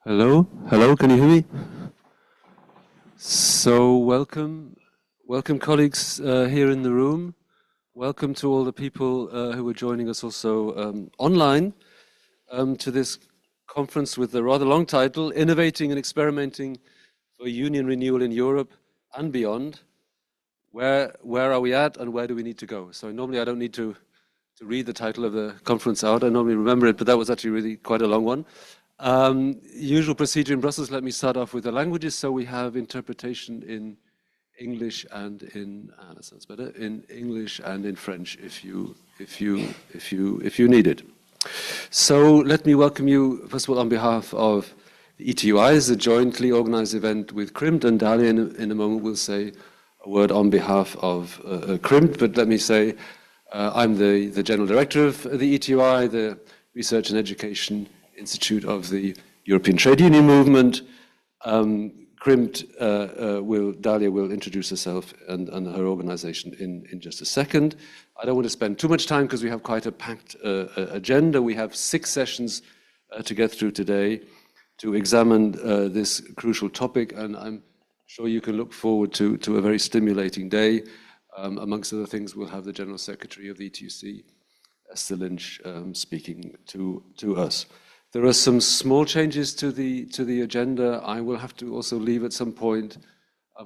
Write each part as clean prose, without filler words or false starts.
Hello, hello, can you hear me? So welcome colleagues here in the room. Welcome to all the people who are joining us also online to this conference with the rather long title, Innovating and Experimenting for Union Renewal in Europe and Beyond. Where are we at and where do we need to go? So normally I don't need to read the title of the conference out. I normally remember it, but that was actually really quite a long one. Usual procedure in Brussels, let me start off with the languages. So we have interpretation in English and in, that sounds better, in English and in French if you need it. So let me welcome you, first of all, on behalf of the ETUI, a jointly organized event with CRIMT, and Dalia in a moment will say a word on behalf of CRIMT, but let me say I'm the General Director of the ETUI, the Research and Education Institute of the European Trade Union Movement. Dalia will introduce herself and her organization in just a second. I don't want to spend too much time because we have quite a packed agenda. We have 6 sessions to get through today to examine this crucial topic, and I'm sure you can look forward to a very stimulating day. Amongst other things, we'll have the General Secretary of the ETUC, Esther Lynch, speaking to us. There are some small changes to the agenda. I will have to also leave at some point.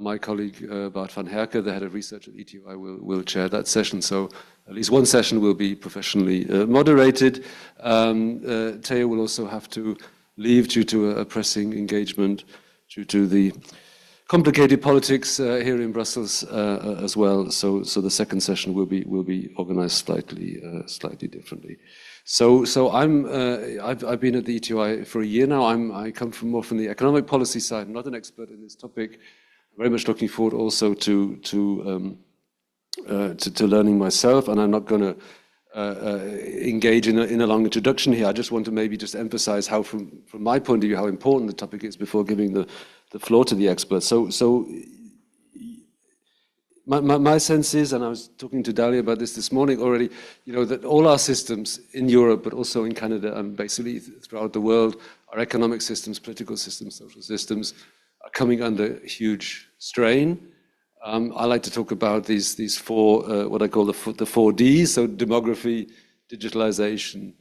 My colleague Bart van Herke, the head of research at ETUI, will chair that session. So at least one session will be professionally moderated. Thea will also have to leave due to a pressing engagement due to the complicated politics here in Brussels as well. So the second session will be organized slightly differently. So I've been at the ETUI for a year now. I come more from the economic policy side. I'm not an expert in this topic. I'm very much looking forward also to learning myself, and I'm not going to engage in a long introduction here. I just want to maybe just emphasize how, from my point of view, how important the topic is before giving the floor to the experts. So my sense is, and I was talking to Dalia about this morning already, that all our systems in Europe, but also in Canada and basically throughout the world, our economic systems, political systems, social systems, are coming under huge strain. I like to talk about these 4, what I call the 4 Ds, so demography, digitalization,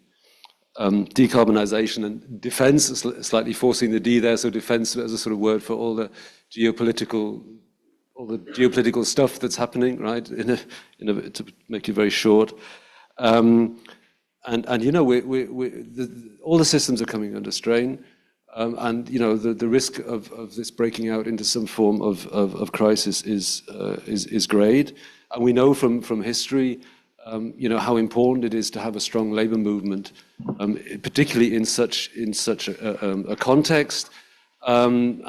decarbonization, and defense, slightly forcing the D there, so defense as a sort of word for all the geopolitical stuff that's happening, right? To make it very short, all the systems are coming under strain, and the risk of this breaking out into some form of crisis is great, and we know from history, how important it is to have a strong labor movement, particularly in such a context. And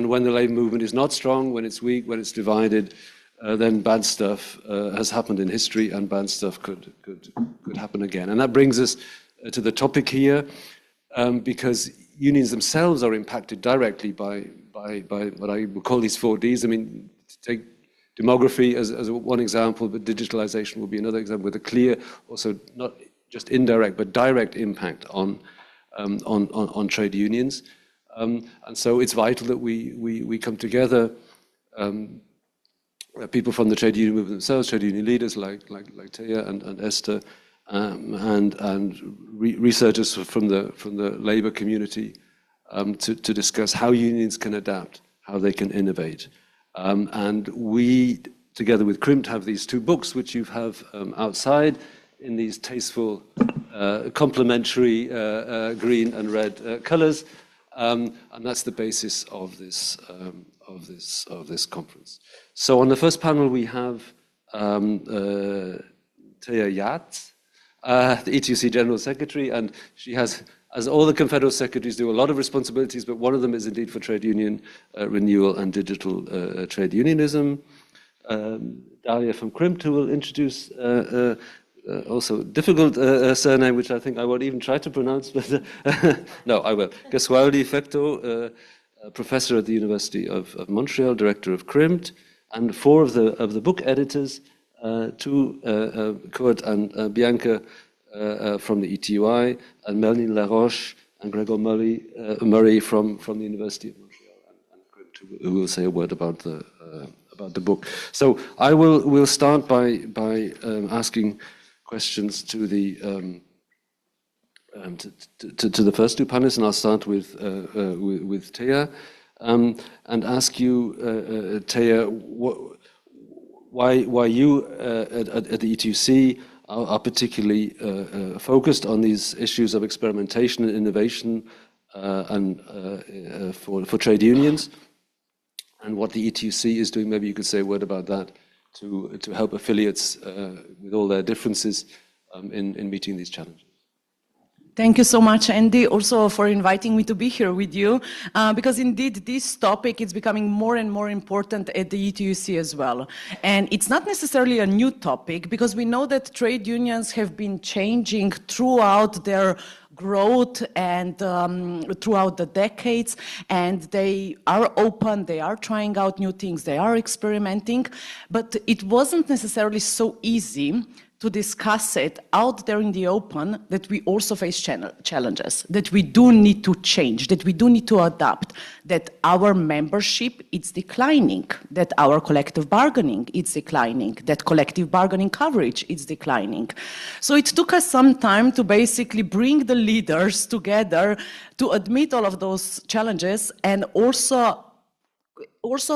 when the labor movement is not strong, when it's weak, when it's divided, then bad stuff has happened in history, and bad stuff could happen again. And that brings us to the topic here, because unions themselves are impacted directly by what I would call these 4 Ds. I mean, take demography as one example, but digitalization will be another example with a clear, also not just indirect but direct impact on trade unions. And so it's vital that we come together, people from the trade union movement themselves, trade union leaders like Thea and Esther, and researchers from the labor community, to discuss how unions can adapt, how they can innovate. And we, together with CRIMT, have these 2 books which you have outside in these tasteful, complementary green and red colors. And that's the basis of this conference. So on the first panel we have Thea Yates, the ETUC General Secretary, and she has, as all the Confederal Secretaries do, a lot of responsibilities, but one of them is indeed for trade union renewal and digital trade unionism. Dalia from Krimt, who will introduce also difficult surname, which I think I won't even try to pronounce, but no, I will. Gesualdi Fecto, professor at the University of Montreal, director of Krimt, and four of the book editors, Kurt and Bianca from the ETUI, and Melanie Laroche and Gregor Murray from the University of Montreal, and Krimt, who will say a word about the book. So I will start by asking questions to the first two panelists, and I'll start with Thea, and ask you, Thea, why you at the ETUC are particularly focused on these issues of experimentation and innovation and for trade unions, and what the ETUC is doing. Maybe you could say a word about that to help affiliates with all their differences in meeting these challenges. Thank you so much, Andy, also for inviting me to be here with you, because indeed this topic is becoming more and more important at the ETUC as well. And it's not necessarily a new topic, because we know that trade unions have been changing throughout their growth and throughout the decades, and they are open, they are trying out new things, they are experimenting, but it wasn't necessarily so easy to discuss it out there in the open, that we also face challenges, that we do need to change, that we do need to adapt, that our membership is declining, that our collective bargaining is declining, that collective bargaining coverage is declining. So it took us some time to basically bring the leaders together to admit all of those challenges, and also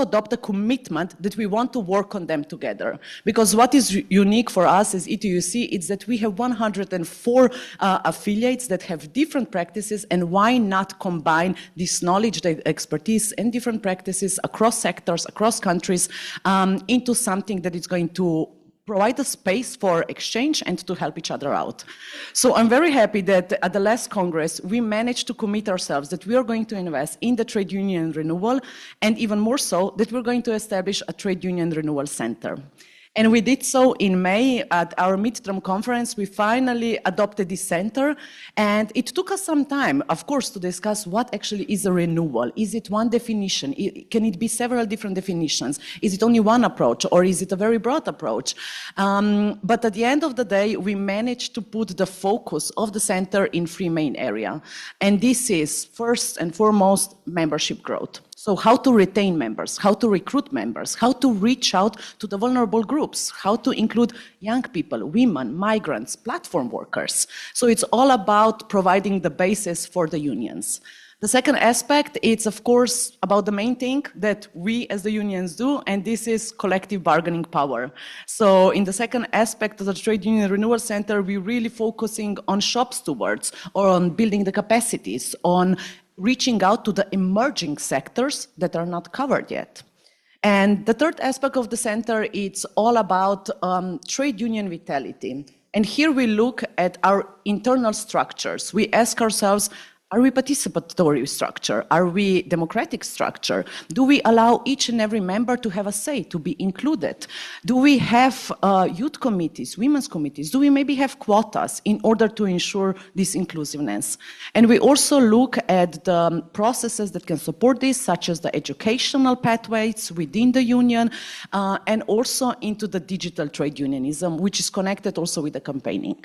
adopt a commitment that we want to work on them together. Because what is unique for us as ETUC is that we have 104 affiliates that have different practices, and why not combine this knowledge, the expertise, and different practices across sectors, across countries, into something that is going to provide a space for exchange and to help each other out. So I'm very happy that at the last Congress, we managed to commit ourselves that we are going to invest in the trade union renewal, and even more so, that we're going to establish a trade union renewal center. And we did so in May at our midterm conference. We finally adopted this center, and it took us some time, of course, to discuss what actually is a renewal. Is it one definition? Can it be several different definitions? Is it only one approach, or is it a very broad approach? But at the end of the day, we managed to put the focus of the center in three main areas. And this is, first and foremost, membership growth. So how to retain members, how to recruit members, how to reach out to the vulnerable groups, how to include young people, women, migrants, platform workers. So it's all about providing the basis for the unions. The second aspect, it's of course about the main thing that we as the unions do, and this is collective bargaining power. So in the second aspect of the Trade Union Renewal Center, we're really focusing on shop stewards, or on building the capacities, on reaching out to the emerging sectors that are not covered yet. And the third aspect of the center, it's all about trade union vitality. And here we look at our internal structures. We ask ourselves, are we participatory structure? Are we democratic structure? Do we allow each and every member to have a say, to be included? Do we have youth committees, women's committees? Do we maybe have quotas in order to ensure this inclusiveness? And we also look at the processes that can support this, such as the educational pathways within the union, and also into the digital trade unionism, which is connected also with the campaigning.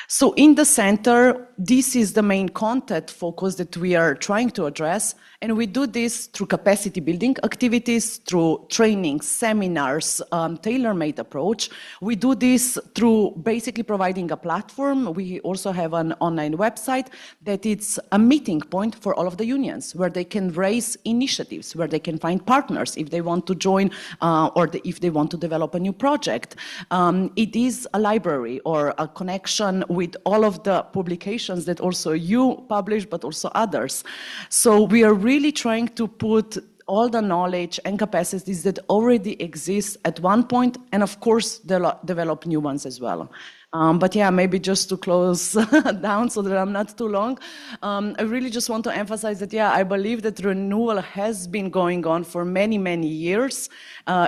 So in the center, this is the main content focus that we are trying to address, and we do this through capacity building activities, through training, seminars, tailor-made approach. We do this through basically providing a platform. We also have an online website that it's a meeting point for all of the unions, where they can raise initiatives, where they can find partners if they want to join, if they want to develop a new project. It is a library or a connection with all of the publications that also you publish, but also others. So we are really trying to put all the knowledge and capacities that already exist at one point, and of course, develop new ones as well. But yeah, maybe just to close down so that I'm not too long, I really just want to emphasize that, yeah, I believe that renewal has been going on for many, many years.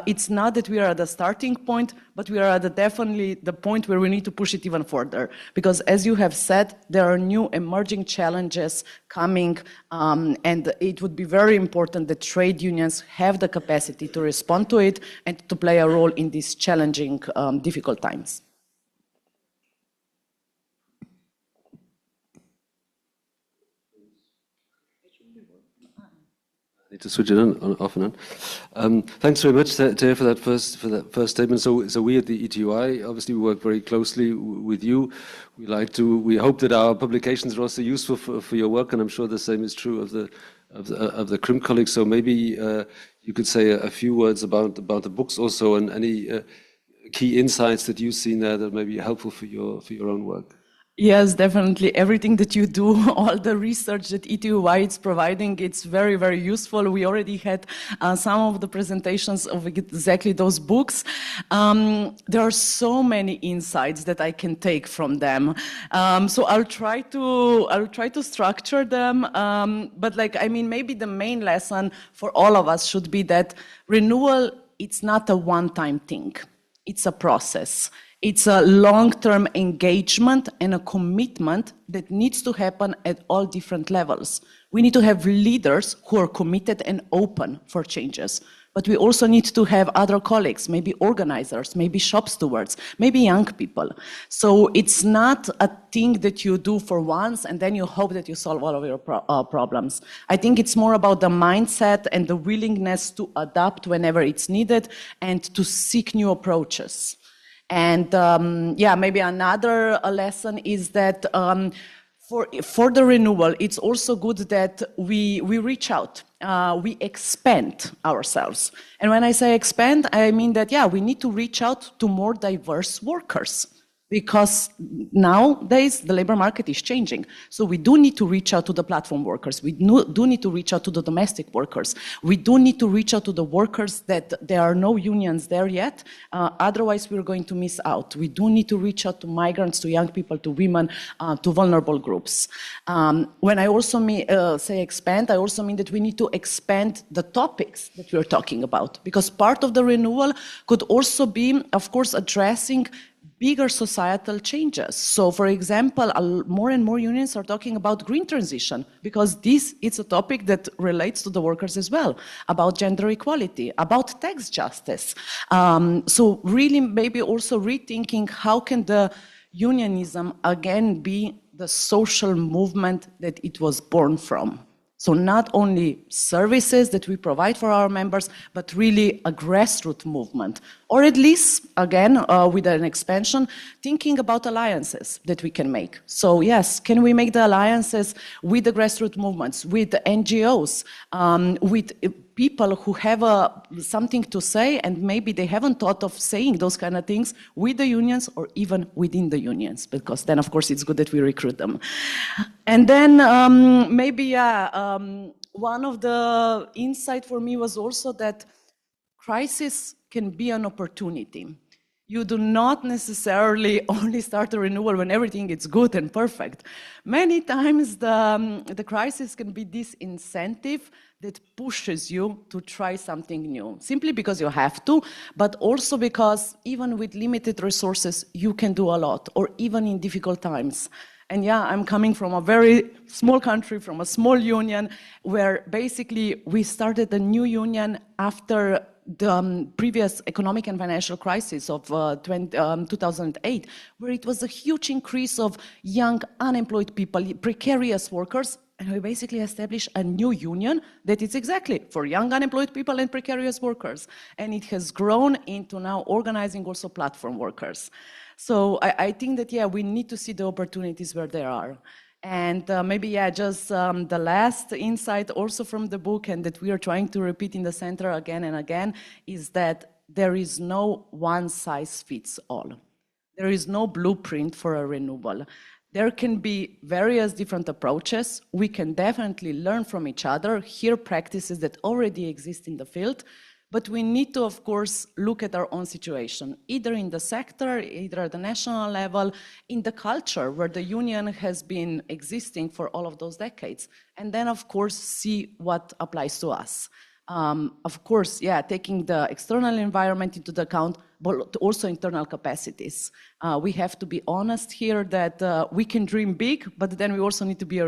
It's not that we are at the starting point, but we are at definitely the point where we need to push it even further. Because as you have said, there are new emerging challenges coming, and it would be very important that trade unions have the capacity to respond to it and to play a role in these challenging, difficult times. Need to switch it on off and on. Thanks very much, Thea, for that first statement. So we at the ETUI obviously work very closely with you. We hope that our publications are also useful for your work, and I'm sure the same is true of the CRIM colleagues. So maybe you could say a few words about the books also, and any key insights that you've seen there that may be helpful for your own work. Yes, definitely. Everything that you do, all the research that ETUI is providing, it's very, very useful. We already had some of the presentations of exactly those books. There are so many insights that I can take from them. So I'll try to structure them. But maybe the main lesson for all of us should be that renewal, it's not a one-time thing. It's a process. It's a long-term engagement and a commitment that needs to happen at all different levels. We need to have leaders who are committed and open for changes. But we also need to have other colleagues, maybe organizers, maybe shop stewards, maybe young people. So it's not a thing that you do for once and then you hope that you solve all of your problems. I think it's more about the mindset and the willingness to adapt whenever it's needed and to seek new approaches. And maybe another lesson is that for the renewal, it's also good that we reach out, we expand ourselves. And when I say expand, I mean that, we need to reach out to more diverse workers. Because nowadays the labor market is changing. So we do need to reach out to the platform workers. We do need to reach out to the domestic workers. We do need to reach out to the workers that there are no unions there yet. Otherwise, we're going to miss out. We do need to reach out to migrants, to young people, to women, to vulnerable groups. When I also say expand, I also mean that we need to expand the topics that we're talking about. Because part of the renewal could also be, of course, addressing bigger societal changes. So, for example, more and more unions are talking about green transition because this is a topic that relates to the workers as well, about gender equality, about tax justice. So really maybe also rethinking how can the unionism again be the social movement that it was born from. So not only services that we provide for our members, but really a grassroots movement. Or at least, again, with an expansion, thinking about alliances that we can make. So yes, can we make the alliances with the grassroots movements, with the NGOs, with people who have something to say and maybe they haven't thought of saying those kind of things with the unions or even within the unions, because then of course it's good that we recruit them. And then one of the insight for me was also that crisis can be an opportunity. You do not necessarily only start a renewal when everything is good and perfect. Many times the crisis can be this incentive that pushes you to try something new, simply because you have to, but also because even with limited resources, you can do a lot, or even in difficult times. And yeah, I'm coming from a very small country, from a small union, where basically we started a new union after the previous economic and financial crisis of 2008, where it was a huge increase of young unemployed people, precarious workers, and we basically established a new union that is exactly for young unemployed people and precarious workers. And it has grown into now organizing also platform workers. So I think that, yeah, we need to see the opportunities where there are. And just the last insight also from the book, and that we are trying to repeat in the center again and again, is that there is no one size fits all. There is no blueprint for a renewal. There can be various different approaches. We can definitely learn from each other, hear practices that already exist in the field, But we need to, of course, look at our own situation, either in the sector, either at the national level, in the culture where the union has been existing for all of those decades, and then, of course, see what applies to us. Of course, yeah, taking the external environment into account, but also internal capacities. We have to be honest here that we can dream big, but then we also need to be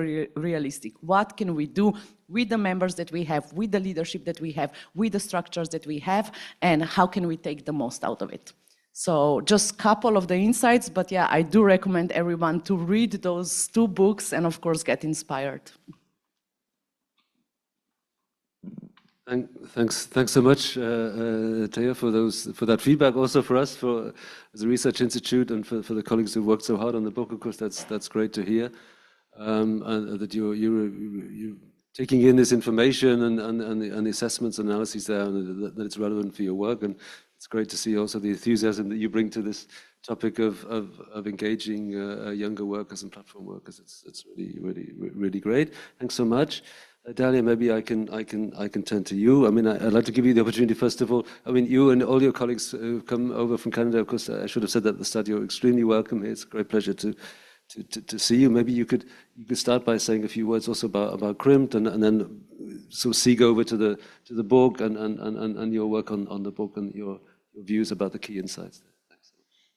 realistic. What can we do with the members that we have, with the leadership that we have, with the structures that we have, and how can we take the most out of it? So just a couple of the insights, but yeah, I do recommend everyone to read those 2 books and of course get inspired. Thanks so much, Taya, for that feedback. Also for us, as a research institute, and for the colleagues who worked so hard on the book. Of course, that's great to hear, and that you're taking in this information and the assessments, analyses there, and that it's relevant for your work. And it's great to see also the enthusiasm that you bring to this topic of engaging younger workers and platform workers. It's really great. Thanks so much. Dalia, maybe I can turn to you. I mean, I'd like to give you the opportunity, first of all. I mean, you and all your colleagues who've come over from Canada, of course, I should have said that at the start, you're extremely welcome here. It's a great pleasure to see you. Maybe you could start by saying a few words also about CRIMT, and then sort of go over to the book and your work on the book and your views about the key insights there.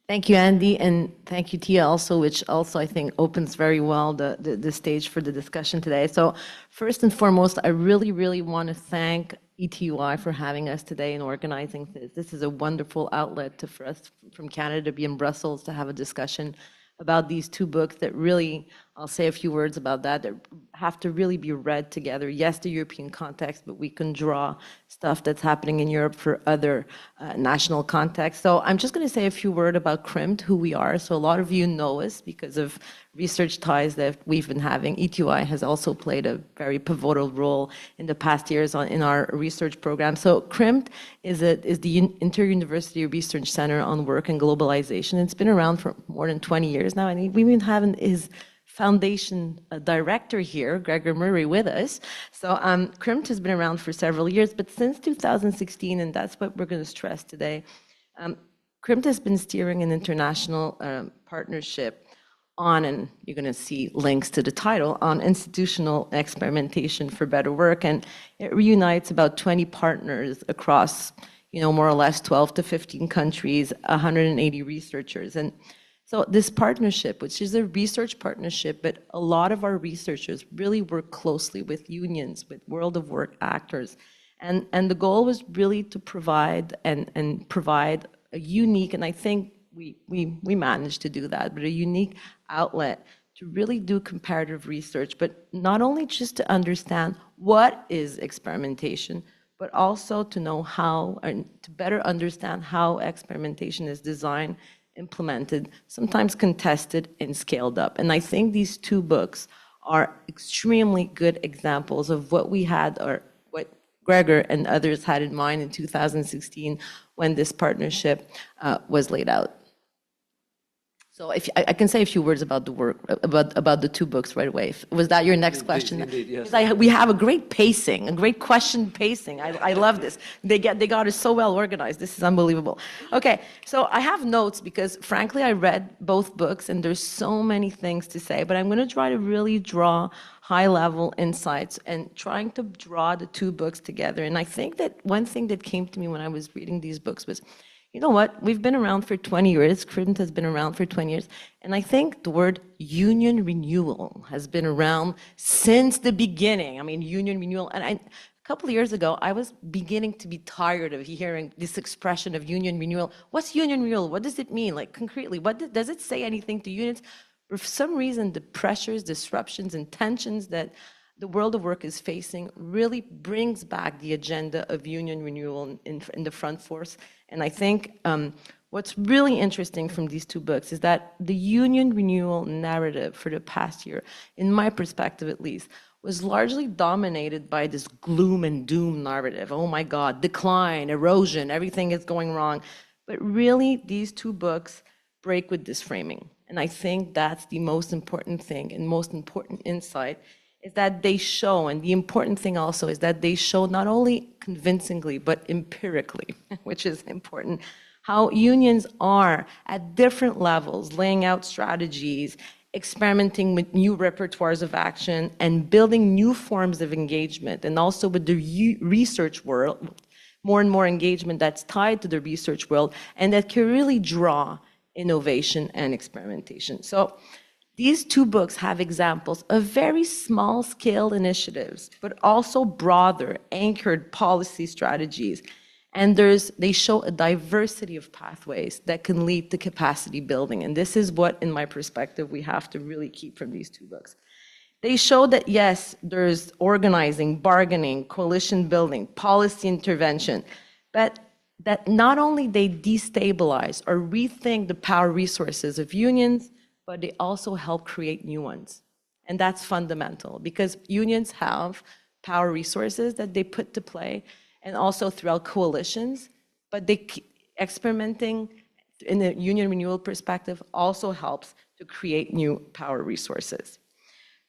Thank you, Andy, and thank you, Tia, also, which also I think opens very well the stage for the discussion today. So first and foremost, I really want to thank ETUI for having us today and organizing this. This is a wonderful outlet for us from Canada to be in Brussels to have a discussion about these 2 books that really, I'll say a few words about that have to really be read together. Yes, the European context, but we can draw stuff that's happening in Europe for other national contexts. So I'm just going to say a few words about CRIMT, who we are. So a lot of you know us because of research ties that we've been having. ETUI has also played a very pivotal role in the past years in our research program. So CRIMT is the Inter-University Research Center on Work and Globalization. It's been around for more than 20 years now, and we've been having his foundation director here, Gregor Murray, with us. So CRIMT has been around for several years, but since 2016, and that's what we're going to stress today, CRIMT has been steering an international partnership on, and you're going to see links to the title, on institutional experimentation for better work, and it reunites about 20 partners across, more or less 12 to 15 countries, 180 researchers. And so this partnership, which is a research partnership, but a lot of our researchers really work closely with unions, with world of work actors. And the goal was really to provide and provide a unique, and I think we managed to do that, but a unique outlet to really do comparative research, but not only just to understand what is experimentation, but also to know how, and to better understand how experimentation is designed, implemented, sometimes contested, and scaled up. And I think these 2 books are extremely good examples of what we had, or what Gregor and others had in mind in 2016 when this partnership was laid out. So if I can say a few words about the work, about the 2 books right away. Was that your next question? Indeed, yes. We have a great pacing, a great question pacing. I love this. They got us so well organized. This is unbelievable. Okay, so I have notes because frankly, I read both books and there's so many things to say, but I'm going to try to really draw high-level insights and trying to draw the 2 books together. And I think that one thing that came to me when I was reading these books was, you know what? We've been around for 20 years. CRIMT has been around for 20 years. And I think the word union renewal has been around since the beginning. I mean, union renewal. And a couple of years ago, I was beginning to be tired of hearing this expression of union renewal. What's union renewal? What does it mean? Like, concretely, does it say anything to unions? For some reason, the pressures, disruptions, and tensions that the world of work is facing really brings back the agenda of union renewal in the front force. And I think what's really interesting from these 2 books is that the union renewal narrative for the past year, in my perspective at least, was largely dominated by this gloom and doom narrative. Oh my God, decline, erosion, everything is going wrong. But really, these 2 books break with this framing. And I think that's the most important thing and most important insight is that they show, and the important thing also is that they show not only convincingly, but empirically, which is important, how unions are at different levels, laying out strategies, experimenting with new repertoires of action, and building new forms of engagement, and also with the research world, more and more engagement that's tied to the research world, and that can really draw innovation and experimentation. So these two books have examples of very small-scale initiatives, but also broader, anchored policy strategies. And they show a diversity of pathways that can lead to capacity building. And this is what, in my perspective, we have to really keep from these two books. They show that, yes, there's organizing, bargaining, coalition building, policy intervention, but that not only they destabilize or rethink the power resources of unions, but they also help create new ones. And that's fundamental because unions have power resources that they put to play and also throughout coalitions, but experimenting in the union renewal perspective also helps to create new power resources.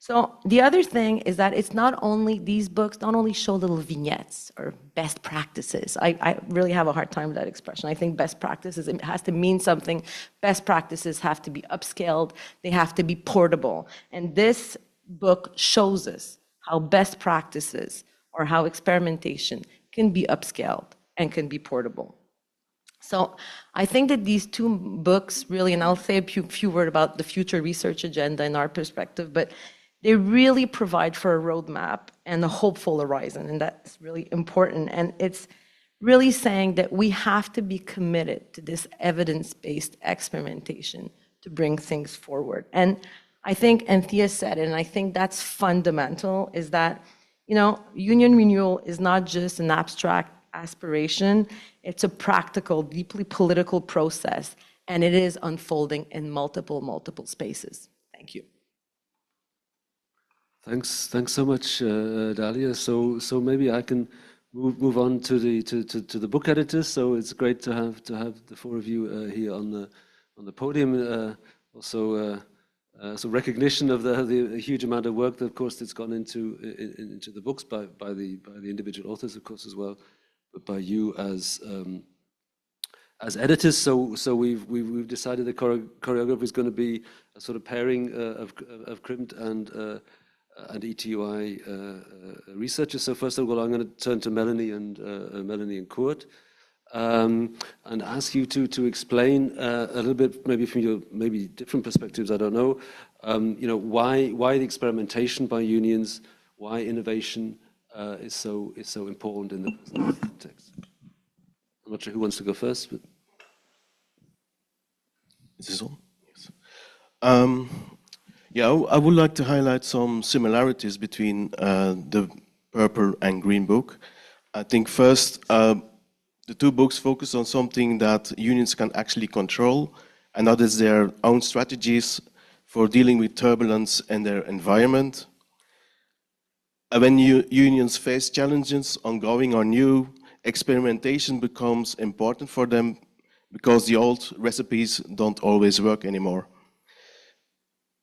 So the other thing is that it's not only, these books not only show little vignettes or best practices. I really have a hard time with that expression. I think best practices, it has to mean something. Best practices have to be upscaled. They have to be portable. And this book shows us how best practices or how experimentation can be upscaled and can be portable. So I think that these two books really, and I'll say a few words about the future research agenda in our perspective, but they really provide for a roadmap and a hopeful horizon, and that's really important. And it's really saying that we have to be committed to this evidence-based experimentation to bring things forward. And I think, and Thea said it, and I think that's fundamental, is that, you know, union renewal is not just an abstract aspiration, it's a practical, deeply political process, and it is unfolding in multiple spaces. Thank you. Thanks so much, Dalia. So maybe I can move on to the book editors. So it's great to have the four of you here on the podium. Also, so recognition of the huge amount of work that, of course, that's gone into the books by the individual authors, of course, as well, but by you as editors. So we've decided the choreography is going to be a sort of pairing of CRIMT and ETUI researchers. So first of all, I'm going to turn to Melanie and Kurt, and ask you to explain a little bit, maybe from your different perspectives. I don't know, you know, why the experimentation by unions, why innovation is so important in the present context. I'm not sure who wants to go first, but is this on? Yes. Yeah, I would like to highlight some similarities between the purple and green book. I think first, the two books focus on something that unions can actually control, and that is their own strategies for dealing with turbulence in their environment. When unions face challenges, ongoing or new, experimentation becomes important for them because the old recipes don't always work anymore.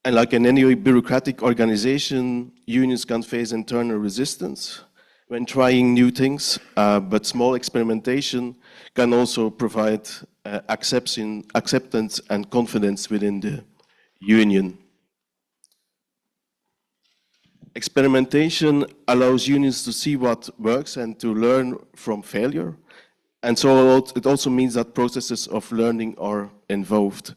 And like in any bureaucratic organization, unions can face internal resistance when trying new things, but small experimentation can also provide acceptance and confidence within the union. Experimentation allows unions to see what works and to learn from failure. And so it also means that processes of learning are involved.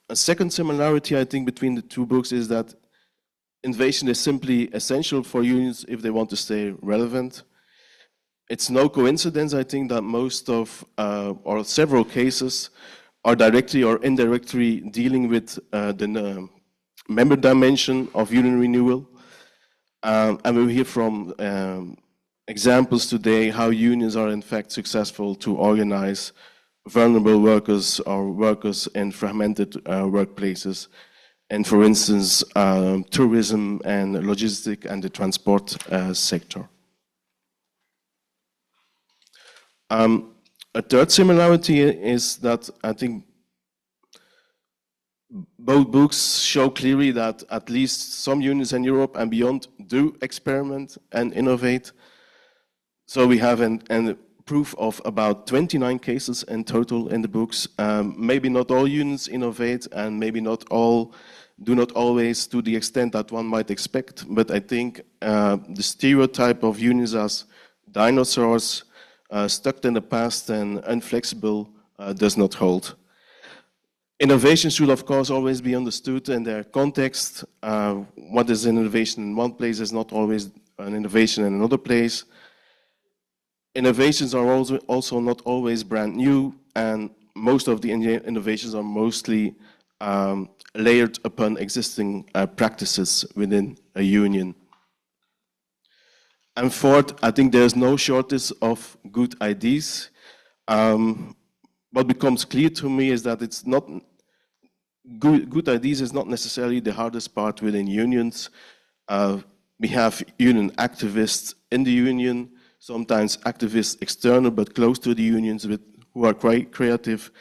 A second similarity, I think, between the two books is that innovation is simply essential for unions if they want to stay relevant. It's no coincidence, I think, that most of, or several cases are directly or indirectly dealing with the member dimension of union renewal. And we'll hear from examples today how unions are in fact successful to organize vulnerable workers or workers in fragmented workplaces, and for instance, tourism and logistic and the transport sector. A third similarity is that I think both books show clearly that at least some unions in Europe and beyond do experiment and innovate. So we have an proof of about 29 cases in total in the books. Maybe not all unions innovate, and maybe not all do not always to the extent that one might expect, but I think the stereotype of unions as dinosaurs stuck in the past and inflexible does not hold. Innovation should, of course, always be understood in their context. What is an innovation in one place is not always an innovation in another place. Innovations are also not always brand new, and most of the innovations are mostly layered upon existing practices within a union. And fourth, I think there's no shortage of good ideas. What becomes clear to me is that it's not good ideas is not necessarily the hardest part within unions. We have union activists in the union, sometimes activists external but close to the unions who are quite creative,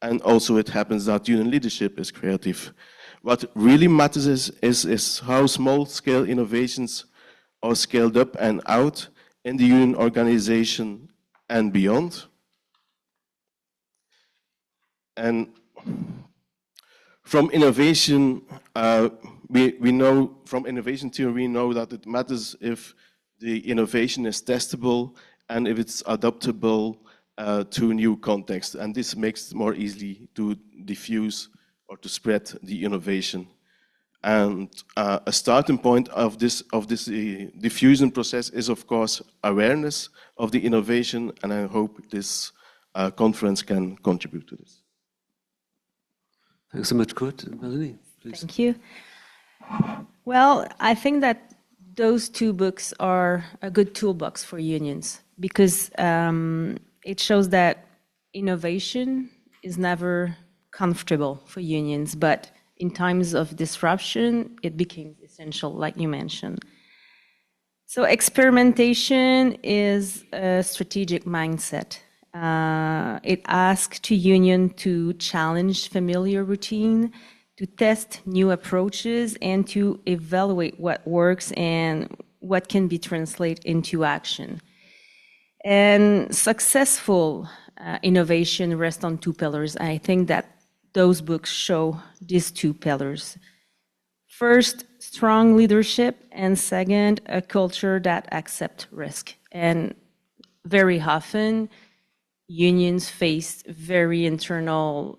and also it happens that union leadership is creative. What really matters is how small-scale innovations are scaled up and out in the union organization and beyond. And from innovation, we know, from innovation theory, we know that it matters if the innovation is testable and if it's adaptable to a new context. And this makes it more easy to diffuse or to spread the innovation. And a starting point of this diffusion process is, of course, awareness of the innovation, and I hope this conference can contribute to this. Thanks so much, Kurt. Melanie, please. Thank you. Well, I think that those two books are a good toolbox for unions because it shows that innovation is never comfortable for unions, but in times of disruption, it became essential, like you mentioned. So experimentation is a strategic mindset. It asks to union to challenge familiar routine, to test new approaches, and to evaluate what works and what can be translated into action. And successful innovation rests on two pillars. I think that those books show these two pillars. First, strong leadership, and second, a culture that accepts risk. And very often, unions face very internal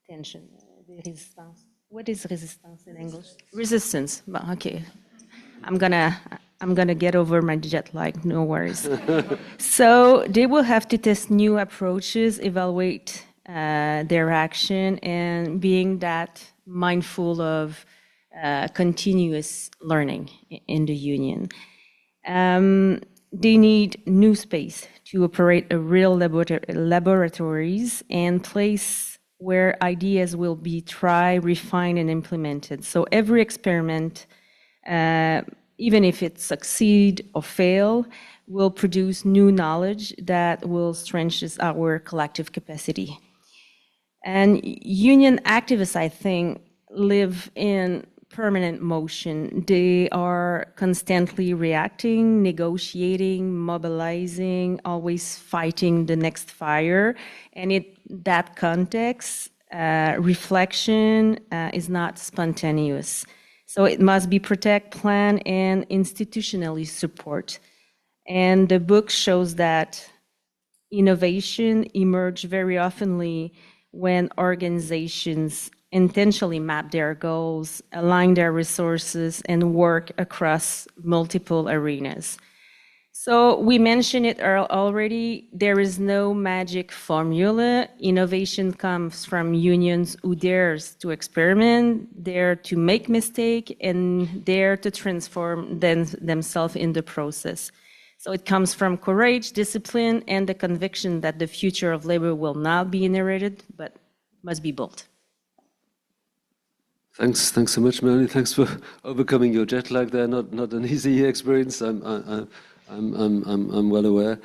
tension. Resistance. What is resistance in English? Resistance. Okay, I'm gonna get over my jet lag. No worries. So they will have to test new approaches, evaluate their action, and being that mindful of continuous learning in the union. They need new space to operate a real laboratories and place where ideas will be tried, refined, and implemented. So every experiment, even if it succeed or fail, will produce new knowledge that will strengthen our collective capacity. And union activists, I think, live in permanent motion. They are constantly reacting, negotiating, mobilizing, always fighting the next fire. And in that context, reflection is not spontaneous. So it must be protect, plan, and institutionally support. And the book shows that innovation emerge very oftenly when organizations intentionally map their goals, align their resources, and work across multiple arenas. So we mentioned it already, there is no magic formula. Innovation comes from unions who dares to experiment, dare to make mistakes, and dare to transform themselves in the process. So it comes from courage, discipline, and the conviction that the future of labor will not be inherited, but must be built. Thanks so much, Melanie. Thanks for overcoming your jet lag there. Not an easy experience. I'm well aware.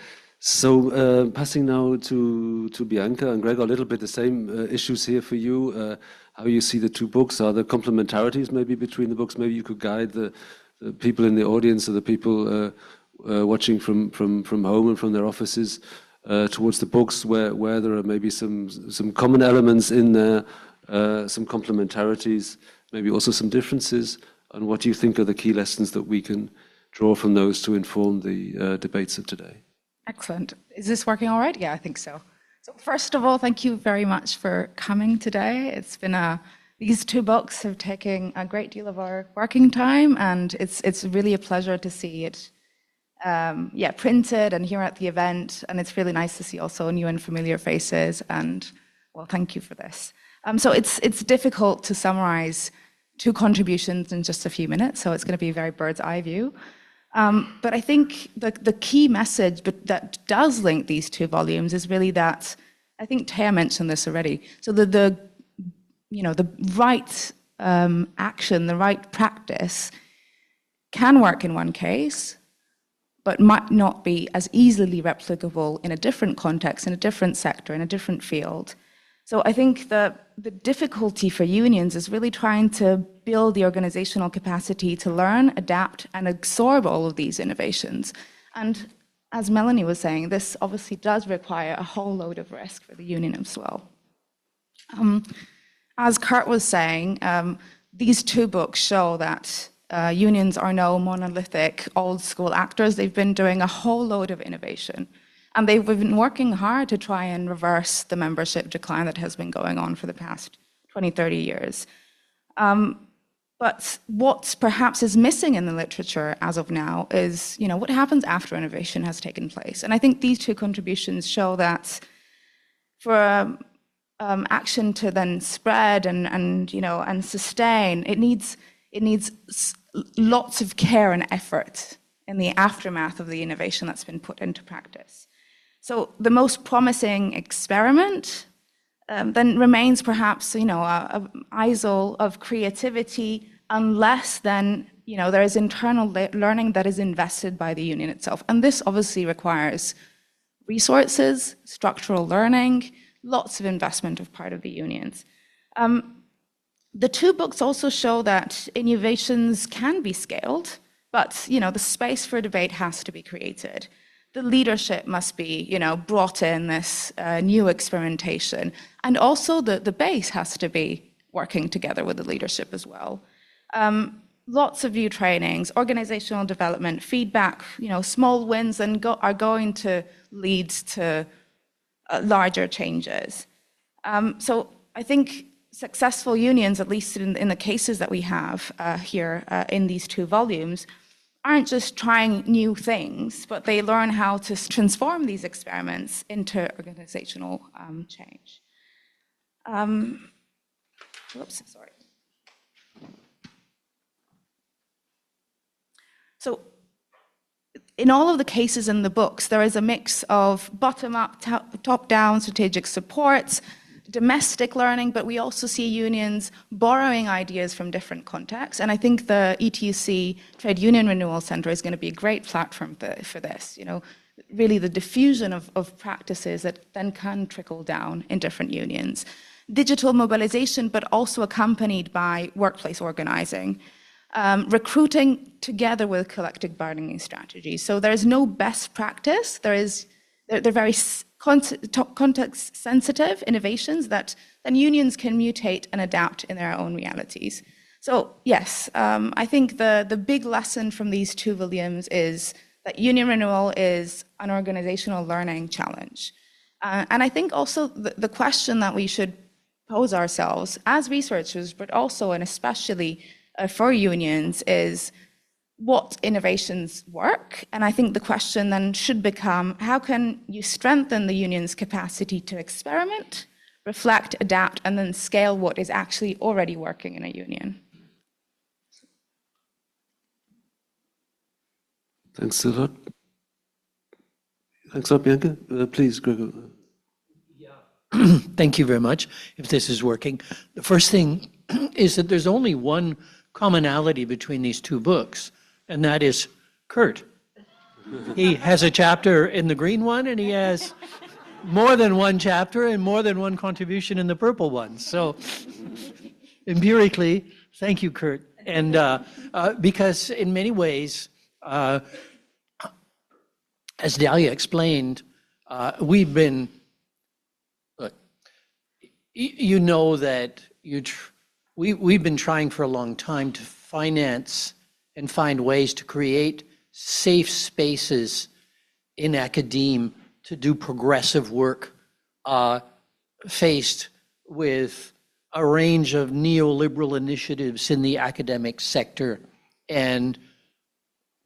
So passing now to Bianca and Gregor, a little bit the same issues here for you. How you see the two books? Are there complementarities maybe between the books? Maybe you could guide the people in the audience or the people watching from home and from their offices towards the books where there are maybe some common elements in there, some complementarities, maybe also some differences, and what do you think are the key lessons that we can draw from those to inform the debates of today? Excellent. Is this working all right? Yeah, I think so. So first of all, thank you very much for coming today. It's been these two books have taken a great deal of our working time, and it's really a pleasure to see it printed and here at the event. And it's really nice to see also new and familiar faces. And well, thank you for this. So it's difficult to summarize two contributions in just a few minutes. So it's going to be a very bird's eye view. But I think the key message that does link these two volumes is really that, I think Thea mentioned this already, so the right action, the right practice can work in one case, but might not be as easily replicable in a different context, in a different sector, in a different field. So I think the difficulty for unions is really trying to build the organizational capacity to learn, adapt, and absorb all of these innovations. And as Melanie was saying, this obviously does require a whole load of risk for the union as well. As Kurt was saying, these two books show that unions are no monolithic, old-school actors. They've been doing a whole load of innovation. And they've been working hard to try and reverse the membership decline that has been going on for the past 20, 30 years. But what perhaps is missing in the literature as of now is, what happens after innovation has taken place. And I think these two contributions show that for action to then spread and sustain, it needs lots of care and effort in the aftermath of the innovation that's been put into practice. So the most promising experiment then remains perhaps, a isle of creativity, unless then, there is internal learning that is invested by the union itself. And this obviously requires resources, structural learning, lots of investment of part of the unions. The two books also show that innovations can be scaled, but, the space for debate has to be created. The leadership must be, brought in this new experimentation. And also the base has to be working together with the leadership as well. Lots of new trainings, organizational development, feedback, small wins are going to lead to larger changes. So I think successful unions, at least in the cases that we have here in these two volumes, aren't just trying new things, but they learn how to transform these experiments into organizational change. Sorry. So in all of the cases in the books, there is a mix of bottom-up, top-down strategic supports, domestic learning, but we also see unions borrowing ideas from different contexts. And I think the ETUC Trade Union Renewal Center is going to be a great platform for this, really the diffusion of practices that then can trickle down in different unions. Digital mobilization, but also accompanied by workplace organizing. Recruiting together with collective bargaining strategies. So there's no best practice. They're very context-sensitive innovations that then unions can mutate and adapt in their own realities. So yes, I think the big lesson from these two volumes is that union renewal is an organizational learning challenge. And I think also the question that we should pose ourselves as researchers, but also and especially for unions, is what innovations work? And I think the question then should become, how can you strengthen the union's capacity to experiment, reflect, adapt, and then scale what is actually already working in a union? Thanks a lot. Thanks a lot, Bianca. Please, Gregor. Thank you very much, if this is working. The first thing is that there's only one commonality between these two books, and that is Kurt. He has a chapter in the green one, and he has more than one chapter and more than one contribution in the purple one. So empirically, thank you, Kurt. And because in many ways, as Dahlia explained, we've been, look, you know that we've been trying for a long time to finance and find ways to create safe spaces in academia to do progressive work, faced with a range of neoliberal initiatives in the academic sector. And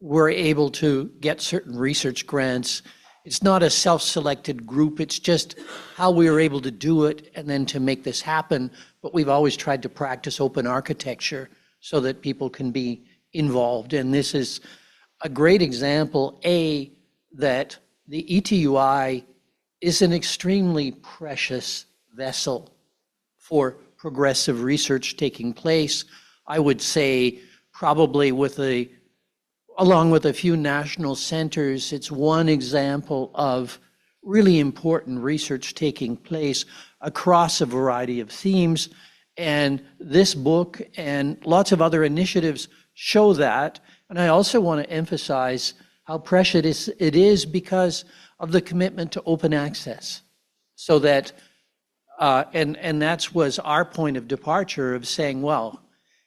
we're able to get certain research grants. It's not a self-selected group, it's just how we were able to do it and then to make this happen. But we've always tried to practice open architecture so that people can be involved. And this is a great example, that the ETUI is an extremely precious vessel for progressive research taking place. I would say probably along with a few national centers, it's one example of really important research taking place across a variety of themes. And this book and lots of other initiatives show that. And I also want to emphasize how precious it is because of the commitment to open access. So that, and that was our point of departure of saying, well,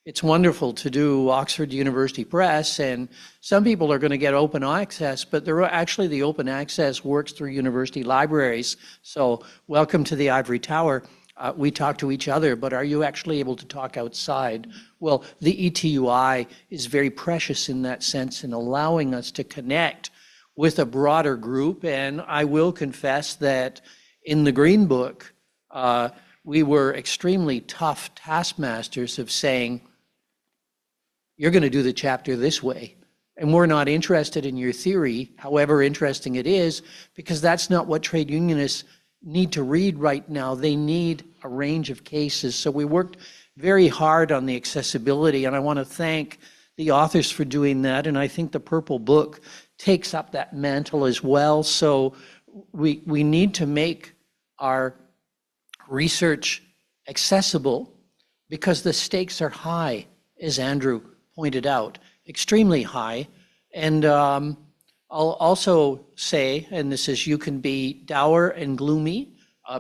it's wonderful to do Oxford University Press, and some people are going to get open access, but actually the open access works through university libraries. So welcome to the Ivory Tower. We talk to each other, but are you actually able to talk outside? Well, the ETUI is very precious in that sense in allowing us to connect with a broader group. And I will confess that in the Green Book, we were extremely tough taskmasters of saying, you're going to do the chapter this way. And we're not interested in your theory, however interesting it is, because that's not what trade unionists need to read right now. They need a range of cases. So we worked very hard on the accessibility, and I want to thank the authors for doing that. And I think the Purple Book takes up that mantle as well. So we need to make our research accessible because the stakes are high, as Andrew pointed out, extremely high. And I'll also say, and this is, you can be dour and gloomy,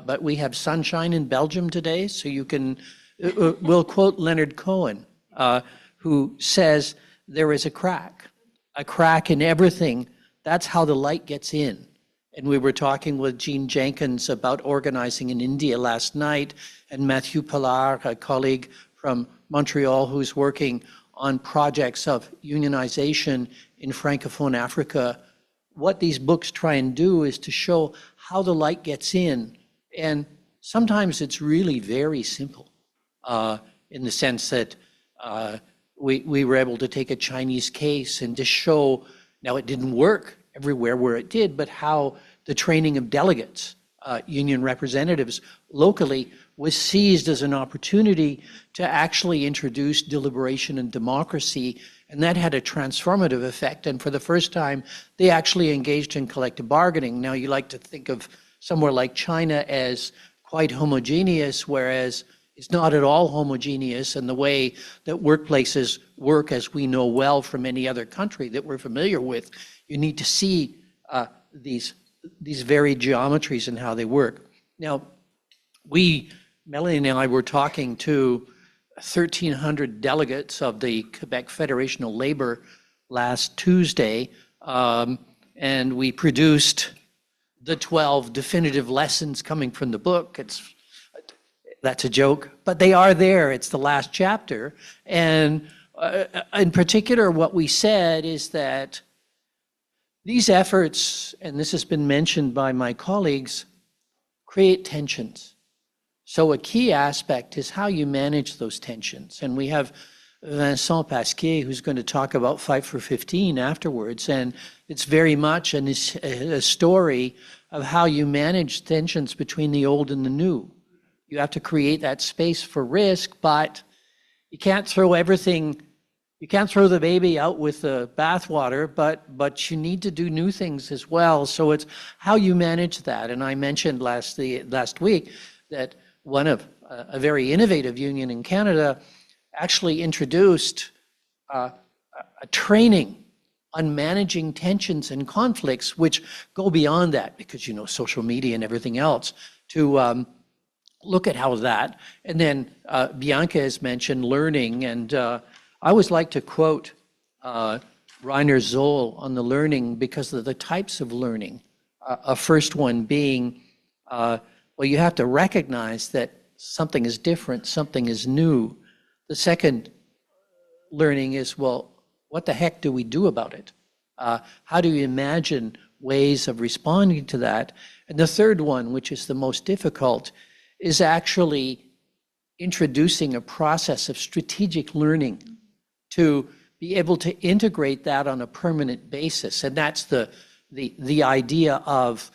but we have sunshine in Belgium today, so you can, we'll quote Leonard Cohen, who says, there is a crack in everything. That's how the light gets in. And we were talking with Jean Jenkins about organizing in India last night, and Mathieu Pallard, a colleague from Montreal who's working on projects of unionization in Francophone Africa. What these books try and do is to show how the light gets in. And sometimes it's really very simple in the sense that we were able to take a Chinese case and just show, now it didn't work everywhere where it did, but how the training of delegates, union representatives locally, was seized as an opportunity to actually introduce deliberation and democracy. And that had a transformative effect. And for the first time, they actually engaged in collective bargaining. Now, you like to think of somewhere like China as quite homogeneous, whereas it's not at all homogeneous. And the way that workplaces work, as we know well from any other country that we're familiar with, you need to see these varied geometries and how they work. Now, Melanie and I were talking to 1,300 delegates of the Quebec Federation of Labor last Tuesday, and we produced the 12 definitive lessons coming from the book. That's a joke, but they are there. It's the last chapter. And in particular, what we said is that these efforts, and this has been mentioned by my colleagues, create tensions. So a key aspect is how you manage those tensions. And we have Vincent Pasquier, who's going to talk about Fight for 15 afterwards. And it's very much a story of how you manage tensions between the old and the new. You have to create that space for risk, but you can't throw everything you can't throw the baby out with the bathwater, but you need to do new things as well. So it's how you manage that. And I mentioned last week that one of a very innovative union in Canada actually introduced a training on managing tensions and conflicts, which go beyond that because, you know, social media and everything else, to look at how that, and then Bianca has mentioned learning, and I always like to quote Rainer Zoll on the learning because of the types of learning. A first one being, well, you have to recognize that something is different, something is new. The second learning is, well, what the heck do we do about it? How do you imagine ways of responding to that? And the third one, which is the most difficult, is actually introducing a process of strategic learning to be able to integrate that on a permanent basis. And that's the idea of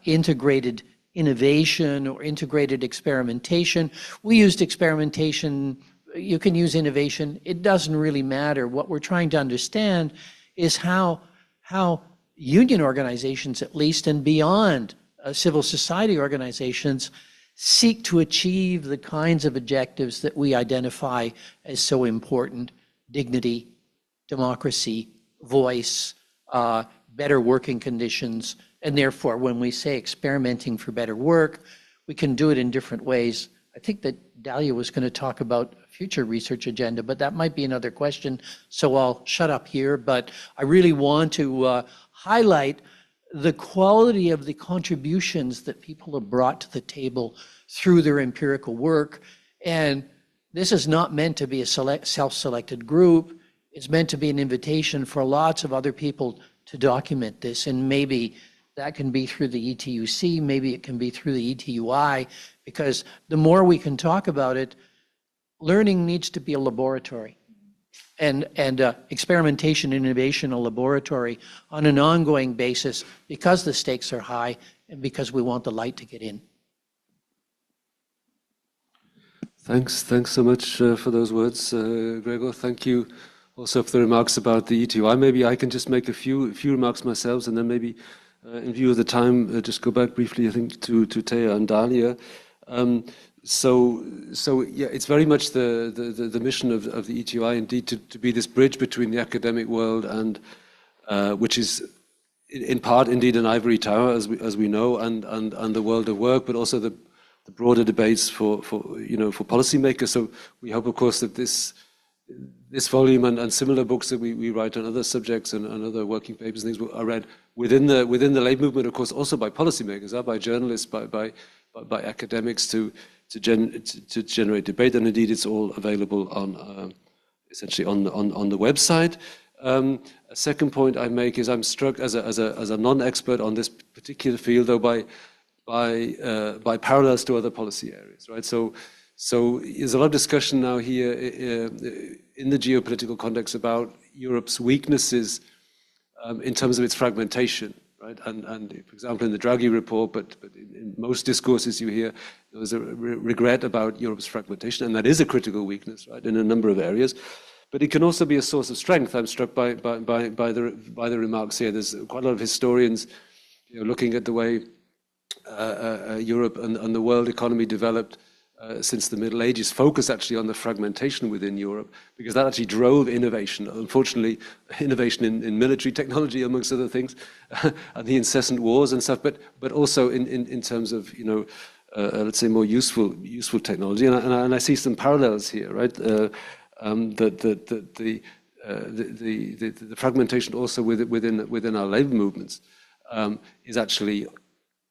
integrated innovation or integrated experimentation. We used experimentation. You can use innovation. It doesn't really matter. What we're trying to understand is how union organizations, at least, and beyond civil society organizations, seek to achieve the kinds of objectives that we identify as so important: dignity, democracy, voice, better working conditions. And therefore, when we say experimenting for better work, we can do it in different ways. I think that Dalia was going to talk about a future research agenda, but that might be another question, so I'll shut up here. But I really want to highlight the quality of the contributions that people have brought to the table through their empirical work. And this is not meant to be a self-selected group. It's meant to be an invitation for lots of other people to document this. And maybe that can be through the ETUC, maybe it can be through the ETUI, because the more we can talk about it, learning needs to be a laboratory. And experimentation, innovation, a laboratory on an ongoing basis, because the stakes are high and because we want the light to get in. Thanks so much for those words, Gregor. Thank you also for the remarks about the ETUI. Maybe I can just make a few remarks myself, and then maybe in view of the time, just go back briefly, I think, to Thea and Dalia. So yeah, it's very much the mission of the ETUI indeed to be this bridge between the academic world and which is in part indeed an ivory tower, as we know, and the world of work, but also the broader debates for policymakers. So we hope, of course, that this volume and similar books that we write on other subjects and other working papers and things are read within the labor movement, of course, also by policymakers, by journalists, by academics to generate debate. And indeed, it's all available on essentially on the website. A second point I make is I'm struck as a non-expert on this particular field, though, by parallels to other policy areas, right? So there's a lot of discussion now here in the geopolitical context about Europe's weaknesses in terms of its fragmentation, right? And for example, in the Draghi report, but in most discourses you hear, there was a regret about Europe's fragmentation, and that is a critical weakness, right, in a number of areas. But it can also be a source of strength. I'm struck by the remarks here. There's quite a lot of historians, looking at the way Europe and the world economy developed since the Middle Ages, focus actually on the fragmentation within Europe, because that actually drove innovation. Unfortunately, innovation in military technology, amongst other things, and the incessant wars and stuff, but also in terms of let's say more useful technology. And I see some parallels here, right? The fragmentation also within our labor movements is actually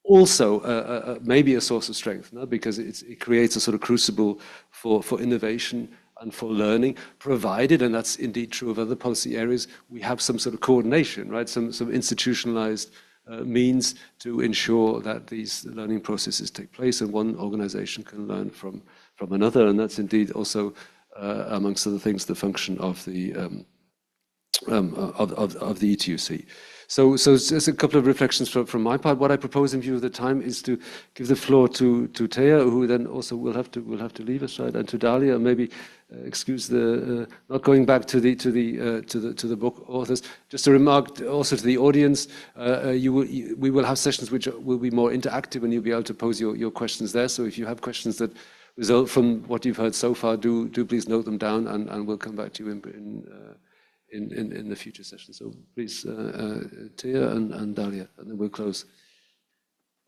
also maybe a source of strength, no? Because it creates a sort of crucible for innovation and for learning, provided, and that's indeed true of other policy areas, we have some sort of coordination, right? Some institutionalized means to ensure that these learning processes take place and one organization can learn from another. And that's indeed also, amongst other things, the function of the ETUC. So just a couple of reflections from my part. What I propose in view of the time is to give the floor to Thea, who then also will have to leave us, right? And to Dalia, maybe excuse the not going back to the book authors. Just a remark also to the audience: we will have sessions which will be more interactive, and you'll be able to pose your questions there. So if you have questions that result from what you've heard so far, do please note them down, and we'll come back to you in the future session. So please, Thea and Dalia, and then we'll close.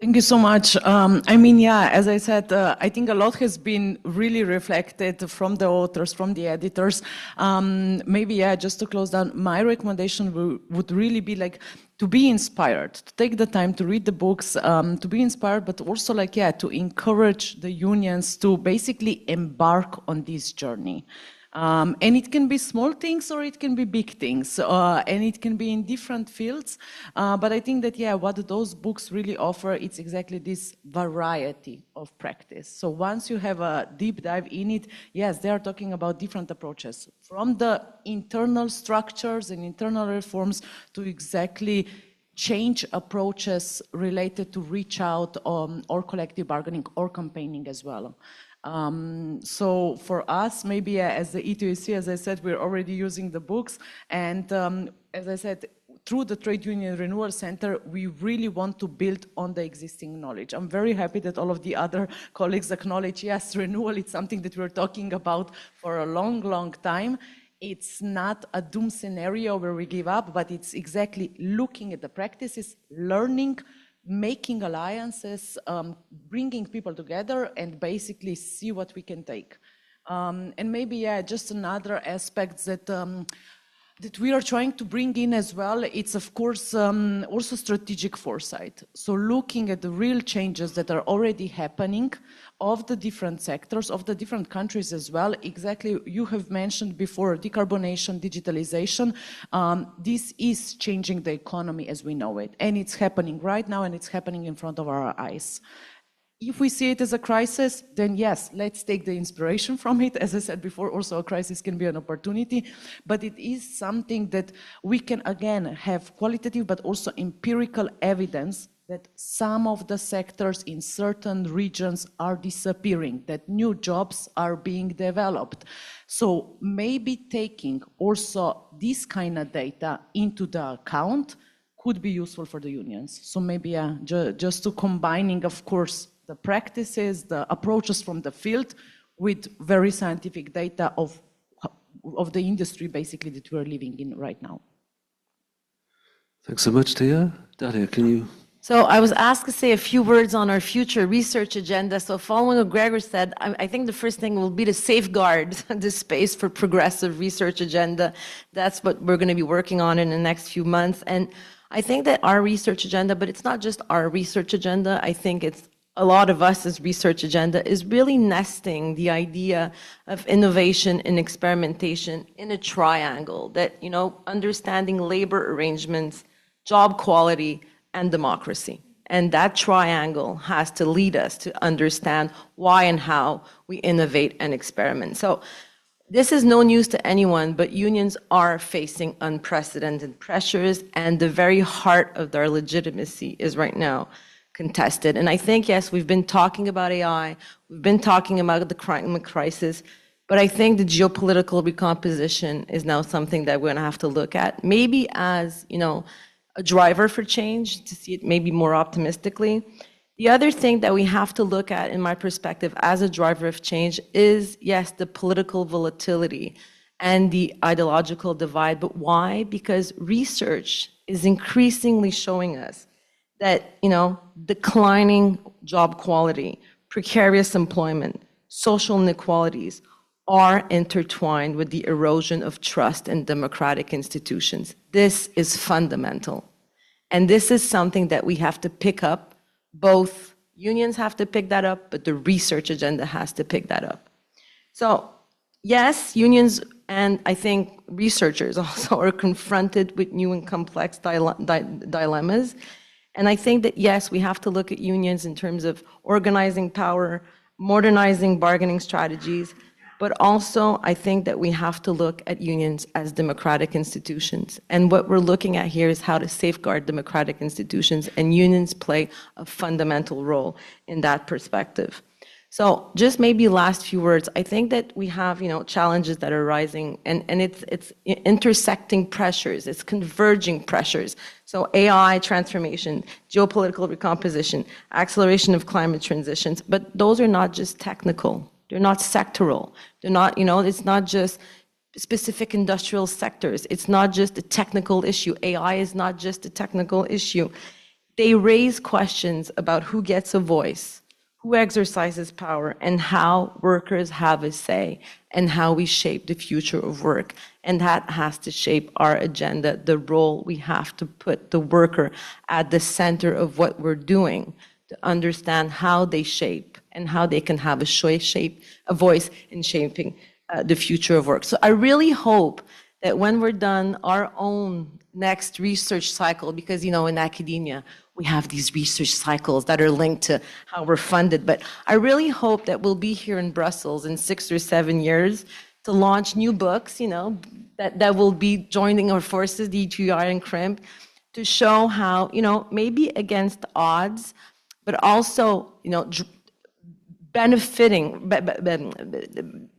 Thank you so much. I mean, yeah, as I said, I think a lot has been really reflected from the authors, from the editors. Maybe, yeah, just to close down, my recommendation would really be like to be inspired, to take the time to read the books, to be inspired, but also like, yeah, to encourage the unions to basically embark on this journey. And it can be small things or it can be big things, and it can be in different fields. But I think that, yeah, what those books really offer, it's exactly this variety of practice. So once you have a deep dive in it, yes, they are talking about different approaches, from the internal structures and internal reforms to exactly change approaches related to reach out or collective bargaining or campaigning as well. So for us, maybe as the E2EC, as I said, we're already using the books. And as I said, through the Trade Union Renewal Center, we really want to build on the existing knowledge. I'm very happy that all of the other colleagues acknowledge, yes, renewal, it's something that we're talking about for a long, long time. It's not a doom scenario where we give up, but it's exactly looking at the practices, learning, making alliances, bringing people together, and basically see what we can take. And maybe, yeah, just another aspect that we are trying to bring in as well, it's of course also strategic foresight. So looking at the real changes that are already happening of the different sectors, of the different countries as well. Exactly, you have mentioned before, decarbonation, digitalization. This is changing the economy as we know it. And it's happening right now, and it's happening in front of our eyes. If we see it as a crisis, then yes, let's take the inspiration from it. As I said before, also a crisis can be an opportunity, but it is something that we can, again, have qualitative but also empirical evidence that some of the sectors in certain regions are disappearing, that new jobs are being developed. So maybe taking also this kind of data into the account could be useful for the unions. So maybe just to combining, of course, the practices, the approaches from the field with very scientific data of the industry basically that we're living in right now. Thanks so much, Thea. Dalia, can you? So I was asked to say a few words on our future research agenda. So following what Gregor said, I think the first thing will be to safeguard the space for progressive research agenda. That's what we're going to be working on in the next few months. And I think that our research agenda, but it's not just our research agenda, I think it's a lot of us' research agenda is really nesting the idea of innovation and experimentation in a triangle that, you know, understanding labor arrangements, job quality, and democracy. And that triangle has to lead us to understand why and how we innovate and experiment. So this is no news to anyone, but unions are facing unprecedented pressures, and the very heart of their legitimacy is right now contested. And I think, yes, we've been talking about AI, we've been talking about the climate crisis, but I think the geopolitical recomposition is now something that we're going to have to look at, maybe as, you know, a driver for change, to see it maybe more optimistically. The other thing that we have to look at, in my perspective, as a driver of change is, yes, the political volatility and the ideological divide. But why? Because research is increasingly showing us that, you know, declining job quality, precarious employment, social inequalities are intertwined with the erosion of trust in democratic institutions. This is fundamental. And this is something that we have to pick up. Both unions have to pick that up, but the research agenda has to pick that up. So yes, unions and I think researchers also are confronted with new and complex dilemmas. And I think that, yes, we have to look at unions in terms of organizing power, modernizing bargaining strategies, But also, I think that we have to look at unions as democratic institutions. And what we're looking at here is how to safeguard democratic institutions, and unions play a fundamental role in that perspective. So just maybe last few words. I think that we have, challenges that are rising, and it's intersecting pressures, it's converging pressures. So AI transformation, geopolitical recomposition, acceleration of climate transitions, but those are not just technical. They're not sectoral. They're not, it's not just specific industrial sectors. It's not just a technical issue. AI is not just a technical issue. They raise questions about who gets a voice, who exercises power, and how workers have a say, and how we shape the future of work. And that has to shape our agenda, the role we have to put the worker at the center of what we're doing, to understand how they shape and how they can have a voice in shaping the future of work. So I really hope that when we're done our own next research cycle, because in academia, we have these research cycles that are linked to how we're funded, but I really hope that we'll be here in Brussels in 6 or 7 years to launch new books, that will be joining our forces, the E2I and CRIMP, to show how, maybe against odds, but also,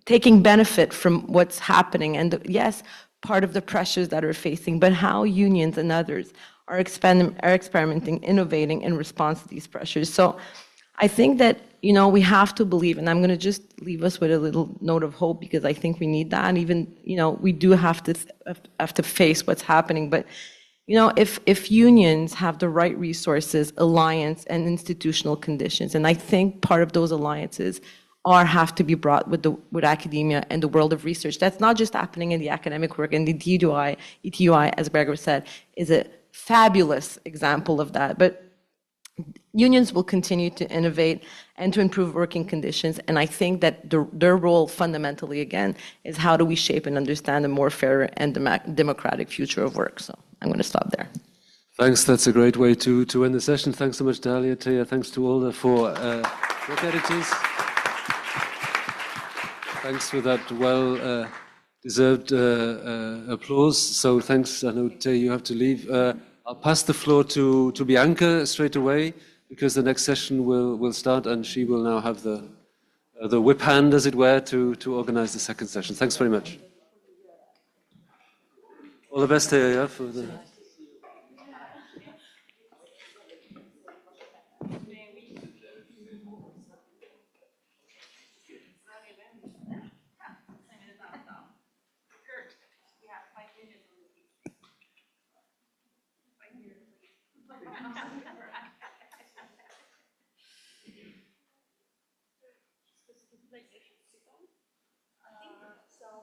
taking benefit from what's happening, and yes, part of the pressures that are facing, but how unions and others are experimenting, innovating in response to these pressures. So I think that, we have to believe, and I'm going to just leave us with a little note of hope, because I think we need that. And even, we do have to face what's happening. But, if unions have the right resources, alliance, and institutional conditions, and I think part of those alliances have to be brought with academia and the world of research. That's not just happening in the academic work, and the ETUI, as Gregor said, is a fabulous example of that. But unions will continue to innovate and to improve working conditions, and I think that their role fundamentally, again, is how do we shape and understand a more fair and democratic future of work. So I'm going to stop there. Thanks. That's a great way to end the session. Thanks so much, Dalia, Thea. Thanks to all the four book editors. Thanks for that well-deserved applause. So thanks. I know, Thea, you have to leave. I'll pass the floor to Bianca straight away, because the next session will start, and she will now have the whip hand, as it were, to organize the second session. Thanks very much. All the best, Thea, for the...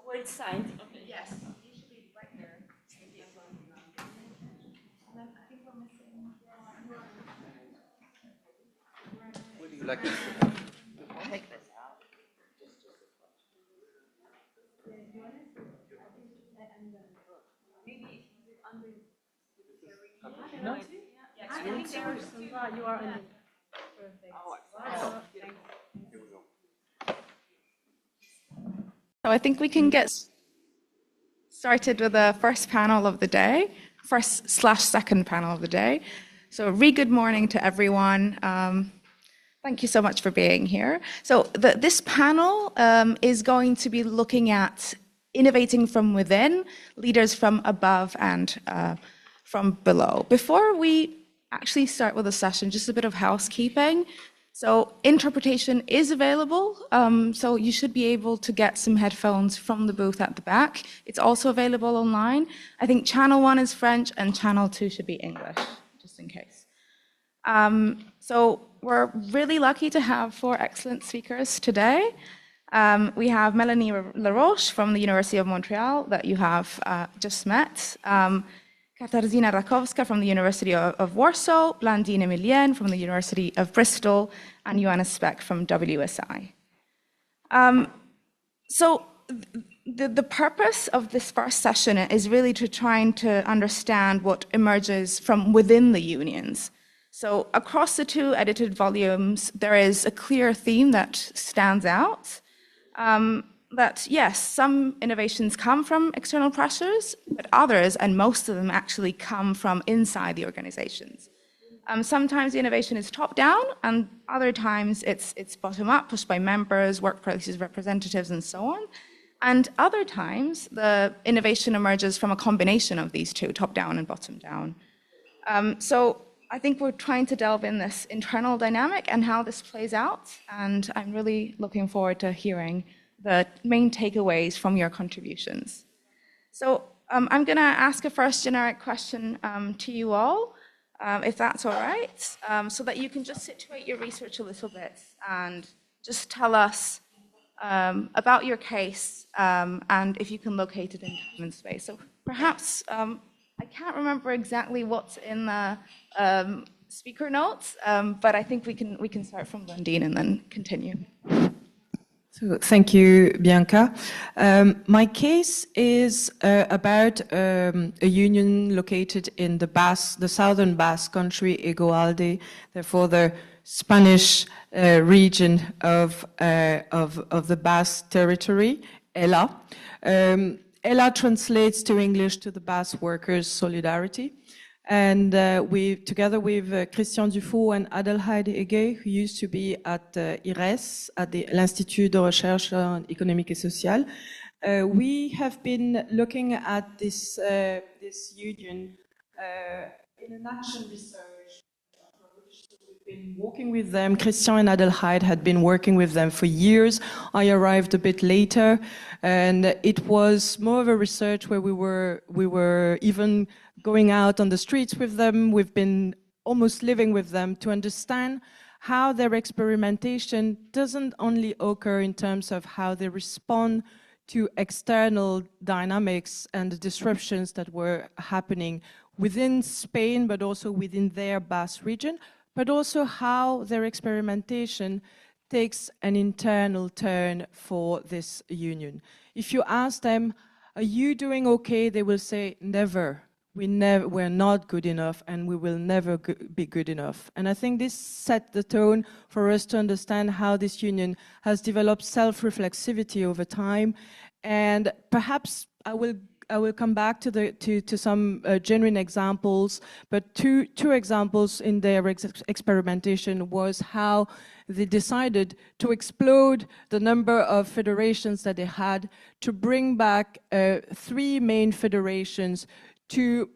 Where it's signed. Okay. Yes. Would you like to... So I think we can get started with the first panel of the day, first/second panel of the day. So good morning to everyone. Thank you so much for being here. So this panel is going to be looking at innovating from within, leaders from above and from below. Before we actually start with the session, just a bit of housekeeping. So interpretation is available, so you should be able to get some headphones from the booth at the back. It's also available online. I think channel 1 is French and channel 2 should be English, just in case. So we're really lucky to have 4 excellent speakers today. We have Melanie Laroche from the University of Montreal that you have just met. Katarzyna Rakowska from the University of Warsaw, Blandine Emilienne from the University of Bristol, and Joanna Speck from WSI. So the purpose of this first session is really to try to understand what emerges from within the unions. So across the 2 edited volumes, there is a clear theme that stands out. that yes, some innovations come from external pressures, but others, and most of them actually come from inside the organizations. Sometimes the innovation is top-down, and other times it's bottom-up, pushed by members, workplaces, representatives, and so on. And other times, the innovation emerges from a combination of these two, top-down and bottom-down. So I think we're trying to delve in this internal dynamic and how this plays out, and I'm really looking forward to hearing the main takeaways from your contributions. So I'm going to ask a first generic question to you all, if that's all right, so that you can just situate your research a little bit and just tell us about your case, and if you can locate it in time and space. So perhaps, I can't remember exactly what's in the speaker notes, but I think we can start from Lundin and then continue. So thank you, Bianca. My case is about a union located in the southern Basque country, Egoalde, therefore the Spanish region of the Basque territory, ELA. ELA translates to English to the Basque Workers' Solidarity. And we, together with Christian Dufault and Adelheid Ege, who used to be at IRES, at l'Institut de Recherche Économique et Sociale, we have been looking at this union in an action research approach. So we've been working with them. Christian and Adelheid had been working with them for years. I arrived a bit later, and it was more of a research where we were even going out on the streets with them. We've been almost living with them to understand how their experimentation doesn't only occur in terms of how they respond to external dynamics and the disruptions that were happening within Spain, but also within their Basque region, but also how their experimentation takes an internal turn for this union. If you ask them, are you doing okay? They will say, never. We're not good enough, and we will never be good enough. And I think this set the tone for us to understand how this union has developed self-reflexivity over time. And perhaps I will come back to some genuine examples, but two examples in their experimentation was how they decided to explode the number of federations that they had, to bring back 3 main federations, to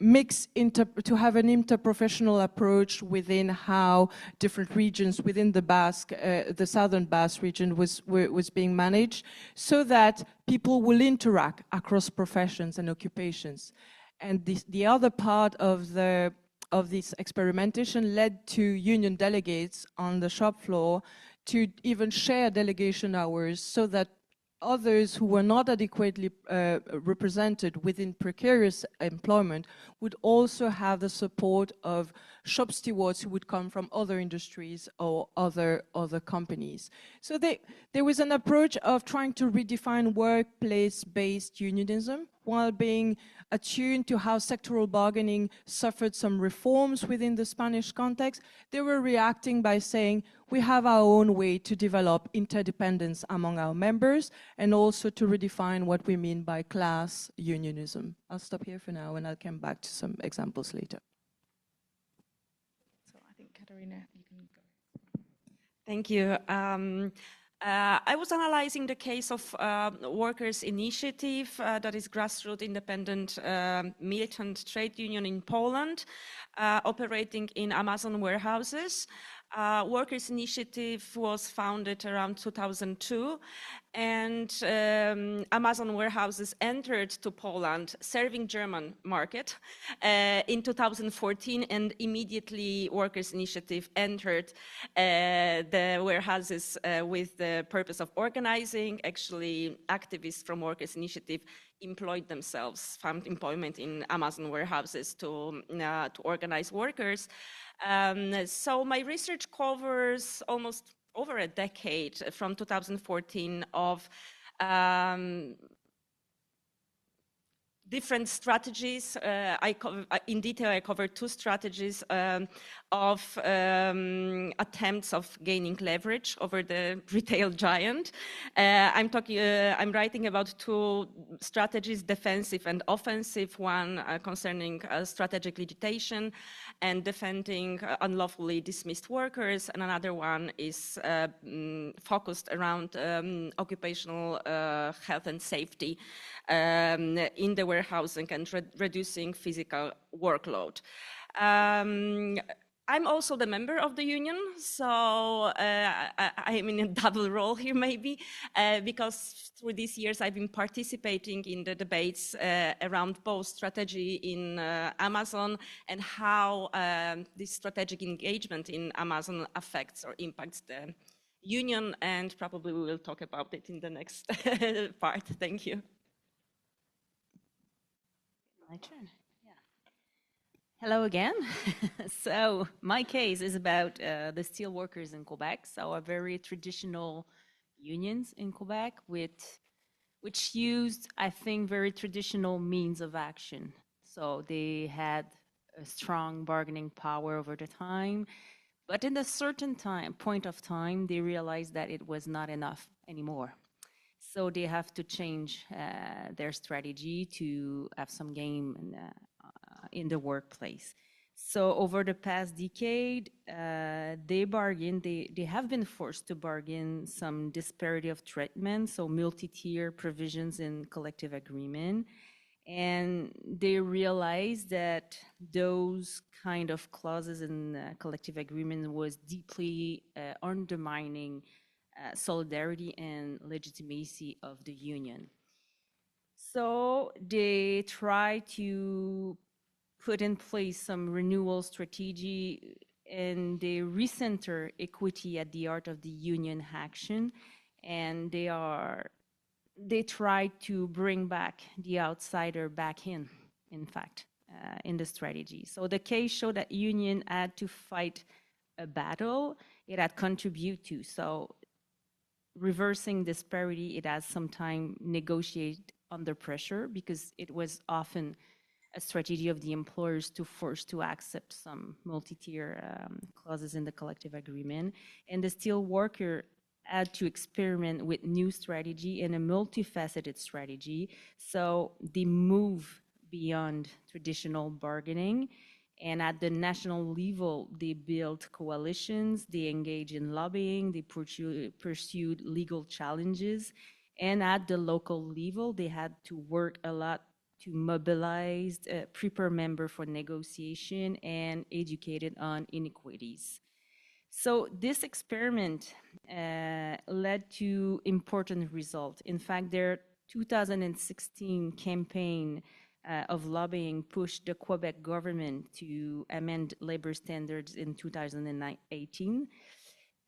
to have an interprofessional approach within how different regions within the southern Basque region was being managed, so that people will interact across professions and occupations. And the other part of this experimentation led to union delegates on the shop floor to even share delegation hours, so that others who were not adequately represented within precarious employment would also have the support of shop stewards who would come from other industries or other companies. So there was an approach of trying to redefine workplace-based unionism while being attuned to how sectoral bargaining suffered some reforms within the Spanish context. They were reacting by saying, we have our own way to develop interdependence among our members, and also to redefine what we mean by class unionism. I'll stop here for now, and I'll come back to some examples later. So I think, Katarina, you can go. Thank you. I was analyzing the case of Workers' Initiative, that is grassroots independent militant trade union in Poland, operating in Amazon warehouses. Workers' Initiative was founded around 2002, and Amazon warehouses entered to Poland, serving German market in 2014, and immediately Workers' Initiative entered the warehouses with the purpose of organizing. Actually, activists from Workers' Initiative employed themselves, found employment in Amazon warehouses to organize workers. So my research covers almost over a decade, from 2014, of different strategies. In detail, I covered two strategies of attempts of gaining leverage over the retail giant. I'm writing about two strategies, defensive and offensive, one concerning strategic liquidation and defending unlawfully dismissed workers, and another one is focused around occupational health and safety in the warehousing and reducing physical workload. I'm also the member of the union, so I'm in a double role here maybe, because through these years I've been participating in the debates around both strategy in Amazon and how this strategic engagement in Amazon affects or impacts the union, and probably we will talk about it in the next part. Thank you. My turn. Hello again. So my case is about the steel workers in Quebec. So a very traditional unions in Quebec which used, I think, very traditional means of action. So they had a strong bargaining power over the time, but in a certain point of time, they realized that it was not enough anymore. So they have to change their strategy to have some game in the workplace. So over the past decade, they have been forced to bargain some disparity of treatment, so multi-tier provisions in collective agreement. And they realized that those kind of clauses in collective agreement was deeply undermining solidarity and legitimacy of the union. So they try to put in place some renewal strategy, and they recenter equity at the heart of the union action, and they try to bring back the outsider back in fact, in the strategy. So the case showed that union had to fight a battle it had contributed to. So reversing disparity, it has sometimes negotiate under pressure, because it was often a strategy of the employers to force to accept some multi-tier clauses in the collective agreement. And the steel worker had to experiment with new strategy and a multifaceted strategy. So they move beyond traditional bargaining. And at the national level, they built coalitions, they engaged in lobbying, they pursued legal challenges. And at the local level, they had to work a lot to mobilize, prepare members for negotiation, and educated on inequities. So this experiment led to important results. In fact, their 2016 campaign of lobbying pushed the Quebec government to amend labor standards in 2018.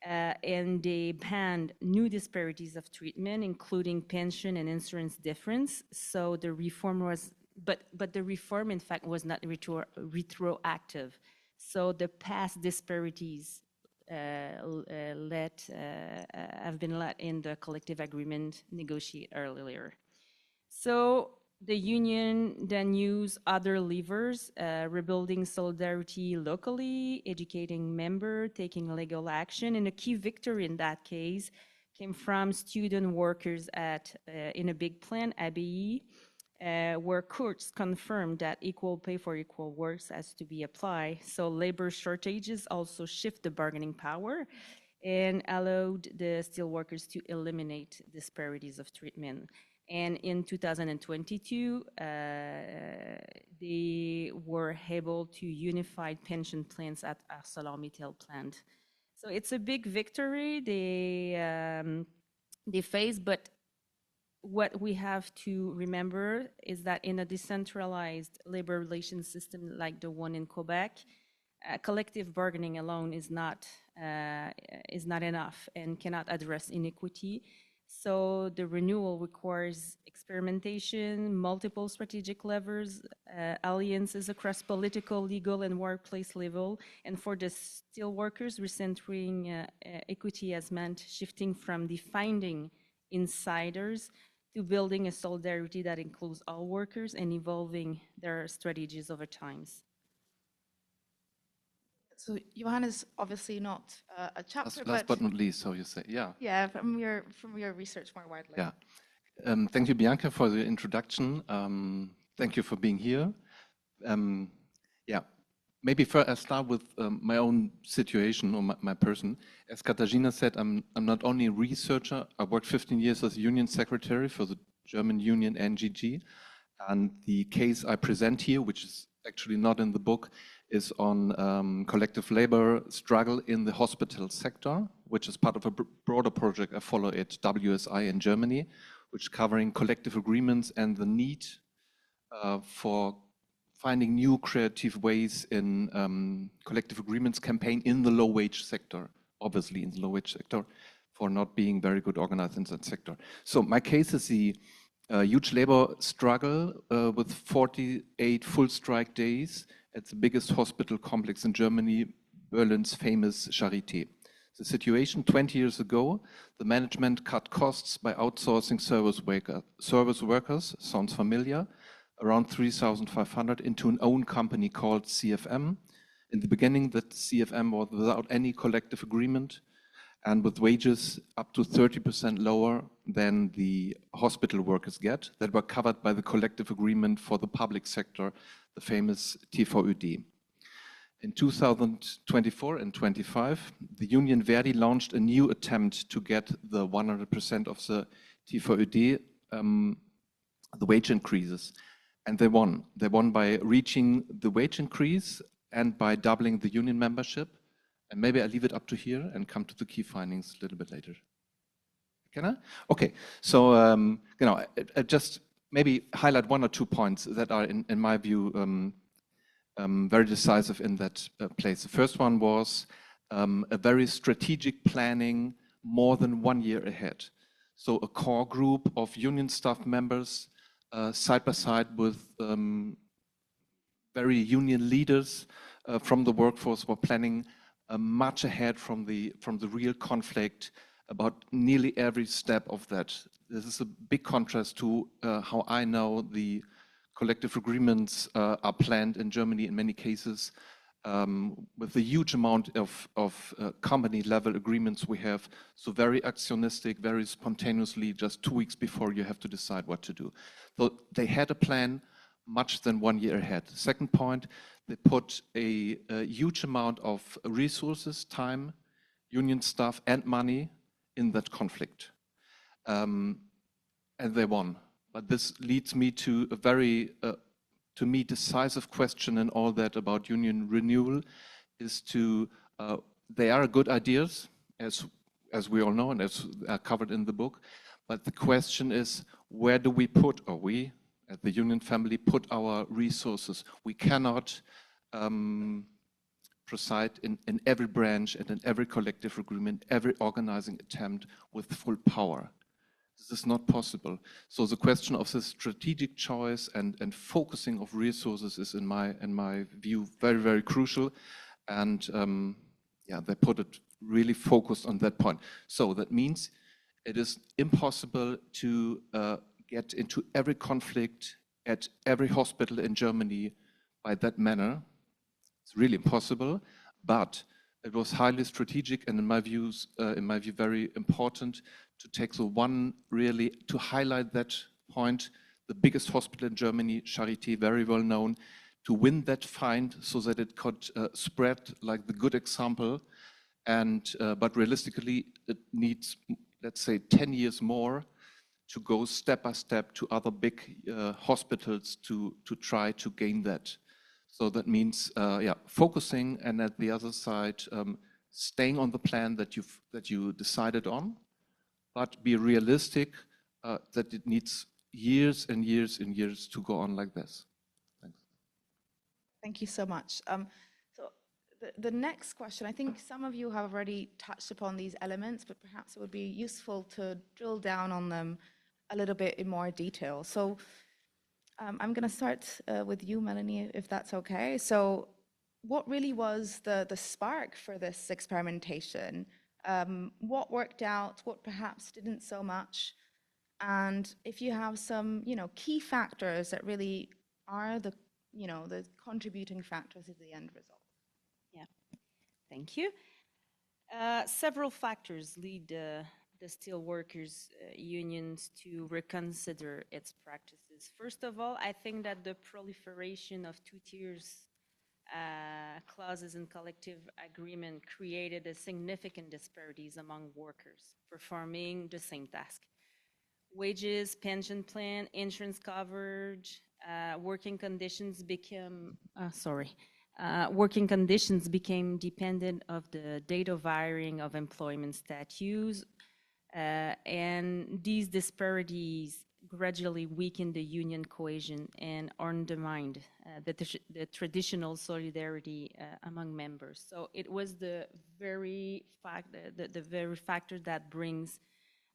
And they banned new disparities of treatment, including pension and insurance difference. So the reform was, but the reform, in fact, was not retroactive. So the past disparities have been let in the collective agreement negotiated earlier. So the union then used other levers, rebuilding solidarity locally, educating members, taking legal action. And a key victory in that case came from student workers in a big plant, ABE, where courts confirmed that equal pay for equal works has to be applied. So labor shortages also shift the bargaining power and allowed the steelworkers to eliminate disparities of treatment. And in 2022, they were able to unify pension plans at ArcelorMittal plant. So it's a big victory they faced, but what we have to remember is that in a decentralized labor relations system like the one in Quebec, collective bargaining alone is not enough and cannot address inequity. So the renewal requires experimentation, multiple strategic levers, alliances across political, legal, and workplace level. And for the steelworkers, recentering equity has meant shifting from defining insiders to building a solidarity that includes all workers and evolving their strategies over times. So Johan is obviously not a chapter, Last but not least, so you say, yeah. yeah, from your research more widely. Yeah. Thank you, Bianca, for the introduction. Thank you for being here. Yeah, maybe first I start with my own situation or my person. As Katarzyna said, I'm not only a researcher. I worked 15 years as union secretary for the German union NGG. And the case I present here, which is actually not in the book, is on collective labor struggle in the hospital sector, which is part of a broader project I follow at WSI in Germany, which is covering collective agreements and the need for finding new creative ways in collective agreements campaign in the low wage sector, obviously in the low wage sector, for not being very good organized in that sector. So my case is the huge labor struggle with 48 full strike days at the biggest hospital complex in Germany, Berlin's famous Charité. The situation 20 years ago, the management cut costs by outsourcing service workers, sounds familiar, around 3,500 into an own company called CFM. In the beginning, that CFM was without any collective agreement and with wages up to 30% lower than the hospital workers get, that were covered by the collective agreement for the public sector, the famous TVÖD. In 2024 and 25, the union Verdi launched a new attempt to get the 100% of the TVÖD, the wage increases. And they won. They won by reaching the wage increase and by doubling the union membership. And maybe I leave it up to here and come to the key findings a little bit later. Can I? Okay. So, I just maybe highlight one or two points that are, in my view, very decisive in that place. The first one was a very strategic planning more than 1 year ahead. So a core group of union staff members side by side with very union leaders from the workforce were planning much ahead from the real conflict about nearly every step of that. This is a big contrast to how I know the collective agreements are planned in Germany in many cases, with a huge amount of company level agreements we have. So very actionistic, very spontaneously, just 2 weeks before you have to decide what to do. So they had a plan much than 1 year ahead. Second point, they put a huge amount of resources, time, union staff and money in that conflict. And they won. But this leads me to a very, to me, decisive question in all that about union renewal is to, they are good ideas, as we all know, and as are covered in the book. But the question is, where do we put, or we, at the union family, put our resources? We cannot preside in every branch and in every collective agreement, every organizing attempt with full power. This is not possible. So the question of the strategic choice and focusing of resources is, in my view, very, very crucial. And yeah, they put it really focused on that point. So that means it is impossible to get into every conflict at every hospital in Germany by that manner. It's really impossible, but it was highly strategic and in my view, very important to take the one really, to highlight that point, the biggest hospital in Germany, Charité, very well known, to win that fight so that it could spread like the good example. And, but realistically, it needs, let's say, 10 years more to go step by step to other big hospitals to try to gain that. So that means, yeah, focusing, and at the other side, staying on the plan that you decided on, but be realistic that it needs years and years and years to go on like this. Thanks. Thank you so much. So the next question, I think some of you have already touched upon these elements, but perhaps it would be useful to drill down on them a little bit in more detail. So I'm going to start with you, Melanie, if that's okay. So what really was the spark for this experimentation? What worked out, what perhaps didn't so much? And if you have some, key factors that really are the contributing factors of the end result. Yeah, thank you. Several factors lead the steelworkers unions to reconsider its practices. First of all, I think that the proliferation of two-tiers clauses in collective agreement created a significant disparities among workers performing the same task. Wages, pension plan, insurance coverage, working conditions became dependent of the date of hiring of employment statutes, and these disparities gradually weakened the union cohesion and undermined the traditional solidarity among members. So it was the very factor that brings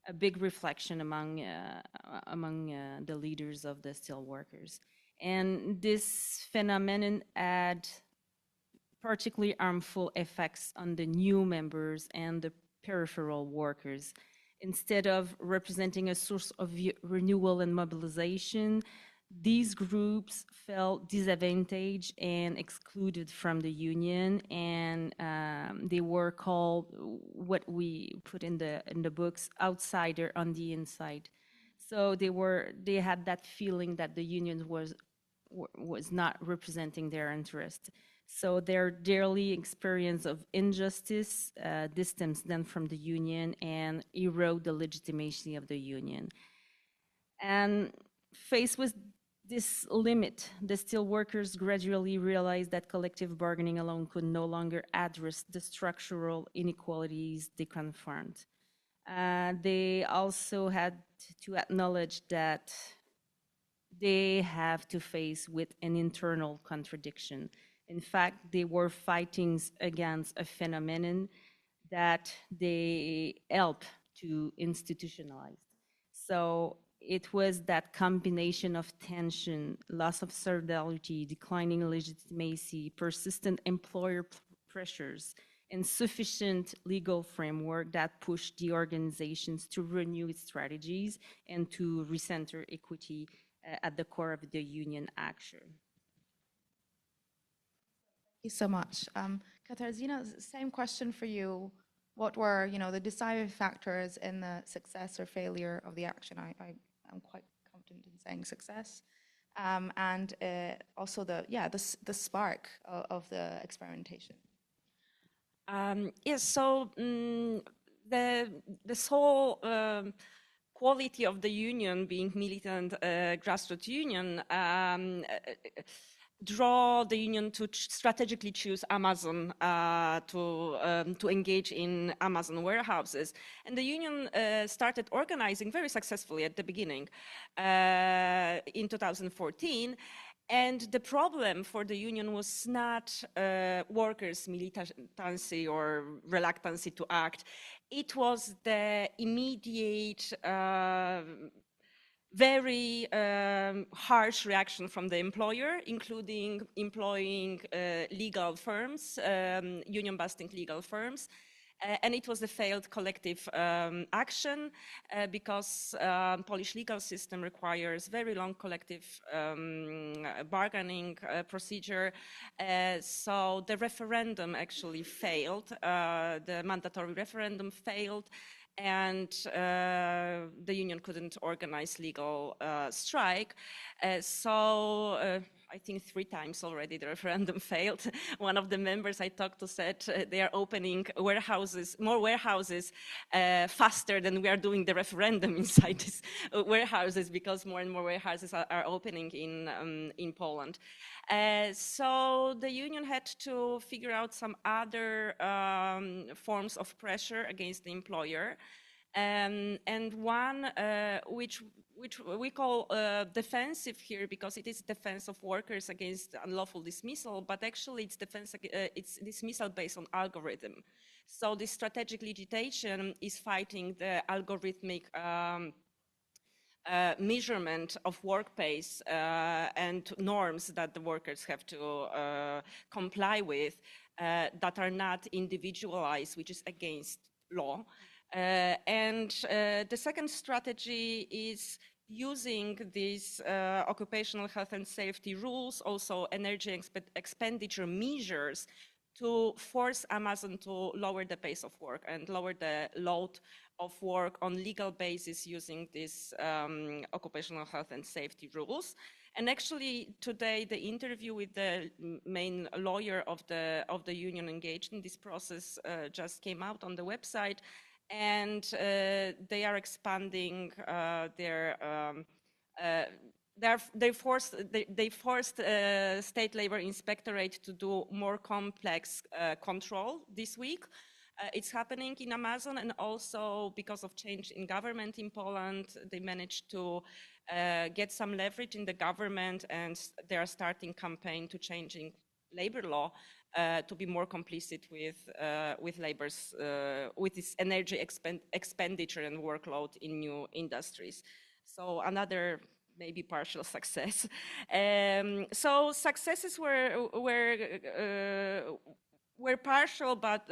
a big reflection among the leaders of the steelworkers. And this phenomenon had particularly harmful effects on the new members and the peripheral workers. Instead of representing a source of renewal and mobilization, these groups felt disadvantaged and excluded from the union, and they were called what we put in the books outsider on the inside. So they had that feeling that the union was not representing their interest. So their daily experience of injustice distanced them from the union and erode the legitimacy of the union. And faced with this limit, the steelworkers gradually realized that collective bargaining alone could no longer address the structural inequalities they confront. They also had to acknowledge that they have to face with an internal contradiction. In fact, they were fighting against a phenomenon that they help to institutionalize. So it was that combination of tension, loss of solidarity, declining legitimacy, persistent employer pressures, insufficient legal framework that pushed the organizations to renew its strategies and to recenter equity at the core of the union action. Thank you so much. Katarzyna, same question for you. What were, the decisive factors in the success or failure of the action? I'm quite confident in saying success. And also the spark of the experimentation. Yes, so this whole quality of the union, being militant grassroots union, draw the union to strategically choose Amazon to engage in Amazon warehouses. And the union started organizing very successfully at the beginning in 2014. And the problem for the union was not workers' militancy or reluctancy to act. It was the immediate very harsh reaction from the employer, including employing legal firms, union-busting legal firms. And it was a failed collective action because Polish legal system requires very long collective bargaining procedure. So the referendum actually failed. The mandatory referendum failed. And the union couldn't organize legal strike. So I think 3 times already the referendum failed. One of the members I talked to said they are opening warehouses, more warehouses faster than we are doing the referendum inside these warehouses, because more and more warehouses are opening in Poland. So the union had to figure out some other forms of pressure against the employer. And one which we call defensive here, because it is defense of workers against unlawful dismissal, but actually it's dismissal based on algorithm. So this strategic legislation is fighting the algorithmic measurement of work pace and norms that the workers have to comply with that are not individualized, which is against law. The second strategy is using these occupational health and safety rules, also energy expenditure measures, to force Amazon to lower the pace of work and lower the load of work on legal basis using these occupational health and safety rules. And actually today the interview with the main lawyer of the union engaged in this process just came out on the website, and they are expanding they forced State Labor Inspectorate to do more complex control this week. It's happening in Amazon, and also because of change in government in Poland, they managed to get some leverage in the government, and they are starting campaign to changing labor law to be more complicit with labor's with this energy expenditure and workload in new industries. So another maybe partial success. So successes were partial, but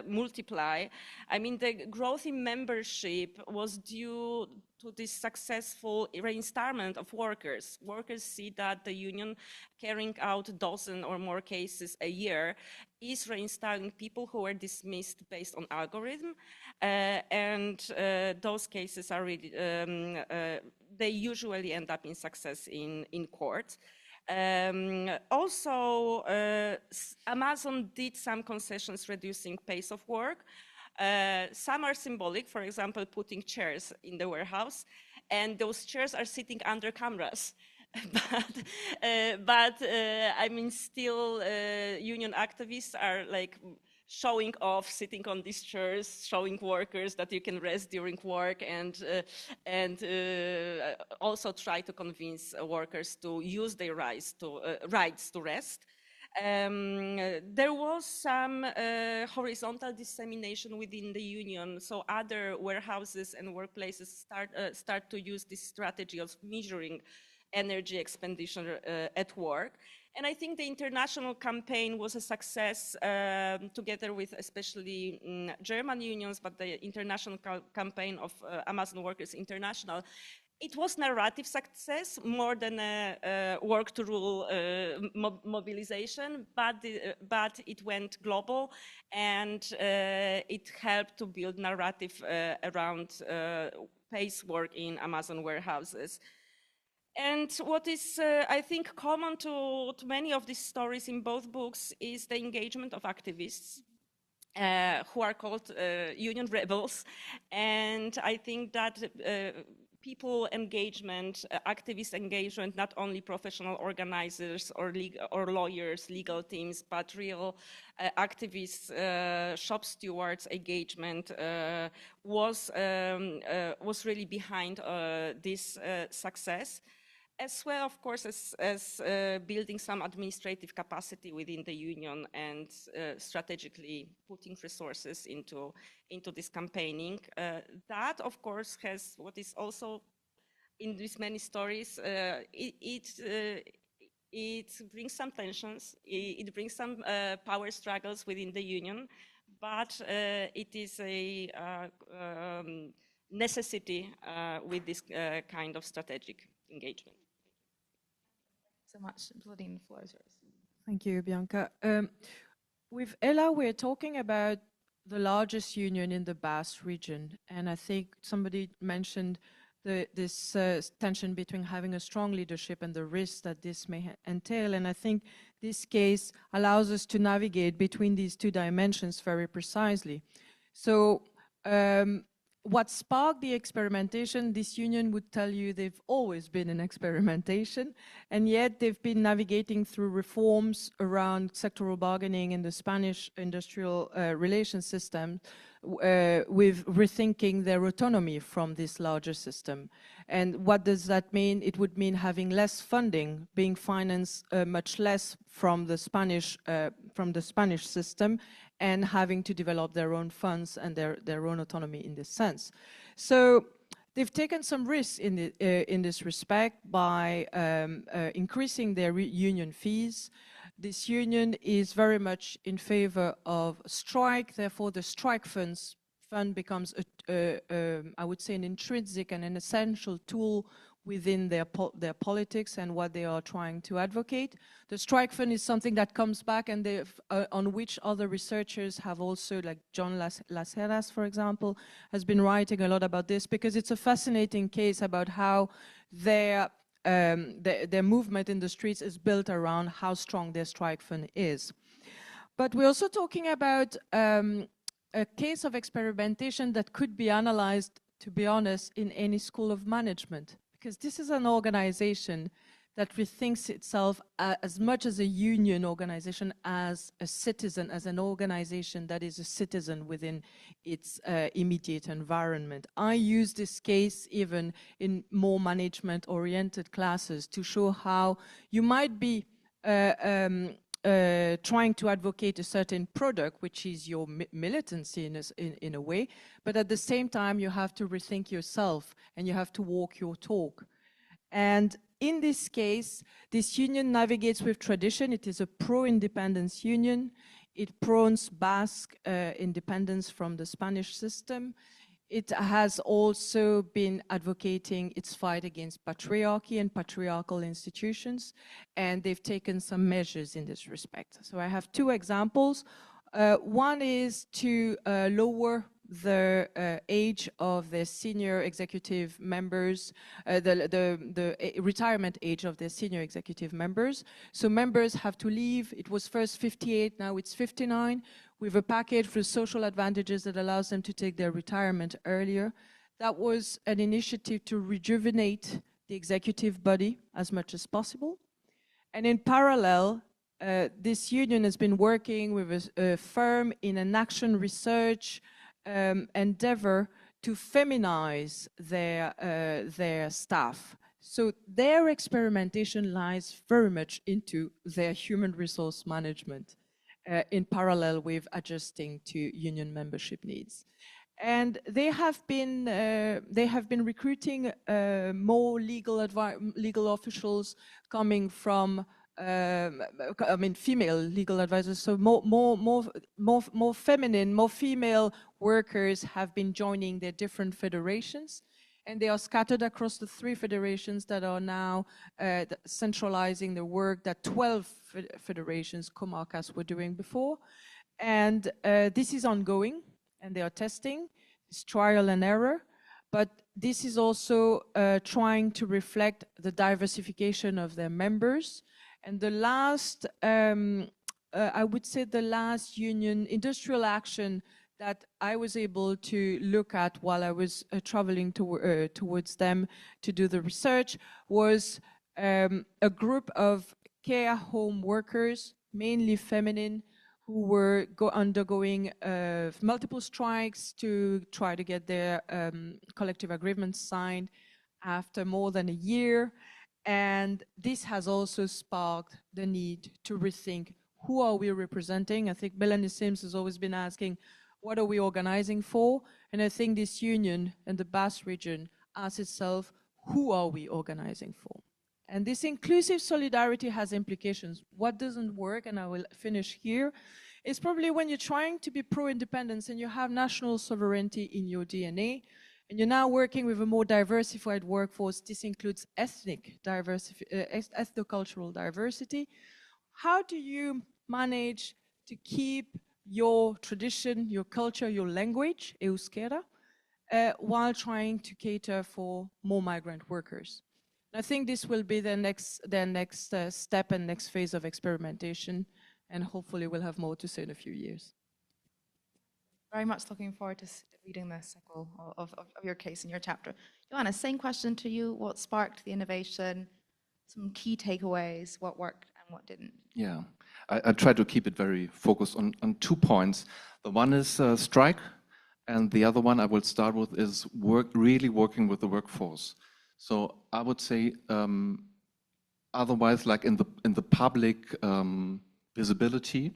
multiply. I mean, the growth in membership was due to this successful reinstallment of workers. Workers see that the union carrying out a dozen or more cases a year is reinstalling people who were dismissed based on algorithm, and those cases are really, they usually end up in success in court. Also, Amazon did some concessions reducing pace of work. Some are symbolic, for example, putting chairs in the warehouse, and those chairs are sitting under cameras. but I mean, still, union activists are like showing off, sitting on these chairs, showing workers that you can rest during work, and also try to convince workers to use their rights to rest. There was some horizontal dissemination within the union, so other warehouses and workplaces start to use this strategy of measuring energy expenditure at work. And I think the international campaign was a success, together with especially German unions, but the international campaign of Amazon Workers International. It was narrative success more than a work to rule mobilization, but it went global, and it helped to build narrative around pace work in Amazon warehouses. And what is, I think, common to many of these stories in both books is the engagement of activists who are called union rebels. And I think that people engagement, activist engagement, not only professional organizers or lawyers, legal teams, but real activists, shop stewards engagement was really behind this success. As well, of course, as building some administrative capacity within the union and strategically putting resources into this campaigning. That, of course, has what is also in these many stories. It brings some tensions. It brings some power struggles within the union, but it is a necessity with this kind of strategic engagement. So much, Claudine, the floor is yours. Thank you, Bianca. With Ella, we're talking about the largest union in the Basque region, and I think somebody mentioned this tension between having a strong leadership and the risks that this may entail, and I think this case allows us to navigate between these two dimensions very precisely. So what sparked the experimentation, this union would tell you they've always been in experimentation, and yet they've been navigating through reforms around sectoral bargaining in the Spanish industrial relations system with rethinking their autonomy from this larger system. And what does that mean? It would mean having less funding, being financed much less from the Spanish system, and having to develop their own funds and their own autonomy in this sense. So they've taken some risks in this respect by increasing their union fees. This union is very much in favor of strike, therefore the strike funds fund becomes, I would say, an intrinsic and an essential tool within their politics and what they are trying to advocate. The strike fund is something that comes back and on which other researchers have also, like John Las Heras, for example, has been writing a lot about this, because it's a fascinating case about how their movement in the streets is built around how strong their strike fund is. But we're also talking about a case of experimentation that could be analyzed, to be honest, in any school of management, because this is an organization that rethinks itself as much as a union organization, as a citizen, as an organization that is a citizen within its immediate environment. I use this case even in more management-oriented classes to show how you might be trying to advocate a certain product, which is your militancy in a way, but at the same time you have to rethink yourself and you have to walk your talk. And in this case, this union navigates with tradition. It is a pro-independence union. It promotes Basque independence from the Spanish system. It has also been advocating its fight against patriarchy and patriarchal institutions, and they've taken some measures in this respect. So I have two examples. One is to lower the age of the senior executive members, the retirement age of the senior executive members. So members have to leave. It was first 58, now it's 59, with a package for social advantages that allows them to take their retirement earlier. That was an initiative to rejuvenate the executive body as much as possible. And in parallel, this union has been working with a firm in an action research endeavor to feminize their staff. So their experimentation lies very much into their human resource management in parallel with adjusting to union membership needs. And they have been recruiting more legal officials coming from female legal advisors, so more feminine, more female workers have been joining their different federations, and they are scattered across the 3 federations that are now centralizing the work that 12 federations, comarcas, were doing before. And this is ongoing, and they are testing. It's trial and error. But this is also trying to reflect the diversification of their members. And the last, I would say the last union industrial action that I was able to look at while I was traveling towards them to do the research was a group of care home workers, mainly feminine, who were undergoing multiple strikes to try to get their collective agreements signed after more than a year. And this has also sparked the need to rethink, who are we representing? I think Melanie Sims has always been asking, what are we organizing for? And I think this union and the Basque region asks itself, who are we organizing for? And this inclusive solidarity has implications. What doesn't work, and I will finish here, is probably when you're trying to be pro-independence and you have national sovereignty in your DNA, and you're now working with a more diversified workforce. This includes ethnocultural diversity. How do you manage to keep your tradition, your culture, your language, euskera, while trying to cater for more migrant workers? I think this will be the next step and next phase of experimentation, and hopefully we'll have more to say in a few years. Very much looking forward to reading the sequel of your case and your chapter. Joanna, same question to you. What sparked the innovation? Some key takeaways, what worked and what didn't? Yeah, I try to keep it very focused on 2 points. The one is strike, and the other one I will start with is really working with the workforce. So I would say, otherwise, like in the public visibility,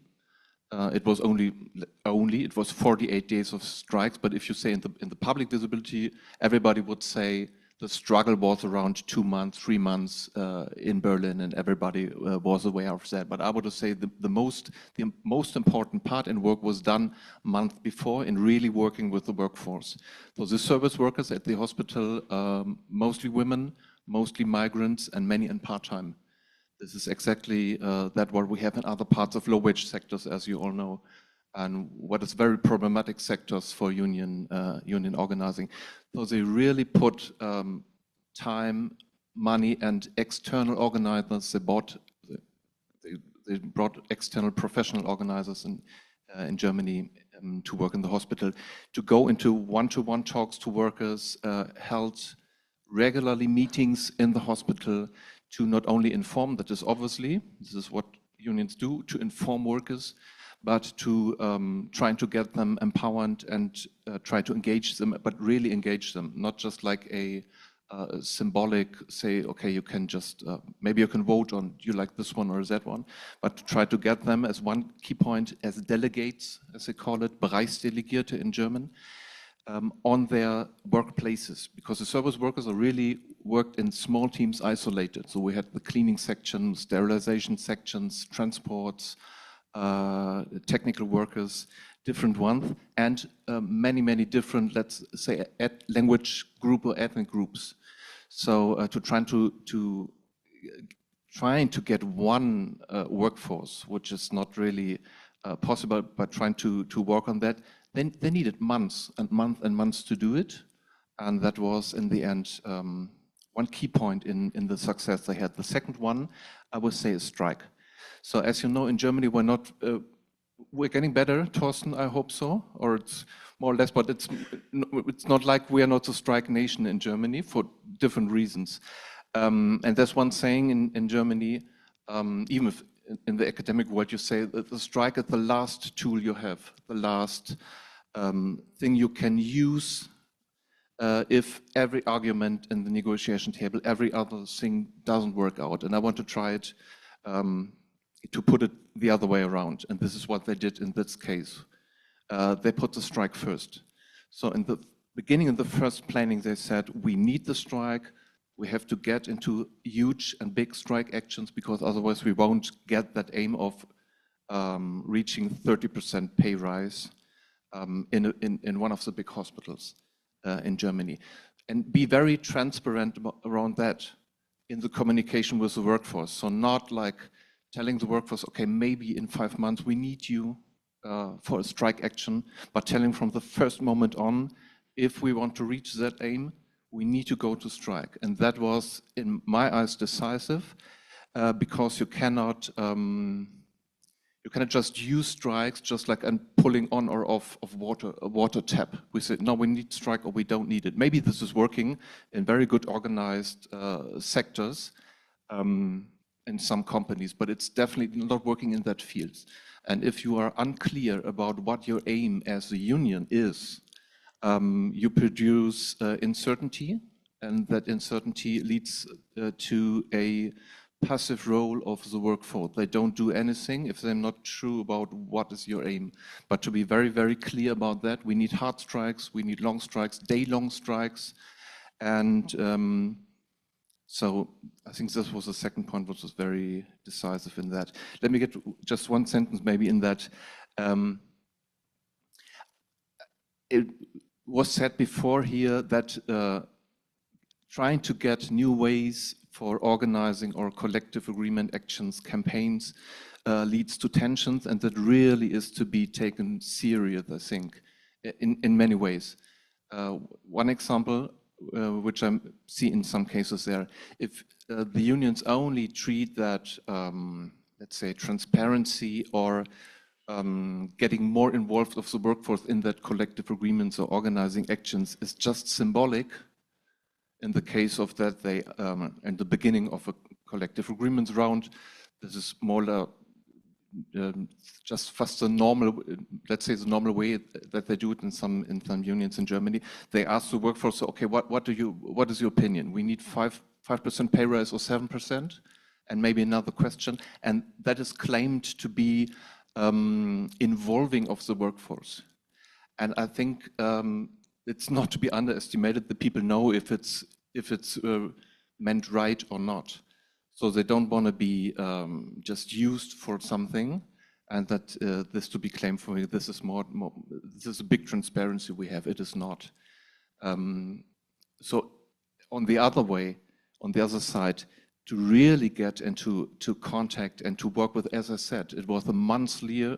it was it was 48 days of strikes. But if you say in the public visibility, everybody would say the struggle was around 2 months, 3 months in Berlin, and everybody was aware of that. But I would say the most important part in work was done month before in really working with the workforce. So the service workers at the hospital, mostly women, mostly migrants, and many in part-time. This is exactly that what we have in other parts of low-wage sectors, as you all know, and what is very problematic sectors for union organizing. So they really put time, money, and external organizers. They brought external professional organizers in Germany to work in the hospital, to go into one-to-one talks to workers, held regularly meetings in the hospital to not only inform, that is obviously, this is what unions do, to inform workers, but to trying to get them empowered and try to engage them, but really engage them, not just like a symbolic, say, okay, you can just, maybe you can vote on, you like this one or that one, but to try to get them as one key point, as delegates, as they call it, Bereichsdelegierte in German, on their workplaces, because the service workers are really worked in small teams isolated. So we had the cleaning sections, sterilization sections, transports, technical workers, different ones, and many different, let's say, language group or ethnic groups. So trying to get one workforce, which is not really possible, but trying to work on that, then they needed months and months to do it. And that was, in the end, one key point in the success they had. The second one, I would say, is strike. So as you know, in Germany, we're getting better, Thorsten, I hope so, or it's more or less, but it's not like we are not a strike nation in Germany for different reasons. And there's one saying in Germany, even if in the academic world you say that the strike is the last tool you have, the last thing you can use if every argument in the negotiation table, every other thing doesn't work out. And I want to try it to put it the other way around. And this is what they did in this case. They put the strike first. So in the beginning, in the first planning, they said, we need the strike. We have to get into huge and big strike actions because otherwise we won't get that aim of reaching 30% pay rise in one of the big hospitals in Germany. And be very transparent around that in the communication with the workforce. So not like telling the workforce, okay, maybe in 5 months we need you for a strike action, but telling from the first moment on, if we want to reach that aim, we need to go to strike. And that was, in my eyes, decisive because you cannot just use strikes just like pulling on or off of a water tap. We said, no, we need strike or we don't need it. Maybe this is working in very good organized sectors in some companies, but it's definitely not working in that field. And if you are unclear about what your aim as a union is, you produce uncertainty, and that uncertainty leads to a passive role of the workforce. They don't do anything if they're not true about what is your aim. But to be very, very clear about that, we need hard strikes, we need long strikes, day-long strikes. And so I think this was the second point, which was very decisive in that. Let me get just one sentence maybe in that. It was said before here that trying to get new ways for organizing or collective agreement actions, campaigns, leads to tensions, and that really is to be taken serious, I think, in many ways. One example, which I see in some cases there, if the unions only treat that, let's say, transparency or getting more involved of the workforce in that collective agreements or organizing actions is just symbolic. In the case of that, they, in the beginning of a collective agreements round, this is more just fast the normal, let's say the normal way that they do it in some unions in Germany. They ask the workforce, okay, what is your opinion? We need 5% pay rise or 7%, and maybe another question, and that is claimed to be involving of the workforce. And I think it's not to be underestimated. The people know if if it's meant right or not. So they don't want to be just used for something, and that this to be claimed for me. This is this is a big transparency we have. It is not. So on the other way, on the other side, to really get into contact and to work with, as I said, it was a month-long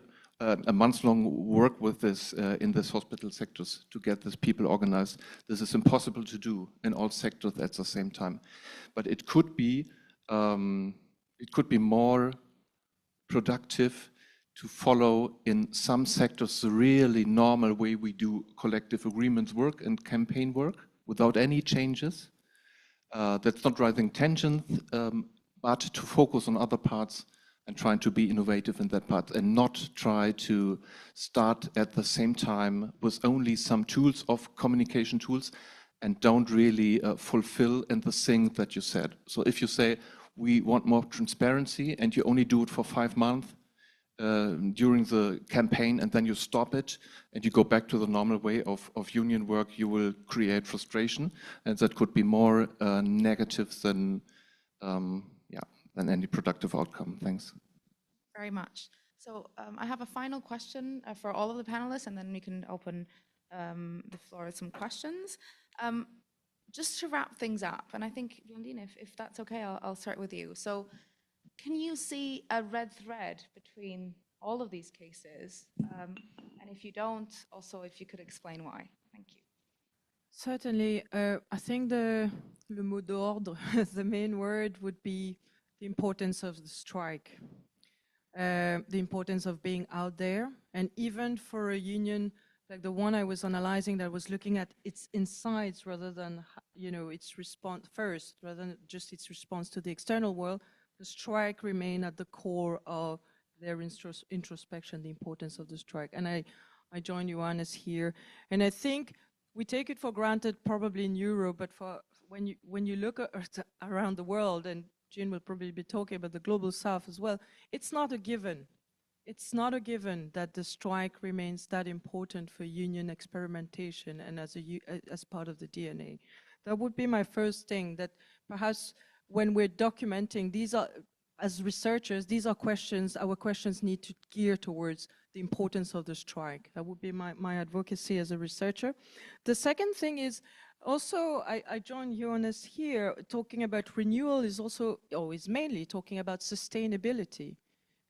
work with this in this hospital sectors to get these people organized. This is impossible to do in all sectors at the same time, but it could be more productive to follow in some sectors the really normal way we do collective agreements work and campaign work without any changes. That's not driving tensions, but to focus on other parts and trying to be innovative in that part and not try to start at the same time with only some tools of communication tools and don't really fulfill in the thing that you said. So if you say, we want more transparency and you only do it for 5 months during the campaign and then you stop it and you go back to the normal way of union work, you will create frustration, and that could be more negative than any productive outcome. Thanks. Very much. So I have a final question for all of the panelists, and then we can open the floor with some questions. Just to wrap things up, and I think, Blondine, if that's okay, I'll start with you. So can you see a red thread between all of these cases? And if you don't, also if you could explain why. Thank you. Certainly. I think le mot d'ordre, the main word would be the importance of the strike, the importance of being out there. And even for a union like the one I was analyzing that was looking at its insides rather than, its response first, rather than just its response to the external world, the strike remained at the core of their introspection, the importance of the strike. And I join Johannes here. And I think we take it for granted probably in Europe, but when you look around the world, and Jean will probably be talking about the global south as well, it's not a given. It's not a given that the strike remains that important for union experimentation and as part of the DNA. That would be my first thing, that perhaps when we're documenting, these are, as researchers, these are questions, our questions need to gear towards the importance of the strike. That would be my advocacy as a researcher. The second thing is, also, I join Johannes here, talking about renewal is also, or is mainly talking about sustainability.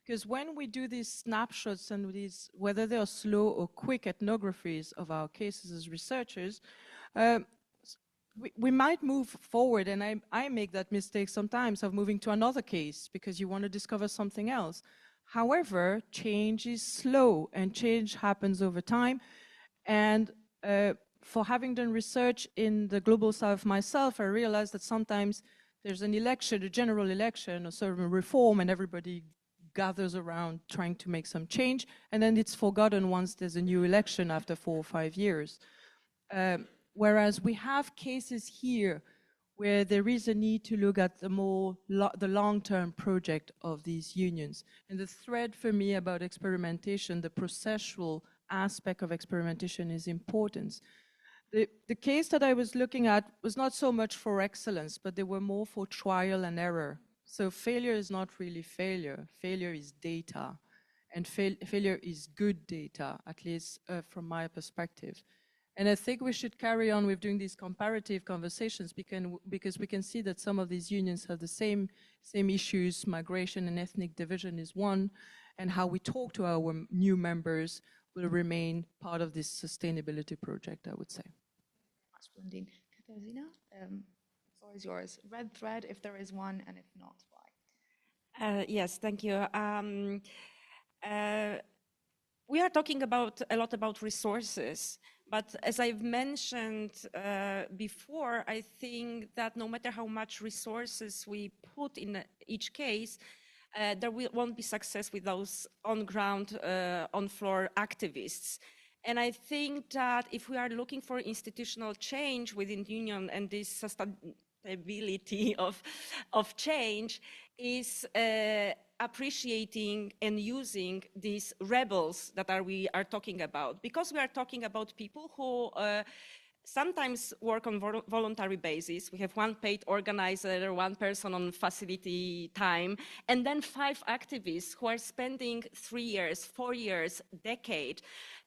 Because when we do these snapshots and these, whether they are slow or quick ethnographies of our cases as researchers, we might move forward, and I make that mistake sometimes of moving to another case because you want to discover something else. However, change is slow and change happens over time. And for having done research in the Global South myself, I realized that sometimes there's an election, a general election, a certain reform, and everybody gathers around trying to make some change, and then it's forgotten once there's a new election after 4 or 5 years. Whereas we have cases here where there is a need to look at the long-term project of these unions. And the thread for me about experimentation, the processual aspect of experimentation is important. The case that I was looking at was not so much for excellence, but they were more for trial and error. So failure is not really failure. Failure is data. And failure is good data, at least from my perspective. And I think we should carry on with doing these comparative conversations because we can see that some of these unions have the same issues. Migration and ethnic division is one, and how we talk to our new members will remain part of this sustainability project, I would say. Blondine. Katarzyna, the floor is yours. Red thread, if there is one, and if not, why? Yes, thank you. We are talking a lot about resources, but as I've mentioned before, I think that no matter how much resources we put in each case, there won't be success with those on-ground, on-floor activists. And I think that if we are looking for institutional change within the union and this sustainability of change is appreciating and using these rebels that we are talking about, because we are talking about people who sometimes work on voluntary basis. We have one paid organizer, one person on facility time, and then 5 activists who are spending 3 years, 4 years, decade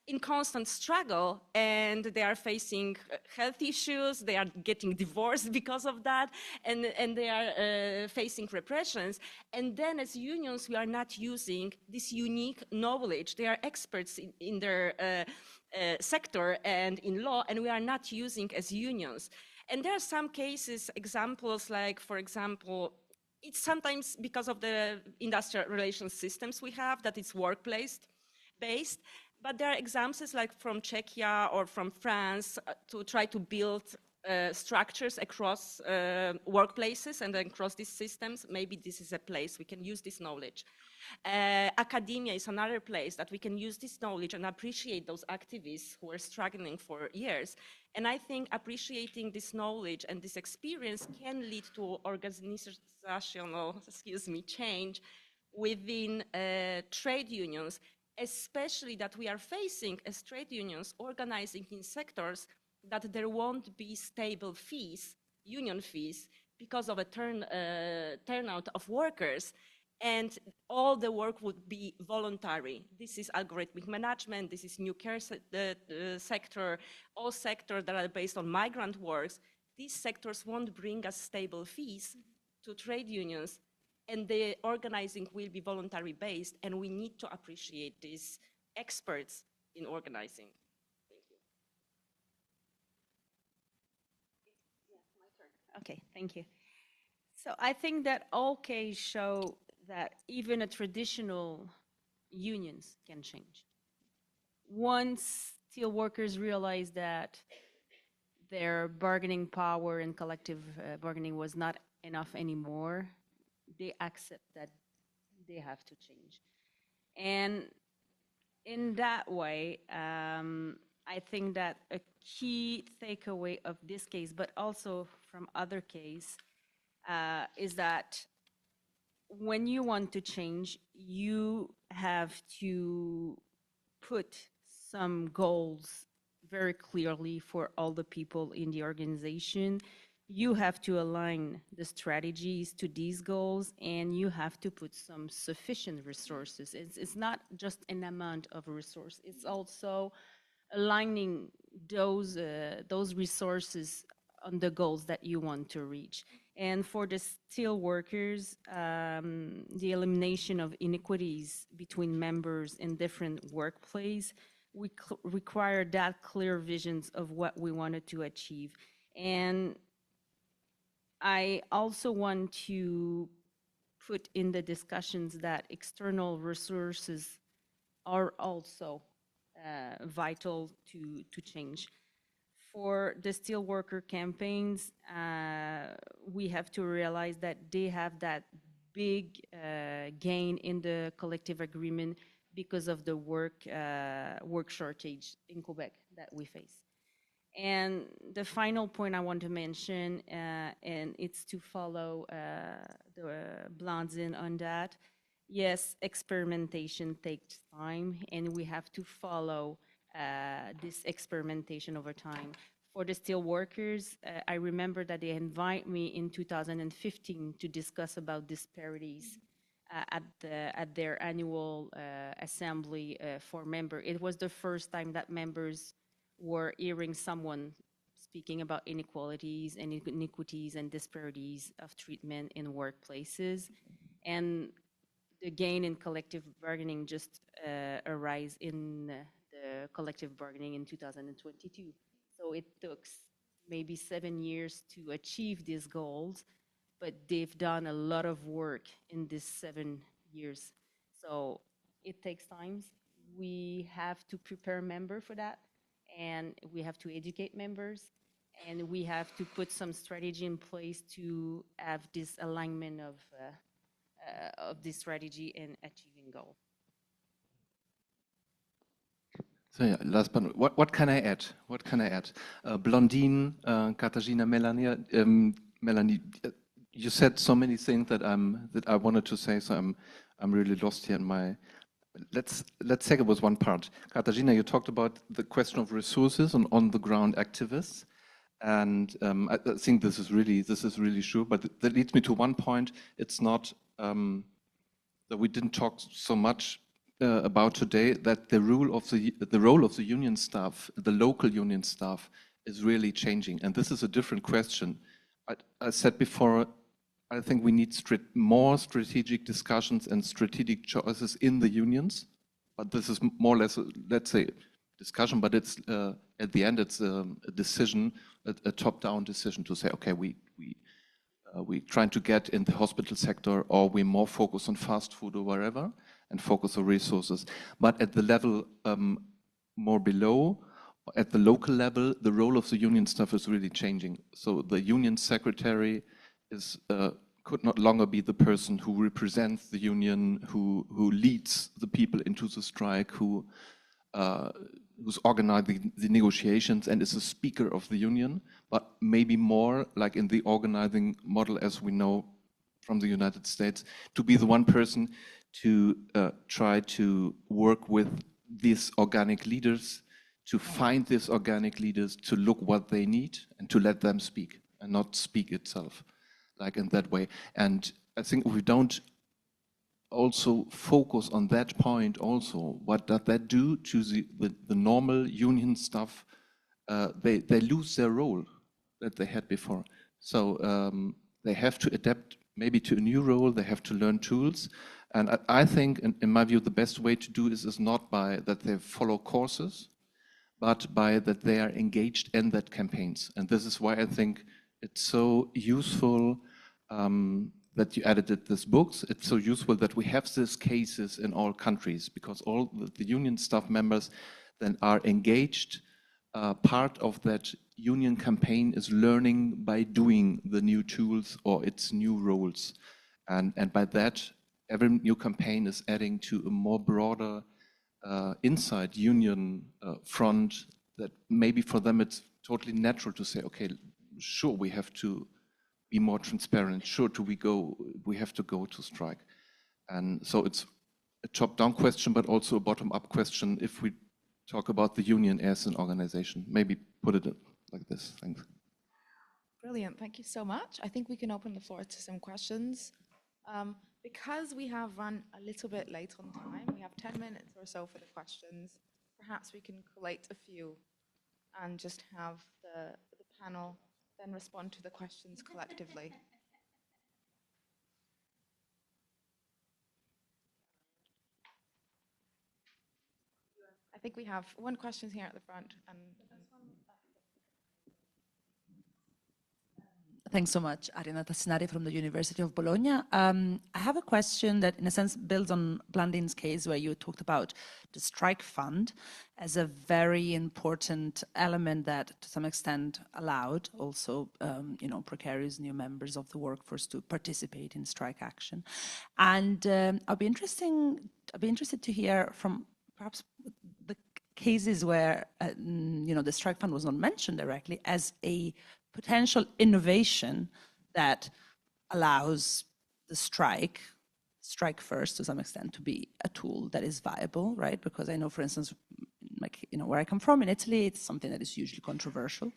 in constant struggle, and they are facing health issues, they are getting divorced because of that, and they are facing repressions. And then as unions, we are not using this unique knowledge. They are experts in their sector and in law, and we are not using as unions. And there are some cases, examples like, for example, it's sometimes because of the industrial relations systems we have, that it's workplace-based, but there are examples like from Czechia or from France to try to build structures across workplaces and across these systems. Maybe this is a place we can use this knowledge. Academia is another place that we can use this knowledge and appreciate those activists who are struggling for years. And I think appreciating this knowledge and this experience can lead to organizational, change within trade unions, especially that we are facing as trade unions organizing in sectors that there won't be stable fees, union fees, because of a turnout of workers, and all the work would be voluntary. This is algorithmic management, this is new care sector, all sectors that are based on migrant works. These sectors won't bring us stable fees to trade unions, and the organizing will be voluntary based, and we need to appreciate these experts in organizing. Thank you. Yeah, my turn. Okay, thank you. So I think that all cases show that even a traditional unions can change. Once steel workers realize that their bargaining power and collective bargaining was not enough anymore, they accept that they have to change. And in that way, I think that a key takeaway of this case, but also from other cases, is that when you want to change, you have to put some goals very clearly for all the people in the organization. You have to align the strategies to these goals, and you have to put some sufficient resources. It's not just an amount of resource, it's also aligning those resources on the goals that you want to reach. And for the steel workers, the elimination of inequities between members in different workplaces, we require that clear visions of what we wanted to achieve. And I also want to put in the discussions that external resources are also vital to change. For the steelworker campaigns, we have to realize that they have that big gain in the collective agreement because of the work shortage in Quebec that we face. And the final point I want to mention, and it's to follow the Blandine on that. Yes, experimentation takes time, and we have to follow this experimentation over time. For the steel workers, I remember that they invite me in 2015 to discuss about disparities at their annual assembly for members. It was the first time that members were hearing someone speaking about inequalities and iniquities and disparities of treatment in workplaces. And the gain in collective bargaining just arise in the collective bargaining in 2022. So it took maybe 7 years to achieve these goals, but they've done a lot of work in these 7 years. So it takes time. We have to prepare members for that, and we have to educate members, and we have to put some strategy in place to have this alignment of this strategy and achieving goal. So yeah, last but what can I add? What can I add? Blondine, Katarzyna, Melanie, you said so many things that I wanted to say. So I'm really lost here in my. Let's take it with one part. Katarzyna, you talked about the question of resources and on the ground activists. And I think this is really true. But that leads me to one point. It's not that we didn't talk so much about today, that the role of the union staff, the local union staff, is really changing. And this is a different question. I said before, I think we need more strategic discussions and strategic choices in the unions. But this is more or less, let's say, discussion. But it's at the end, it's a decision, a top-down decision to say, okay, we trying to get in the hospital sector, or we more focus on fast food or wherever, and focus on resources. But at the level more below, at the local level, the role of the union staff is really changing. So the union secretary is could not longer be the person who represents the union, who leads the people into the strike, who's organizing the negotiations and is a speaker of the union, but maybe more like in the organizing model as we know from the United States, to be the one person to try to work with these organic leaders, to find these organic leaders, to look what they need and to let them speak and not speak itself, like in that way. And I think if we don't also focus on that point also, what does that do to the normal union staff? They lose their role that they had before. So they have to adapt maybe to a new role, they have to learn tools. And I think, in my view, the best way to do this is not by that they follow courses, but by that they are engaged in that campaigns. And this is why I think it's so useful that you edited these books. It's so useful that we have these cases in all countries, because all the union staff members then are engaged. Part of that union campaign is learning by doing the new tools or its new roles. And by that, every new campaign is adding to a more broader inside union front, that maybe for them it's totally natural to say, okay, sure, we have to be more transparent, sure, we have to go to strike. And so it's a top-down question, but also a bottom-up question if we talk about the union as an organization. Maybe put it like this. Thanks. Brilliant, thank you so much. I think we can open the floor to some questions. Because we have run a little bit late on time, we have 10 minutes or so for the questions. Perhaps we can collate a few and just have the panel then respond to the questions collectively. I think we have one question here at the front. Thanks so much, Ariana Tassinari from the University of Bologna. I have a question that, in a sense, builds on Blandin's case, where you talked about the strike fund as a very important element that, to some extent, allowed also, precarious new members of the workforce to participate in strike action. And I'd be interested to hear from perhaps the cases where, the strike fund was not mentioned directly as a potential innovation that allows the strike first to some extent to be a tool that is viable, right? Because I know, for instance, like, where I come from in Italy, it's something that is hugely controversial.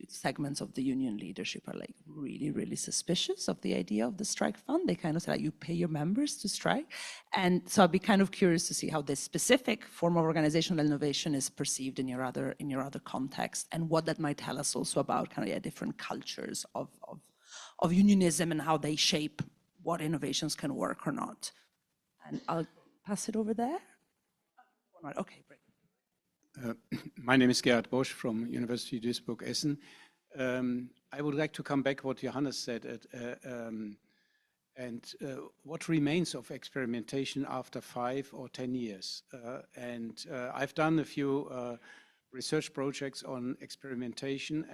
Segments of the union leadership are like really, really suspicious of the idea of the strike fund. They kind of say, like, you pay your members to strike. And so I'd be kind of curious to see how this specific form of organizational innovation is perceived in your other context, and what that might tell us also about kind of different cultures of unionism and how they shape what innovations can work or not. And I'll pass it over there. Okay, great. My name is Gerhard Bosch from University of Duisburg-Essen. I would like to come back what Johannes said, and what remains of experimentation after 5 or 10 years. I've done a few research projects on experimentation,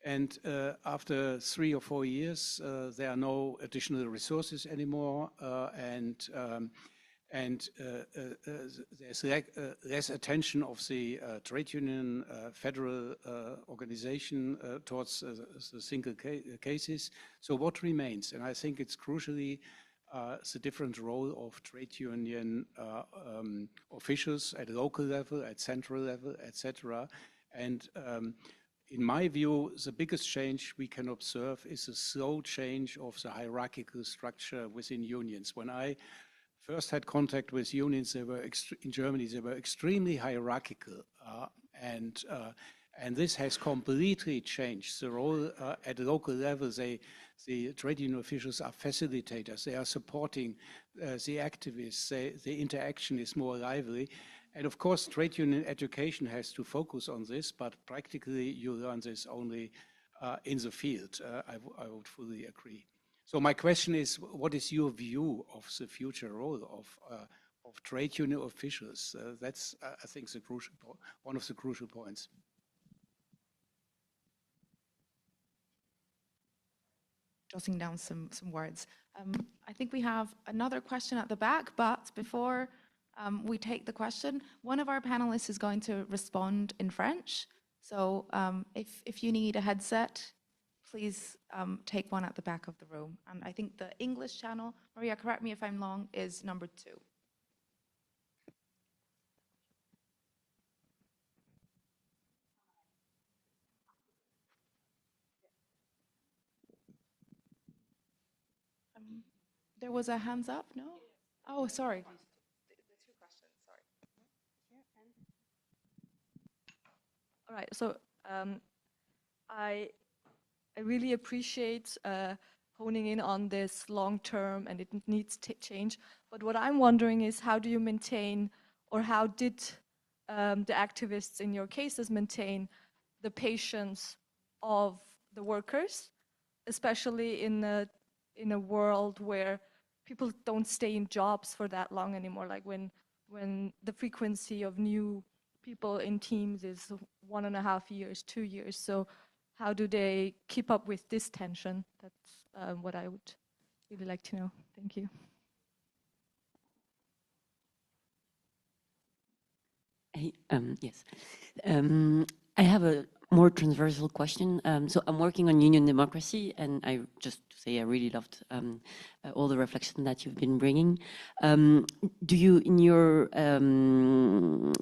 and after 3 or 4 years, there are no additional resources anymore, and there's less attention of the trade union federal organization towards the single cases. So what remains? And I think it's crucially the different role of trade union officials at local level, at central level, etc. And in my view, the biggest change we can observe is a slow change of the hierarchical structure within unions. When I first had contact with unions, they were in Germany, they were extremely hierarchical, and this has completely changed the role at the local level. The trade union officials are facilitators. They are supporting the activists. The interaction is more lively. And of course, trade union education has to focus on this, but practically you learn this only in the field. I would fully agree. So my question is, what is your view of the future role of trade union officials? That's, I think, one of the crucial points. Jotting down some words. I think we have another question at the back, but before we take the question, one of our panelists is going to respond in French. So if you need a headset, please take one at the back of the room. And I think the English channel, Maria, correct me if I'm wrong, is number 2. There was a hands up, no? Oh, sorry. The 2 questions, sorry. All right, so I really appreciate honing in on this long term, and it needs change. But what I'm wondering is, how do you maintain, or how did the activists in your cases maintain the patience of the workers, especially in a world where people don't stay in jobs for that long anymore, like when the frequency of new people in teams is 1.5 years, 2 years. So how do they keep up with this tension? That's what I would really like to know. Thank you. Yes. I have a more transversal question. So I'm working on union democracy, and I just to say I really loved all the reflection that you've been bringing. Do you, in your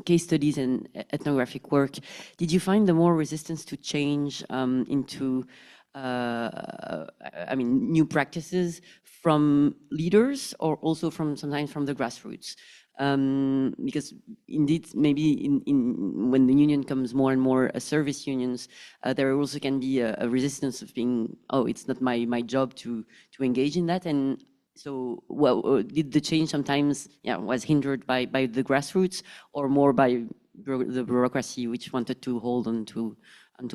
case studies and ethnographic work, did you find the more resistance to change into, I mean, new practices from leaders, or also sometimes from the grassroots? Because indeed, maybe when the union comes more and more service unions, there also can be a resistance of being, oh, it's not my job to engage in that. And so, well, did the change sometimes, was hindered by the grassroots, or more by the bureaucracy which wanted to hold onto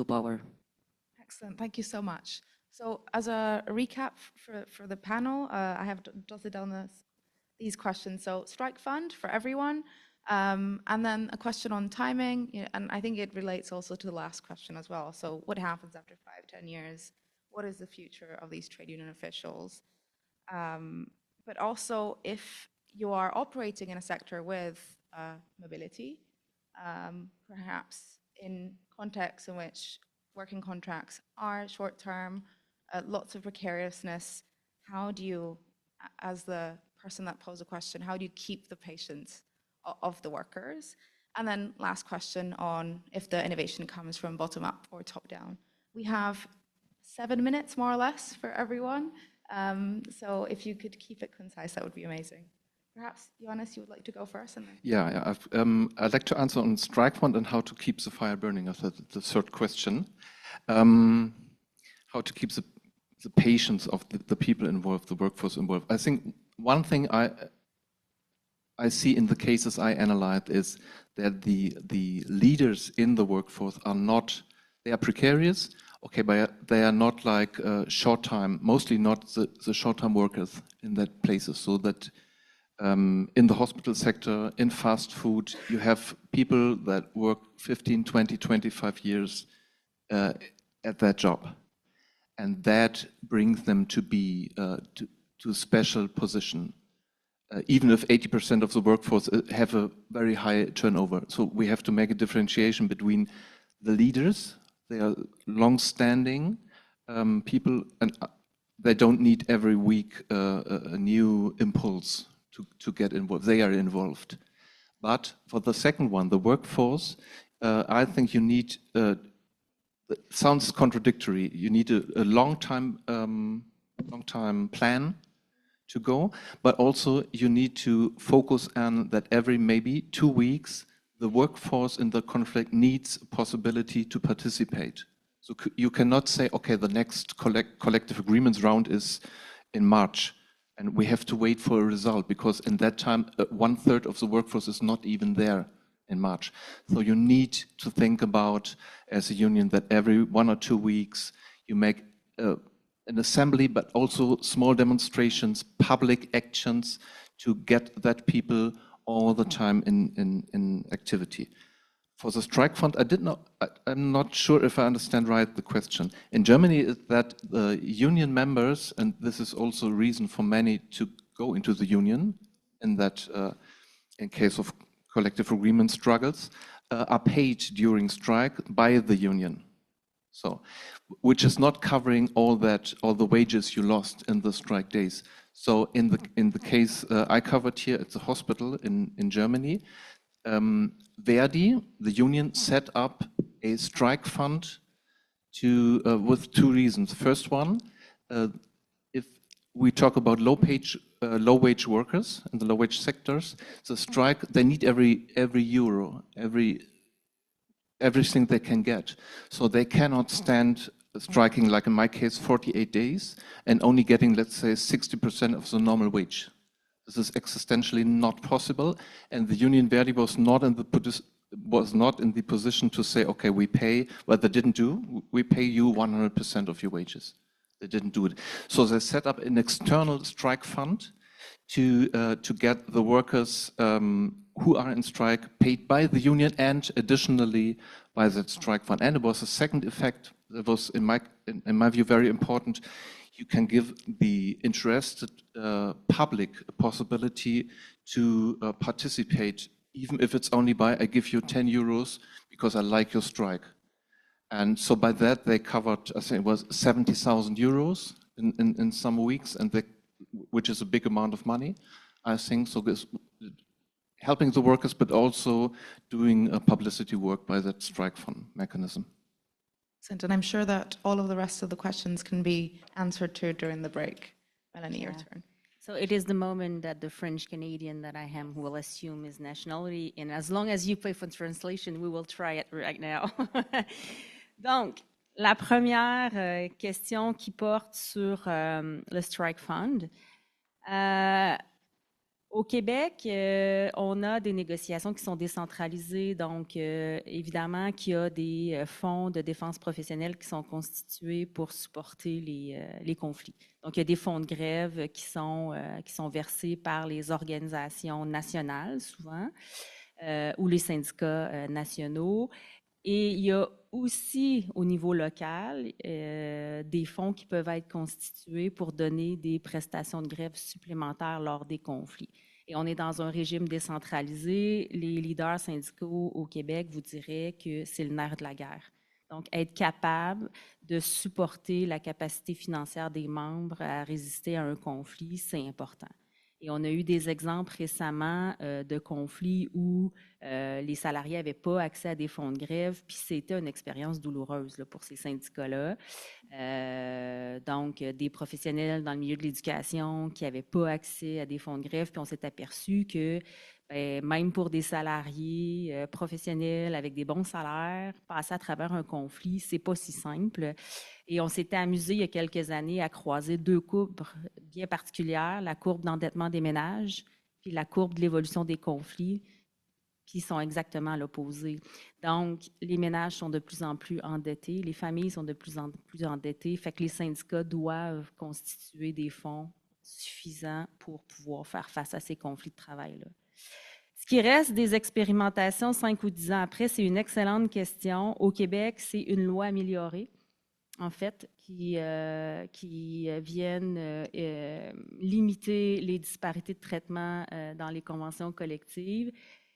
power? Excellent, thank you so much. So as a recap for the panel, I have jotted down these questions. So strike fund for everyone, and then a question on timing, and I think it relates also to the last question as well. So what happens after 5-10 years? What is the future of these trade union officials? But also, if you are operating in a sector with mobility, perhaps in contexts in which working contracts are short-term, lots of precariousness, how do you, as the person that posed the question, how do you keep the patience of the workers? And then last question on if the innovation comes from bottom up or top down. We have 7 minutes more or less for everyone. So if you could keep it concise, that would be amazing. Perhaps, Johannes, you would like to go first? And then Yeah, I'd like to answer on strike fund and how to keep the fire burning as the third question. How to keep the patience of the people involved, the workforce involved. I think one thing I see in the cases I analyzed is that the leaders in the workforce are not, they are precarious, okay, but they are not like short-time, mostly not the short-time workers in that places. So that in the hospital sector, in fast food, you have people that work 15, 20, 25 years at that job. And that brings them to be to a special position, even if 80% of the workforce have a very high turnover. So we have to make a differentiation between the leaders, they are long-standing people, and they don't need every week a new impulse to get involved. They are involved. But for the second one, the workforce, I think you need, it sounds contradictory, you need a long-time plan to go, but also you need to focus on that every maybe 2 weeks, the workforce in the conflict needs a possibility to participate. So you cannot say, okay, the next collective agreements round is in March, and we have to wait for a result, because in that time, 1/3 of the workforce is not even there in March. So you need to think about, as a union, that every 1 or 2 weeks, you make an assembly, but also small demonstrations, public actions to get that people all the time in activity. For the strike fund, I'm not sure if I understand right the question. In Germany, that the union members, and this is also a reason for many to go into the union, in that in case of collective agreement struggles, are paid during strike by the union. So, which is not covering all the wages you lost in the strike days. So in the case I covered here at the hospital in Germany, Verdi, the union, set up a strike fund to with 2 reasons. First one, if we talk about low wage workers in the low wage sectors, the strike, they need every euro, everything they can get. So they cannot stand striking, like in my case, 48 days and only getting, let's say, 60% of the normal wage. This is existentially not possible, and the Union Verdi was not in the position to say, okay, we pay, what they didn't do, we pay you 100% of your wages. They didn't do it. So they set up an external strike fund to get the workers who are in strike paid by the union and additionally by that strike fund. And it was a second effect that was, in my view, very important. You can give the interested public a possibility to participate, even if it's only by, I give you 10 euros because I like your strike. And so by that, they covered, I think it was 70,000 euros in some weeks, and which is a big amount of money, I think. So this, helping the workers, but also doing publicity work by that strike fund mechanism. And I'm sure that all of the rest of the questions can be answered to during the break. Melanie, your turn. So it is the moment that the French Canadian that I am will assume his nationality, and as long as you pay for translation, we will try it right now. Donc, la première question qui porte sur le Strike Fund. Au Québec, on a des négociations qui sont décentralisées, donc évidemment qu'il y a des fonds de défense professionnelle qui sont constitués pour supporter les conflits. Donc il y a des fonds de grève qui sont versés par les organisations nationales souvent, ou les syndicats nationaux. Et il y a aussi au niveau local des fonds qui peuvent être constitués pour donner des prestations de grève supplémentaires lors des conflits. Et on est dans un régime décentralisé. Les leaders syndicaux au Québec vous diraient que c'est le nerf de la guerre. Donc, être capable de supporter la capacité financière des membres à résister à un conflit, c'est important. Et on a eu des exemples récemment de conflits où les salariés n'avaient pas accès à des fonds de grève, puis c'était une expérience douloureuse là, pour ces syndicats-là. Donc, des professionnels dans le milieu de l'éducation qui n'avaient pas accès à des fonds de grève, puis on s'est aperçu que même pour des salariés professionnels avec des bons salaires, passer à travers un conflit, c'est pas si simple. Et on s'était amusé il y a quelques années à croiser 2 courbes bien particulières, la courbe d'endettement des ménages, puis la courbe de l'évolution des conflits, qui sont exactement à l'opposé. Donc, les ménages sont de plus en plus endettés, les familles sont de plus en plus endettées, fait que les syndicats doivent constituer des fonds suffisants pour pouvoir faire face à ces conflits de travail-là. Ce qui reste des expérimentations 5 ou 10 ans après, c'est une excellente question. Au Québec, c'est une loi améliorée, en fait, qui viennent limiter les disparités de traitement dans les conventions collectives.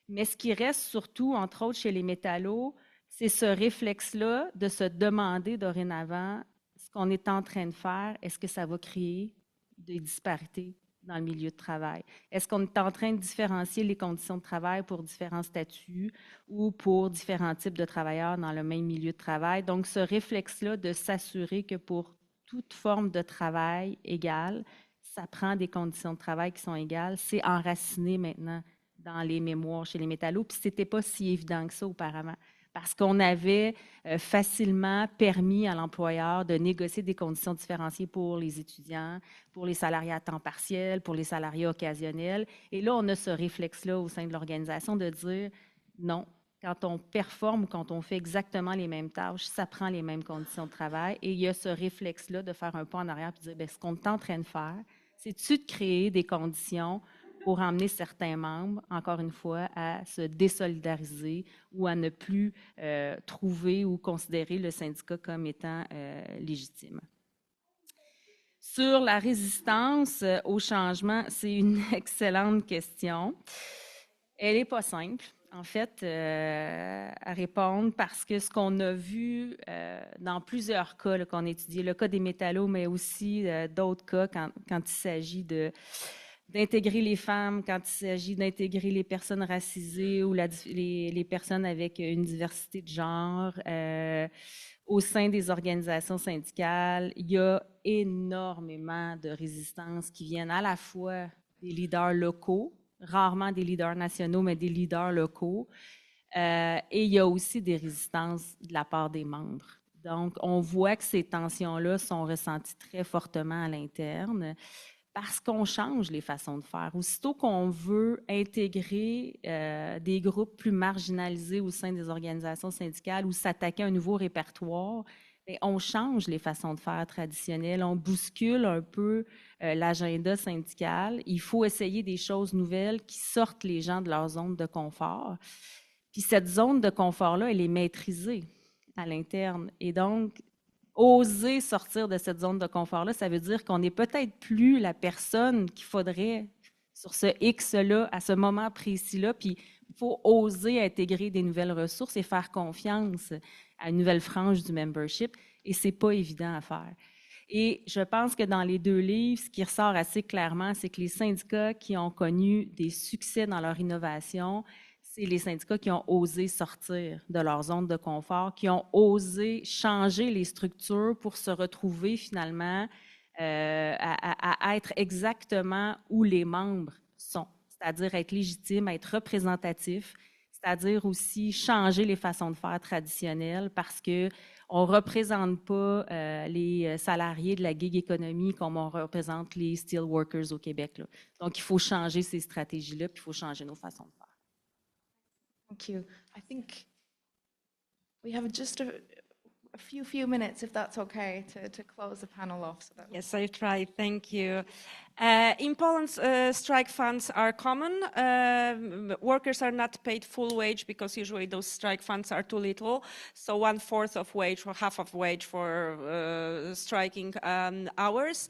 Mais ce qui reste surtout, entre autres chez les métallos, c'est ce réflexe-là de se demander dorénavant ce qu'on est en train de faire, est-ce que ça va créer des disparités dans le milieu de travail? Est-ce qu'on est en train de différencier les conditions de travail pour différents statuts ou pour différents types de travailleurs dans le même milieu de travail? Donc, ce réflexe-là de s'assurer que pour toute forme de travail égale, ça prend des conditions de travail qui sont égales, c'est enraciné maintenant dans les mémoires chez les métallos, puis ce n'était pas si évident que ça auparavant, parce qu'on avait facilement permis à l'employeur de négocier des conditions différenciées pour les étudiants, pour les salariés à temps partiel, pour les salariés occasionnels. Et là, on a ce réflexe-là au sein de l'organisation de dire non, quand on performe ou quand on fait exactement les mêmes tâches, ça prend les mêmes conditions de travail. Et il y a ce réflexe-là de faire un pas en arrière et de dire, bien, ce qu'on est en train de faire, c'est-tu de créer des conditions pour emmener certains membres, encore une fois, à se désolidariser ou à ne plus trouver ou considérer le syndicat comme étant légitime. Sur la résistance au changement, c'est une excellente question. Elle n'est pas simple, en fait, à répondre parce que ce qu'on a vu dans plusieurs cas qu'on a étudié, le cas des métallos, mais aussi d'autres cas quand il s'agit d'intégrer les femmes, quand il s'agit d'intégrer les personnes racisées ou les personnes avec une diversité de genre au sein des organisations syndicales, il y a énormément de résistances qui viennent à la fois des leaders locaux, rarement des leaders nationaux, mais des leaders locaux, et il y a aussi des résistances de la part des membres. Donc, on voit que ces tensions-là sont ressenties très fortement à l'interne, parce qu'on change les façons de faire. Aussitôt qu'on veut intégrer des groupes plus marginalisés au sein des organisations syndicales ou s'attaquer à un nouveau répertoire, bien, on change les façons de faire traditionnelles, on bouscule un peu l'agenda syndical. Il faut essayer des choses nouvelles qui sortent les gens de leur zone de confort. Puis cette zone de confort-là, elle est maîtrisée à l'interne. Et donc, oser sortir de cette zone de confort-là, ça veut dire qu'on n'est peut-être plus la personne qu'il faudrait sur ce X-là, à ce moment précis-là, puis il faut oser intégrer des nouvelles ressources et faire confiance à une nouvelle frange du membership, et ce n'est pas évident à faire. Et je pense que dans les deux livres, ce qui ressort assez clairement, c'est que les syndicats qui ont connu des succès dans leur innovation, c'est les syndicats qui ont osé sortir de leur zone de confort, qui ont osé changer les structures pour se retrouver finalement à être exactement où les membres sont, c'est-à-dire être légitimes, être représentatifs, c'est-à-dire aussi changer les façons de faire traditionnelles parce qu'on ne représente pas les salariés de la gig économie comme on représente les steel workers au Québec, là. Donc, il faut changer ces stratégies-là, puis il faut changer nos façons de faire. Thank you. I think we have just a few minutes, if that's okay, to close the panel off. So that yes, I try. Thank you. In Poland, strike funds are common. Workers are not paid full wage because usually those strike funds are too little. So 1/4 of wage or half of wage for striking hours.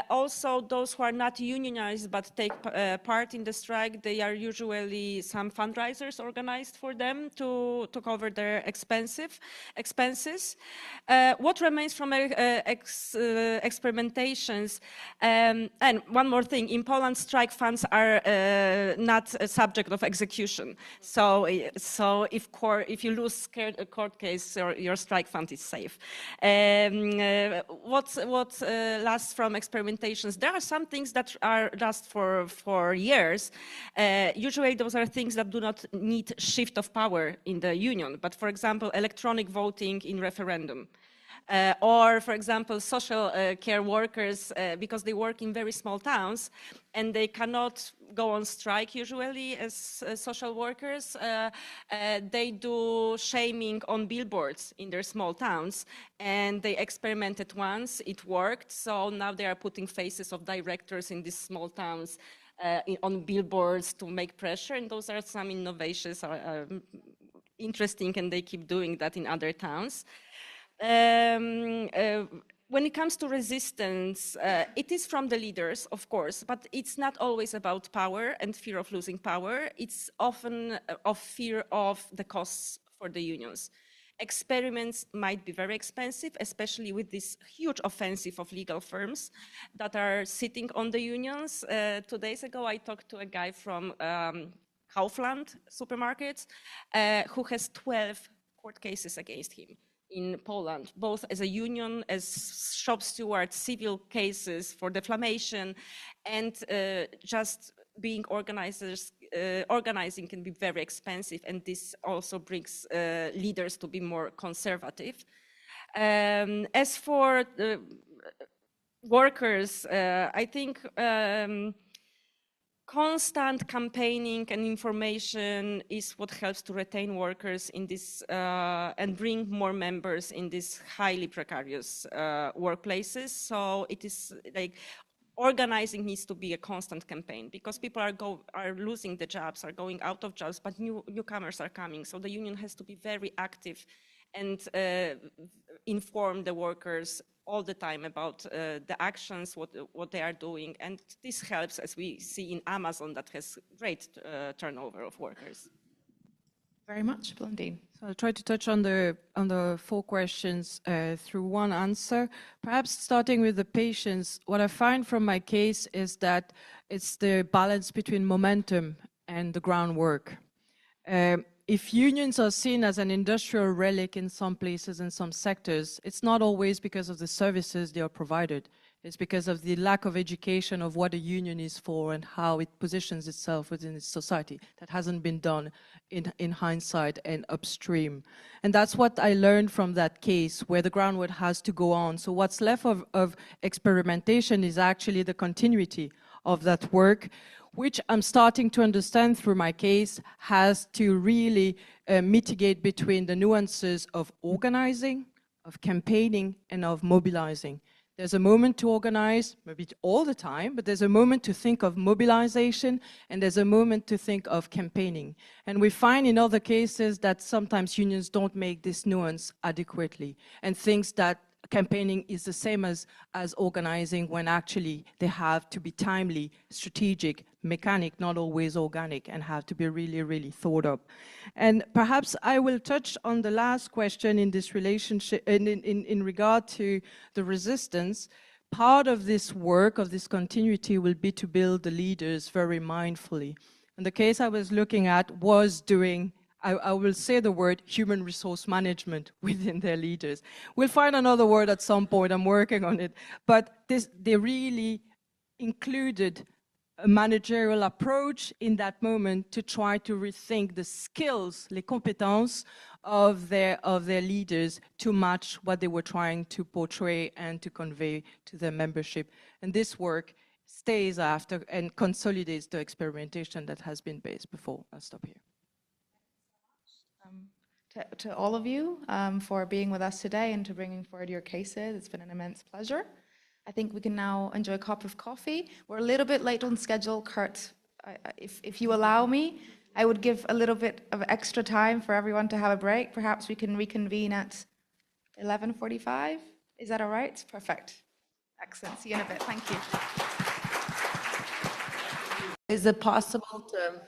Also, those who are not unionized but take part in the strike, they are usually some fundraisers organized for them to cover their expenses. What remains from experimentations? And one more thing, in Poland, strike funds are not a subject of execution. So if you lose a court case, your strike fund is safe. What lasts from experimentations? There are some things that last for years. Usually those are things that do not need shift of power in the union. But for example, electronic voting in referendum. Or, for example, social care workers, because they work in very small towns and they cannot go on strike usually as social workers, they do shaming on billboards in their small towns. And they experimented once, it worked, so now they are putting faces of directors in these small towns on billboards to make pressure, and those are some innovations interesting, and they keep doing that in other towns. When it comes to resistance, it is from the leaders, of course, but it's not always about power and fear of losing power. It's often of fear of the costs for the unions. Experiments might be very expensive, especially with this huge offensive of legal firms that are sitting on the unions. 2 days ago, I talked to a guy from Kaufland supermarkets who has 12 court cases against him in Poland, both as a union, as shop steward, civil cases for defamation, and just being organizers. Organizing can be very expensive, and this also brings leaders to be more conservative. As for workers, I think constant campaigning and information is what helps to retain workers in this and bring more members in these highly precarious workplaces. So it is like organizing needs to be a constant campaign because people are losing the jobs, are going out of jobs, but newcomers are coming. So the union has to be very active and inform the workers all the time about the actions, what they are doing. And this helps, as we see in Amazon, that has great turnover of workers. Very much, Blondine. So I'll try to touch on the 4 questions through one answer. Perhaps starting with the patients, what I find from my case is that it's the balance between momentum and the groundwork. If unions are seen as an industrial relic in some places and some sectors, it's not always because of the services they are provided. It's because of the lack of education of what a union is for and how it positions itself within its society. That hasn't been done in hindsight and upstream. And that's what I learned from that case, where the groundwork has to go on. So what's left of experimentation is actually the continuity of that work, which I'm starting to understand through my case has to really mitigate between the nuances of organizing, of campaigning, and of mobilizing. There's a moment to organize, maybe all the time, but there's a moment to think of mobilization, and there's a moment to think of campaigning. And we find in other cases that sometimes unions don't make this nuance adequately, and thinks that campaigning is the same as organizing, when actually they have to be timely, strategic, mechanic, not always organic, and have to be really, really thought up. And perhaps I will touch on the last question in this relationship, in regard to the resistance. Part of this work, of this continuity, will be to build the leaders very mindfully. And the case I was looking at was doing, I will say the word human resource management within their leaders. We'll find another word at some point, I'm working on it. But they really included a managerial approach in that moment to try to rethink the skills, les compétences of their leaders to match what they were trying to portray and to convey to their membership. And this work stays after and consolidates the experimentation that has been based before. I'll stop here. To all of you for being with us today and to bringing forward your cases. It's been an immense pleasure. I think we can now enjoy a cup of coffee. We're a little bit late on schedule, Kurt. If you allow me, I would give a little bit of extra time for everyone to have a break. Perhaps we can reconvene at 11:45. Is that all right? Perfect. Excellent. See you in a bit. Thank you. Is it possible to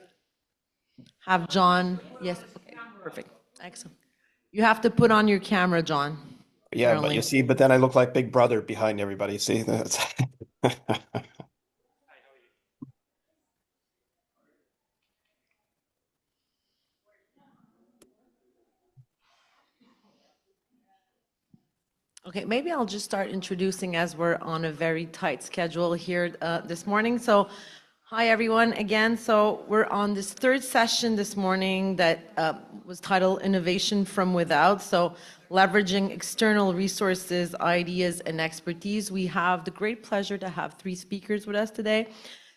have John? Yes. Okay. Perfect. Excellent. You have to put on your camera, John. Yeah, apparently. but you see, but then I look like Big Brother behind everybody. See, that's Okay, maybe I'll just start introducing as we're on a very tight schedule here this morning. So, hi everyone again. So we're on this 3rd session this morning that was titled Innovation from Without. So leveraging external resources, ideas, and expertise. We have the great pleasure to have 3 speakers with us today.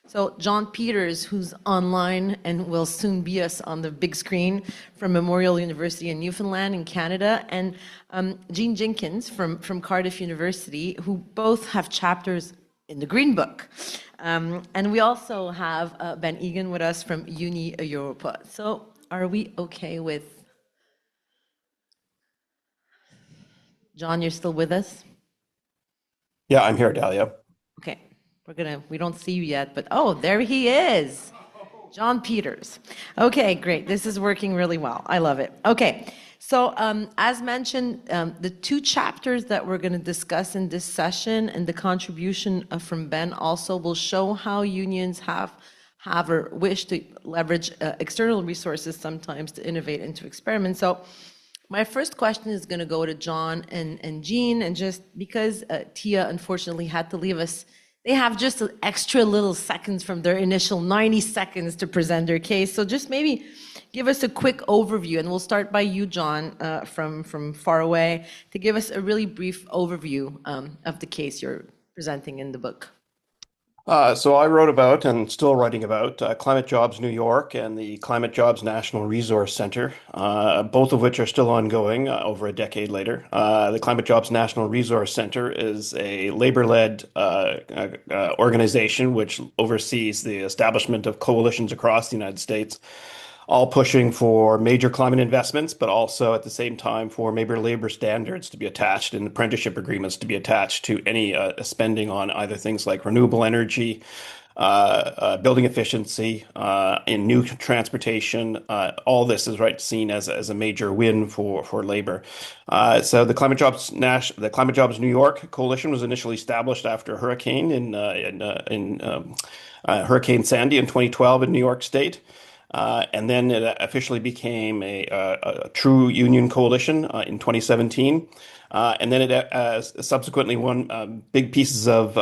So John Peters, who's online and will soon be us on the big screen from Memorial University in Newfoundland in Canada, and Jean Jenkins from Cardiff University, who both have chapters in the Green Book. And we also have Ben Egan with us from Uni Europa. So are we okay with... John, you're still with us? yeah, I'm here, Dalia. Okay, we don't see you yet, but oh, there he is. John Peters. Okay, great. This is working really well. I love it. Okay, So as mentioned, the two chapters that we're going to discuss in this session and the contribution from Ben also will show how unions have or wish to leverage external resources sometimes to innovate and to experiment. So my first question is going to go to John and Jean, and just because Tia unfortunately had to leave us, they have just an extra little seconds from their initial 90 seconds to present their case. So just maybe give us a quick overview, and we'll start by you, John, from far away, to give us a really brief overview of the case you're presenting in the book. So I wrote about and still writing about Climate Jobs New York and the Climate Jobs National Resource Center, both of which are still ongoing over a decade later. The Climate Jobs National Resource Center is a labor-led organization which oversees the establishment of coalitions across the United States, all pushing for major climate investments, but also at the same time for major labor standards to be attached and apprenticeship agreements to be attached to any spending on either things like renewable energy, building efficiency, in new transportation. All this is seen as a major win for labor. So the Climate Jobs New York coalition was initially established after a hurricane in Hurricane Sandy in 2012 in New York State. And then it officially became a true union coalition in 2017. And then it subsequently won big pieces of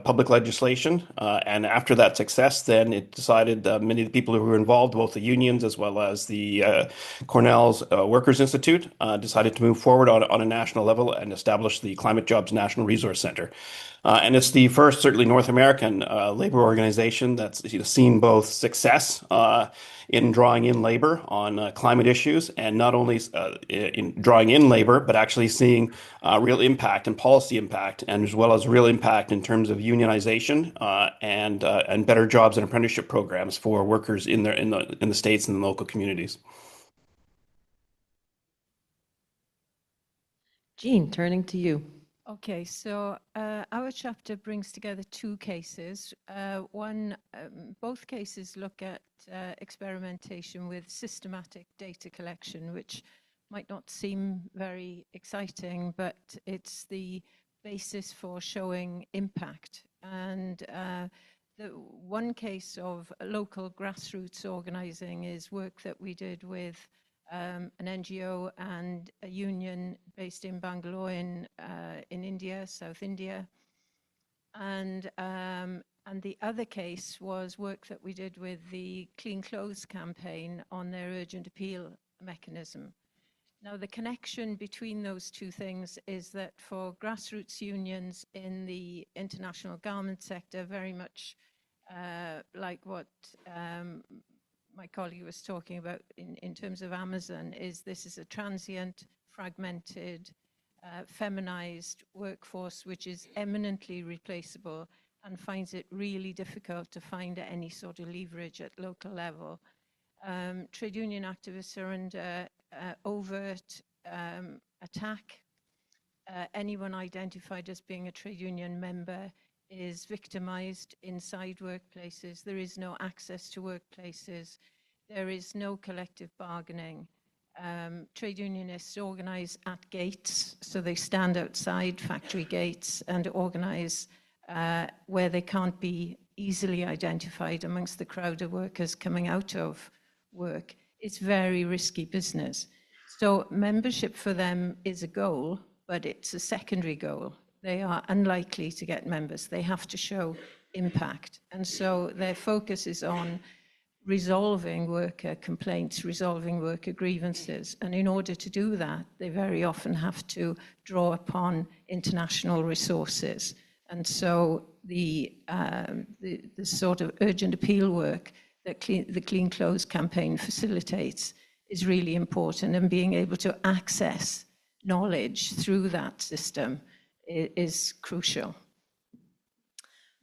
public legislation. And after that success, then it decided many of the people who were involved, both the unions as well as the Cornell's Workers Institute, decided to move forward on a national level and establish the Climate Jobs National Resource Center. And it's the first, certainly North American labor organization that's seen both success in drawing in labor on climate issues, and not only in drawing in labor, but actually seeing real impact and policy impact, and as well as real impact in terms of unionization and better jobs and apprenticeship programs for workers in the states and the local communities. Jean, turning to you. Okay, so our chapter brings together two cases. Both cases look at experimentation with systematic data collection, which might not seem very exciting, but it's the basis for showing impact. And the one case of local grassroots organizing is work that we did with an NGO and a union based in Bangalore in India, South India. And the other case was work that we did with the Clean Clothes campaign on their urgent appeal mechanism. Now, the connection between those two things is that for grassroots unions in the international garment sector, very much like what my colleague was talking about in terms of Amazon, this is a transient, fragmented, feminized workforce which is eminently replaceable and finds it really difficult to find any sort of leverage at local level. Trade union activists are under overt attack. Anyone identified as being a trade union member is victimized inside workplaces. There is no access to workplaces. There is no collective bargaining. Trade unionists organize at gates, so they stand outside factory gates and organize where they can't be easily identified amongst the crowd of workers coming out of work. It's very risky business. So membership for them is a goal, but it's a secondary goal. They are unlikely to get members. They have to show impact. And so their focus is on resolving worker complaints, resolving worker grievances. And in order to do that, they very often have to draw upon international resources. And so the sort of urgent appeal work that the Clean Clothes campaign facilitates is really important, and being able to access knowledge through that system is crucial.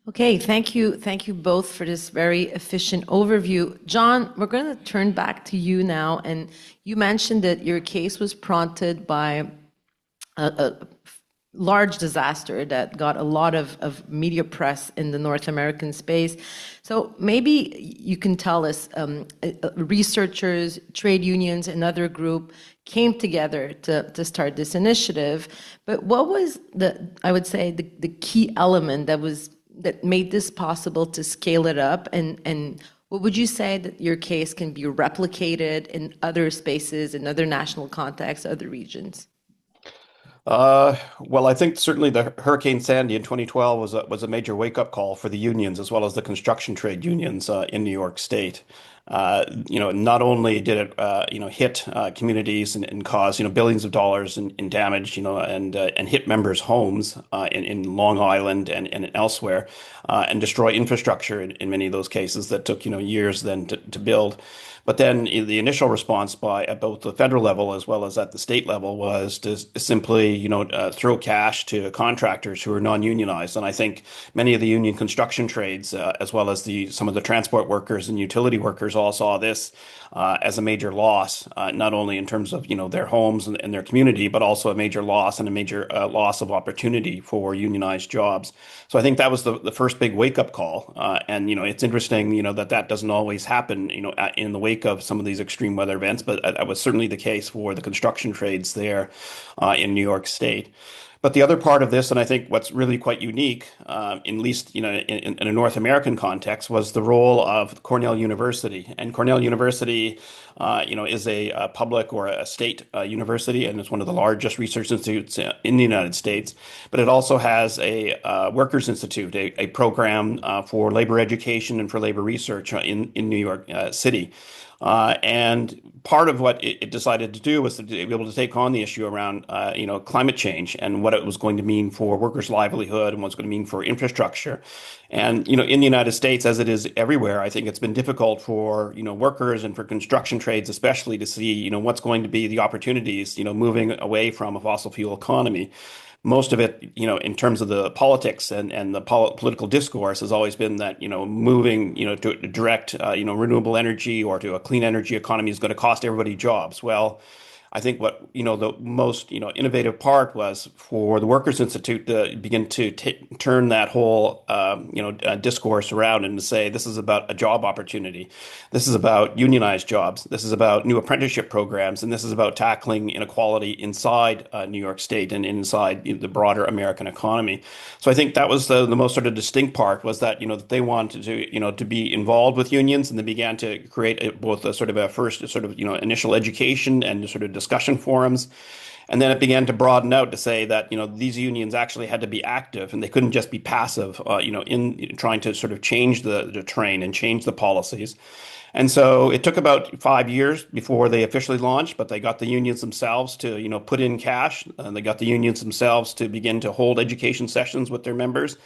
Okay, thank you both for this very efficient overview. John, we're going to turn back to you now, and you mentioned that your case was prompted by large disaster that got a lot of media press in the North American space. So maybe you can tell us, researchers, trade unions, another group came together to start this initiative. But what was I would say, the key element that made this possible to scale it up? And what would you say that your case can be replicated in other spaces, in other national contexts, other regions? Well, I think certainly the Hurricane Sandy in 2012 was a major wake-up call for the unions as well as the construction trade unions in New York State. Not only did it hit communities and cause billions of dollars in damage, and hit members' homes in Long Island and elsewhere, and destroy infrastructure in many of those cases that took years then to build. But then the initial response at both the federal level as well as at the state level was to simply, throw cash to contractors who are non-unionized. And I think many of the union construction trades, as well as some of the transport workers and utility workers, all saw this as a major loss, not only in terms of their homes and their community, but also a major loss and a major loss of opportunity for unionized jobs. So I think that was the first big wake-up call. And it's interesting, that doesn't always happen, in the wake of some of these extreme weather events, but that was certainly the case for the construction trades there in New York State. But the other part of this, and I think what's really quite unique, at least in a North American context, was the role of Cornell University. And Cornell University, is a public or a state university, and it's one of the largest research institutes in the United States. But it also has a Workers Institute, a program for labor education and for labor research in New York City. And part of what it decided to do was to be able to take on the issue around, climate change and what it was going to mean for workers' livelihood and what it's going to mean for infrastructure. And, in the United States, as it is everywhere, I think it's been difficult for, workers and for construction trades especially to see, what's going to be the opportunities, moving away from a fossil fuel economy. Most of it, in terms of the politics and the political discourse has always been that, moving, to direct, renewable energy or to a clean energy economy is going to cost everybody jobs. Well, I think what, the most, innovative part was for the Workers Institute to begin to turn that whole, discourse around and to say, this is about a job opportunity. This is about unionized jobs. This is about new apprenticeship programs. And this is about tackling inequality inside New York State and inside the broader American economy. So I think that was the most sort of distinct part was that, that they wanted to be involved with unions, and they began to create both a sort of a first sort of, initial education and sort of discussion forums. And then it began to broaden out to say that, these unions actually had to be active and they couldn't just be passive, in trying to sort of change the train and change the policies. And so it took about 5 years before they officially launched, but they got the unions themselves to, put in cash. And they got the unions themselves to begin to hold education sessions with their members.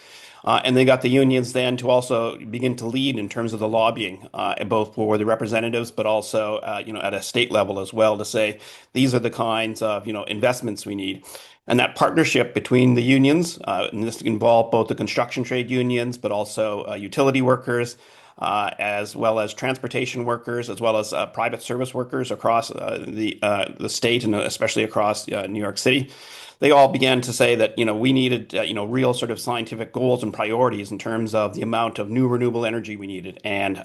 And they got the unions then to also begin to lead in terms of the lobbying, both for the representatives, but also, at a state level as well, to say, these are the kinds of, investments we need. And that partnership between the unions, and this involved both the construction trade unions, but also utility workers, as well as transportation workers, as well as private service workers across the state and especially across New York City. They all began to say that, we needed, real sort of scientific goals and priorities in terms of the amount of new renewable energy we needed and,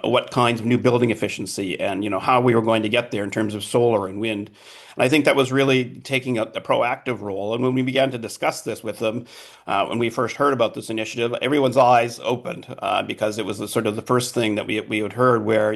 what kinds of new building efficiency and, how we were going to get there in terms of solar and wind. And I think that was really taking a proactive role. And when we began to discuss this with them, when we first heard about this initiative, everyone's eyes opened because it was the sort of the first thing that we had heard where,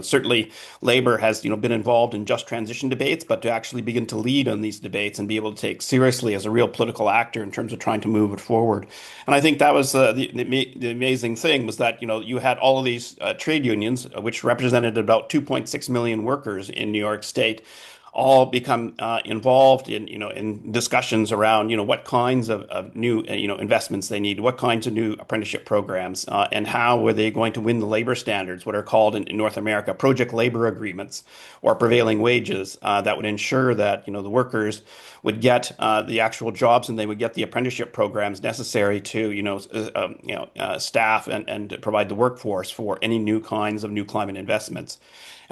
certainly labor has, been involved in just transition debates, but to actually begin to lead on these debates and be able to take seriously as a real political actor in terms of trying to move it forward. And I think that was the amazing thing was that, you had all of these trade unions, which represented about 2.6 million workers in New York State, all become involved in discussions around what kinds of new investments they need, what kinds of new apprenticeship programs, and how were they going to win the labor standards, what are called in North America project labor agreements or prevailing wages that would ensure that the workers would get the actual jobs and they would get the apprenticeship programs necessary to staff and provide the workforce for any new kinds of new climate investments.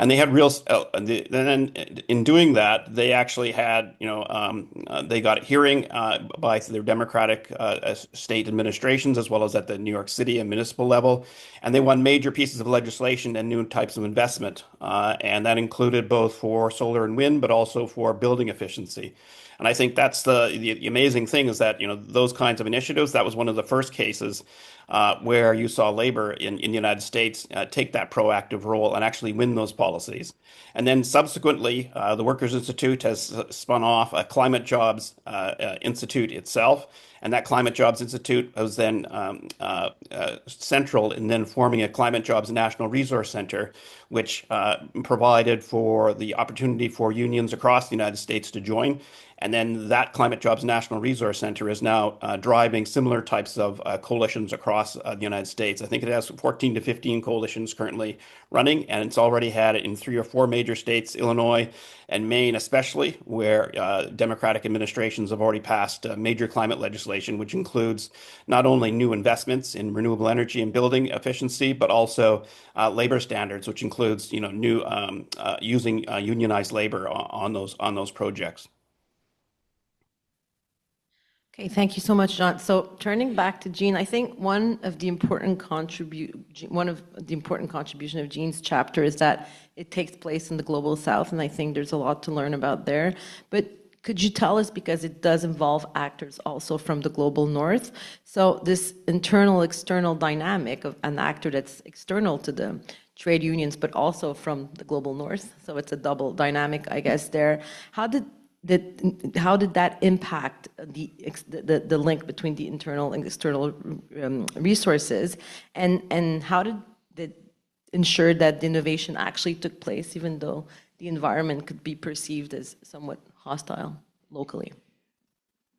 And they had real, then in doing that, they actually had, they got a hearing by their Democratic state administrations, as well as at the New York City and municipal level. And they won major pieces of legislation and new types of investment. And that included both for solar and wind, but also for building efficiency. And I think that's the amazing thing is that, those kinds of initiatives, that was one of the first cases where you saw labor in the United States take that proactive role and actually win those policies. And then subsequently, the Workers' Institute has spun off a Climate Jobs Institute itself. And that Climate Jobs Institute was then central in then forming a Climate Jobs National Resource Center, which provided for the opportunity for unions across the United States to join. And then that Climate Jobs National Resource Center is now driving similar types of coalitions across the United States. I think it has 14 to 15 coalitions currently running, and it's already had it in 3 or 4 major states, Illinois and Maine especially, where Democratic administrations have already passed major climate legislation, which includes not only new investments in renewable energy and building efficiency, but also labor standards, which includes new using unionized labor on those projects. Okay, thank you so much, John. So turning back to Jean, I think one of the important contribution of Jean's chapter is that it takes place in the global South, and I think there's a lot to learn about there. But could you tell us, because it does involve actors also from the global North, so this internal-external dynamic of an actor that's external to the trade unions, but also from the global North, so it's a double dynamic, I guess, there. How did that impact the link between the internal and external resources, and how did it ensure that the innovation actually took place, even though the environment could be perceived as somewhat hostile locally?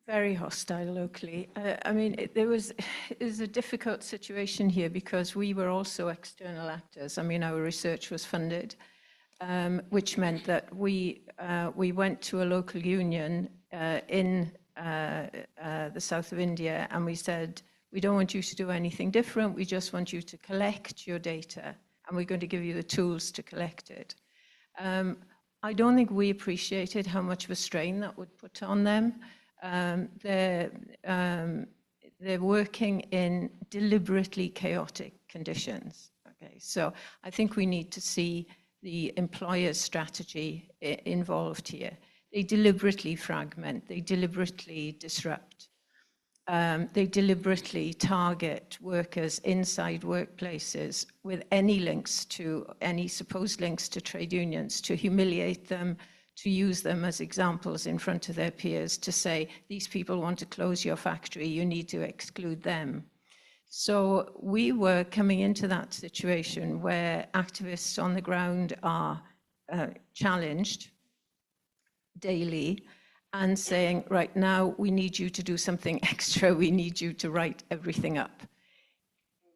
Very hostile locally. I mean, it was a difficult situation here because we were also external actors. I mean, our research was funded, which meant that we went to a local union in the south of India, and we said, we don't want you to do anything different. We just want you to collect your data, and we're going to give you the tools to collect it. I don't think we appreciated how much of a strain that would put on them. They're working in deliberately chaotic conditions. Okay, so I think we need to see the employer's strategy involved here. They deliberately fragment, they deliberately disrupt, they deliberately target workers inside workplaces with any supposed links to trade unions, to humiliate them, to use them as examples in front of their peers, to say, these people want to close your factory, you need to exclude them. So we were coming into that situation where activists on the ground are challenged daily and saying, right now, we need you to do something extra, we need you to write everything up.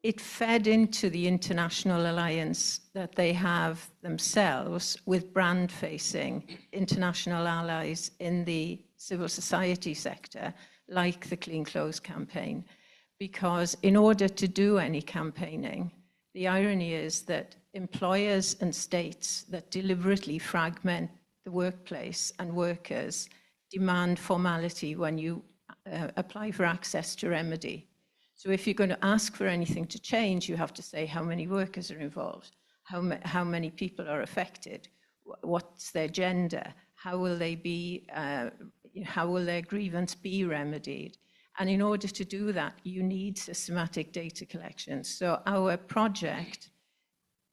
It fed into the international alliance that they have themselves with brand-facing international allies in the civil society sector, like the Clean Clothes campaign. Because in order to do any campaigning, the irony is that employers and states that deliberately fragment the workplace and workers demand formality when you apply for access to remedy. So if you're going to ask for anything to change, you have to say how many workers are involved, how many people are affected, what's their gender, how will their grievance be remedied. And in order to do that, you need systematic data collection. So our project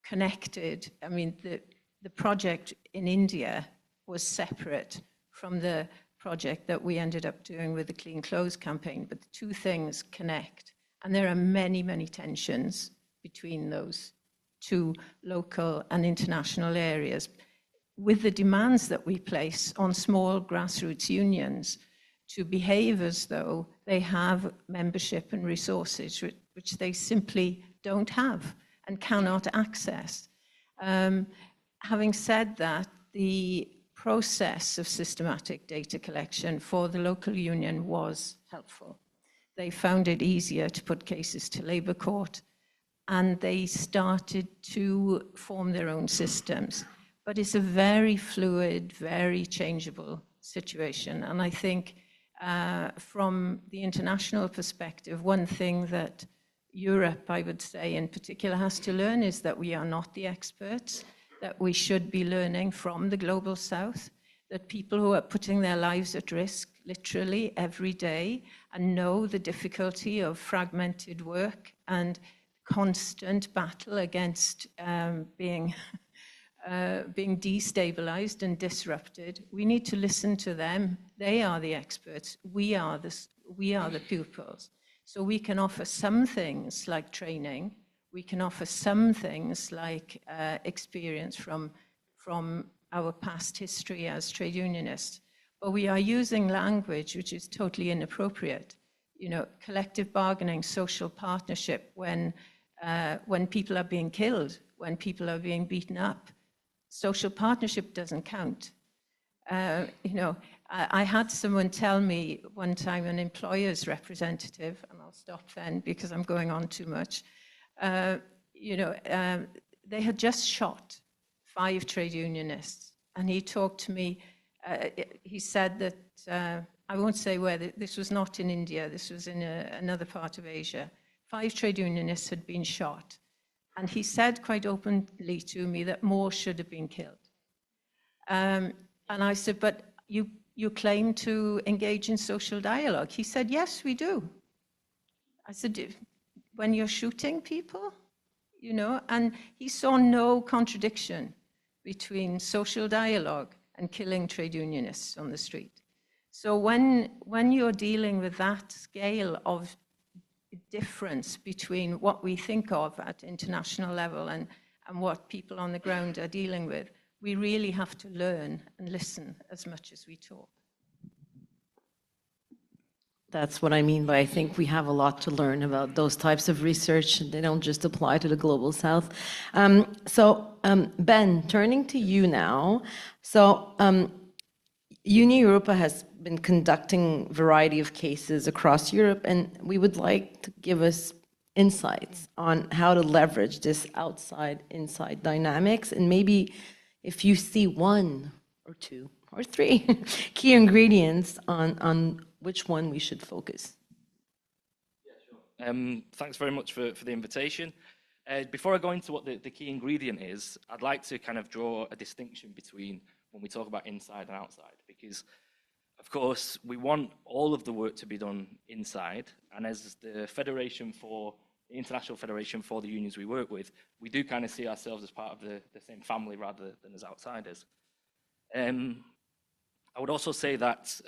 connected, I mean, the project in India was separate from the project that we ended up doing with the Clean Clothes campaign, but the two things connect. And there are many, many tensions between those two local and international areas with the demands that we place on small grassroots unions to behave as though they have membership and resources which they simply don't have and cannot access. Having said that, the process of systematic data collection for the local union was helpful. They found it easier to put cases to Labour Court, and they started to form their own systems. but it's a very fluid, very changeable situation. And I think from the international perspective, one thing that Europe, I would say in particular, has to learn is that we are not the experts, that we should be learning from the global south, that people who are putting their lives at risk literally every day and know the difficulty of fragmented work and constant battle against being destabilized and disrupted. We need to listen to them. They are the experts. We are the pupils. So we can offer some things like training. We can offer some things like experience from our past history as trade unionists. But we are using language which is totally inappropriate. You know, collective bargaining, social partnership, when people are being killed, when people are being beaten up, social partnership doesn't count. You know, I had someone tell me one time, an employer's representative, and I'll stop then because I'm going on too much, you know, they had just shot 5 trade unionists, and he talked to me, he said that, I won't say where, this was not in India, this was in another part of Asia. 5 trade unionists had been shot. And he said quite openly to me that more should have been killed. And I said, but you claim to engage in social dialogue. He said, yes, we do. I said, when you're shooting people, you know, and he saw no contradiction between social dialogue and killing trade unionists on the street. So when you're dealing with that scale of difference between what we think of at international level and what people on the ground are dealing with, we really have to learn and listen as much as we talk. That's what I mean by I think we have a lot to learn about those types of research. They don't just apply to the global south. Ben, turning to you now. So Union Europa has been conducting a variety of cases across Europe, and we would like to give us insights on how to leverage this outside-inside dynamics, and maybe if you see 1 or 2 or 3 key ingredients on which one we should focus. Yeah, sure. Thanks very much for the invitation. Before I go into what the key ingredient is, I'd like to kind of draw a distinction between when we talk about inside and outside, because of course we want all of the work to be done inside, and as the International Federation for the unions we work with, we do kind of see ourselves as part of the same family rather than as outsiders. I would also say that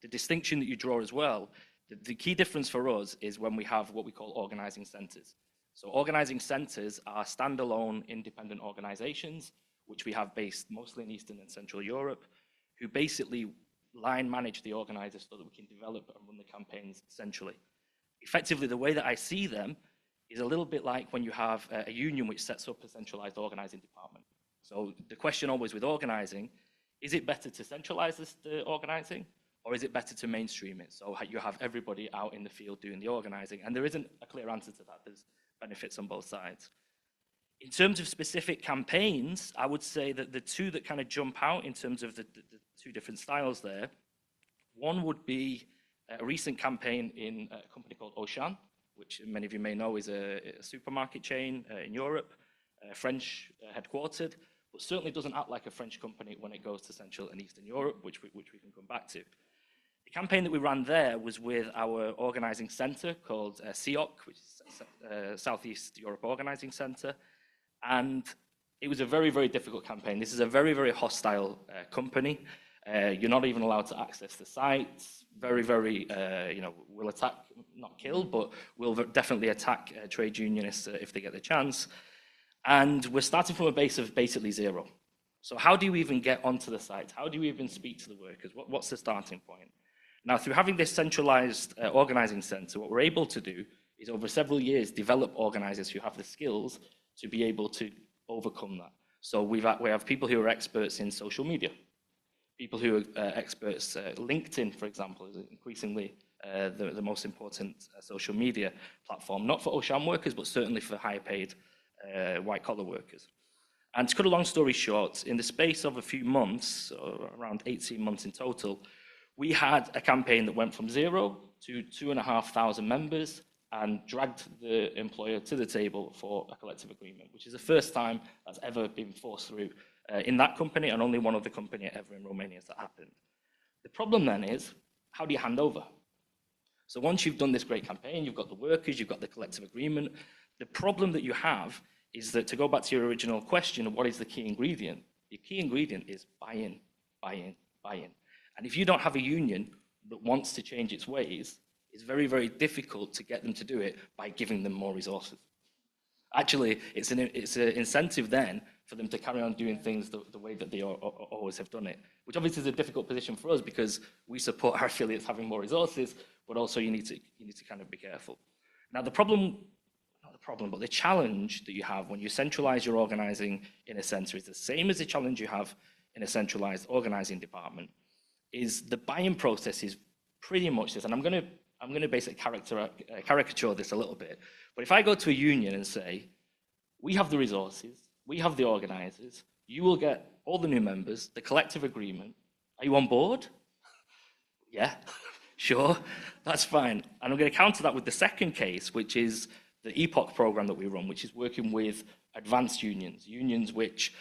the distinction that you draw as well, the key difference for us is when we have what we call organizing centers. So organizing centers are standalone independent organizations, which we have based mostly in Eastern and Central Europe, who basically line manage the organizers so that we can develop and run the campaigns centrally. Effectively, the way that I see them is a little bit like when you have a union which sets up a centralized organizing department. So the question always with organizing, is it better to centralize the organizing, or is it better to mainstream it? So you have everybody out in the field doing the organizing, and there isn't a clear answer to that. There's benefits on both sides. In terms of specific campaigns, I would say that the 2 that kind of jump out in terms of the 2 different styles there, one would be a recent campaign in a company called Auchan, which many of you may know is a supermarket chain in Europe, French headquartered, but certainly doesn't act like a French company when it goes to Central and Eastern Europe, which we can come back to. The campaign that we ran there was with our organizing center called SEOC, which is Southeast Europe Organizing Center. And it was a very, very difficult campaign. This is a very, very hostile company. You're not even allowed to access the sites. Very, very, you know, will attack, not kill, but will definitely attack trade unionists if they get the chance. And we're starting from a base of basically 0. So how do you even get onto the site? How do you even speak to the workers? What's the starting point? Now, through having this centralized organizing center, what we're able to do is over several years develop organizers who have the skills to be able to overcome that. So we have people who are experts in social media, people who are experts, LinkedIn, for example, is increasingly the most important social media platform, not for Auchan workers, but certainly for higher paid white collar workers. And to cut a long story short, in the space of a few months, or around 18 months in total, we had a campaign that went from 0 to 2,500 members and dragged the employer to the table for a collective agreement, which is the first time that's ever been forced through in that company, and only one other company ever in Romania has that happened. The problem then is, how do you hand over? So once you've done this great campaign, you've got the workers, you've got the collective agreement, the problem that you have is that, to go back to your original question of what is the key ingredient, the key ingredient is buy-in, buy-in, buy-in. And if you don't have a union that wants to change its ways, it's very, very difficult to get them to do it by giving them more resources. Actually, it's an incentive then for them to carry on doing things the way that they always have done it, which obviously is a difficult position for us because we support our affiliates having more resources, but also you need to kind of be careful. Now, the problem, not the problem, but the challenge that you have when you centralize your organizing in a center is the same as the challenge you have in a centralized organizing department, is the buy-in process is pretty much this, and I'm going to basically caricature this a little bit, but if I go to a union and say, we have the resources, we have the organizers, you will get all the new members, the collective agreement, are you on board? Yeah, sure, that's fine. And I'm going to counter that with the second case, which is the EPOC program that we run, which is working with advanced unions, unions which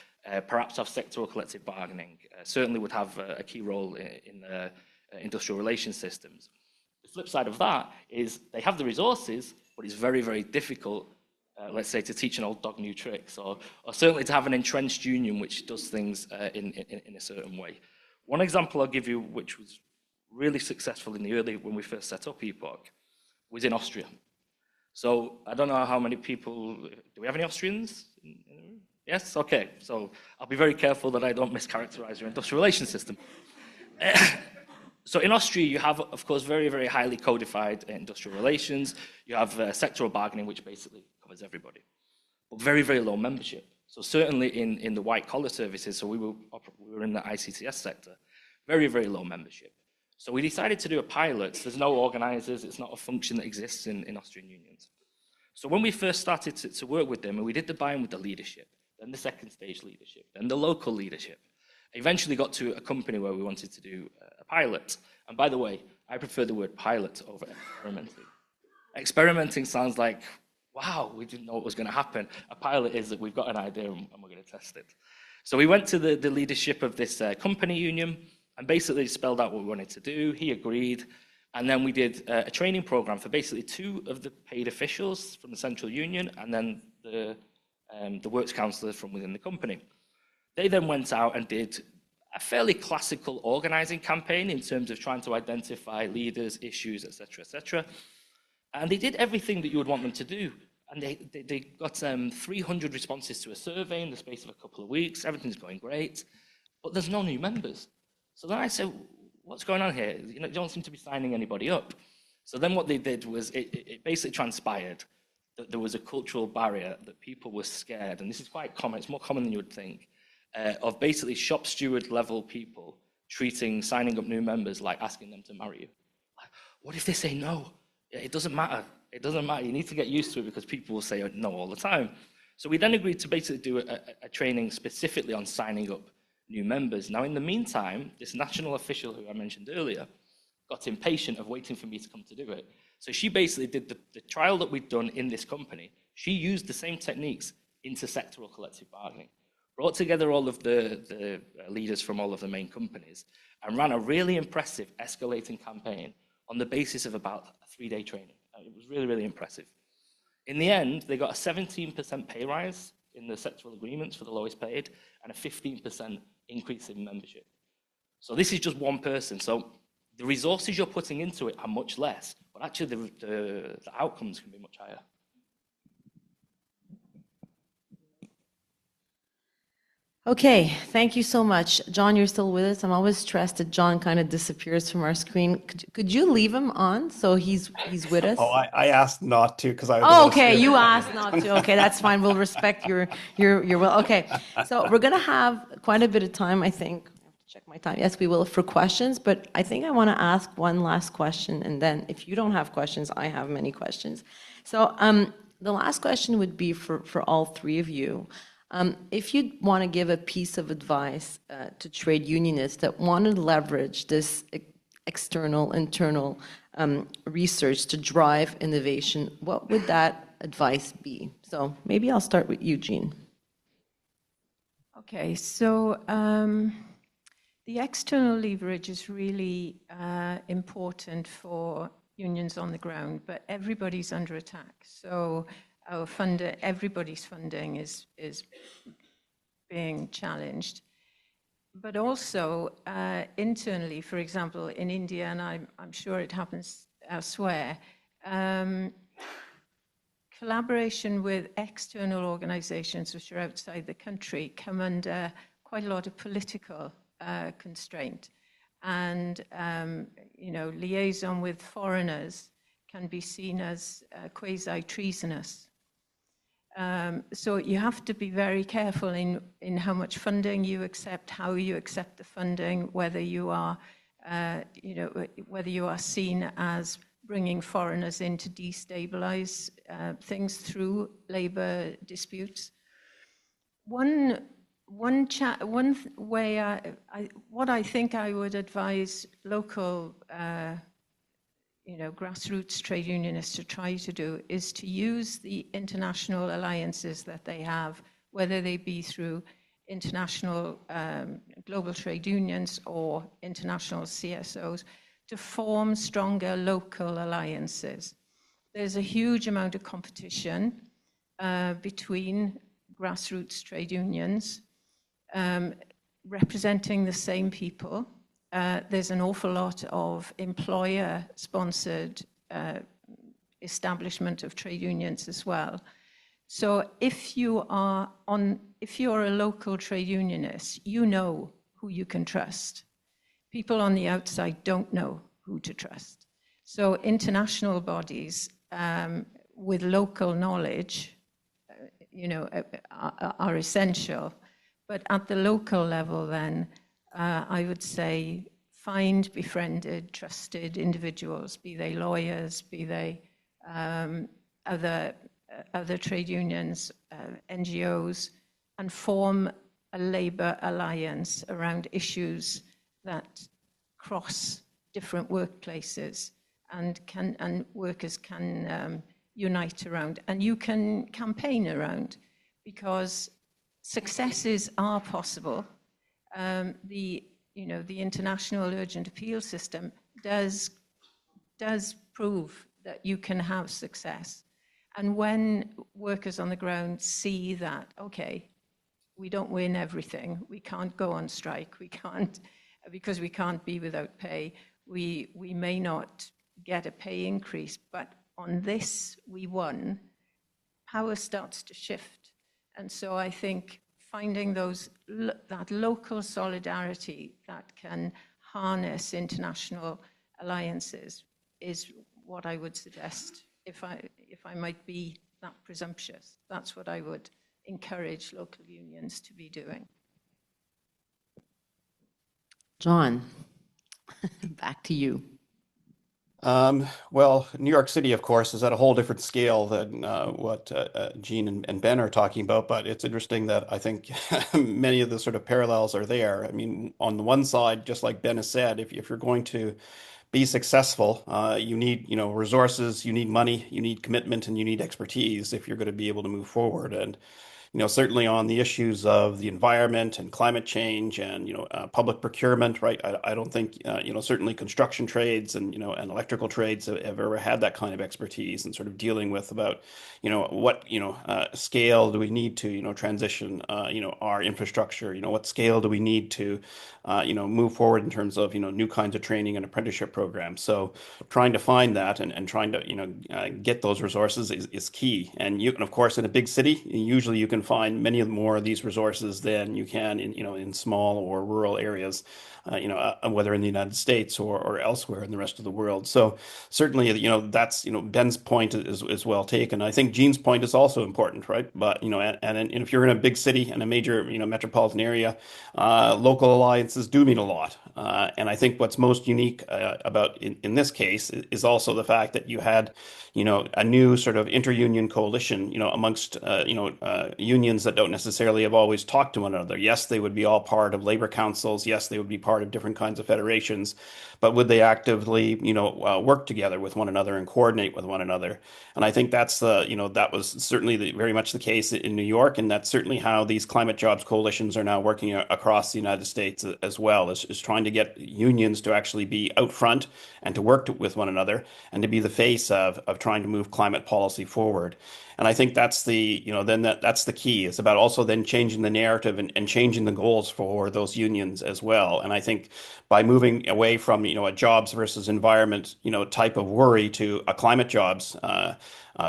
perhaps have sectoral collective bargaining, certainly would have a key role in the industrial relations systems. The flip side of that is they have the resources, but it's very, very difficult, let's say, to teach an old dog new tricks, or certainly to have an entrenched union which does things in a certain way. One example I'll give you, which was really successful in the early, when we first set up EPOC, was in Austria. So I don't know how many people, do we have any Austrians in the room? Yes, okay, so I'll be very careful that I don't mischaracterize your industrial relations system. So in Austria, you have, of course, very, very highly codified industrial relations. You have sectoral bargaining, which basically covers everybody, but very, very low membership. So certainly in the white-collar services, so we were in the ICTS sector, very, very low membership. So we decided to do a pilot. There's no organizers. It's not a function that exists in Austrian unions. So when we first started to work with them, and we did the buy-in with the leadership, then the second stage leadership, then the local leadership, eventually got to a company where we wanted to do a pilot. And by the way, I prefer the word pilot over experimenting. Experimenting sounds like, wow, we didn't know what was going to happen. A pilot is that we've got an idea and we're going to test it. So we went to the leadership of this company union and basically spelled out what we wanted to do. He agreed. And then we did a training program for basically 2 of the paid officials from the central union and then the works councillors from within the company. They then went out and did a fairly classical organizing campaign in terms of trying to identify leaders, issues, etc., etc. And they did everything that you would want them to do. And they got 300 responses to a survey in the space of a couple of weeks. Everything's going great, but there's no new members. So then I said, what's going on here? You don't seem to be signing anybody up. So then what they did was it basically transpired that there was a cultural barrier, that people were scared, and this is quite common, it's more common than you would think, of basically shop steward level people treating signing up new members like asking them to marry you. Like, what if they say no? It doesn't matter. It doesn't matter. You need to get used to it because people will say no all the time. So we then agreed to basically do a training specifically on signing up new members. Now, in the meantime, this national official who I mentioned earlier got impatient of waiting for me to come to do it. So she basically did the trial that we'd done in this company. She used the same techniques into sectoral collective bargaining, brought together all of the leaders from all of the main companies, and ran a really impressive escalating campaign on the basis of about a 3-day training. It was really, really impressive. In the end, they got a 17% pay rise in the sectoral agreements for the lowest paid, and a 15% increase in membership. So this is just one person. So the resources you're putting into it are much less, but actually the outcomes can be much higher. Okay, thank you so much. John, you're still with us. I'm always stressed that John kind of disappears from our screen. Could you leave him on so he's with us? Oh, I asked not to because I. Oh, okay, you asked not to. Okay, that's fine. We'll respect your will. Okay, so we're gonna have quite a bit of time, I think. I have to check my time. Yes, we will for questions, but I think I want to ask one last question, and then if you don't have questions, I have many questions. So the last question would be for all 3 of you. If you want to give a piece of advice to trade unionists that want to leverage this external, internal research to drive innovation, what would that advice be? So maybe I'll start with Eugene. Okay, so the external leverage is really important for unions on the ground, but everybody's under attack. So our everybody's funding is being challenged. But also internally, for example, in India, and I'm sure it happens elsewhere, collaboration with external organizations which are outside the country come under quite a lot of political constraint. And, liaison with foreigners can be seen as quasi-treasonous. So you have to be very careful in how much funding you accept, how you accept the funding, whether you are, whether you are seen as bringing foreigners in to destabilize things through labor disputes. One way, what I think I would advise local, grassroots trade unionists to try to do is to use the international alliances that they have, whether they be through international global trade unions or international CSOs, to form stronger local alliances. There's a huge amount of competition between grassroots trade unions representing the same people. There's an awful lot of employer-sponsored establishment of trade unions as well. So if you're a local trade unionist, you know who you can trust. People on the outside don't know who to trust. So international bodies with local knowledge, are essential. But at the local level, then, I would say find befriended, trusted individuals, be they lawyers, be they other trade unions, NGOs, and form a labor alliance around issues that cross different workplaces and workers can unite around, and you can campaign around, because successes are possible. The international urgent appeal system does prove that you can have success. And when workers on the ground see that, okay, we don't win everything, we can't go on strike, we can't, because we can't be without pay, we may not get a pay increase, but on this we won, power starts to shift. And so I think finding that local solidarity that can harness international alliances is what I would suggest. If I might be that presumptuous, that's what I would encourage local unions to be doing. John, back to you. Well, New York City, of course, is at a whole different scale than what Jean and Ben are talking about. But it's interesting that I think many of the sort of parallels are there. I mean, on the one side, just like Ben has said, if you're going to be successful, you need, resources, you need money, you need commitment, and you need expertise if you're going to be able to move forward. And certainly on the issues of the environment and climate change and, public procurement, right? I don't think, certainly construction trades and, and electrical trades have ever had that kind of expertise and sort of dealing with about, what, scale do we need to, transition, our infrastructure, what scale do we need to, move forward in terms of, new kinds of training and apprenticeship programs. So trying to find that and trying to, get those resources is key. And you can, of course, in a big city, usually you can find many more of these resources than you can in small or rural areas, whether in the United States or elsewhere in the rest of the world. So certainly, that's, Ben's point is well taken. I think Jean's point is also important, right? But, and if you're in a big city and a major, metropolitan area, local alliances do mean a lot. And I think what's most unique about in this case is also the fact that you had, a new sort of inter-union coalition, amongst, unions that don't necessarily have always talked to one another. Yes, they would be all part of labor councils. Yes, they would be part of different kinds of federations, but would they actively, work together with one another and coordinate with one another? And I think that's that was certainly very much the case in New York, and that's certainly how these climate jobs coalitions are now working across the United States as well, is trying to get unions to actually be out front and to work with one another and to be the face of trying to move climate policy forward. And I think that's that's the key. It's about also then changing the narrative and changing the goals for those unions as well. And I think by moving away from, a jobs versus environment, type of worry to a climate jobs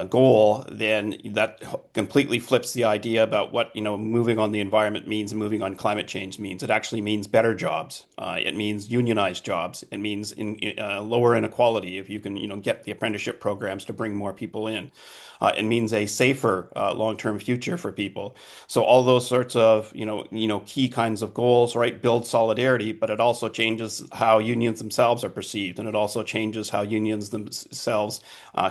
goal, then that completely flips the idea about what, moving on the environment means and moving on climate change means. It actually means better jobs. It means unionized jobs. It means lower inequality if you can, get the apprenticeship programs to bring more people in. It means a safer long-term future for people. So all those sorts of key kinds of goals, right, build solidarity, but it also changes how unions themselves are perceived, and it also changes how unions themselves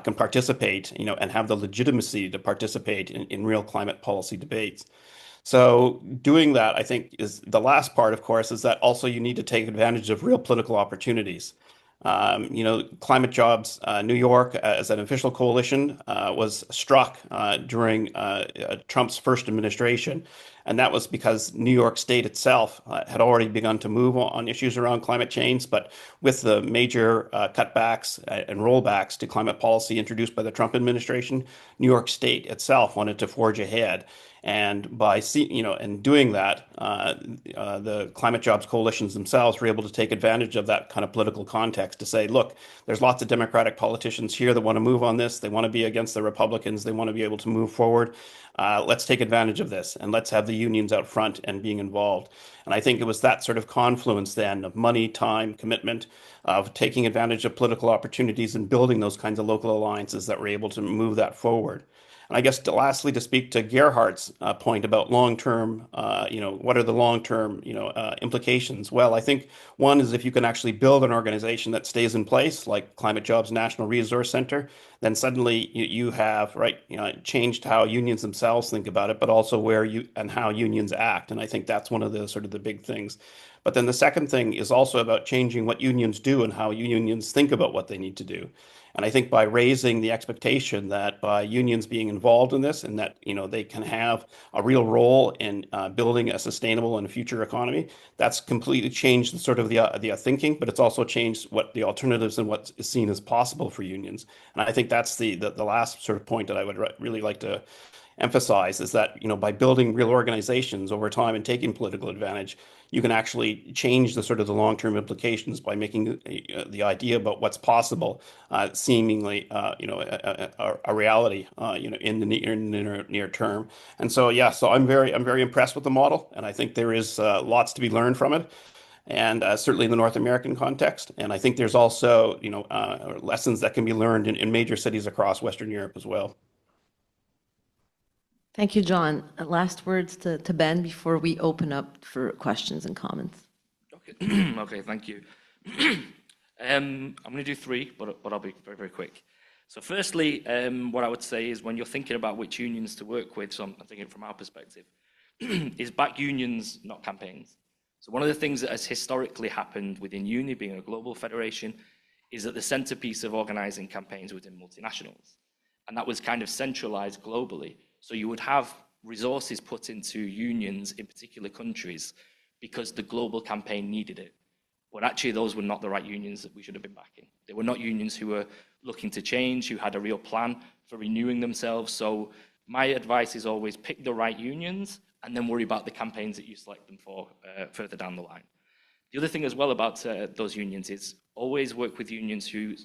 can participate, and have the legitimacy to participate in real climate policy debates. So doing that, I think, is the last part, of course, is that also you need to take advantage of real political opportunities. Climate Jobs New York, as an official coalition, was struck during Trump's first administration. And that was because New York State itself had already begun to move on issues around climate change. But with the major cutbacks and rollbacks to climate policy introduced by the Trump administration, New York State itself wanted to forge ahead. And by doing that, the climate jobs coalitions themselves were able to take advantage of that kind of political context to say, look, there's lots of Democratic politicians here that want to move on this. They want to be against the Republicans. They want to be able to move forward. Let's take advantage of this, and let's have the unions out front and being involved. And I think it was that sort of confluence then of money, time, commitment, of taking advantage of political opportunities and building those kinds of local alliances that were able to move that forward. And I guess lastly, to speak to Gerhard's point about long-term, what are the long-term, implications? Well, I think one is if you can actually build an organization that stays in place, like Climate Jobs National Resource Center, then suddenly you have changed how unions themselves think about it, but also where and how unions act. And I think that's one of the sort of the big things. But then the second thing is also about changing what unions do and how unions think about what they need to do. And I think by raising the expectation that by unions being involved in this and that they can have a real role in building a sustainable and future economy, that's completely changed the sort of the thinking, but it's also changed what the alternatives and what is seen as possible for unions. And I think that's the last sort of point that I would really like to emphasize, is that by building real organizations over time and taking political advantage, you can actually change the sort of the long-term implications by making the idea about what's possible seemingly a reality in the near term. And so so I'm very impressed with the model, and I think there is lots to be learned from it. And certainly in the North American context. And I think there's also, lessons that can be learned in major cities across Western Europe as well. Thank you, John. Last words to Ben before we open up for questions and comments. Okay, okay, thank you. I'm going to do three, but I'll be very, very quick. So firstly, what I would say is when you're thinking about which unions to work with, so I'm thinking from our perspective, is back unions, not campaigns. So one of the things that has historically happened within UNI, being a global federation, is that the centerpiece of organizing campaigns within multinationals. And that was kind of centralized globally. So you would have resources put into unions in particular countries because the global campaign needed it. But actually those were not the right unions that we should have been backing. They were not unions who were looking to change, who had a real plan for renewing themselves. So my advice is always pick the right unions and then worry about the campaigns that you select them for further down the line. The other thing as well about those unions is always work with unions who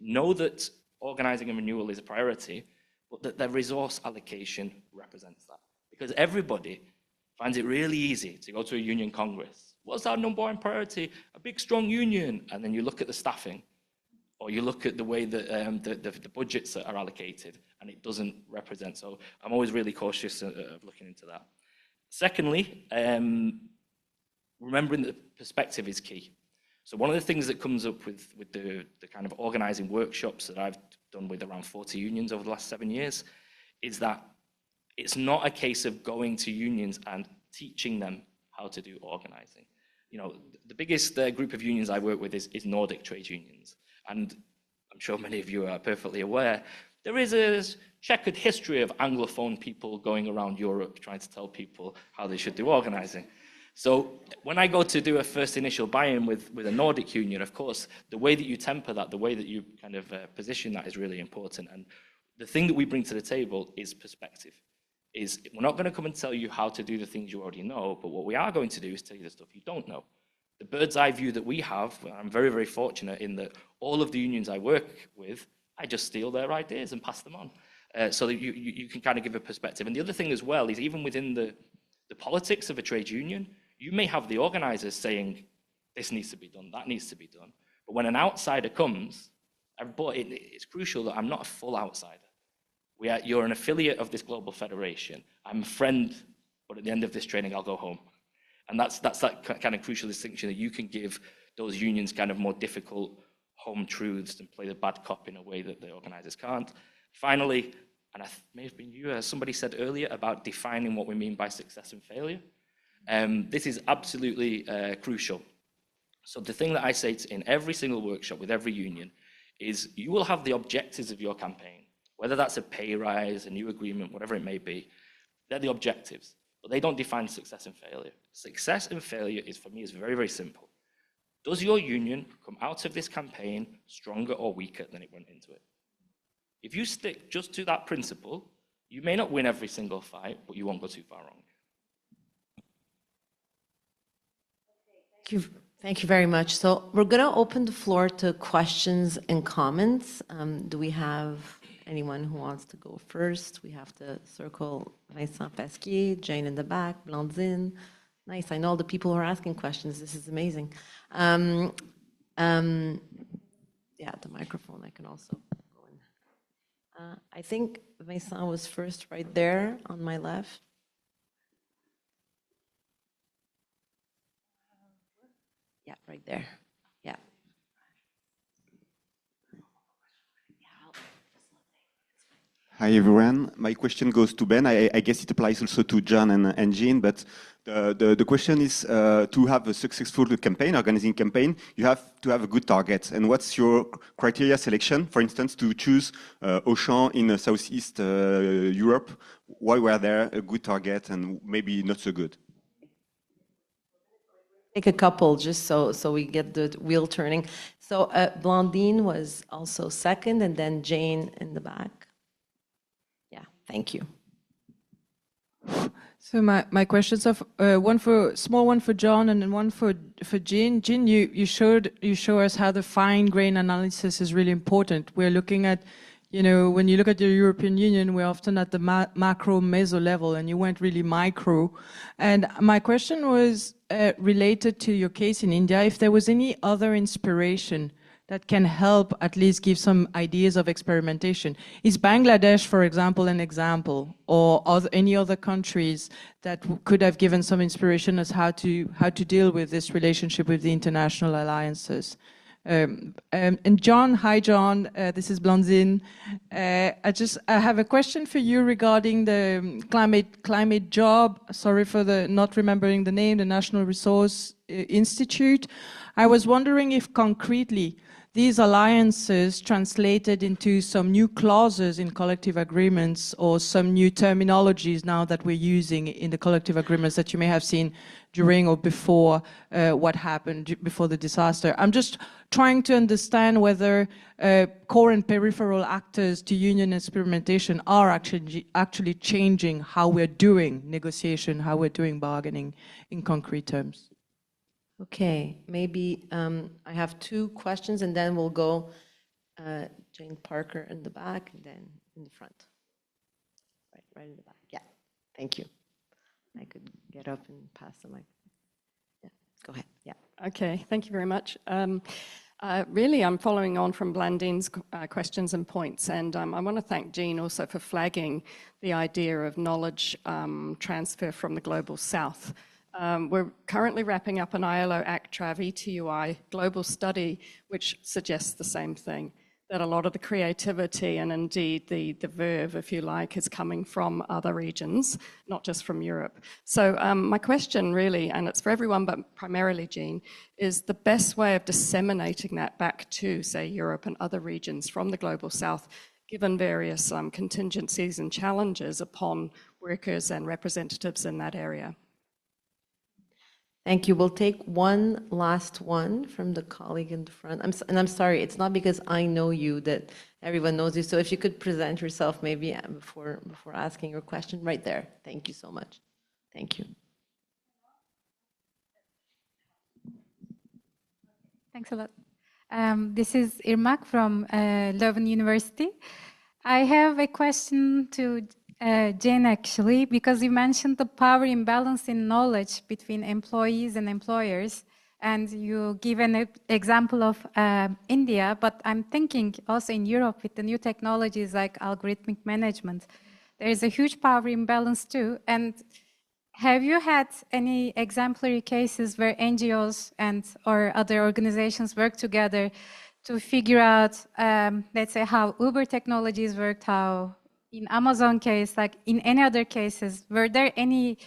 know that organizing and renewal is a priority, but that their resource allocation represents that. Because everybody finds it really easy to go to a union congress. What's our number one priority? A big, strong union. And then you look at the staffing, or you look at the way that the budgets that are allocated, and it doesn't represent. So I'm always really cautious of looking into that. Secondly, remembering that perspective is key. So one of the things that comes up with the kind of organizing workshops that I've done with around 40 unions over the last 7 years is that It's not a case of going to unions and teaching them how to do organizing. You know, the biggest group of unions I work with is Nordic trade unions. And I'm sure many of you are perfectly aware, there is a checkered history of Anglophone people going around Europe trying to tell people how they should do organizing. So when I go to do a first initial buy-in with a Nordic union, of course, the way that you temper that, the way that you kind of position that is really important. And the thing that we bring to the table is perspective. Is we're not going to come and tell you how to do the things you already know, but what we are going to do is tell you the stuff you don't know. The bird's eye view that we have, I'm very, very fortunate in that all of the unions I work with, I just steal their ideas and pass them on. So that you can kind of give a perspective. And the other thing as well is even within the politics of a trade union, you may have the organizers saying, this needs to be done, that needs to be done. But when an outsider comes, it's crucial that I'm not a full outsider. You're an affiliate of this global federation. I'm a friend, but at the end of this training, I'll go home. And that's that kind of crucial distinction that you can give those unions kind of more difficult home truths and play the bad cop in a way that the organizers can't. Finally, and I may have been you, somebody said earlier about defining what we mean by success and failure. This is absolutely crucial. So the thing that I say in every single workshop with every union is you will have the objectives of your campaign. Whether that's a pay rise, a new agreement, whatever it may be, they're the objectives, but they don't define success and failure. Success and failure for me is very, very simple. Does your union come out of this campaign stronger or weaker than it went into it? If you stick just to that principle, you may not win every single fight, but you won't go too far wrong. Thank you very much. So we're going to open the floor to questions and comments. Do we have anyone who wants to go first? We have to circle Vincent Pasquier, Jane in the back, Blandine. Nice, I know all the people who are asking questions. This is amazing. Yeah, the microphone, I can also go in. I think Vincent was first right there on my left. Yeah, right there. Yeah. Hi, everyone. My question goes to Ben. I guess it applies also to John and Jean, but the question is to have a successful campaign, organizing campaign, you have to have a good target. And what's your criteria selection, for instance, to choose Auchan in Southeast Europe? Why were there a good target and maybe not so good? Take a couple just so we get the wheel turning. So Blandine was also second, and then Jane in the back. Yeah, thank you. So my questions are small one for John and then one for Jean. Jean, you show us how the fine grain analysis is really important. We're looking at, when you look at the European Union, we're often at the macro meso level, and you went really micro. And my question was related to your case in India, if there was any other inspiration that can help at least give some ideas of experimentation. Is Bangladesh, for example, an example, or any other countries that could have given some inspiration as how to deal with this relationship with the international alliances? And John, hi John, this is Blandine. I have a question for you regarding the climate job. Sorry for not remembering the name, the National Resource Institute. I was wondering if concretely these alliances translated into some new clauses in collective agreements or some new terminologies now that we're using in the collective agreements that you may have seen during or before what happened before the disaster. I'm just trying to understand whether core and peripheral actors to union experimentation are actually changing how we're doing negotiation, how we're doing bargaining in concrete terms. Okay, maybe I have two questions, and then we'll go Jane Parker in the back, and then in the front. Right in the back. Yeah, thank you. I could get up and pass the mic. Yeah, go ahead. Yeah. Okay, thank you very much. Really, I'm following on from Blandine's questions and points, and I want to thank Jean also for flagging the idea of knowledge transfer from the Global South. We're currently wrapping up an ILO ACTRAV ETUI global study which suggests the same thing, that a lot of the creativity and indeed the verve, if you like, is coming from other regions, not just from Europe. So my question really, and it's for everyone, but primarily Jean, is the best way of disseminating that back to, say, Europe and other regions from the Global South, given various contingencies and challenges upon workers and representatives in that area. Thank you. We'll take one last one from the colleague in the front. I'm sorry, it's not because I know you that everyone knows you. So if you could present yourself maybe before asking your question, right there. Thank you so much. Thank you. Thanks a lot. This is Irmak from Leuven University. I have a question to Jane, actually, because you mentioned the power imbalance in knowledge between employees and employers, and you give an example of India, but I'm thinking also in Europe with the new technologies like algorithmic management, there is a huge power imbalance too. And have you had any exemplary cases where NGOs and or other organizations work together to figure out, let's say, how Uber technologies worked, how in Amazon case, like in any other cases, were there any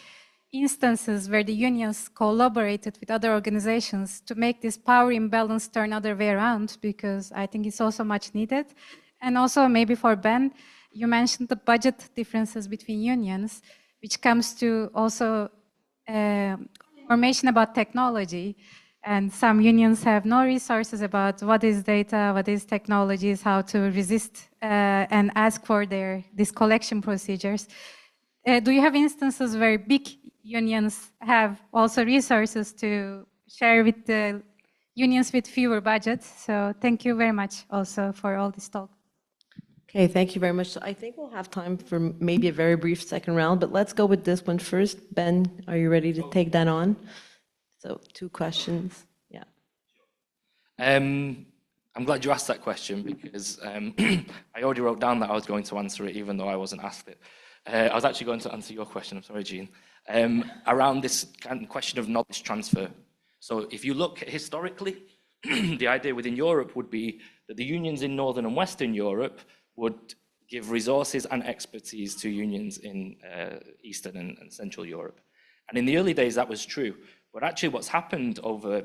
instances where the unions collaborated with other organizations to make this power imbalance turn other way around? Because I think it's also much needed. And also maybe for Ben, you mentioned the budget differences between unions, which comes to also information about technology. And some unions have no resources about what is data, what is technologies, how to resist and ask for these collection procedures. Do you have instances where big unions have also resources to share with the unions with fewer budgets? So thank you very much also for all this talk. Okay, thank you very much. So I think we'll have time for maybe a very brief second round, but let's go with this one first. Ben, are you ready to take that on? So 2 questions. Yeah. I'm glad you asked that question because I already wrote down that I was going to answer it even though I wasn't asked it. I was actually going to answer your question, I'm sorry, Jean, around this kind of question of knowledge transfer. So if you look historically, the idea within Europe would be that the unions in Northern and Western Europe would give resources and expertise to unions in Eastern and Central Europe. And in the early days, that was true. But actually what's happened over,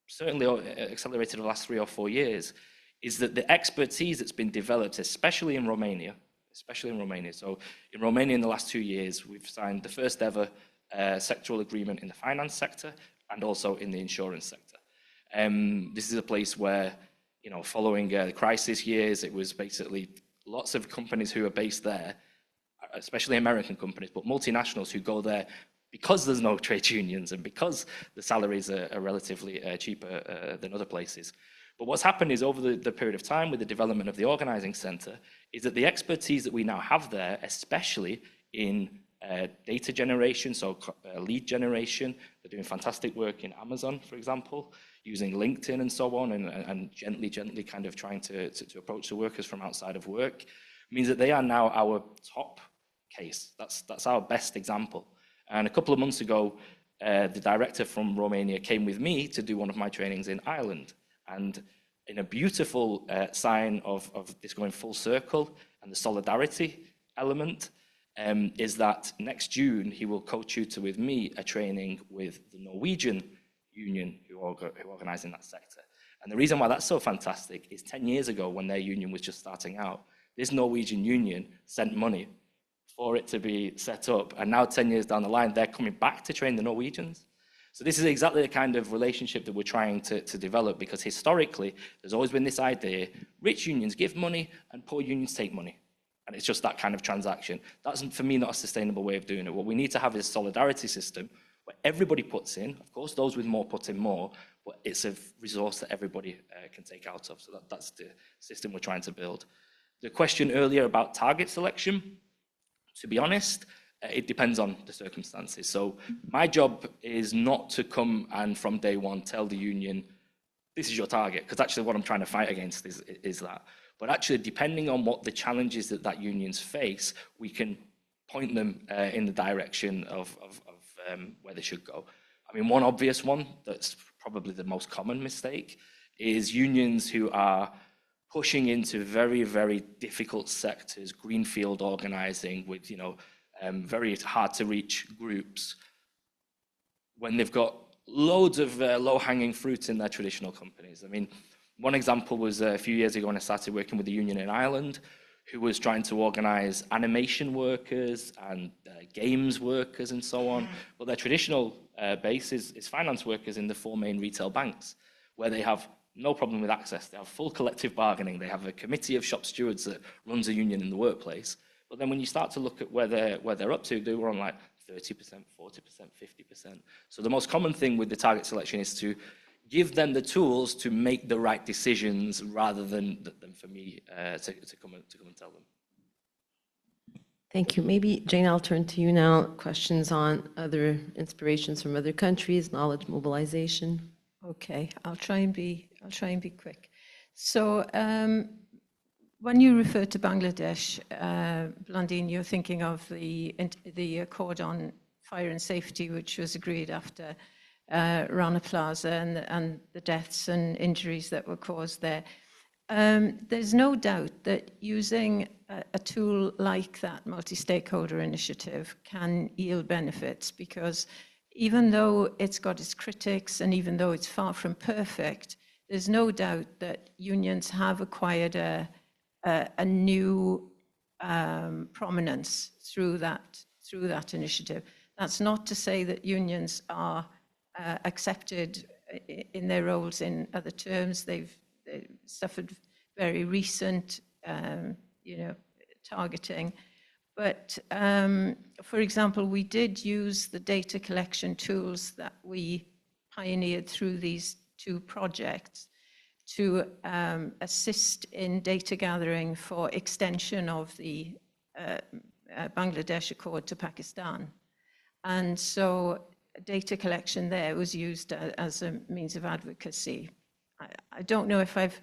certainly accelerated in the last 3 or 4 years, is that the expertise that's been developed, especially in Romania. So in Romania in the last 2 years, we've signed the first ever sectoral agreement in the finance sector and also in the insurance sector. This is a place where, you know, following the crisis years, it was basically lots of companies who are based there, especially American companies, but multinationals who go there because there's no trade unions and because the salaries are relatively cheaper than other places. But what's happened is over the period of time with the development of the organizing center is that the expertise that we now have there, especially in data generation, so lead generation, they're doing fantastic work in Amazon, for example, using LinkedIn and so on, and gently kind of trying to approach the workers from outside of work, means that they are now our top case. That's our best example. And a couple of months ago, the director from Romania came with me to do one of my trainings in Ireland. And in a beautiful sign of this going full circle and the solidarity element, is that next June he will co-tutor with me a training with the Norwegian union who organise in that sector. And the reason why that's so fantastic is 10 years ago when their union was just starting out, this Norwegian union sent money for it to be set up. And now 10 years down the line, they're coming back to train the Norwegians. So this is exactly the kind of relationship that we're trying to develop, because historically, there's always been this idea, rich unions give money and poor unions take money. And it's just that kind of transaction. That's, for me, not a sustainable way of doing it. What we need to have is a solidarity system where everybody puts in. Of course, those with more put in more, but it's a resource that everybody can take out of. So that's the system we're trying to build. The question earlier about target selection, to be honest, it depends on the circumstances. So my job is not to come and from day one tell the union, this is your target, because actually what I'm trying to fight against is that. But actually, depending on what the challenges that unions face, we can point them in the direction of where they should go. I mean, one obvious one that's probably the most common mistake is unions who are pushing into very, very difficult sectors, greenfield organizing with, very hard to reach groups, when they've got loads of low-hanging fruit in their traditional companies. I mean, one example was a few years ago when I started working with the Union in Ireland, who was trying to organize animation workers and games workers and so on. But their traditional base is finance workers in the 4 main retail banks, where they have no problem with access. They have full collective bargaining. They have a committee of shop stewards that runs a union in the workplace. But then when you start to look at where they're up to, they were on like 30%, 40%, 50%. So the most common thing with the target selection is to give them the tools to make the right decisions rather than for me to come and tell them. Thank you. Maybe, Jane, I'll turn to you now. Questions on other inspirations from other countries, knowledge mobilization. Okay, I'll try and be quick. So when you refer to Bangladesh, Blandine, you're thinking of the Accord on Fire and Safety, which was agreed after Rana Plaza and the deaths and injuries that were caused there. There's no doubt that using a tool like that multi-stakeholder initiative can yield benefits, because even though it's got its critics and even though it's far from perfect, there's no doubt that unions have acquired a new prominence through that initiative. That's not to say that unions are accepted in their roles in other terms. They've suffered very recent, targeting. But for example, we did use the data collection tools that we pioneered through these 2 projects to assist in data gathering for extension of the Bangladesh Accord to Pakistan. And so data collection there was used as a means of advocacy. I don't know if I've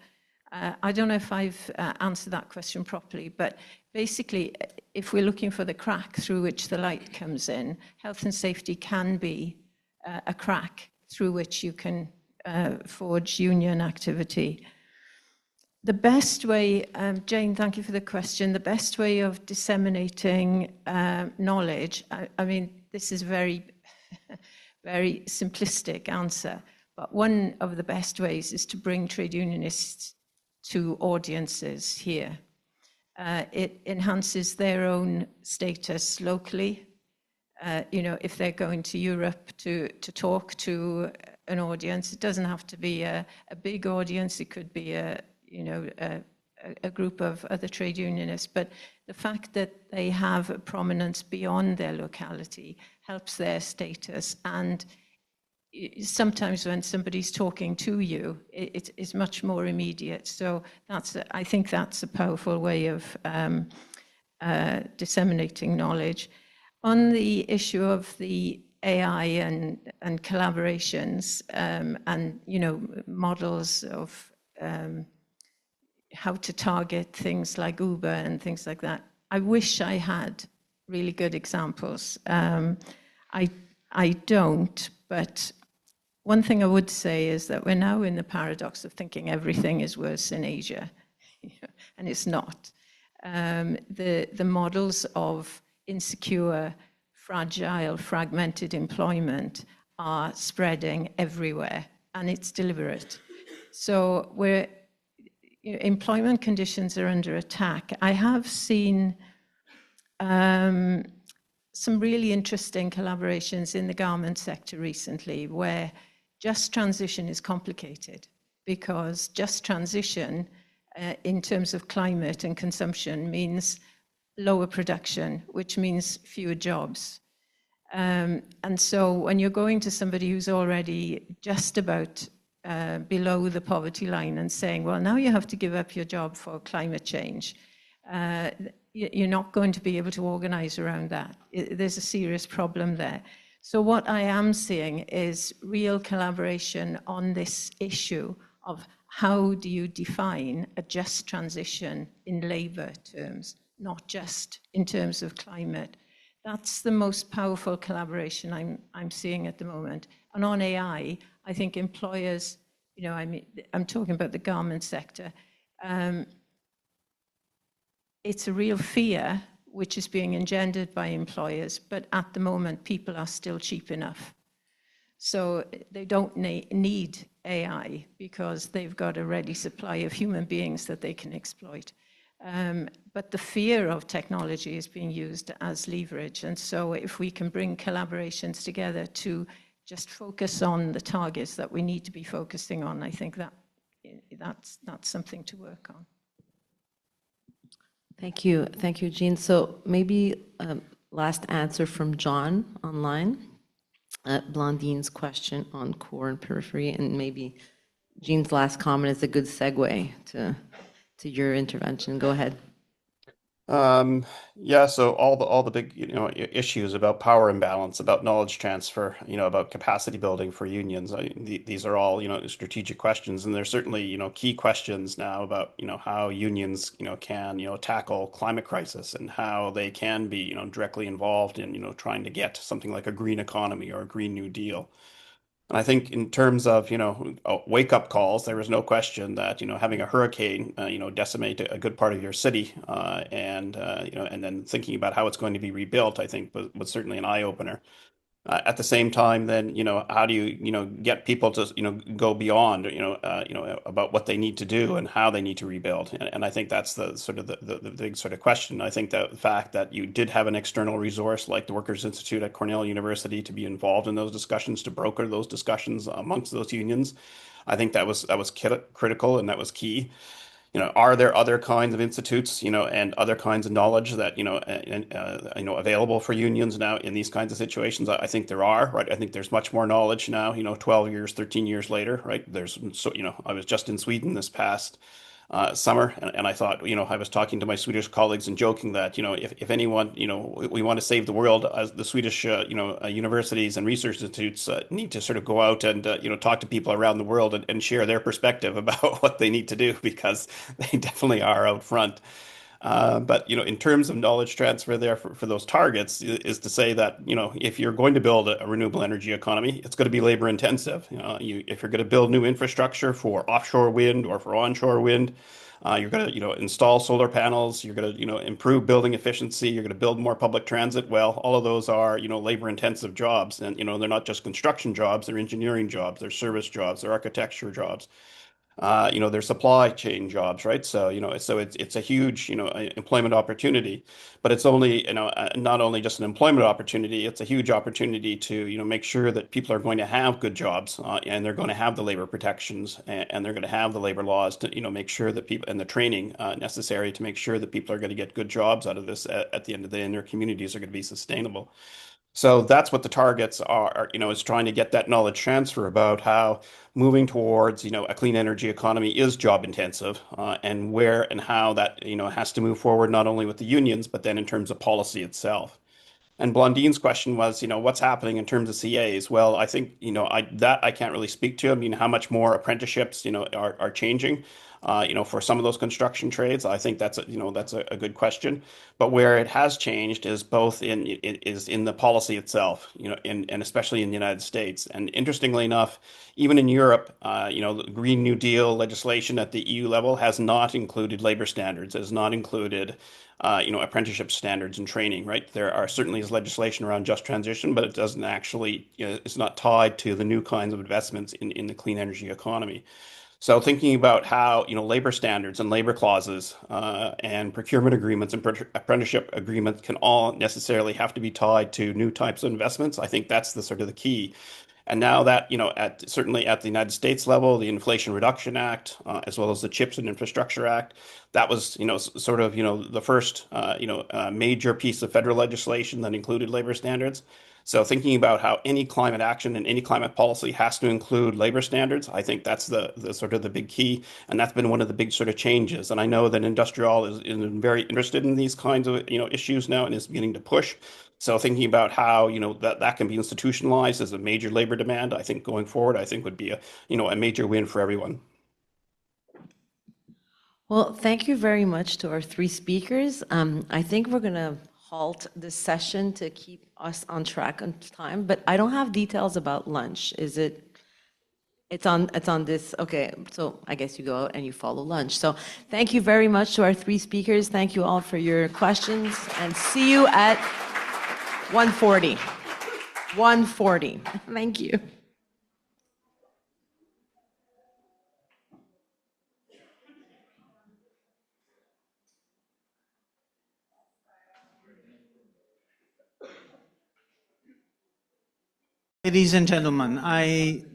answered that question properly, but basically, if we're looking for the crack through which the light comes in, health and safety can be a crack through which you can forge union activity. The best way, Jane, thank you for the question, the best way of disseminating knowledge, I mean, this is very, very simplistic answer, but one of the best ways is to bring trade unionists to audiences here. It enhances their own status locally. If they're going to Europe to talk to an audience, it doesn't have to be a big audience. It could be a group of other trade unionists. But the fact that they have a prominence beyond their locality helps their status. And sometimes when somebody's talking to you, it's much more immediate. So I think that's a powerful way of disseminating knowledge. On the issue of the AI and collaborations and models of how to target things like Uber and things like that, I wish I had really good examples. I don't, but one thing I would say is that we're now in the paradox of thinking everything is worse in Asia, and it's not. The models of insecure, fragile, fragmented employment are spreading everywhere, and it's deliberate. So employment conditions are under attack. I have seen some really interesting collaborations in the garment sector recently, where just transition is complicated, because just transition in terms of climate and consumption means lower production, which means fewer jobs. And so when you're going to somebody who's already just about below the poverty line and saying, well, now you have to give up your job for climate change, you're not going to be able to organize around that. There's a serious problem there. So what I am seeing is real collaboration on this issue of how do you define a just transition in labor terms, not just in terms of climate. That's the most powerful collaboration I'm seeing at the moment. And on AI, I think employers, I'm talking about the garment sector, It's a real fear which is being engendered by employers, but at the moment, people are still cheap enough. So they don't need AI because they've got a ready supply of human beings that they can exploit. But the fear of technology is being used as leverage. And so if we can bring collaborations together to just focus on the targets that we need to be focusing on, I think that's something to work on. Thank you, Jean. So maybe last answer from John online. Blondine's question on core and periphery, and maybe Jean's last comment is a good segue to your intervention. Go ahead. Yeah, so all the big issues about power imbalance, about knowledge transfer, about capacity building for unions. These are all strategic questions, and there's certainly key questions now about how unions can tackle climate crisis and how they can be directly involved in trying to get something like a green economy or a Green New Deal. And I think in terms of, wake-up calls, there was no question that, having a hurricane, decimate a good part of your city, and then thinking about how it's going to be rebuilt, I think was certainly an eye-opener. At the same time, then, how do you, get people to, go beyond, about what they need to do and how they need to rebuild? And I think that's the sort of the big sort of question. I think that the fact that you did have an external resource like the Workers' Institute at Cornell University to be involved in those discussions, to broker those discussions amongst those unions, I think that was critical and that was key. Are there other kinds of institutes, and other kinds of knowledge that, available for unions now in these kinds of situations? I think there are, right? I think there's much more knowledge now, 12 years, 13 years later, right? I was just in Sweden this past summer, and I thought, I was talking to my Swedish colleagues and joking that, if anyone, we want to save the world, as the Swedish, universities and research institutes need to sort of go out and, talk to people around the world and share their perspective about what they need to do, because they definitely are out front. But in terms of knowledge transfer there for those targets is to say that if you're going to build a renewable energy economy, it's going to be labor intensive. If you're going to build new infrastructure for offshore wind or for onshore wind, you're going to install solar panels. You're going to improve building efficiency. You're going to build more public transit. Well, all of those are labor intensive jobs, and they're not just construction jobs. They're engineering jobs. They're service jobs. They're architecture jobs. Their supply chain jobs, right? So, it's a huge, employment opportunity, but it's only, not only just an employment opportunity, it's a huge opportunity to, make sure that people are going to have good jobs, and they're going to have the labor protections, and they're going to have the labor laws to, make sure that people, and the training necessary to make sure that people are going to get good jobs out of this at the end of the day, and their communities are going to be sustainable. So that's what the targets are, is trying to get that knowledge transfer about how moving towards, a clean energy economy is job intensive, and where and how that, has to move forward, not only with the unions, but then in terms of policy itself. And Blondine's question was, what's happening in terms of CAs? Well, I think, I can't really speak to. I mean, how much more apprenticeships, are changing, for some of those construction trades. I think that's a good question. But where it has changed is both in the policy itself, and especially in the United States. And interestingly enough, even in Europe, the Green New Deal legislation at the EU level has not included labor standards, has not included apprenticeship standards and training, right? There are certainly is legislation around just transition, but it doesn't actually, it's not tied to the new kinds of investments in the clean energy economy. So thinking about how, labor standards and labor clauses and procurement agreements and apprenticeship agreements can all necessarily have to be tied to new types of investments, I think that's the sort of the key. And now that, certainly at the United States level, the Inflation Reduction Act, as well as the CHIPS and Infrastructure Act, that was, sort of, the first, major piece of federal legislation that included labor standards. So thinking about how any climate action and any climate policy has to include labor standards, I think that's the sort of the big key. And that's been one of the big sort of changes. And I know that Industrial is very interested in these kinds of, issues now and is beginning to push. So thinking about how, that can be institutionalized as a major labor demand, I think going forward, I think would be a major win for everyone. Well, thank you very much to our three speakers. I think we're going to halt this session to keep us on track on time, but I don't have details about lunch. Is it It's on this, okay, so I guess you go out and you follow lunch. So thank you very much to our three speakers. Thank you all for your questions, and see you at 1:40. 1:40. Thank you. Ladies and gentlemen, I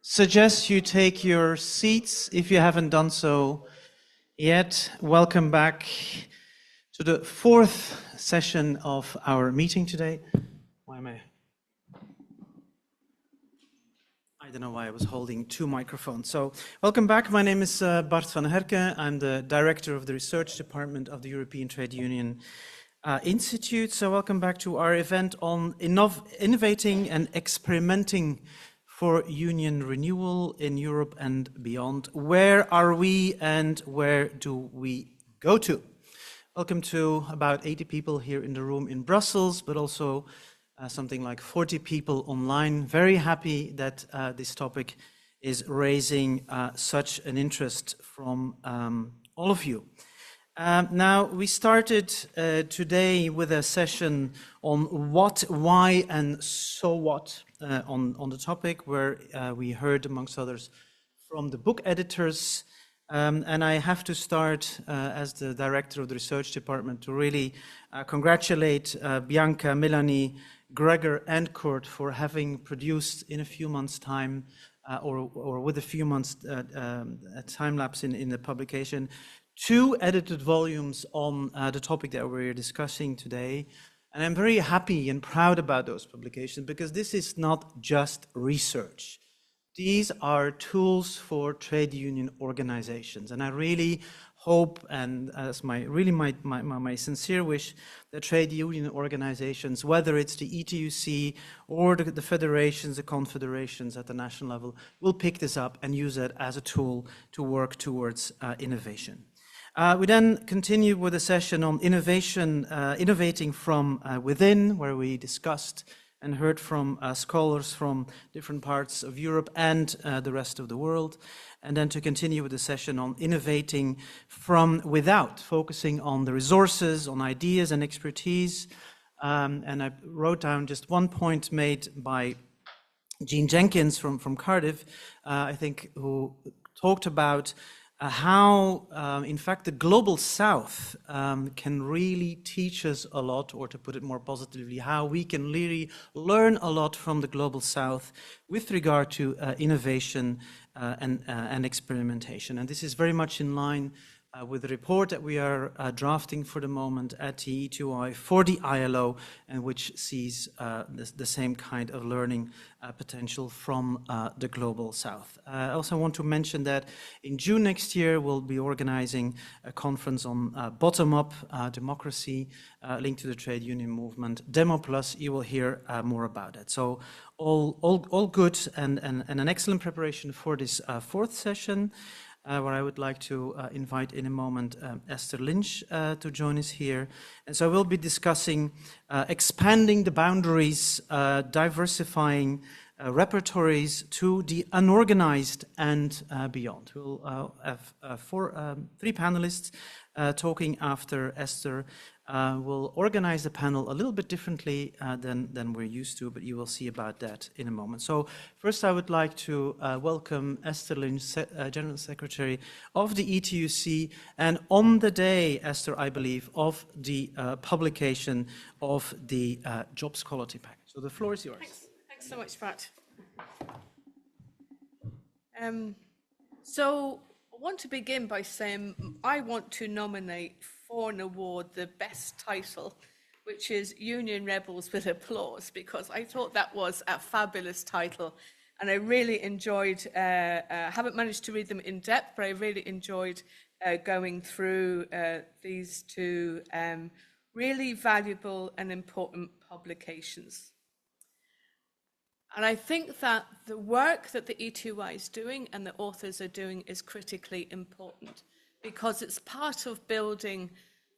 suggest you take your seats if you haven't done so yet. Welcome back to the fourth session of our meeting today. Why am I don't know why I was holding two microphones. So, welcome back. My name is Bart van Herke. I'm the director of the research department of the European Trade Union Institute. So, welcome back to our event on innovating and experimenting for union renewal in Europe and beyond. Where are we and where do we go to? Welcome to about 80 people here in the room in Brussels, but also something like 40 people online. Very happy that this topic is raising such an interest from all of you. Now, we started today with a session on what, why, and so what on the topic, where we heard, amongst others, from the book editors. And I have to start as the director of the research department to really congratulate Bianca, Melanie, Gregor, and Kurt for having produced in a few months' time, or with a few months time lapse in the publication, 2 edited volumes on the topic that we're discussing today. And I'm very happy and proud about those publications, because this is not just research. These are tools for trade union organizations. And I really hope, and as my sincere wish, that trade union organizations, whether it's the ETUC or the federations, the confederations at the national level, will pick this up and use it as a tool to work towards innovation. We then continue with a session on innovation, innovating from within, where we discussed and heard from scholars from different parts of Europe and the rest of the world. And then to continue with the session on innovating from without, focusing on the resources, on ideas and expertise. And I wrote down just one point made by Jean Jenkins from Cardiff, I think, who talked about how, in fact, the Global South can really teach us a lot, or to put it more positively, how we can really learn a lot from the Global South with regard to innovation and experimentation. And this is very much in line with the report that we are drafting for the moment at the E2I for the ILO, and which sees the same kind of learning potential from the Global South. I also want to mention that in June next year, we'll be organizing a conference on bottom-up democracy linked to the trade union movement, Demo Plus. You will hear more about it. So all good and an excellent preparation for this fourth session. Where I would like to invite in a moment Esther Lynch to join us here. And so we'll be discussing expanding the boundaries, diversifying repertories to the unorganized and beyond. We'll have 3 panelists talking after Esther. We'll organize the panel a little bit differently than we're used to, but you will see about that in a moment. So first I would like to welcome Esther Lynch, General Secretary of the ETUC, and on the day, Esther, I believe, of the publication of the Jobs Quality Package. So the floor is yours. Thanks so much, Pat. So I want to begin by saying I want to nominate for an award the best title, which is Union Rebels with Applause, because I thought that was a fabulous title. And I really enjoyed, haven't managed to read them in depth, but I really enjoyed going through these 2 really valuable and important publications. And I think that the work that the E2I is doing and the authors are doing is critically important, because it's part of building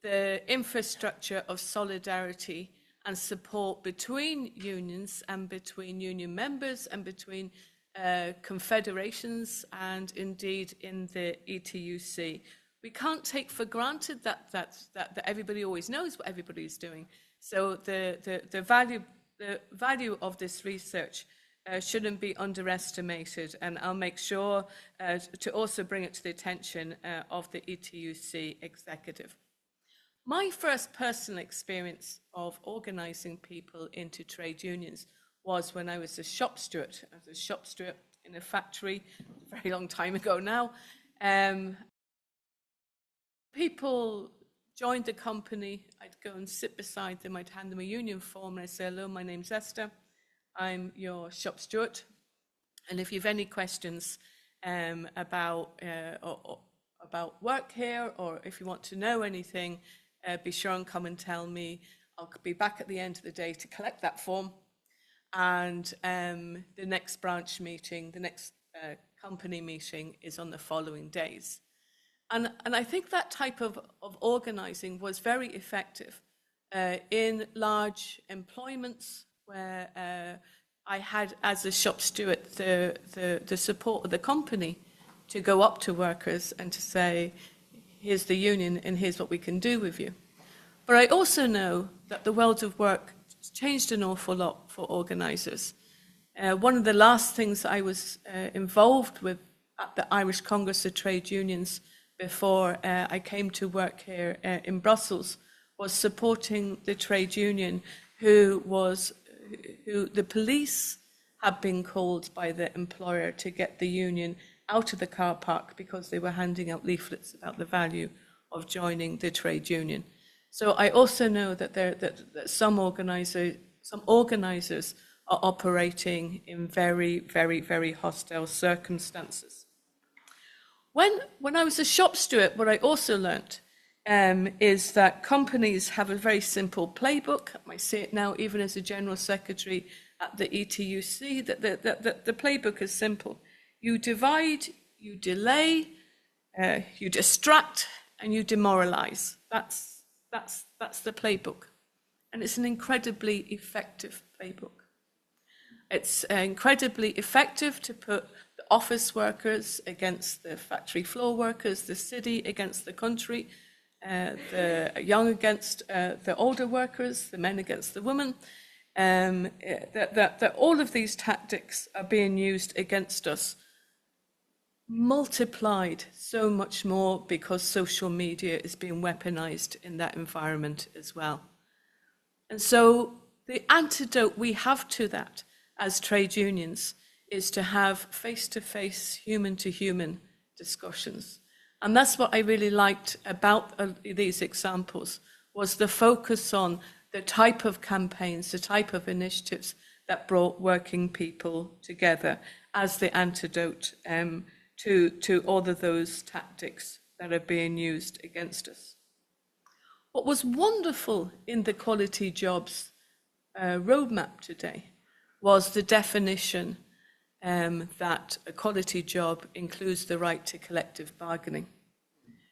the infrastructure of solidarity and support between unions and between union members and between confederations and indeed in the ETUC. We can't take for granted that everybody always knows what everybody is doing. So the value of this research shouldn't be underestimated, and I'll make sure to also bring it to the attention of the ETUC executive. My first personal experience of organising people into trade unions was when I was a shop steward. I was a shop steward in a factory a very long time ago now. People joined the company. I'd go and sit beside them. I'd hand them a union form and I'd say, hello, my name's Esther. I'm your shop steward. And if you have any questions about work here, or if you want to know anything, be sure and come and tell me. I'll be back at the end of the day to collect that form. And the next branch meeting, the next company meeting is on the following days. And I think that type of organising was very effective in large employments where I had, as a shop steward, the support of the company to go up to workers and to say, here's the union and here's what we can do with you. But I also know that the world of work has changed an awful lot for organisers. One of the last things I was involved with at the Irish Congress of Trade Unions before I came to work here in Brussels was supporting the trade union who the police had been called by the employer to get the union out of the car park because they were handing out leaflets about the value of joining the trade union. So I also know that some organisers are operating in very, very, very hostile circumstances. When I was a shop steward, what I also learnt is that companies have a very simple playbook. I see it now even as a general secretary at the ETUC, that the playbook is simple. You divide, you delay, you distract, and you demoralize. That's the playbook. And it's an incredibly effective playbook. It's incredibly effective to put the office workers against the factory floor workers, the city against the country, the young against the older workers, the men against the women. That all of these tactics are being used against us, multiplied so much more because social media is being weaponized in that environment as well. And so the antidote we have to that as trade unions is to have face-to-face, human-to-human discussions. And that's what I really liked about these examples, was the focus on the type of campaigns, the type of initiatives that brought working people together as the antidote to all of those tactics that are being used against us. What was wonderful in the Quality Jobs roadmap today was the definition that a quality job includes the right to collective bargaining.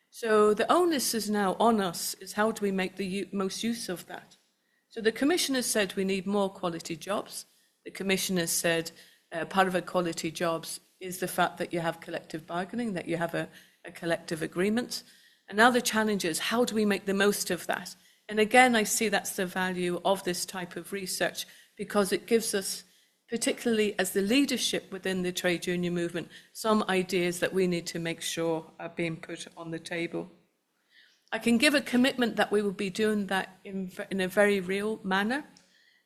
So the onus is now on us, is how do we make the most use of that? So the Commission has said we need more quality jobs. The Commission has said part of a quality jobs is the fact that you have collective bargaining, that you have a collective agreement. And now the challenge is, how do we make the most of that? And again, I see that's the value of this type of research, because it gives us, particularly as the leadership within the trade union movement, some ideas that we need to make sure are being put on the table. I can give a commitment that we will be doing that in a very real manner.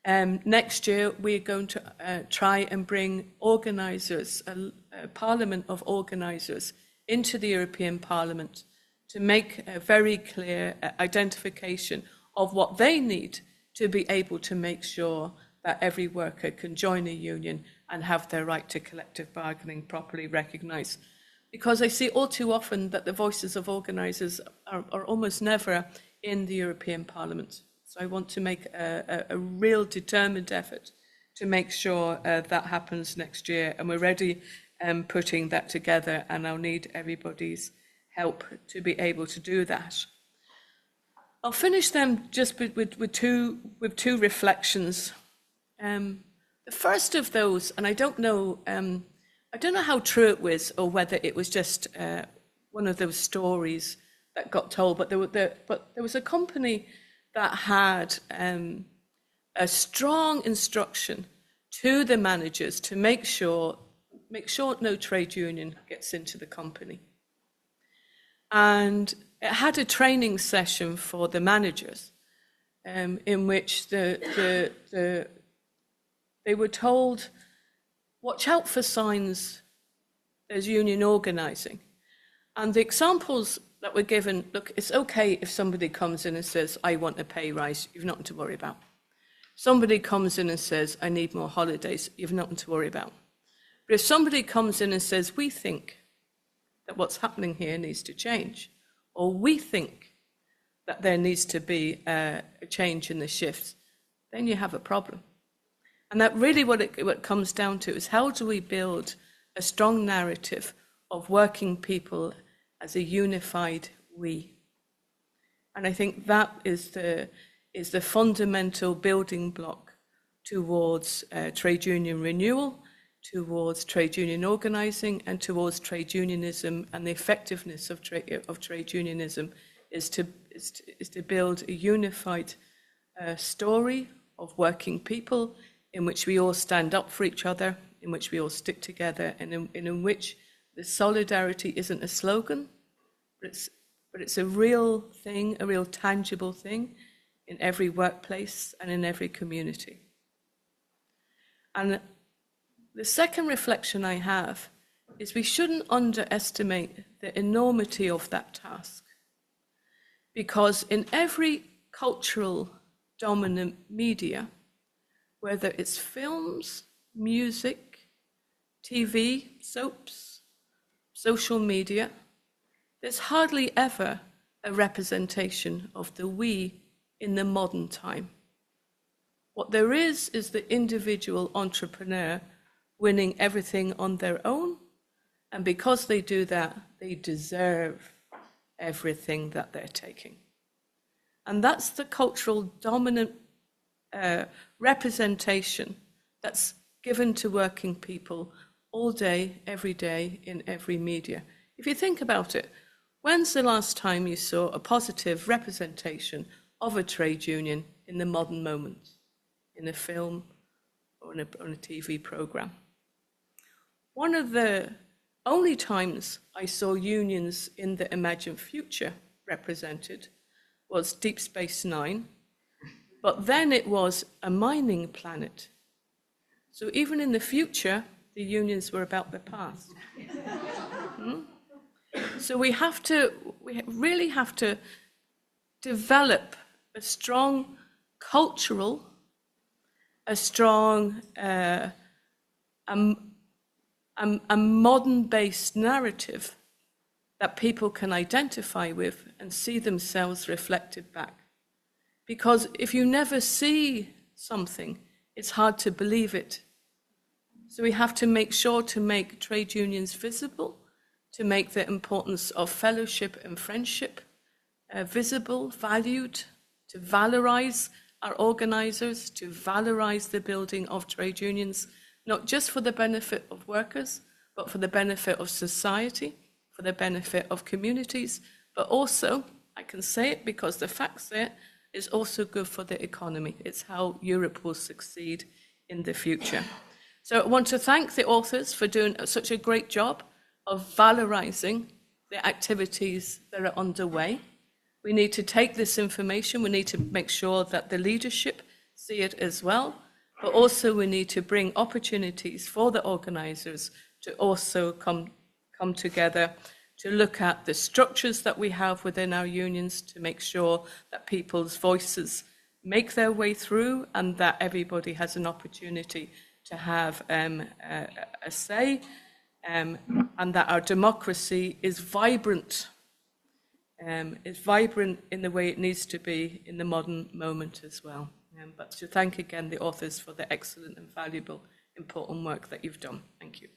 Next year, we're going to try and bring organisers, a parliament of organisers, into the European Parliament to make a very clear identification of what they need to be able to make sure that every worker can join a union and have their right to collective bargaining properly recognised. Because I see all too often that the voices of organisers are almost never in the European Parliament. So I want to make a real determined effort to make sure that happens next year. And we're ready putting that together, and I'll need everybody's help to be able to do that. I'll finish them just with two reflections. The first of those, and I don't know I don't know how true it was or whether it was just one of those stories that got told, but there was a company that had a strong instruction to the managers to make sure no trade union gets into the company. And it had a training session for the managers in which they were told, watch out for signs there's union organising. And the examples that were given, look, it's okay if somebody comes in and says, I want a pay rise, you've nothing to worry about. Somebody comes in and says, I need more holidays, you've nothing to worry about. But if somebody comes in and says, we think that what's happening here needs to change, or we think that there needs to be a change in the shifts, then you have a problem. And that really what it comes down to is how do we build a strong narrative of working people as a unified we? And I think that is the fundamental building block towards trade union renewal, towards trade union organising, and towards trade unionism, and the effectiveness of trade unionism is to build a unified story of working people in which we all stand up for each other, in which we all stick together, and in which the solidarity isn't a slogan, but it's a real thing, a real tangible thing in every workplace and in every community. And the second reflection I have is we shouldn't underestimate the enormity of that task, because in every cultural dominant media, whether it's films, music, TV, soaps, social media, there's hardly ever a representation of the we in the modern time. What there is the individual entrepreneur winning everything on their own, and because they do that, they deserve everything that they're taking. And that's the cultural dominant representation that's given to working people all day, every day, in every media. If you think about it, when's the last time you saw a positive representation of a trade union in the modern moment, in a film or on a TV program? One of the only times I saw unions in the imagined future represented was Deep Space Nine, but then it was a mining planet. So even in the future, the unions were about the past. So we really have to develop a strong cultural, a strong a modern-based narrative that people can identify with and see themselves reflected back. Because if you never see something, it's hard to believe it. So we have to make sure to make trade unions visible, to make the importance of fellowship and friendship visible, valued, to valorize our organizers, to valorize the building of trade unions, not just for the benefit of workers, but for the benefit of society, for the benefit of communities, but also, I can say it because the facts say it, is also good for the economy. It's how Europe will succeed in the future. So I want to thank the authors for doing such a great job of valorizing the activities that are underway. We need to take this information, we need to make sure that the leadership see it as well, but also we need to bring opportunities for the organizers to also come together to look at the structures that we have within our unions to make sure that people's voices make their way through and that everybody has an opportunity to have a say, and that our democracy is vibrant in the way it needs to be in the modern moment as well. But to thank again the authors for the excellent and valuable, important work that you've done. Thank you.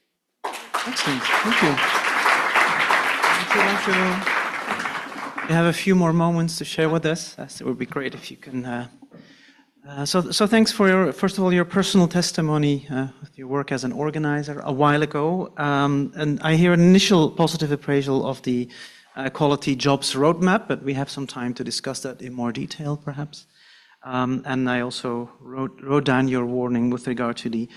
Excellent. Thank you. You have a few more moments to share with us. So it would be great if you can So thanks for your, first of all, your personal testimony with your work as an organizer a while ago. And I hear an initial positive appraisal of the quality jobs roadmap, but we have some time to discuss that in more detail, perhaps. And I also wrote down your warning with regard to the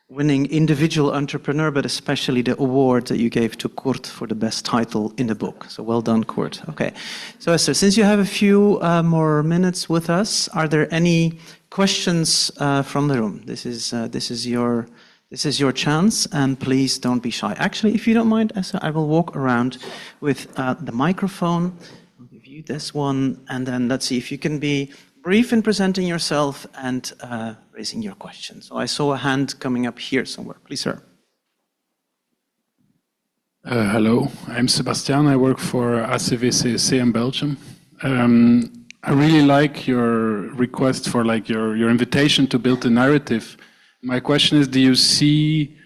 winning individual entrepreneur, but especially the award that you gave to Kurt for the best title in the book. So well done, Kurt. Okay. So Esther, since you have a few more minutes with us, are there any questions from the room? This is your chance, and please don't be shy. Actually, if you don't mind, Esther, I will walk around with the microphone. I'll give you this one, and then let's see if you can be brief in presenting yourself and raising your question. So I saw a hand coming up here somewhere. Please, sir. Hello, I'm Sebastian. I work for ACVCC in Belgium. I really like your request for your invitation to build a narrative. My question is, do you see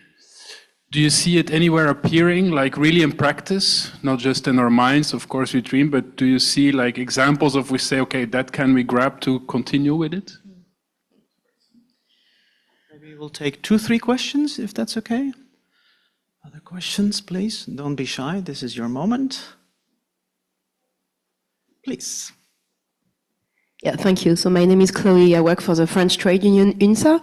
it anywhere appearing, like really in practice, not just in our minds? Of course we dream, but do you see like examples of we say, okay, that can we grab to continue with it? Maybe we'll take 2-3 questions, if that's okay. Other questions, please. Don't be shy. This is your moment. Please. Yeah, thank you. So my name is Chloe. I work for the French trade union UNSA.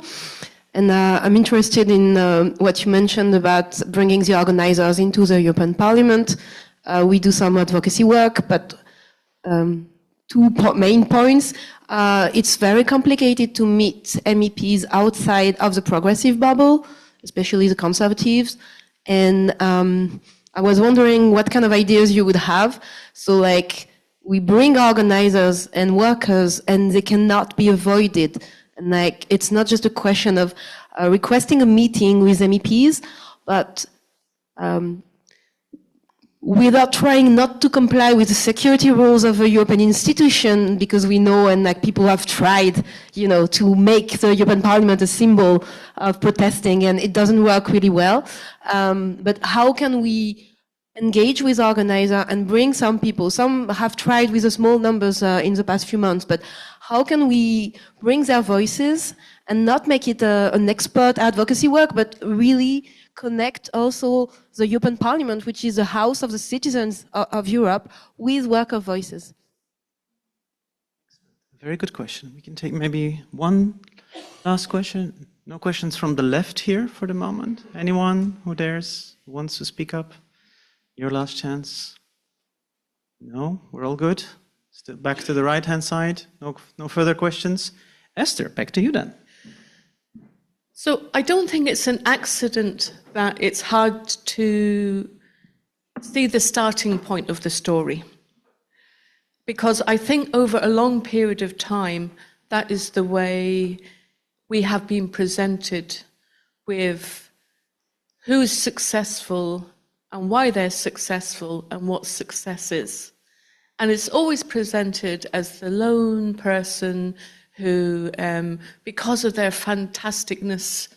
And I'm interested in what you mentioned about bringing the organizers into the European Parliament. We do some advocacy work, but 2 main points. It's very complicated to meet MEPs outside of the progressive bubble, especially the conservatives. And I was wondering what kind of ideas you would have. So like, we bring organizers and workers and they cannot be avoided. And like, it's not just a question of requesting a meeting with MEPs, but without trying not to comply with the security rules of a European institution, because we know and like people have tried, you know, to make the European Parliament a symbol of protesting, and it doesn't work really well. But how can we engage with organizers and bring some people? Some have tried with the small numbers in the past few months, but how can we bring their voices and not make it an expert advocacy work, but really connect also the European Parliament, which is the house of the citizens of Europe, with worker voices? Very good question. We can take maybe one last question. No questions from the left here for the moment. Anyone who wants to speak up? Your last chance. No, we're all good. Still back to the right-hand side. No further questions. Esther, back to you then. So I don't think it's an accident that it's hard to see the starting point of the story. Because I think over a long period of time, that is the way we have been presented with who's successful and why they're successful and what success is. And it's always presented as the lone person who, because of their fantasticness,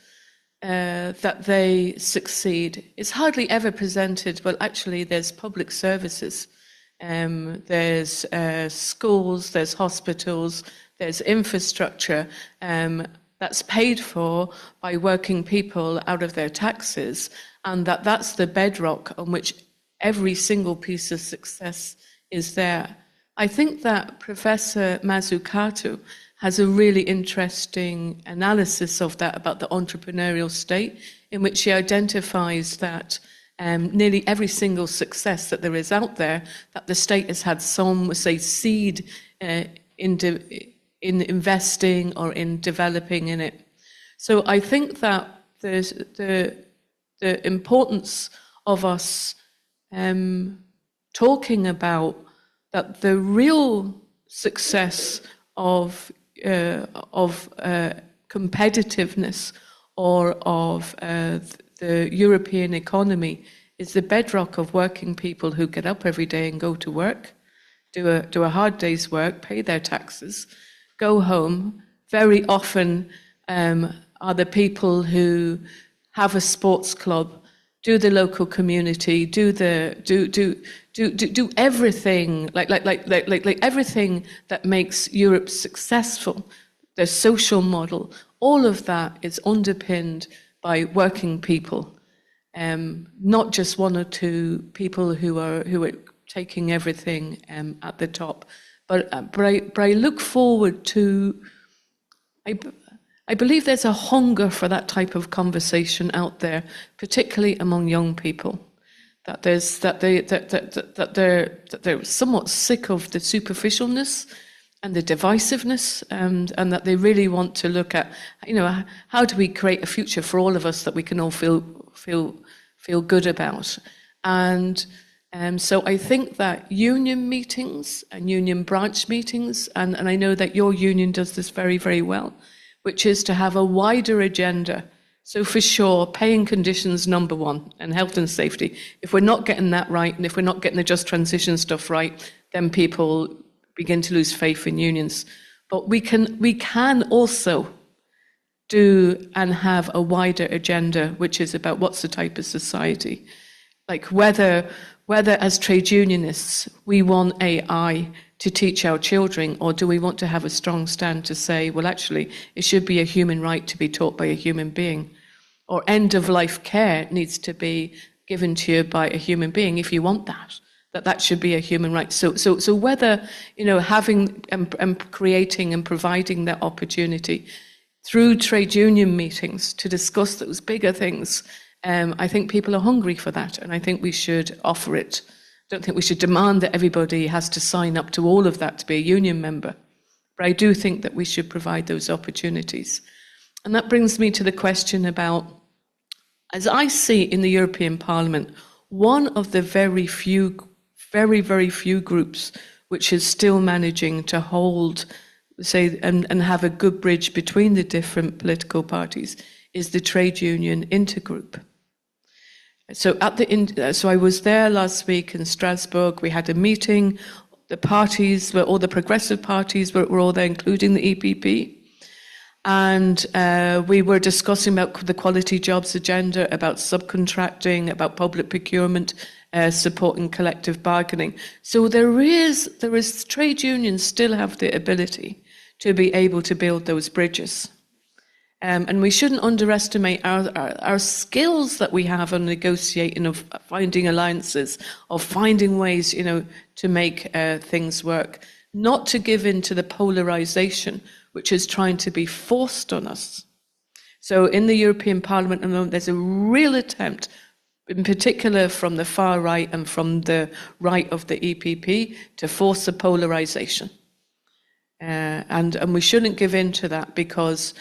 that they succeed. It's hardly ever presented, well, actually, there's public services. There's schools, there's hospitals, there's infrastructure that's paid for by working people out of their taxes, and that's the bedrock on which every single piece of success is there. I think that Professor Mazzucato has a really interesting analysis of that about the entrepreneurial state, in which he identifies that nearly every single success that there is out there, that the state has had some, say, seed in investing or in developing in it. So I think that there's the importance of us talking about that the real success of competitiveness or of the European economy is the bedrock of working people who get up every day and go to work, do a hard day's work, pay their taxes, go home. Very often are the people who have a sports club do the local community, do everything, like everything that makes Europe successful, the social model, all of that is underpinned by working people, not just one or two people who are taking everything at the top. But I look forward to. I believe there's a hunger for that type of conversation out there, particularly among young people. That they're somewhat sick of the superficialness and the divisiveness, and that they really want to look at, how do we create a future for all of us that we can all feel good about. And so I think that union meetings and union branch meetings, and I know that your union does this very, very well, which is to have a wider agenda. So for sure, paying conditions number one, and health and safety. If we're not getting that right, and if we're not getting the just transition stuff right, then people begin to lose faith in unions. But we can also do and have a wider agenda, which is about what's the type of society. Like whether as trade unionists we want AI to teach our children, or do we want to have a strong stand to say, well, actually, it should be a human right to be taught by a human being, or end-of-life care needs to be given to you by a human being if you want that should be a human right. So whether, having and creating and providing that opportunity through trade union meetings to discuss those bigger things, I think people are hungry for that, and I think we should offer it. I don't think we should demand that everybody has to sign up to all of that to be a union member, but I do think that we should provide those opportunities. And that brings me to the question about, as I see in the European Parliament, one of the very, very few groups which is still managing to hold, say, and have a good bridge between the different political parties is the trade union intergroup. So so I was there last week in Strasbourg. We had a meeting. The parties all the progressive parties were all there, including the EPP. And we were discussing about the quality jobs agenda, about subcontracting, about public procurement, supporting collective bargaining. So there is trade unions still have the ability to be able to build those bridges. And we shouldn't underestimate our skills that we have on negotiating, of finding alliances, of finding ways, to make things work. Not to give in to the polarization which is trying to be forced on us. So in the European Parliament at the moment, there's a real attempt, in particular from the far right and from the right of the EPP, to force a polarization. And we shouldn't give in to that, because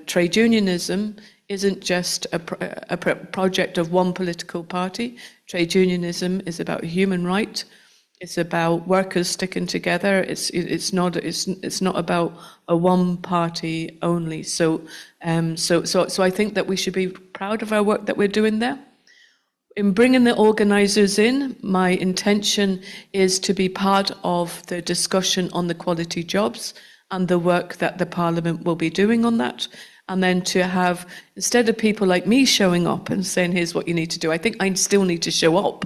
trade unionism isn't just a project of one political party. Trade unionism is about human right. It's about workers sticking together. It's not about a one party only. So I think that we should be proud of our work that we're doing there. In bringing the organisers in, my intention is to be part of the discussion on the quality jobs and the work that the Parliament will be doing on that. And then to have, instead of people like me showing up and saying, here's what you need to do, I think I still need to show up.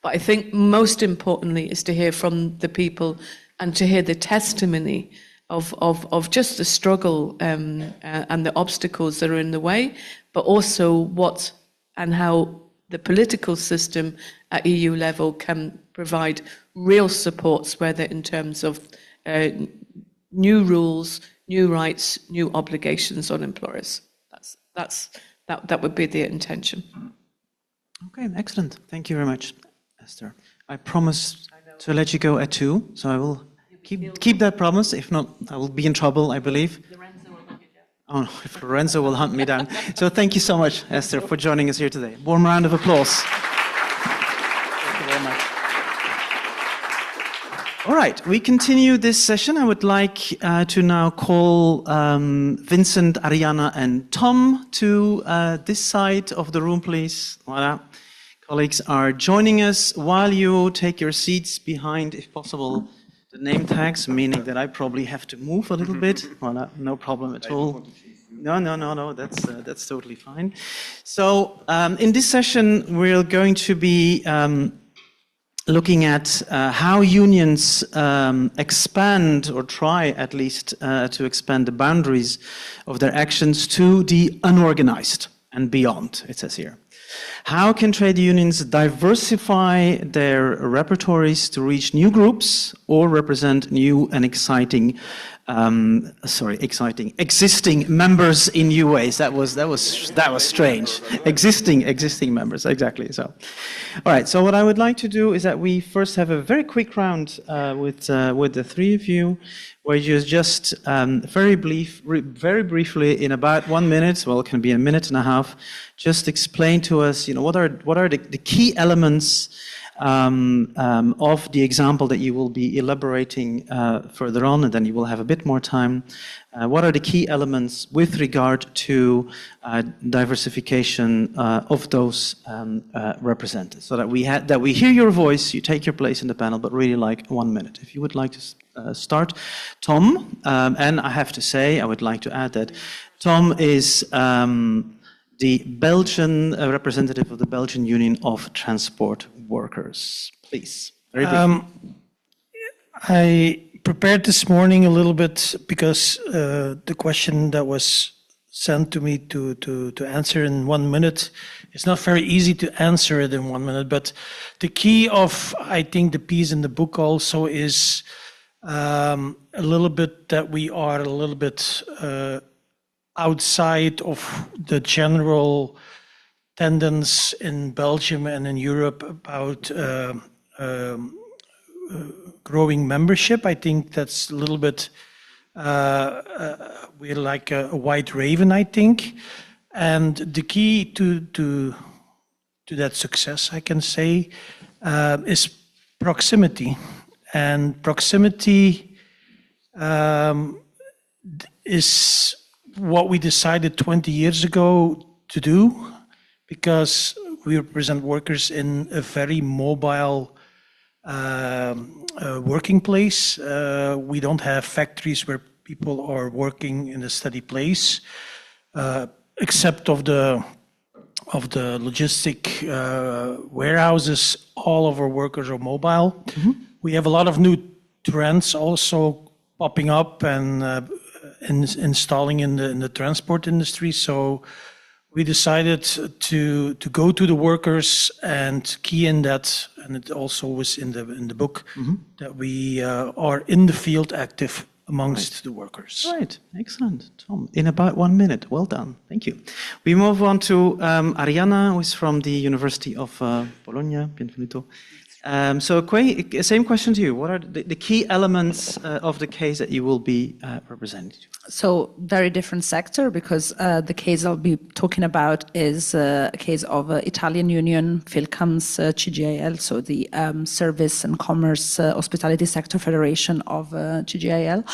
But I think most importantly is to hear from the people and to hear the testimony of just the struggle and the obstacles that are in the way, but also what and how the political system at EU level can provide real supports, whether in terms of new rules, new rights, new obligations on employers. That would be the intention. Okay, excellent. Thank you very much, Esther. I promise to let you go at 2, so I will keep that promise. If not, I will be in trouble, I believe. Oh, if Lorenzo will hunt me down. So thank you so much, Esther, for joining us here today. Warm round of applause. Thank you very much. All right, we continue this session. I would like to now call Vincent, Ariana, and Tom to this side of the room, please. Voilà. Colleagues are joining us. While you take your seats behind, if possible, the name tags, meaning that I probably have to move a little bit. Voilà, no problem at all. No. That's totally fine. So in this session, we're going to be looking at how unions expand, or try at least to expand the boundaries of their actions to the unorganized and beyond, it says here. How can trade unions diversify their repertories to reach new groups or represent new and existing members in new ways? That was strange. Existing members, exactly. So, all right. So what I would like to do is that we first have a very quick round with the three of you, where you just very briefly, in about 1 minute, well, it can be a minute and a half, just explain to us, what are the key elements of the example that you will be elaborating further on, and then you will have a bit more time. What are the key elements with regard to diversification of those represented, so that we hear your voice, you take your place in the panel, but really like 1 minute. If you would like to start, Tom, and I have to say, I would like to add that Tom is the Belgian representative of the Belgian Union of Transport Workers. Please, very briefly. I prepared this morning a little bit because the question that was sent to me to answer in 1 minute, it's not very easy to answer it in 1 minute, but the key of, I think, the piece in the book also is a little bit that we are a little bit outside of the general tendency in Belgium and in Europe about growing membership. I think that's a little bit, we're like a white raven, I think. And the key to that success, I can say, is proximity. And proximity is what we decided 20 years ago to do, because we represent workers in a very mobile working place. We don't have factories where people are working in a steady place, except of the logistic warehouses. All of our workers are mobile. Mm-hmm. We have a lot of new trends also popping up and installing in the transport industry. So we decided to go to the workers and key in that, and it also was in the book, mm-hmm. that we are in the field active amongst the workers. Right, excellent, Tom. In about 1 minute, well done, thank you. We move on to Arianna, who is from the University of Bologna. Benvenuto. So, same question to you. What are the key elements of the case that you will be representing? So, very different sector, because the case I'll be talking about is a case of Italian Union, Philcam's CGIL, so the Service and Commerce Hospitality Sector Federation of CGIL,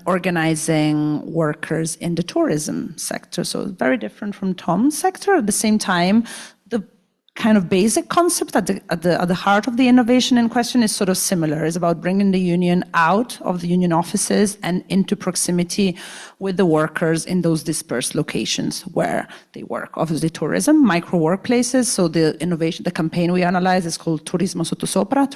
organizing workers in the tourism sector. So, very different from Tom's sector. At the same time, kind of basic concept at the heart of the innovation in question is sort of similar. It's about bringing the union out of the union offices and into proximity with the workers in those dispersed locations where they work. Obviously, tourism, micro workplaces. So the innovation, the campaign we analyze is called Turismo Sottosopra,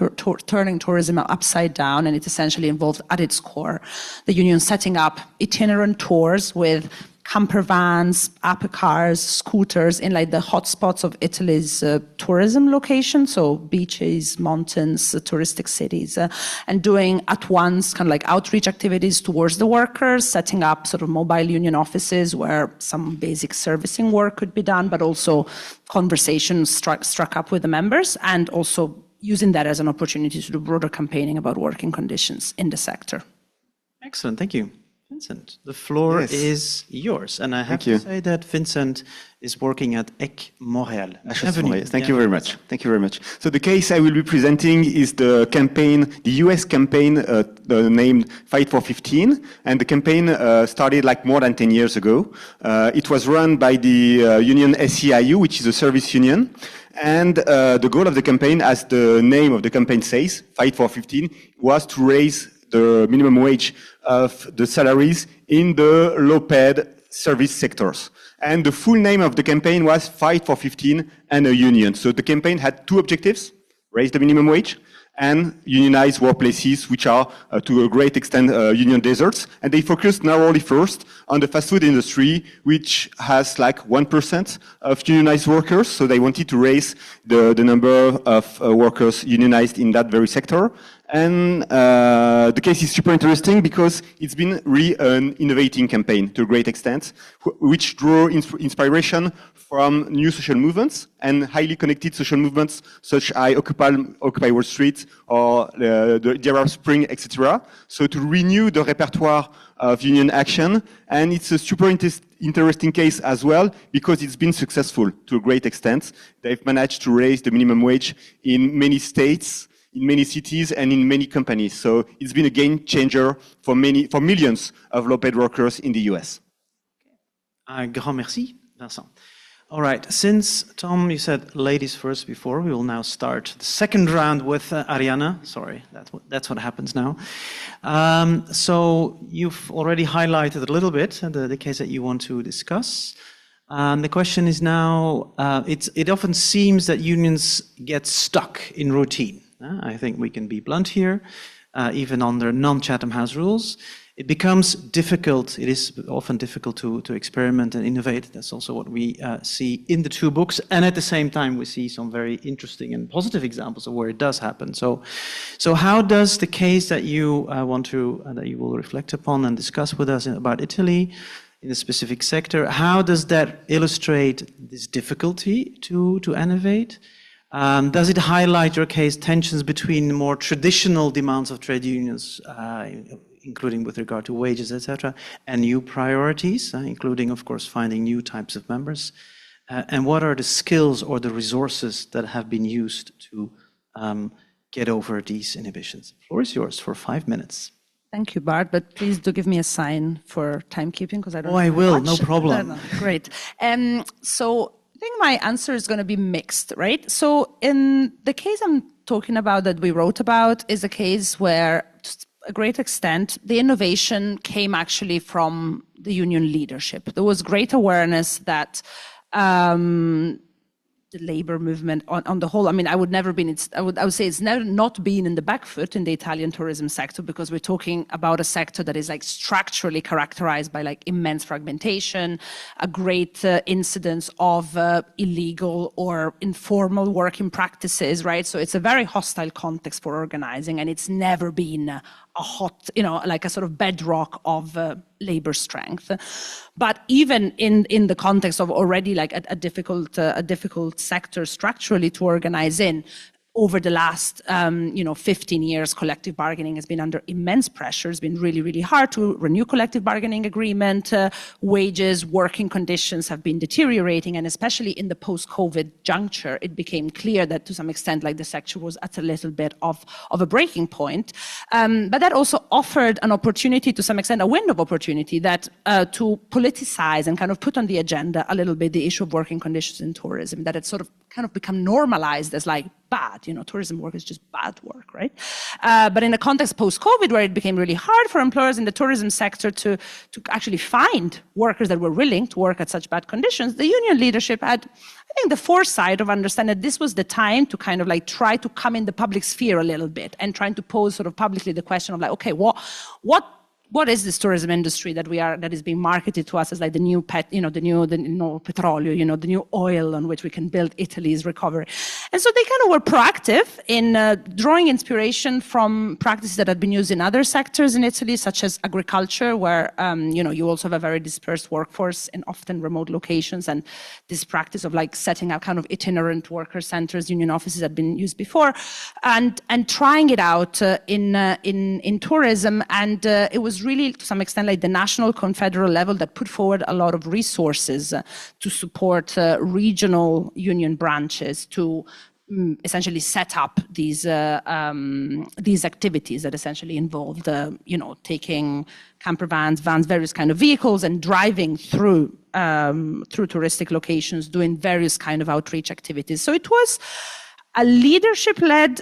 turning tourism upside down, and it essentially involves at its core the union setting up itinerant tours with camper vans, Apple cars, scooters in like the hotspots of Italy's tourism location, so beaches, mountains, touristic cities, and doing at once kind of like outreach activities towards the workers, setting up sort of mobile union offices where some basic servicing work could be done, but also conversations struck up with the members, and also using that as an opportunity to do broader campaigning about working conditions in the sector. Excellent, thank you. Vincent, the floor is yours. And I have to say that Vincent is working at EC Montréal. Thank you very much. Thank you very much. So the case I will be presenting is the campaign, the US campaign named Fight for 15. And the campaign started like more than 10 years ago. It was run by the union SEIU, which is a service union. And the goal of the campaign, as the name of the campaign says, Fight for 15, was to raise the minimum wage of the salaries in the low-paid service sectors. And the full name of the campaign was Fight for 15 and a Union. So the campaign had two objectives: raise the minimum wage and unionize workplaces, which are to a great extent union deserts. And they focused narrowly first on the fast food industry, which has like 1% of unionized workers. So they wanted to raise the number of workers unionized in that very sector. And the case is super interesting because it's been really an innovating campaign to a great extent, which drew inspiration from new social movements and highly connected social movements such as Occupy Wall Street or the Arab Spring, etc. So to renew the repertoire of union action. And it's a super interesting case as well because it's been successful to a great extent. They've managed to raise the minimum wage in many states, in many cities, and in many companies. So it's been a game changer for millions of low-paid workers in the US. Un grand merci, Vincent. All right, since, Tom, you said ladies first before, we will now start the second round with Ariana. Sorry, that's what happens now. So you've already highlighted a little bit the case that you want to discuss. The question is now, it often seems that unions get stuck in routine. I think we can be blunt here, even under non-Chatham House rules. It becomes difficult, it is often difficult to experiment and innovate. That's also what we see in the two books. And at the same time, we see some very interesting and positive examples of where it does happen. So how does the case that you that you will reflect upon and discuss with us about Italy in a specific sector, how does that illustrate this difficulty to innovate? Does it highlight your case tensions between more traditional demands of trade unions, including with regard to wages, etc., and new priorities, including, of course, finding new types of members? And what are the skills or the resources that have been used to get over these inhibitions? The floor is yours for 5 minutes. Thank you, Bart, but please do give me a sign for timekeeping because I don't know. Oh, I will, no much. problem. Great. So I think my answer is going to be mixed, right? So in the case I'm talking about that we wrote about is a case where, to a great extent, the innovation came actually from the union leadership. There was great awareness that the labor movement on the whole, I mean, I would say it's never not been in the back foot in the Italian tourism sector because we're talking about a sector that is like structurally characterized by like immense fragmentation, a great incidence of illegal or informal working practices, right? So it's a very hostile context for organizing, and it's never been a hot, like a sort of bedrock of labor strength. But even in the context of already like a difficult sector structurally to organize in, over the last 15 years, collective bargaining has been under immense pressure. It's been really, really hard to renew collective bargaining agreement. Wages, working conditions have been deteriorating, and especially in the post-COVID juncture, it became clear that to some extent, like the sector was at a little bit of a breaking point. But that also offered an opportunity, to some extent, a window of opportunity that to politicize and kind of put on the agenda a little bit the issue of working conditions in tourism, that it's sort of kind of become normalized as like bad, tourism work is just bad work, right? But in the context post-COVID, where it became really hard for employers in the tourism sector to actually find workers that were willing to work at such bad conditions, the union leadership had, I think, the foresight of understanding that this was the time to kind of like try to come in the public sphere a little bit and trying to pose sort of publicly the question of like, okay, what is this tourism industry that is being marketed to us as like the new petroleo, the new oil on which we can build Italy's recovery? And so they kind of were proactive in drawing inspiration from practices that had been used in other sectors in Italy, such as agriculture, where you also have a very dispersed workforce in often remote locations, and this practice of like setting up kind of itinerant worker centers, union offices had been used before, and trying it out in tourism, and it was really, to some extent, like the national confederal level that put forward a lot of resources to support regional union branches to essentially set up these activities that essentially involved, taking camper vans, various kind of vehicles, and driving through touristic locations, doing various kind of outreach activities. So it was a leadership-led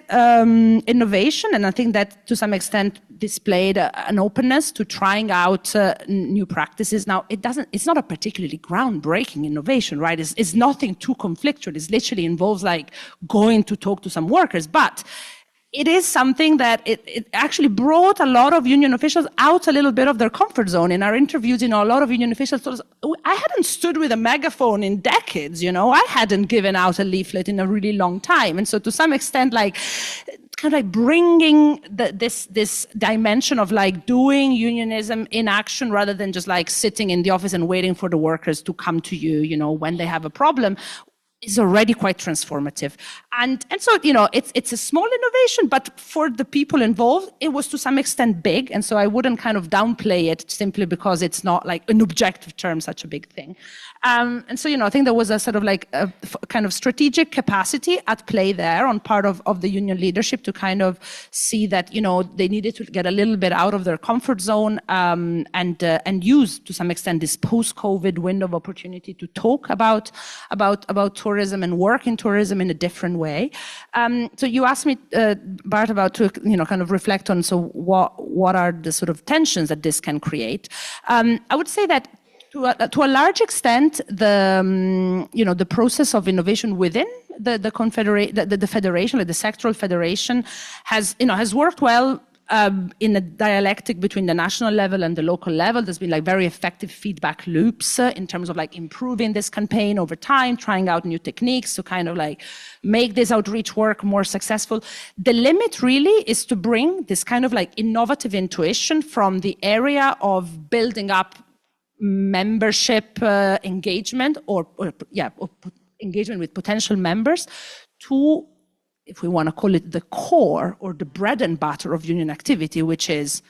innovation, and I think that to some extent displayed an openness to trying out new practices. Now, it's not a particularly groundbreaking innovation, right? It's nothing too conflictual. It literally involves like going to talk to some workers, but it is something that it actually brought a lot of union officials out a little bit of their comfort zone. In our interviews, a lot of union officials told us, I hadn't stood with a megaphone in decades, I hadn't given out a leaflet in a really long time. And so to some extent, like, kind of like bringing this dimension of like doing unionism in action rather than just like sitting in the office and waiting for the workers to come to you, when they have a problem, is already quite transformative. And so, it's a small innovation, but for the people involved, it was to some extent big. And so I wouldn't kind of downplay it simply because it's not like an objective term, such a big thing. And so, I think there was a sort of like a kind of strategic capacity at play there on part of the union leadership to kind of see that, they needed to get a little bit out of their comfort zone and use to some extent this post-COVID window of opportunity to talk about tourism and work in tourism in a different way. So you asked me, Bart, about to kind of reflect on what are the sort of tensions that this can create. I would say that to a large extent, the process of innovation within the federation, like the sectoral federation, has worked well. In a dialectic between the national level and the local level. There's been like very effective feedback loops in terms of like improving this campaign over time, trying out new techniques to kind of like make this outreach work more successful. The limit really is to bring this kind of like innovative intuition from the area of building up membership engagement or engagement with potential members to, if we want to call it, the core or the bread and butter of union activity, which is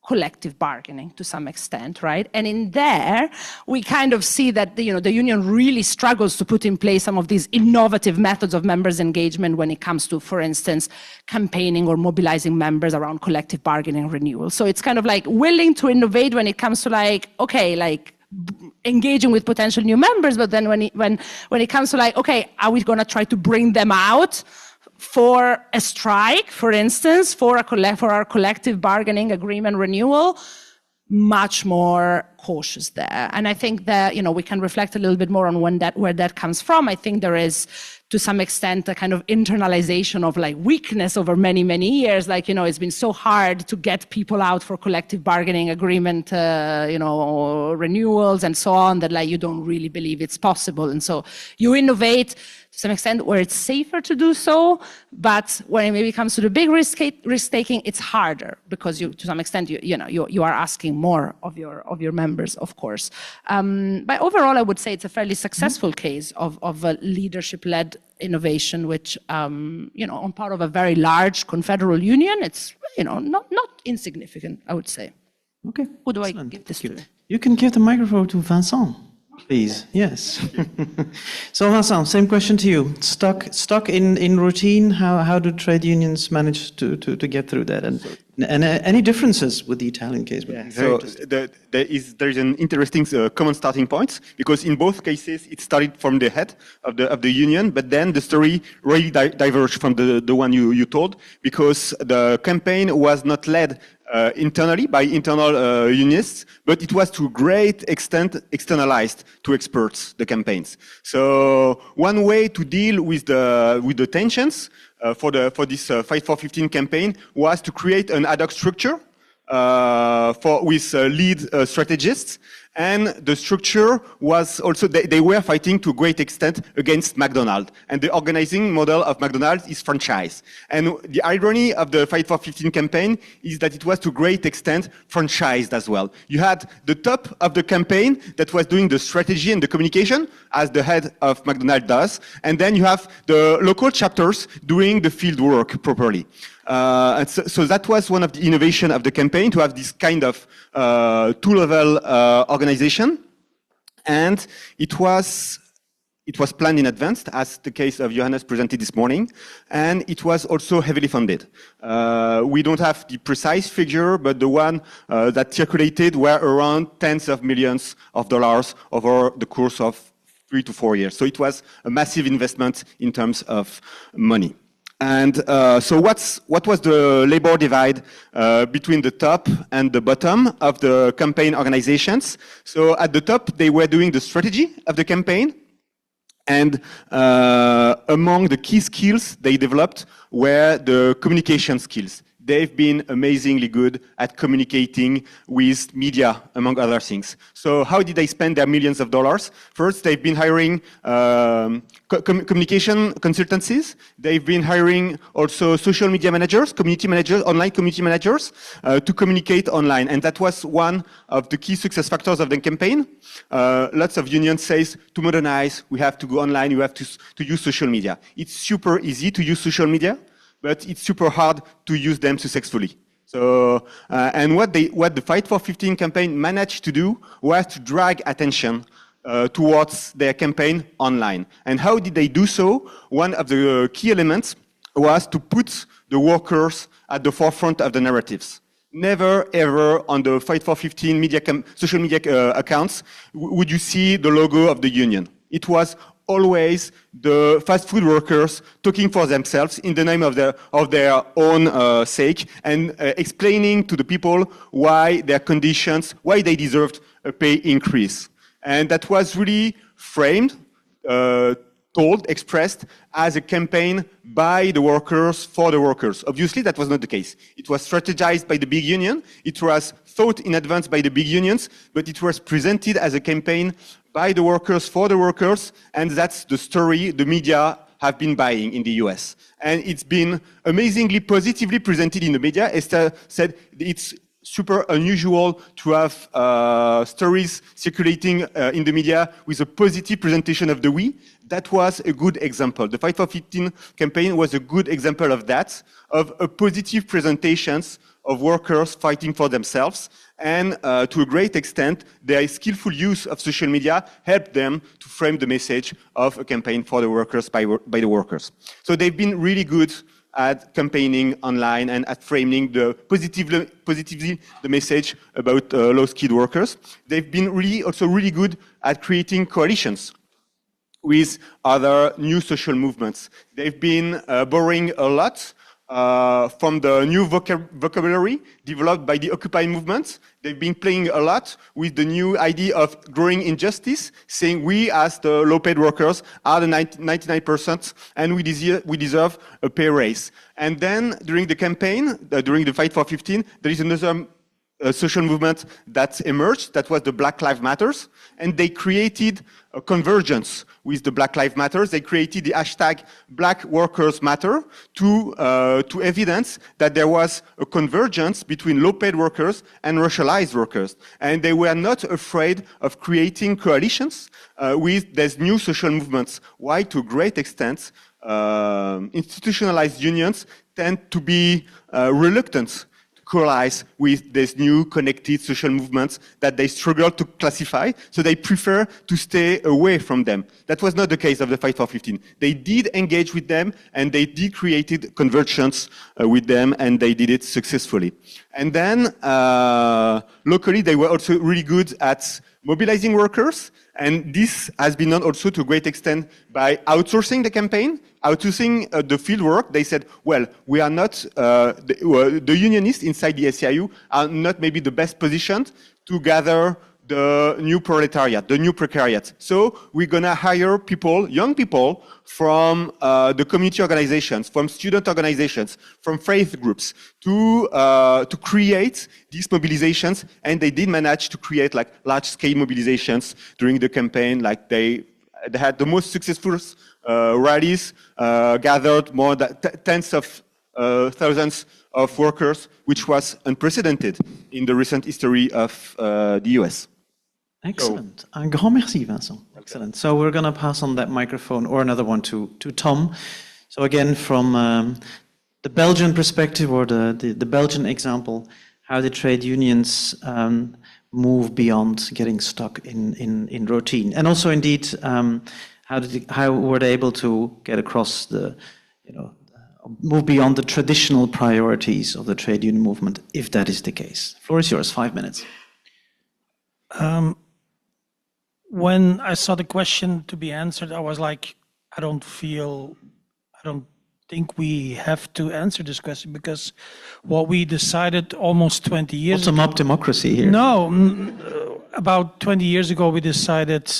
collective bargaining to some extent, right? And in there, we kind of see that the union really struggles to put in place some of these innovative methods of members' engagement when it comes to, for instance, campaigning or mobilizing members around collective bargaining renewal. So it's kind of like willing to innovate when it comes to like, okay, like engaging with potential new members, but then when it comes to like, okay, are we going to try to bring them out for a strike, for instance, for our collective bargaining agreement renewal, much more cautious there. And I think that, we can reflect a little bit more on where that comes from. I think there is, to some extent, a kind of internalization of like weakness over many, many years. Like, it's been so hard to get people out for collective bargaining agreement, renewals and so on, that like you don't really believe it's possible. And so you innovate to some extent where it's safer to do so, but when it maybe comes to the big risk-taking, it's harder because to some extent, you are asking more of your members, of course. But overall, I would say it's a fairly successful case of a leadership-led innovation, which, on part of a very large confederal union, it's, not insignificant, I would say. Okay. Who do I give this to? You can give the microphone to Vincent, please. Yes. So Vincent, same question to you. Stuck in routine, how do trade unions manage to get through that? And any differences with the Italian case? Yeah. So there is an interesting common starting point, because in both cases it started from the head of the union, but then the story really diverged from the one you told, because the campaign was not led internally by internal unionists, but it was to a great extent externalized to experts, the campaigns. So one way to deal with the tensions for this Fight for 15 campaign was to create an ad hoc structure with lead strategists. And the structure was also, they were fighting to a great extent against McDonald's. And the organizing model of McDonald's is franchise. And the irony of the Fight for 15 campaign is that it was to a great extent franchised as well. You had the top of the campaign that was doing the strategy and the communication, as the head of McDonald's does. And then you have the local chapters doing the field work properly. And so that was one of the innovation of the campaign, to have this kind of two-level organization, and it was planned in advance, as the case of Johannes presented this morning, and it was also heavily funded. We don't have the precise figure, but the one that circulated were around tens of millions of dollars over the course of 3 to 4 years. So it was a massive investment in terms of money. And so what was the labor divide between the top and the bottom of the campaign organizations? So at the top, they were doing the strategy of the campaign. And among the key skills they developed were the communication skills. They've been amazingly good at communicating with media, among other things. So how did they spend their millions of dollars? First, they've been hiring communication consultancies. They've been hiring also social media managers, community managers, online community managers to communicate online. And that was one of the key success factors of the campaign. Lots of unions say to modernize, we have to go online, you have to use social media. It's super easy to use social media, but it's super hard to use them successfully. So, and what the Fight for 15 campaign managed to do was to drag attention towards their campaign online. And how did they do so? One of the key elements was to put the workers at the forefront of the narratives. Never ever on the Fight for 15 social media accounts would you see the logo of the union. It was always the fast food workers talking for themselves in the name of their own sake and explaining to the people why their conditions, why they deserved a pay increase. And that was really framed, told, expressed as a campaign by the workers for the workers. Obviously, that was not the case. It was strategized by the big union. It was thought in advance by the big unions, but it was presented as a campaign by the workers for the workers, and that's the story the media have been buying in the US. And it's been amazingly positively presented in the media. Esther said it's super unusual to have stories circulating in the media with a positive presentation of the we. That was a good example. The Fight for 15 campaign was a good example of that, of a positive presentations of workers fighting for themselves. And to a great extent, their skillful use of social media helped them to frame the message of a campaign for the workers by the workers. So they've been really good at campaigning online and at framing positively the message about low-skilled workers. They've been also really good at creating coalitions with other new social movements. They've been borrowing a lot from the new vocabulary developed by the Occupy movement. They've been playing a lot with the new idea of growing injustice, saying we as the low-paid workers are the 99% and we deserve a pay raise. And then during the campaign, during the Fight for 15, there is another social movement that emerged, that was the Black Lives Matters, and they created a convergence with the Black Lives Matters. They created the hashtag Black Workers Matter to evidence that there was a convergence between low-paid workers and racialized workers. And they were not afraid of creating coalitions with these new social movements. Why? To a great extent, institutionalized unions tend to be reluctant coalesce with these new connected social movements that they struggle to classify, so they prefer to stay away from them. That was not the case of the Fight for 15. They did engage with them, and they did create convergence with them, and they did it successfully. And then locally, they were also really good at mobilizing workers, and this has been done also to a great extent by outsourcing the campaign, outsourcing the field work. They said, well, we are not, the unionists inside the SEIU are not maybe the best positioned to gather the new proletariat, the new precariat. So we're going to hire people, young people, from the community organizations, from student organizations, from faith groups, to create these mobilizations. And they did manage to create like large-scale mobilizations during the campaign. Like they had the most successful rallies, gathered more than tens of thousands of workers, which was unprecedented in the recent history of the US. Excellent. Un grand merci, Vincent. Excellent. So we're going to pass on that microphone or another one to Tom. So again, from the Belgian perspective or the Belgian example, how the trade unions move beyond getting stuck in routine. And also indeed, how were they able to get across move beyond the traditional priorities of the trade union movement, if that is the case. Floor is yours, 5 minutes. When I saw the question to be answered, I was like, I don't think we have to answer this question because what we decided almost 20 years ago. Bottom-up democracy here. No, about 20 years ago, we decided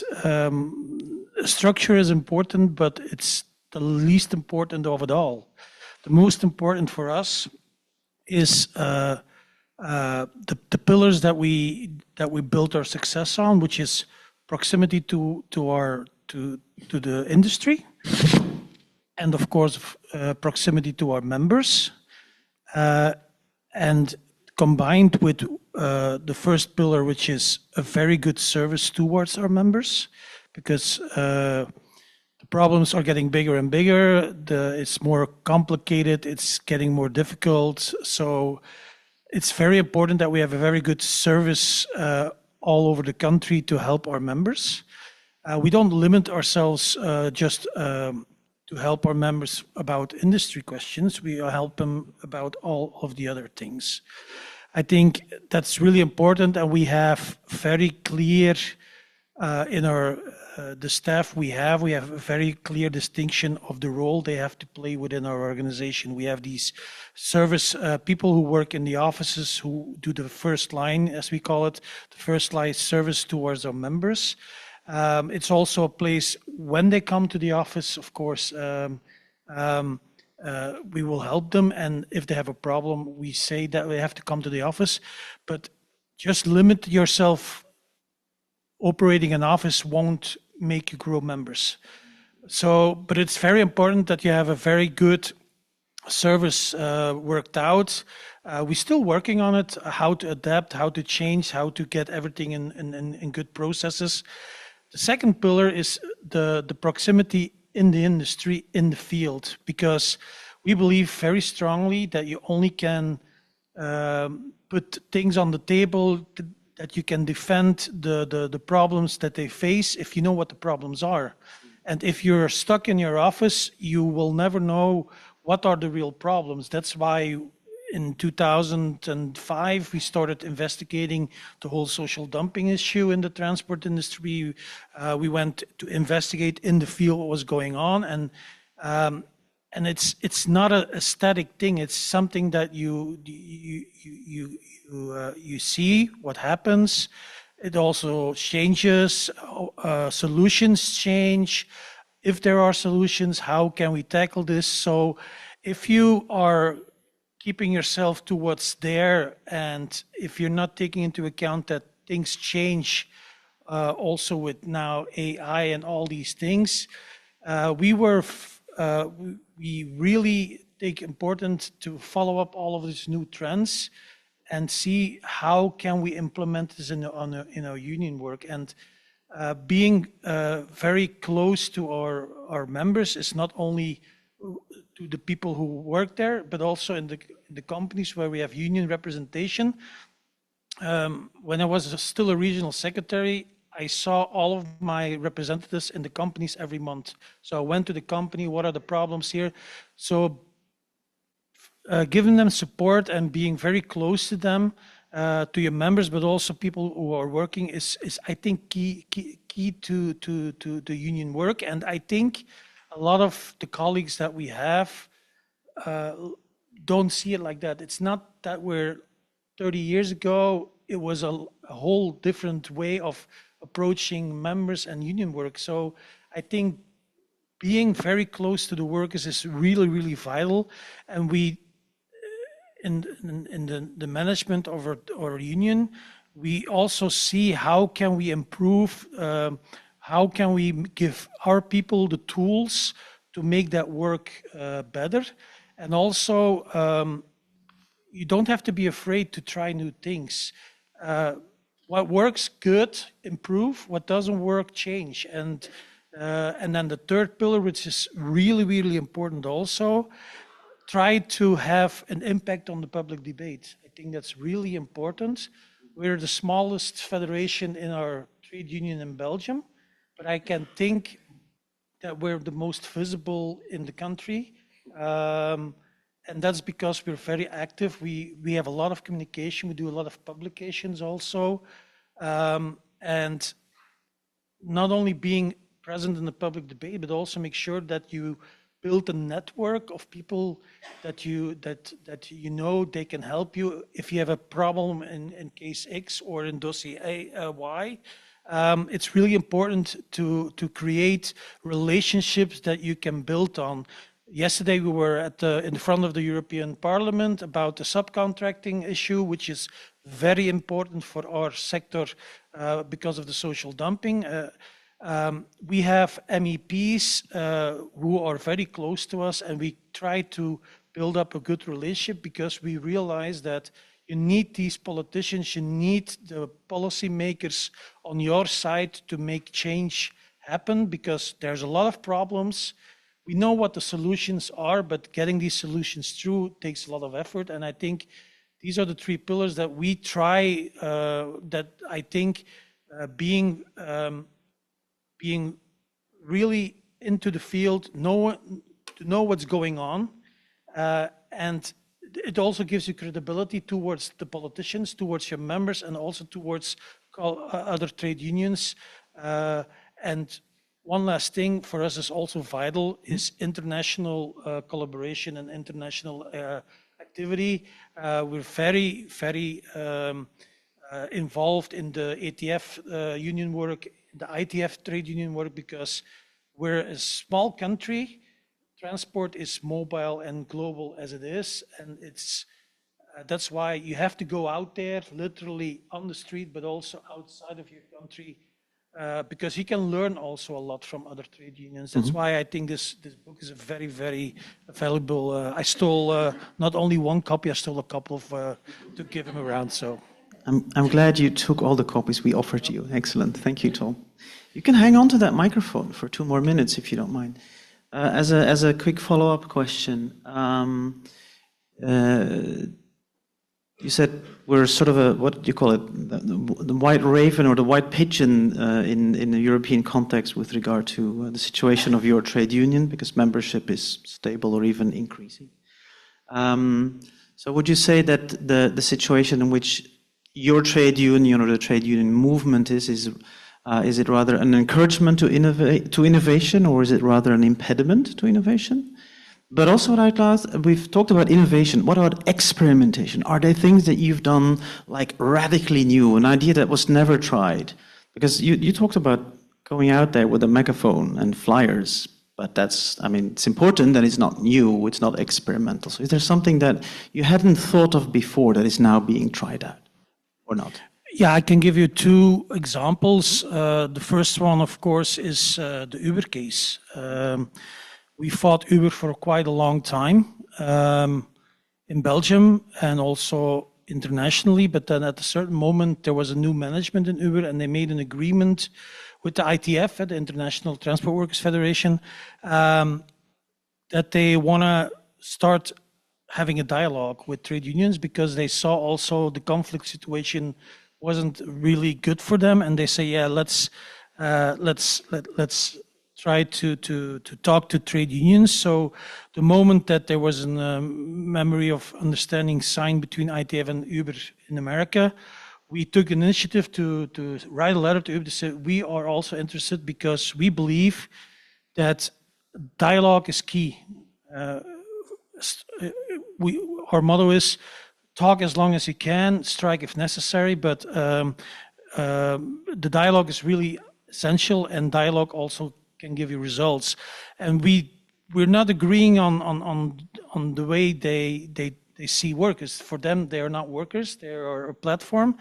structure is important, but it's the least important of it all. The most important for us is the pillars that we built our success on, which is proximity to the industry, and of course proximity to our members, and combined with the first pillar, which is a very good service towards our members, because the problems are getting bigger and bigger. It's more complicated. It's getting more difficult. So it's very important that we have a very good service all over the country to help our members. We don't limit ourselves just to help our members about industry questions. We help them about all of the other things. I think that's really important, and we have very clear in our the staff we have a very clear distinction of the role they have to play within our organization. We have these service people who work in the offices who do the first line, as we call it, the first line service towards our members. It's also a place when they come to the office, of course, we will help them. And if they have a problem, we say that they have to come to the office. But just limit yourself. Operating an office won't make you grow members. So, but it's very important that you have a very good service worked out. We're still working on it, how to adapt, how to change, how to get everything in good processes. The second pillar is the proximity in the industry, in the field, because we believe very strongly that you only can put things on the table that you can defend the problems that they face if you know what the problems are. And if you're stuck in your office, you will never know what are the real problems. That's why in 2005, we started investigating the whole social dumping issue in the transport industry. We went to investigate in the field what was going on. And it's not a static thing. It's something that you see what happens. It also changes. Solutions change. If there are solutions, how can we tackle this? So if you are keeping yourself to what's there, and if you're not taking into account that things change, also with now AI and all these things, we really think important to follow up all of these new trends and see how can we implement this in our union work. And being very close to our members is not only to the people who work there, but also in the companies where we have union representation. When I was still a regional secretary, I saw all of my representatives in the companies every month. So I went to the company, what are the problems here? So giving them support and being very close to them, to your members, but also people who are working is I think, key to the union work. And I think a lot of the colleagues that we have don't see it like that. It's not that we're 30 years ago, it was a whole different way of approaching members and union work. So I think being very close to the workers is really, really vital. And we, in the management of our union, we also see how can we improve, how can we give our people the tools to make that work better. And also, you don't have to be afraid to try new things. What works, good, improve. What doesn't work, change. And then the third pillar, which is really, really important also, try to have an impact on the public debate. I think that's really important. We're the smallest federation in our trade union in Belgium, but I can think that we're the most visible in the country. And that's because we're very active. We have a lot of communication. We do a lot of publications also. And not only being present in the public debate, but also make sure that you build a network of people that you know they can help you if you have a problem in case X or in dossier Y. It's really important to create relationships that you can build on. Yesterday we were in front of the European Parliament about the subcontracting issue, which is very important for our sector because of the social dumping. We have MEPs who are very close to us, and we try to build up a good relationship because we realize that you need these politicians, you need the policymakers on your side to make change happen, because there's a lot of problems. We know what the solutions are, but getting these solutions through takes a lot of effort. And I think these are the three pillars that we try, that I think being really into the field, to know what's going on, and it also gives you credibility towards the politicians, towards your members, and also towards other trade unions. And one last thing for us is also vital is international collaboration and international activity. We're very, very involved in the ATF union work, the ITF trade union work, because we're a small country. Transport is mobile and global as it is, and that's why you have to go out there, literally on the street, but also outside of your country, because you can learn also a lot from other trade unions. That's why I think this book is a very, very valuable. I stole not only one copy, I stole a couple of to give them around. So I'm glad you took all the copies we offered you. Excellent. Thank you, Tom. You can hang on to that microphone for 2 more minutes if you don't mind. As a quick follow-up question, you said we're sort of a, what do you call it, the white raven or the white pigeon in the European context with regard to the situation of your trade union, because membership is stable or even increasing. So would you say that the situation in which your trade union or the trade union movement is it rather an encouragement to innovation, or is it rather an impediment to innovation? But also what I'd ask, we've talked about innovation. What about experimentation? Are there things that you've done like radically new, an idea that was never tried? Because you talked about going out there with a megaphone and flyers, but that's, I mean, it's important that it's not new, it's not experimental. So is there something that you hadn't thought of before that is now being tried out, or not? Yeah, I can give you 2 examples. The first one, of course, is the Uber case. We fought Uber for quite a long time in Belgium and also internationally, but then at a certain moment there was a new management in Uber, and they made an agreement with the ITF, the International Transport Workers Federation, that they want to start having a dialogue with trade unions, because they saw also the conflict situation wasn't really good for them, and they say, yeah, let's try to talk to trade unions. So the moment that there was a memory of understanding signed between ITF and Uber in America, we took an initiative to write a letter to Uber to say we are also interested, because we believe that dialogue is key. Our motto is talk as long as you can, strike if necessary, but the dialogue is really essential, and dialogue also can give you results. And we're not agreeing on the way they see workers. For them, they are not workers, they are a platform.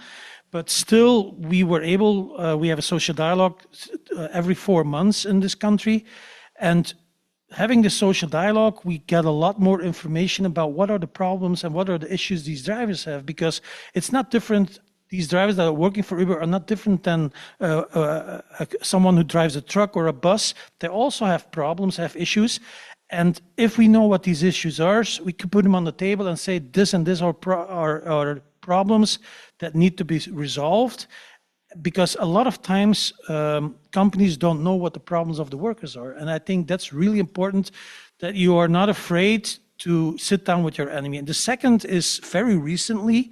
But still, we were able, we have a social dialogue every 4 months in this country. And having the social dialogue, we get a lot more information about what are the problems and what are the issues these drivers have, because it's not different. These drivers that are working for Uber are not different than someone who drives a truck or a bus. They also have problems, have issues. And if we know what these issues are, we can put them on the table and say this and this are problems that need to be resolved. Because a lot of times companies don't know what the problems of the workers are. And I think that's really important, that you are not afraid to sit down with your enemy. And the second is very recently,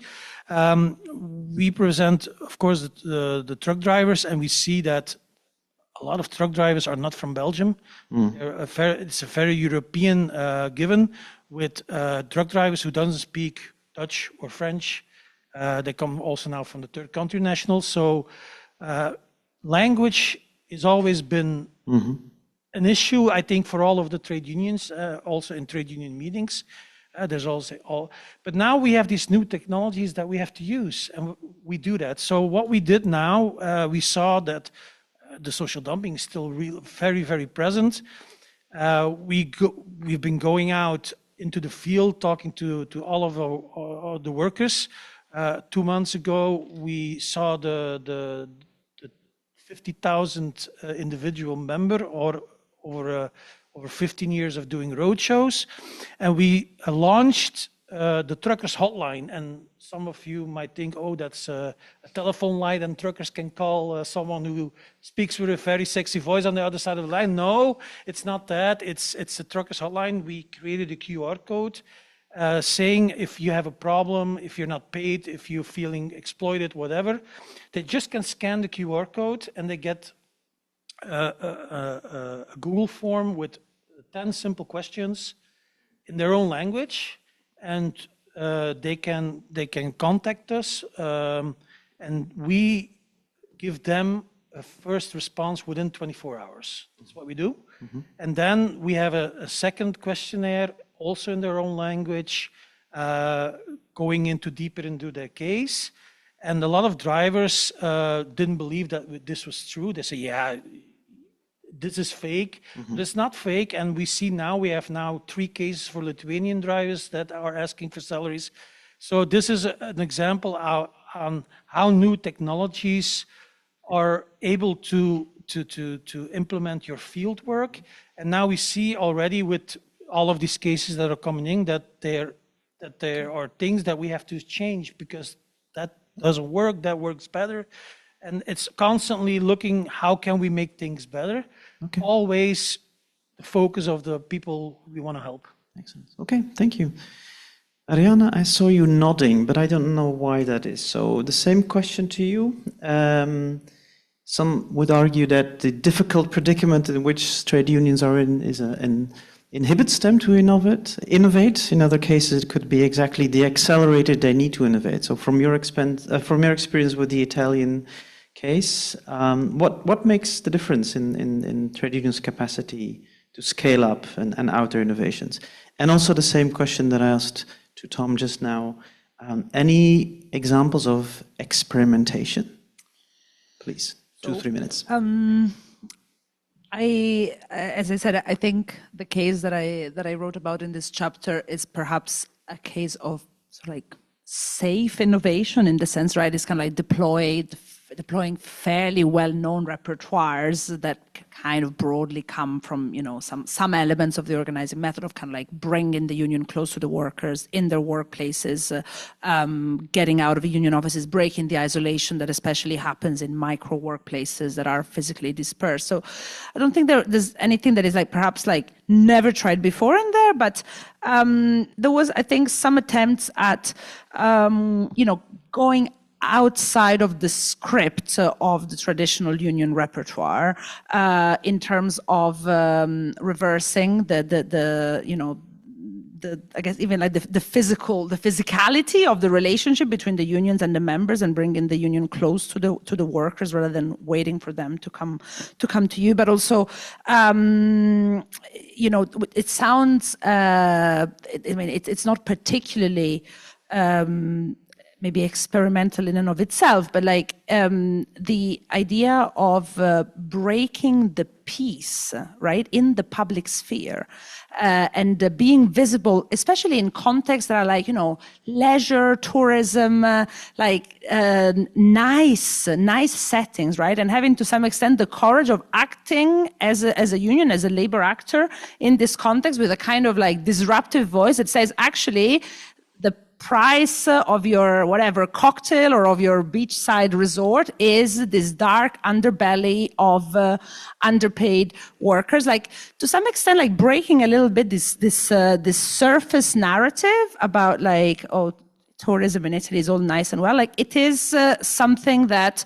we present, of course, the truck drivers, and we see that a lot of truck drivers are not from Belgium. It's a very European given with truck drivers who don't speak Dutch or French. They come also now from the third country nationals. So language has always been an issue, I think, for all of the trade unions, also in trade union meetings. There's also but now we have these new technologies that we have to use, and we do that. So what we did now, we saw that the social dumping is still very, very present. We've been going out into the field, talking to all of the workers. 2 months ago, we saw the 50,000 individual member, or over 15 years of doing roadshows, and we launched the truckers hotline. And some of you might think, oh, that's a telephone line and truckers can call someone who speaks with a very sexy voice on the other side of the line. No, it's not that. It's a truckers hotline. We created a QR code saying if you have a problem, if you're not paid, if you're feeling exploited, whatever, they just can scan the QR code and they get a Google form with 10 simple questions in their own language, and they can contact us, and we give them a first response within 24 hours. That's what we do. And then we have a second questionnaire, also in their own language, going deeper into their case. And a lot of drivers didn't believe that this was true. They say, yeah, this is fake, but it's not fake. And we see now, we have now 3 cases for Lithuanian drivers that are asking for salaries. So this is an example on how new technologies are able to implement your field work. And now we see already with all of these cases that are coming in that there are things that we have to change because that doesn't work, that works better. And it's constantly looking, how can we make things better? Okay. Always the focus of the people we want to help. Excellent. Okay, thank you. Ariana, I saw you nodding, but I don't know why that is. So the same question to you. Some would argue that the difficult predicament in which trade unions are in inhibits them to innovate. In other cases, it could be exactly the accelerator they need to innovate. So from your experience with the Italian case, what makes the difference in trade unions' capacity to scale up and out their innovations? And also the same question that I asked to Tom just now. Any examples of experimentation? Please, 2-3 minutes. As I said, I think the case that I wrote about in this chapter is perhaps a case of sort of like safe innovation in the sense, right? It's kind of like deploying fairly well-known repertoires that kind of broadly come from, you know, some elements of the organizing method of kind of like bringing the union close to the workers in their workplaces, getting out of union offices, breaking the isolation that especially happens in micro workplaces that are physically dispersed. So I don't think there's anything that is like perhaps like never tried before in there, but there was, I think, some attempts at, you know, going outside of the script of the traditional union repertoire in terms of reversing the you know, I guess even like the physicality of the relationship between the unions and the members, and bringing the union close to the workers rather than waiting for them to come to you. But also, you know, it sounds. I mean, it's not particularly. Maybe experimental in and of itself, but like the idea of breaking the peace, right, in the public sphere, and being visible, especially in contexts that are like, you know, leisure, tourism, like nice settings, right, and having to some extent the courage of acting as a union, as a labor actor in this context with a kind of like disruptive voice that says, actually, price of your whatever cocktail or of your beachside resort is this dark underbelly of underpaid workers, like to some extent like breaking a little bit this surface narrative about like, oh, tourism in Italy is all nice and well. Like it is something that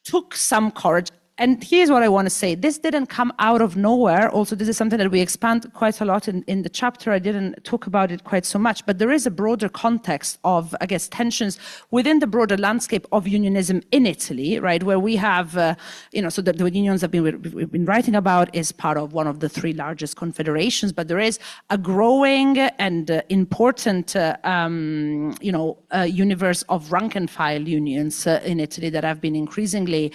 took some courage. And here's what I want to say. This didn't come out of nowhere. Also, this is something that we expand quite a lot in the chapter. I didn't talk about it quite so much, but there is a broader context of, I guess, tensions within the broader landscape of unionism in Italy, right, where we have, so the unions that we've been writing about is part of one of the three largest confederations, but there is a growing and important, universe of rank and file unions in Italy that have been increasingly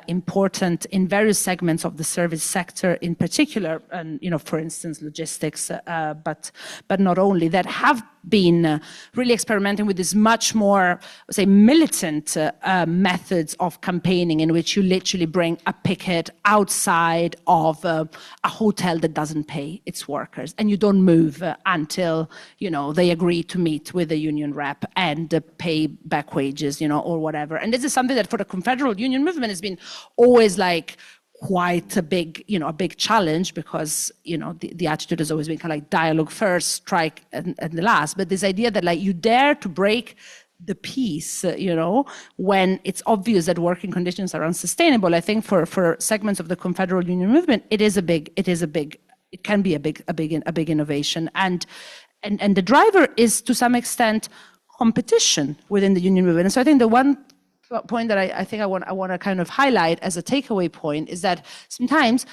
important in various segments of the service sector in particular, and for instance logistics, but not only, that have been really experimenting with this much more, say, militant methods of campaigning, in which you literally bring a picket outside of a hotel that doesn't pay its workers, and you don't move until they agree to meet with the union rep and pay back wages, or whatever. And this is something that for the confederal union movement has been always like quite a big, a big challenge, because, the attitude has always been kind of like dialogue first, strike and the last. But this idea that like you dare to break the peace, when it's obvious that working conditions are unsustainable, I think for segments of the confederal union movement, it can be a big innovation. And the driver is to some extent competition within the union movement. And so I think the one point that I want to kind of highlight as a takeaway point is that sometimes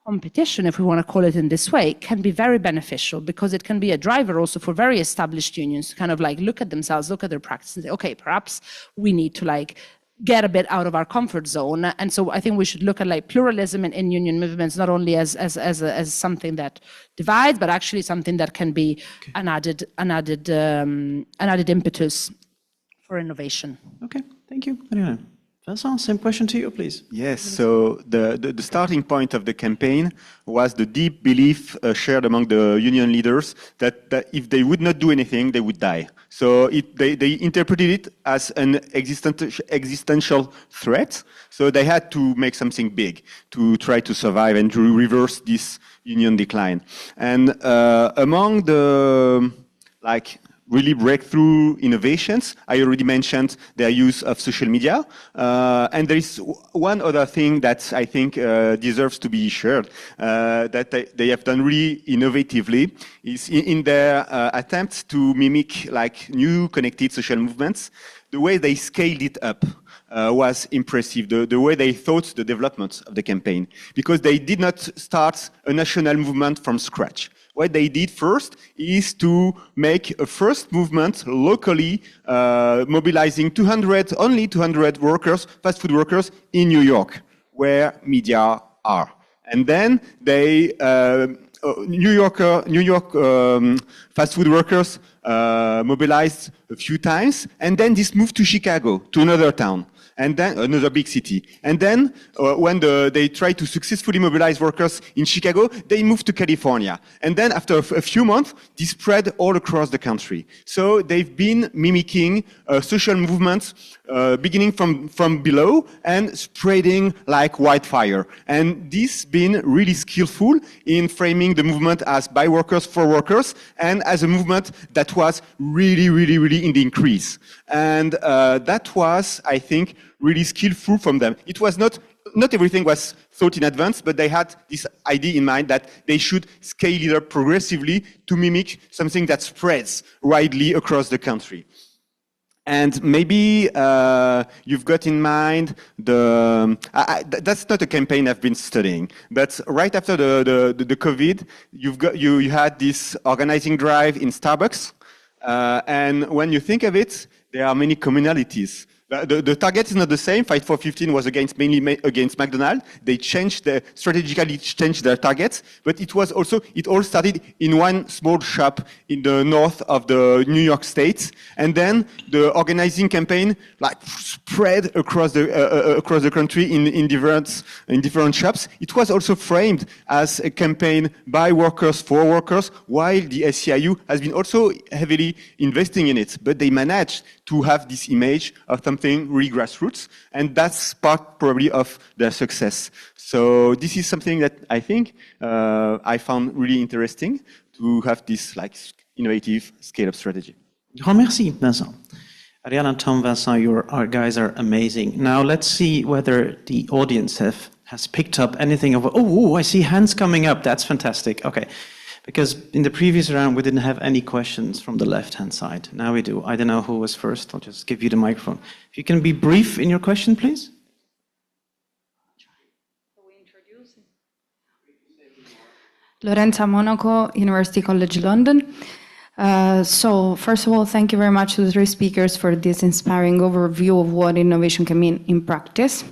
competition, if we want to call it in this way, can be very beneficial, because it can be a driver also for very established unions to kind of like look at themselves, look at their practice and say, okay, perhaps we need to like get a bit out of our comfort zone. And so I think we should look at like pluralism in union movements, not only as something that divides, but actually something that can be an added impetus for innovation. Okay, thank you. Vincent, same question to you, please. Yes, so the starting point of the campaign was the deep belief shared among the union leaders that if they would not do anything, they would die. So they interpreted it as an existential threat. So they had to make something big to try to survive and to reverse this union decline. And among the really breakthrough innovations, I already mentioned their use of social media. And there is one other thing that I think deserves to be shared, that they have done really innovatively, is in their attempt to mimic new connected social movements. The way they scaled it up was impressive, the way they thought the development of the campaign, because they did not start a national movement from scratch. What they did first is to make a first movement locally, mobilizing only 200 workers, fast food workers in New York, where media are. And then they, New York fast food workers mobilized a few times, and then this moved to Chicago, to another town, and then another big city. And then when they tried to successfully mobilize workers in Chicago, they moved to California. And then after a few months, this spread all across the country. So they've been mimicking social movements beginning from below and spreading like wildfire. And this been really skillful in framing the movement as by workers for workers, and as a movement that was really in the increase. And that was, I think, really skillful from them. It was not everything was thought in advance, but they had this idea in mind that they should scale it up progressively to mimic something that spreads widely across the country. And maybe you've got in mind that's not a campaign I've been studying, but right after the COVID, you had this organizing drive in Starbucks, and when you think of it, there are many commonalities. The target is not the same. Fight for 15 was mainly against McDonald's. They strategically changed their targets, but it all started in one small shop in the north of the New York State, and then the organizing campaign spread across the country in different shops. It was also framed as a campaign by workers for workers, while the SCIU has been also heavily investing in it, but they managed to have this image of something really grassroots, and that's part probably of their success. So this is something that I think I found really interesting, to have this innovative scale-up strategy. Grand merci, Vincent. Ariana, Tom, Vincent, our guys are amazing. Now let's see whether the audience has picked up anything of, oh, I see hands coming up. That's fantastic. Okay. Because in the previous round, we didn't have any questions from the left-hand side. Now we do. I don't know who was first. I'll just give you the microphone. If you can be brief in your question, please. Lorenza Monaco, University College London. So first of all, thank you very much to the three speakers for this inspiring overview of what innovation can mean in practice.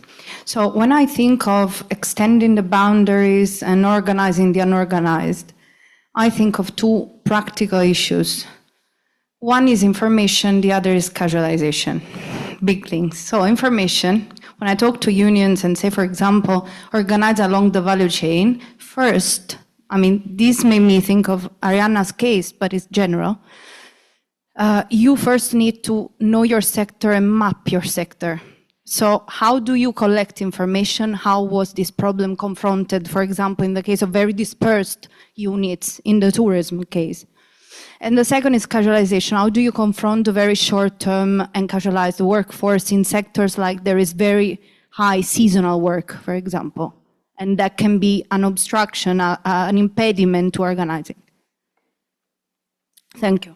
So when I think of extending the boundaries and organizing the unorganized, I think of two practical issues. One is information, the other is casualization. Big things. So information, when I talk to unions and say, for example, organize along the value chain, first, I mean, this made me think of Arianna's case, but it's general. You first need to know your sector and map your sector. So how do you collect information? How was this problem confronted, for example, in the case of very dispersed units in the tourism case? And the second is casualization. How do you confront the very short-term and casualized workforce in sectors like there is very high seasonal work, for example? And that can be an obstruction, an impediment to organizing. Thank you.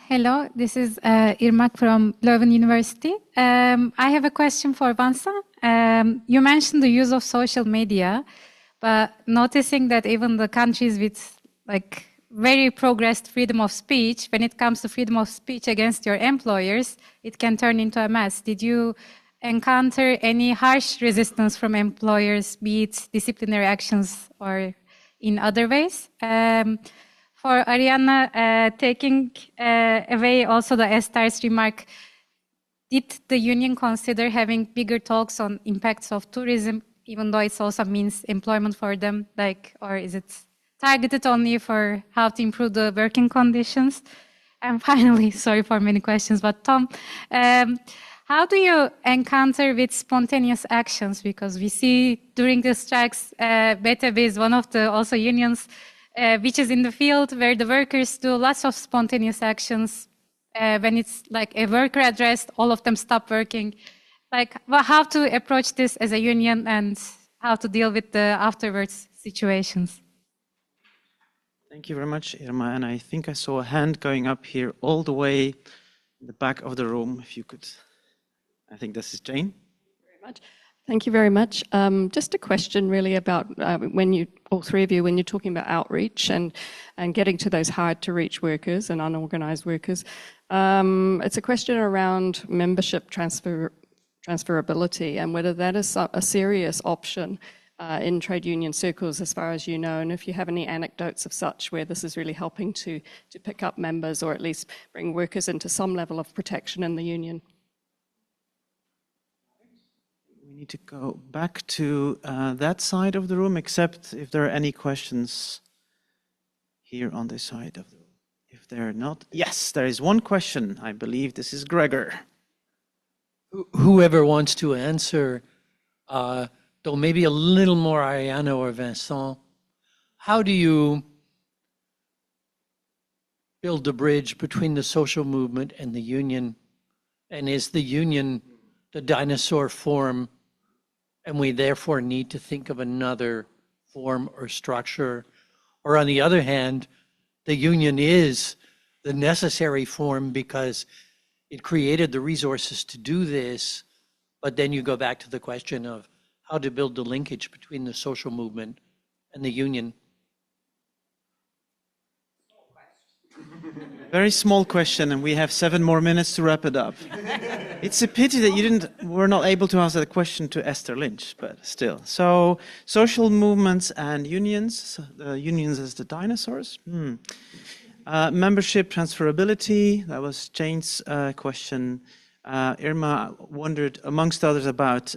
Hello, this is Irmak from Leuven University. I have a question for Vincent. You mentioned the use of social media, but noticing that even the countries with like very progressed freedom of speech, when it comes to freedom of speech against your employers, it can turn into a mess. Did you encounter any harsh resistance from employers, be it disciplinary actions or in other ways? For Arianna, taking away also the Esther's remark, did the union consider having bigger talks on impacts of tourism, even though it also means employment for them, like, or is it targeted only for how to improve the working conditions? And finally, sorry for many questions, but Tom, how do you encounter with spontaneous actions? Because we see during the strikes, BTB is one of the also unions which is in the field where the workers do lots of spontaneous actions. When it's like a worker addressed, all of them stop working. Like, well, how to approach this as a union and how to deal with the afterwards situations? Thank you very much, Irma. And I think I saw a hand going up here all the way in the back of the room. If you could, I think this is Jane. Very much. Thank you very much. Just a question really about when you, all three of you, when you're talking about outreach and getting to those hard to reach workers and unorganized workers. It's a question around membership transferability and whether that is a serious option in trade union circles as far as you know, and if you have any anecdotes of such where this is really helping to pick up members or at least bring workers into some level of protection in the union. We need to go back to that side of the room, except if there are any questions here on this side of the room. If there are not, yes, there is one question. I believe this is Gregor. Whoever wants to answer, though maybe a little more Ariana or Vincent, how do you build the bridge between the social movement and the union? And is the union the dinosaur form, and we therefore need to think of another form or structure? Or on the other hand, the union is the necessary form because it created the resources to do this, but then you go back to the question of how to build the linkage between the social movement and the union. Very small question, and we have 7 more minutes to wrap it up. It's a pity that you were not able to answer the question to Esther Lynch, but still. So, social movements and unions, unions as the dinosaurs. Membership transferability, that was Jane's question. Irma wondered, amongst others, about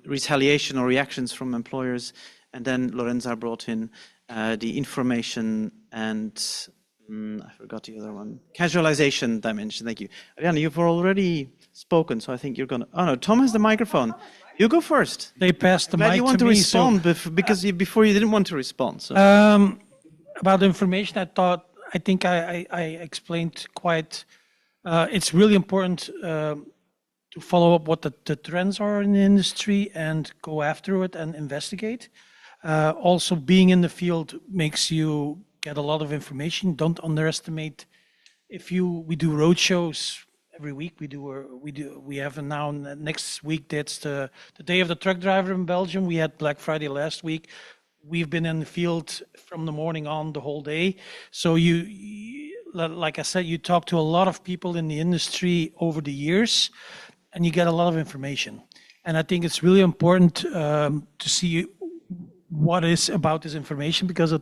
retaliation or reactions from employers, and then Lorenza brought in the information and I forgot the other one. Casualization dimension. Thank you. Ariana, you've already spoken, so I think you're going to... Oh, no, Tom has the microphone. You go first. They passed the mic to me. You want to respond because before you didn't want to respond. So. About the information, I thought I think I explained quite. It's really important to follow up what the trends are in the industry and go after it and investigate. Also, being in the field makes you get a lot of information. Don't underestimate. We do road shows every week. We have now next week. That's the day of the truck driver in Belgium. We had Black Friday last week. We've been in the field from the morning on the whole day. So like I said, you talk to a lot of people in the industry over the years, and you get a lot of information. And I think it's really important to see what is about this information, because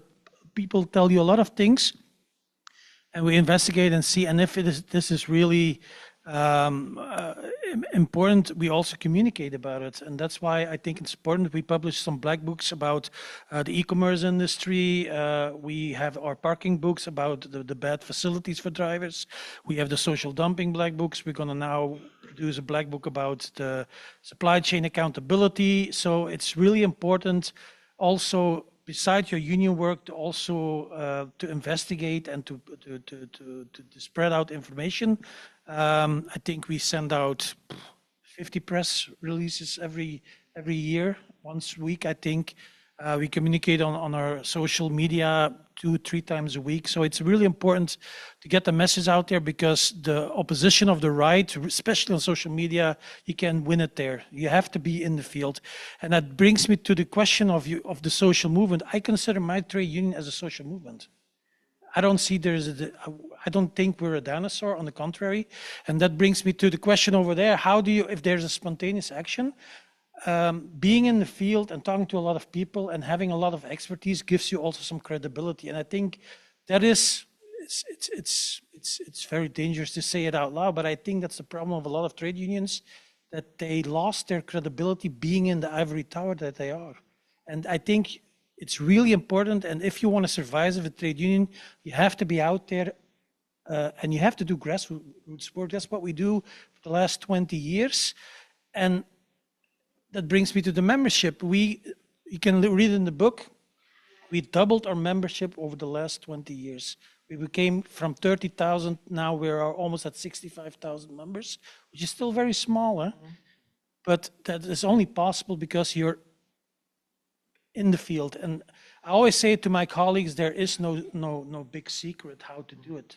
people tell you a lot of things, and we investigate and see. And if this is really important, we also communicate about it. And that's why I think it's important. We publish some black books about the e-commerce industry. We have our parking books about the bad facilities for drivers. We have the social dumping black books. We're going to now produce a black book about the supply chain accountability. So it's really important also, besides your union work, to also to investigate and to spread out information. I think we send out 50 press releases every year, once a week. I think we communicate on our social media 2-3 times a week. So it's really important to get the message out there, because the opposition of the right, especially on social media, you can win it there. You have to be in the field. And that brings me to the question of the social movement. I consider my trade union as a social movement. I don't see I don't think we're a dinosaur, on the contrary. And that brings me to the question over there. How do you, if there's a spontaneous action, being in the field and talking to a lot of people and having a lot of expertise gives you also some credibility. And I think that is, it's very dangerous to say it out loud, but I think that's the problem of a lot of trade unions, that they lost their credibility being in the ivory tower that they are. And I think it's really important. And if you want to survive as a trade union, you have to be out there and you have to do grassroots work. That's what we do for the last 20 years. And that brings me to the membership. You can read in the book, we doubled our membership over the last 20 years. We became from 30,000, now we're almost at 65,000 members, which is still very small, huh? But that is only possible because you're in the field. And I always say to my colleagues, there is no big secret how to do it.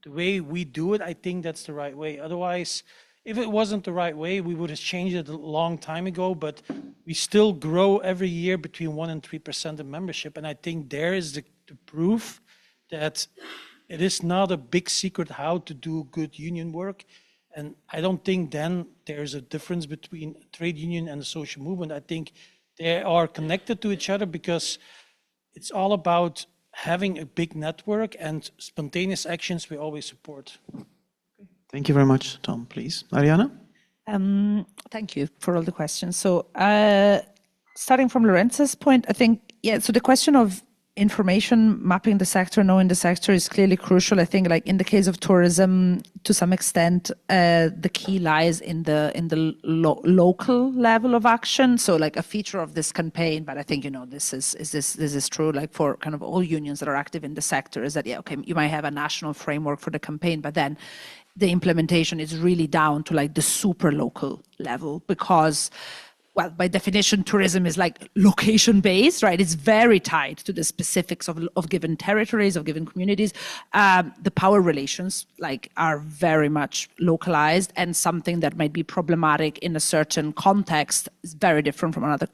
The way we do it, I think that's the right way. Otherwise, if it wasn't the right way, we would have changed it a long time ago, but we still grow every year between 1% and 3% of membership. And I think there is the proof that it is not a big secret how to do good union work. And I don't think then there's a difference between a trade union and a social movement. I think they are connected to each other, because it's all about having a big network, and spontaneous actions we always support. Thank you very much, Tom. Please, Ariana. Thank you for all the questions. So starting from Lorenzo's point, I think, so the question of information, mapping the sector, knowing the sector is clearly crucial. I think, like in the case of tourism, to some extent, the key lies in the local level of action. So like a feature of this campaign, but I think, this is true, like for kind of all unions that are active in the sector, is that, you might have a national framework for the campaign, but then the implementation is really down to like the super local level, because, well, by definition, tourism is like location-based, right? It's very tied to the specifics of given territories, of given communities. The power relations are very much localized, and something that might be problematic in a certain context is very different from another.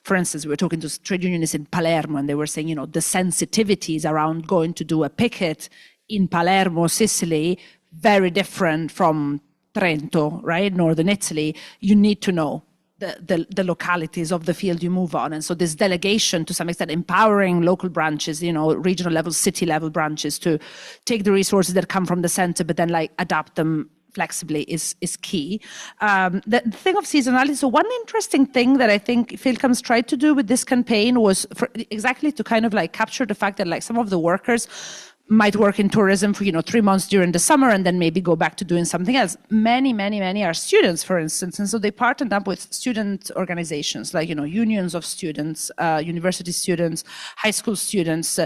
For instance, we were talking to trade unionists in Palermo, and they were saying, the sensitivities around going to do a picket in Palermo, Sicily, very different from Trento, right? Northern Italy. You need to know the localities of the field you move on. And so this delegation, to some extent, empowering local branches, regional level, city level branches to take the resources that come from the center, but then adapt them flexibly is key. The thing of seasonality, so one interesting thing that I think Philcams tried to do with this campaign was exactly to kind of capture the fact that some of the workers might work in tourism for 3 months during the summer and then maybe go back to doing something else. Many are students, for instance, and so they partnered up with student organizations like unions of students, university students, high school students,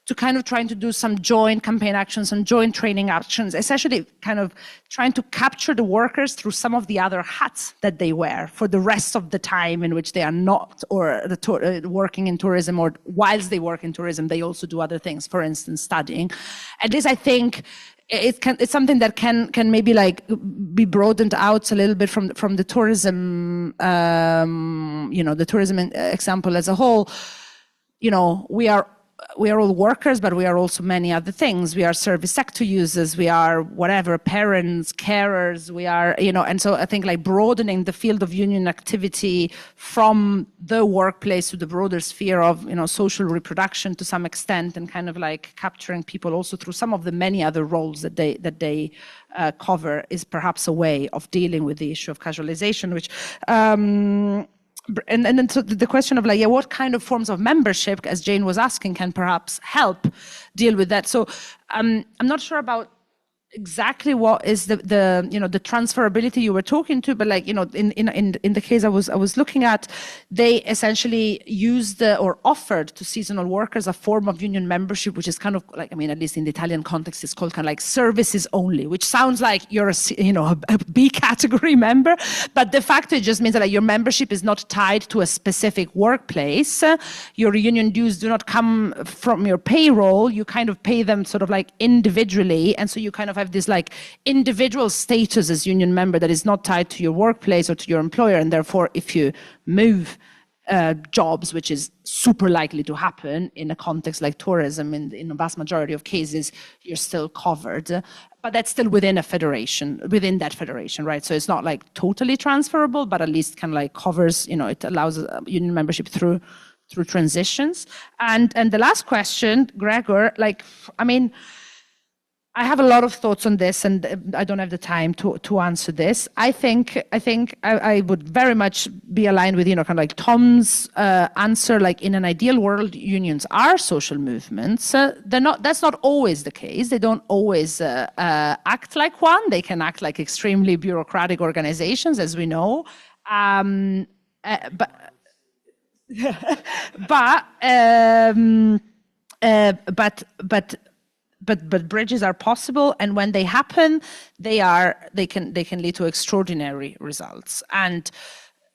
to kind of trying to do some joint campaign actions, some joint training actions, essentially kind of trying to capture the workers through some of the other hats that they wear for the rest of the time in which they are not working in tourism, or whilst they work in tourism, they also do other things, for instance, studying. At least I think it's something that can maybe like be broadened out a little bit from the tourism, the tourism example as a whole. We are all workers, but we are also many other things. We are service sector users, we are whatever, parents, carers, we are, and so I think like broadening the field of union activity from the workplace to the broader sphere of, social reproduction to some extent, and kind of like capturing people also through some of the many other roles that they cover is perhaps a way of dealing with the issue of casualization, which, and then so the question of like, what kind of forms of membership, as Jane was asking, can perhaps help deal with that. So I'm not sure about exactly what is the transferability you were talking to, but like in the case I was looking at, they essentially used or offered to seasonal workers a form of union membership, which is kind of like, at least in the Italian context, it's called kind of like services only, which sounds like you're a B category member, but de facto it just means that like, your membership is not tied to a specific workplace. Your union dues do not come from your payroll. You kind of pay them sort of like individually, and so you kind of have this like individual status as union member that is not tied to your workplace or to your employer, and therefore if you move jobs, which is super likely to happen in a context like tourism, in the vast majority of cases, you're still covered. But that's still within that federation, right? So it's not like totally transferable, but at least kind of like covers, it allows union membership through transitions. And the last question, Gregor, I have a lot of thoughts on this, and I don't have the time to answer this. I think I would very much be aligned with, kind of like Tom's answer. Like in an ideal world, unions are social movements. That's not always the case. They don't always act like one. They can act like extremely bureaucratic organizations, as we know. But bridges are possible, and when they happen, they can lead to extraordinary results. And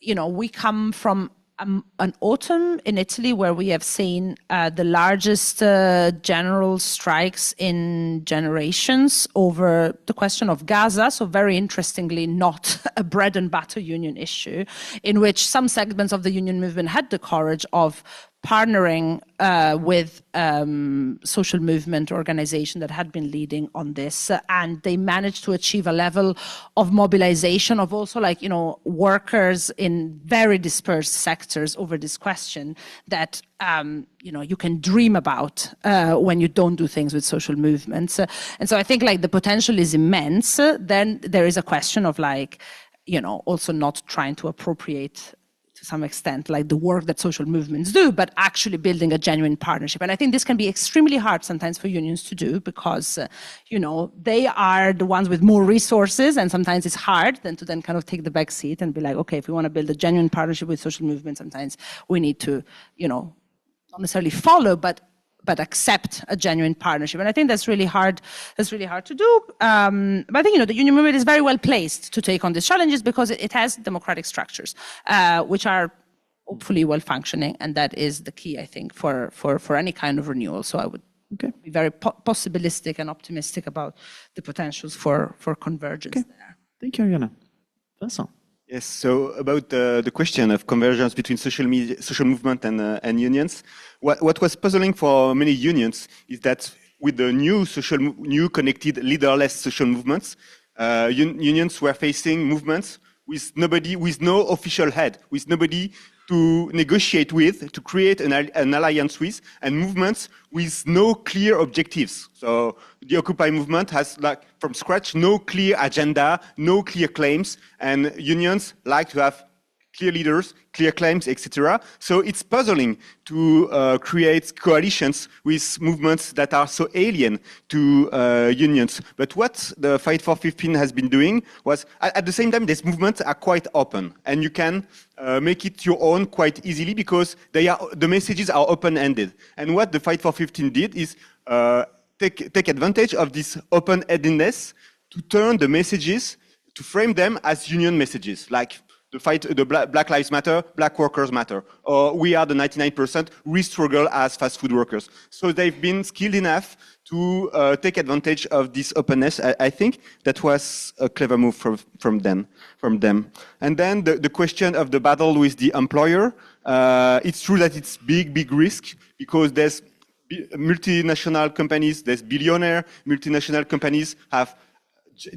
we come from an autumn in Italy where we have seen the largest general strikes in generations over the question of Gaza. So very interestingly, not a bread and butter union issue, in which some segments of the union movement had the courage of partnering with social movement organization that had been leading on this, and they managed to achieve a level of mobilization of also workers in very dispersed sectors over this question that you can dream about when you don't do things with social movements. And so I think the potential is immense. Then there is a question of also not trying to appropriate to some extent, the work that social movements do, but actually building a genuine partnership. And I think this can be extremely hard sometimes for unions to do because, they are the ones with more resources, and sometimes it's hard then to kind of take the back seat and be like, okay, if we want to build a genuine partnership with social movements, sometimes we need to, not necessarily follow, but accept a genuine partnership. And I think that's really hard to do. But I think, the union movement is very well placed to take on these challenges because it has democratic structures, which are hopefully well functioning. And that is the key, I think, for any kind of renewal. So I would be very possibilistic and optimistic about the potentials for convergence there. Thank you, Ariana. Vincent. Yes, so about the question of convergence between social movement and unions, what was puzzling for many unions is that with the new connected leaderless social movements, unions were facing movements with no official head, with nobody to negotiate with, to create an alliance with, and movements with no clear objectives. So the Occupy movement has, from scratch, no clear agenda, no clear claims, and unions like to have clear leaders, clear claims, etc. So it's puzzling to create coalitions with movements that are so alien to unions. But what the Fight for 15 has been doing was, at the same time, these movements are quite open, and you can make it your own quite easily because the messages are open-ended. And what the Fight for 15 did is take advantage of this open-endedness to turn the messages, to frame them as union messages, like the Black Lives Matter, Black Workers Matter, or we are the 99%, we struggle as fast food workers. So they've been skilled enough to take advantage of this openness. I think that was a clever move from them. And then the question of the battle with the employer, it's true that it's big risk because there's multinational companies, there's billionaire multinational companies have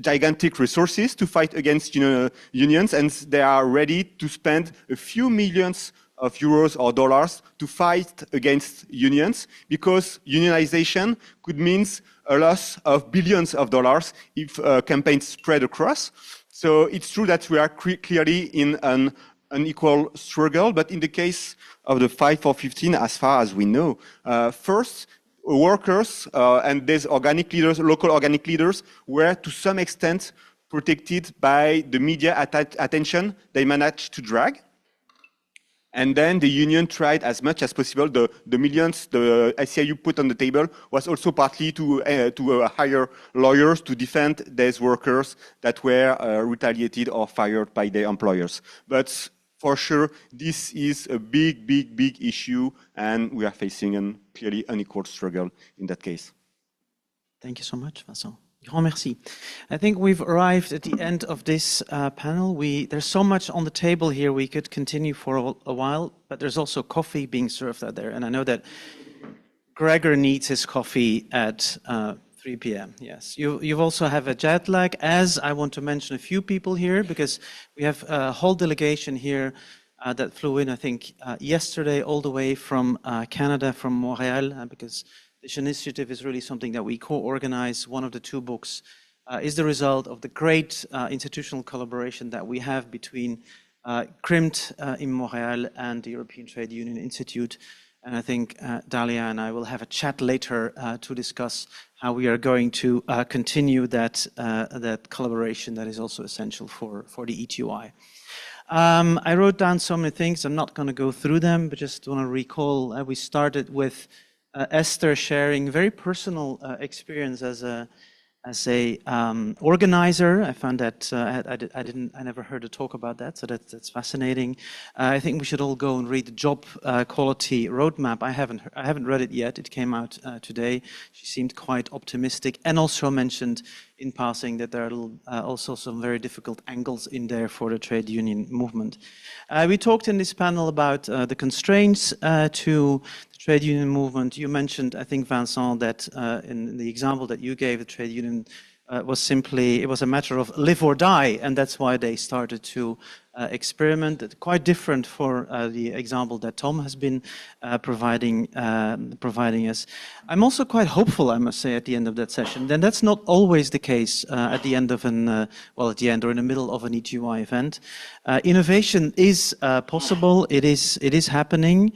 gigantic resources to fight against unions, and they are ready to spend a few millions of euros or dollars to fight against unions, because unionization could mean a loss of billions of dollars if campaigns spread across. So it's true that we are clearly in an unequal struggle, but in the case of the Fight for 15, as far as we know, first, workers and these organic leaders, local organic leaders, were to some extent protected by the media attention they managed to drag. And then the union tried as much as possible. The millions the ICIU put on the table was also partly to hire lawyers to defend these workers that were retaliated or fired by their employers. But for sure, this is a big issue, and we are facing a clearly unequal struggle in that case. Thank you so much, Vincent. Grand merci. I think we've arrived at the end of this panel. There's so much on the table here, we could continue for a while, but there's also coffee being served out there. And I know that Gregor needs his coffee at 3 p.m. Yes, you also have a jet lag, as I want to mention a few people here, because we have a whole delegation here that flew in, I think, yesterday all the way from Canada, from Montreal, because this initiative is really something that we co-organize. One of the two books is the result of the great institutional collaboration that we have between CRIMT in Montreal and the European Trade Union Institute. And I think Dalia and I will have a chat later to discuss how we are going to continue that collaboration that is also essential for the ETUI. I wrote down so many things. I'm not going to go through them, but just want to recall we started with Esther sharing very personal experience as a organizer. I found that I never heard her talk about that, so that's fascinating. I think we should all go and read the job quality roadmap. I haven't read it yet. It came out today. She seemed quite optimistic, and also mentioned in passing that there are also some very difficult angles in there for the trade union movement. We talked in this panel about the constraints to the trade union movement. You mentioned, I think, Vincent, that in the example that you gave, the trade union was simply, it was a matter of live or die, and that's why they started to experiment. It's quite different for the example that Tom has been providing us. I'm also quite hopeful, I must say, at the end of that session. Then that's not always the case at the end of at the end or in the middle of an ETUI event. Innovation is possible. It is happening,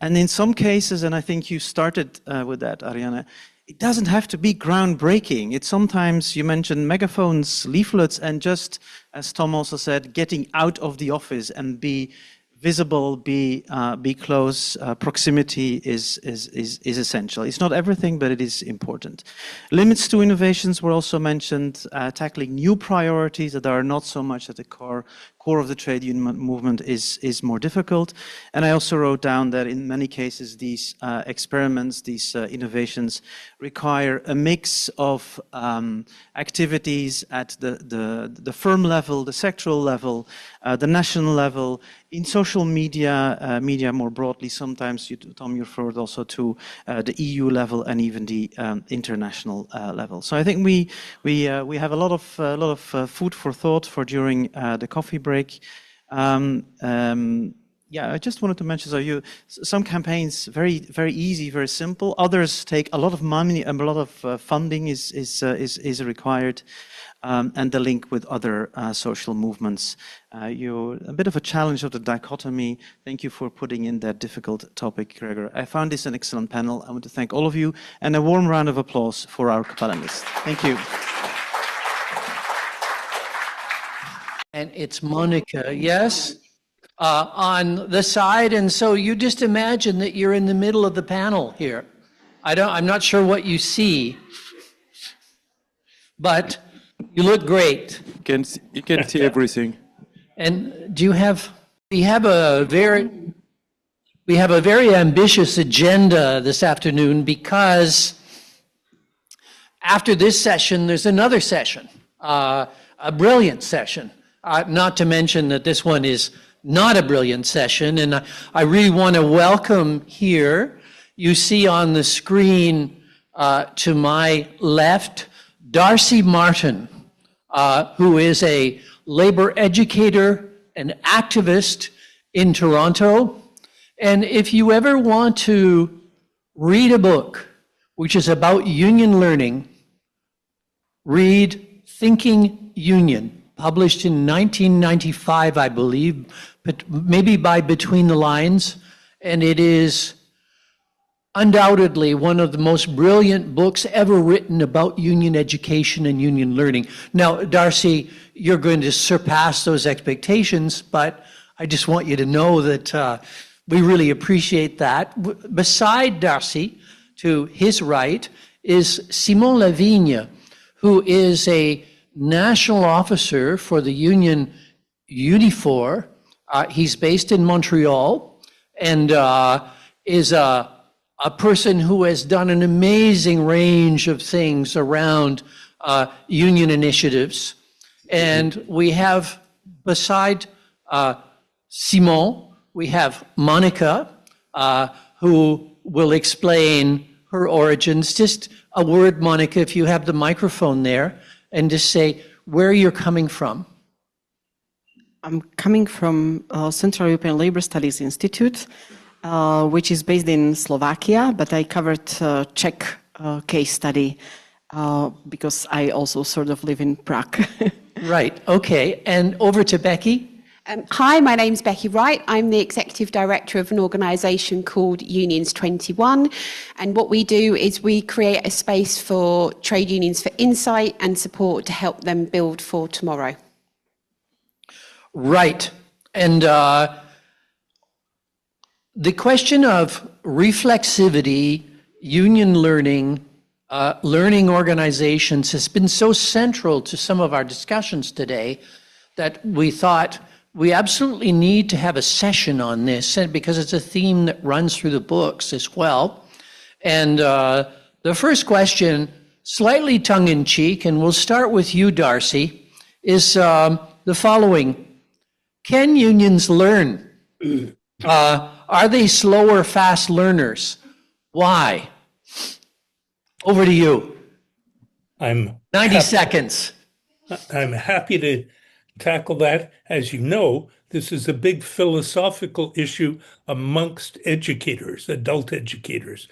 and in some cases, and I think you started with that, Ariane, it doesn't have to be groundbreaking. It's sometimes, you mentioned megaphones, leaflets, and just, as Tom also said, getting out of the office and be visible, be close. Proximity is essential. It's not everything, but it is important. Limits to innovations were also mentioned. Tackling new priorities that are not so much at the core of the trade union movement is more difficult. And I also wrote down that in many cases these experiments, these innovations require a mix of activities at the firm level, the sectoral level, the national level, in social media, media more broadly. Sometimes, Tom, you referred also to the EU level and even the international level. So I think we have a lot of food for thought for during the coffee break. Yeah, I just wanted to mention, so some campaigns very easy, very simple. Others take a lot of money and a lot of funding is required, and the link with other social movements. You're a bit of a challenge of the dichotomy. Thank you for putting in that difficult topic, Gregor. I found this an excellent panel. I want to thank all of you, and a warm round of applause for our panelists. Thank you. And it's Monica, yes? On the side, and so you just imagine that you're in the middle of the panel here. I'm not sure what you see, but you look great. You can see everything. And we have a very ambitious agenda this afternoon, because after this session, there's another session, a brilliant session. Not to mention that this one is not a brilliant session, and I really want to welcome here, you see on the screen to my left, Darcy Martin, who is a labor educator and activist in Toronto. And if you ever want to read a book which is about union learning, read Thinking Union, published in 1995, I believe, but maybe by Between the Lines. And it is undoubtedly one of the most brilliant books ever written about union education and union learning. Now, Darcy, you're going to surpass those expectations, but I just want you to know that we really appreciate that. Beside Darcy, to his right, is Simon Lavigne, who is a national officer for the union Unifor. He's based in Montreal, and is a person who has done an amazing range of things around union initiatives. And we have, beside Simon, we have Monica, who will explain her origins. Just a word, Monica, if you have the microphone there, and just say where you're coming from. I'm coming from Central European Labor Studies Institute, which is based in Slovakia, but I covered Czech case study because I also sort of live in Prague. Right, okay, and over to Becky. Hi, my name's Becky Wright. I'm the Executive Director of an organisation called Unions 21. And what we do is we create a space for trade unions for insight and support to help them build for tomorrow. Right. And the question of reflexivity, union learning, learning organizations has been so central to some of our discussions today that we thought we absolutely need to have a session on this, because it's a theme that runs through the books as well. And the first question, slightly tongue-in-cheek, and we'll start with you, Darcy, is the following. Can unions learn? Are they slow or fast learners? Why? Over to you. 90 seconds. I'm happy to tackle that. As you know, this is a big philosophical issue amongst educators, adult educators,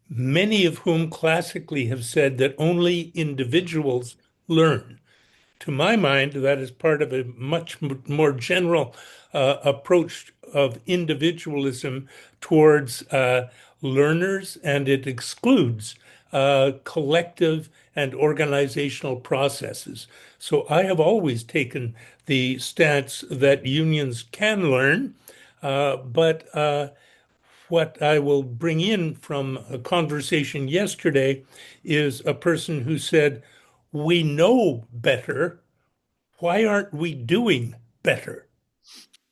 many of whom classically have said that only individuals learn. To my mind, that is part of a much more general approach of individualism towards learners, and it excludes collective and organizational processes. So I have always taken the stance that unions can learn, but what I will bring in from a conversation yesterday is a person who said, we know better, why aren't we doing better?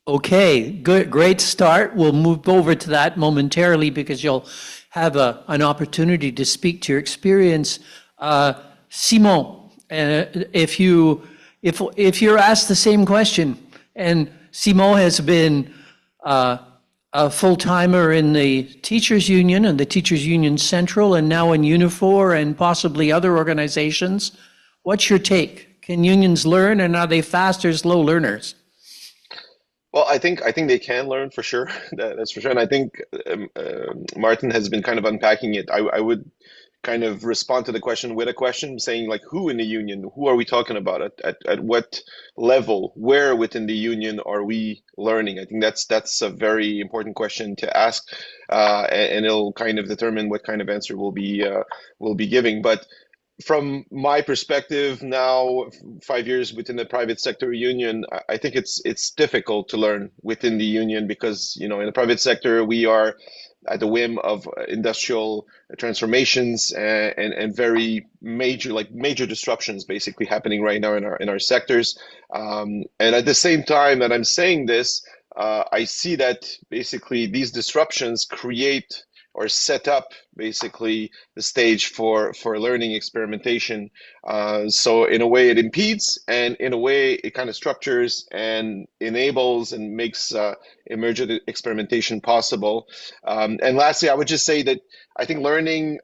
Okay, good, great start. We'll move over to that momentarily because you'll have an opportunity to speak to your experience. Simon, if you're asked the same question, and Simon has been a full-timer in the Teachers Union and the Teachers Union Central, and now in Unifor and possibly other organizations, what's your take? Can unions learn, and are they fast or slow learners? Well, I think they can learn for sure. That's for sure. And I think Martin has been kind of unpacking it. I would kind of respond to the question with a question, saying like, who in the union? Who are we talking about? At what level? Where within the union are we learning? I think that's a very important question to ask, and it'll kind of determine what kind of answer we'll be giving. But from my perspective now, 5 years within the private sector union, I think it's difficult to learn within the union because, you know, in the private sector, we are at the whim of industrial transformations and very major disruptions basically happening right now in our sectors. And at the same time that I'm saying this, I see that basically these disruptions create or set up basically the stage for learning experimentation. So in a way it impedes, and in a way it kind of structures and enables and makes emergent experimentation possible. And lastly, I would just say that I think learning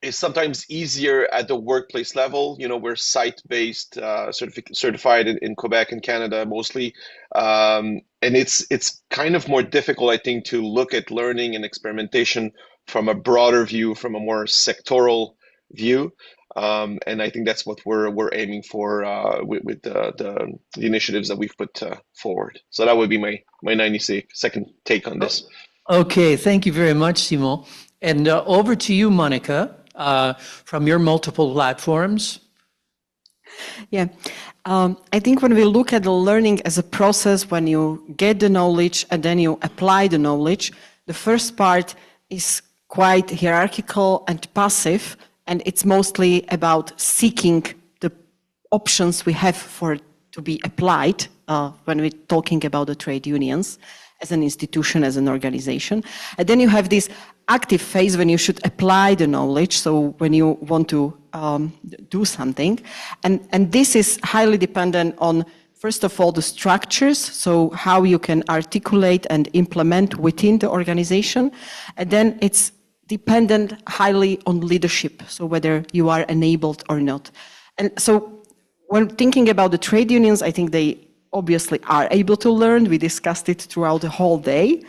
is sometimes easier at the workplace level. You know, we're site-based, certified in Quebec and Canada mostly, and it's kind of more difficult, I think, to look at learning and experimentation from a broader view, from a more sectoral view. And I think that's what we're aiming for with the initiatives that we've put forward. So that would be my 90-second take on this. Okay, thank you very much, Simon. And over to you, Monica, from your multiple platforms. Yeah, I think when we look at the learning as a process, when you get the knowledge and then you apply the knowledge, the first part is quite hierarchical and passive, and it's mostly about seeking the options we have for to be applied when we're talking about the trade unions as an institution, as an organization. And then you have this active phase when you should apply the knowledge, so when you want to do something. And this is highly dependent on, first of all, the structures, so how you can articulate and implement within the organization. And then it's dependent highly on leadership, so whether you are enabled or not. And so when thinking about the trade unions, I think they obviously are able to learn. We discussed it throughout the whole day.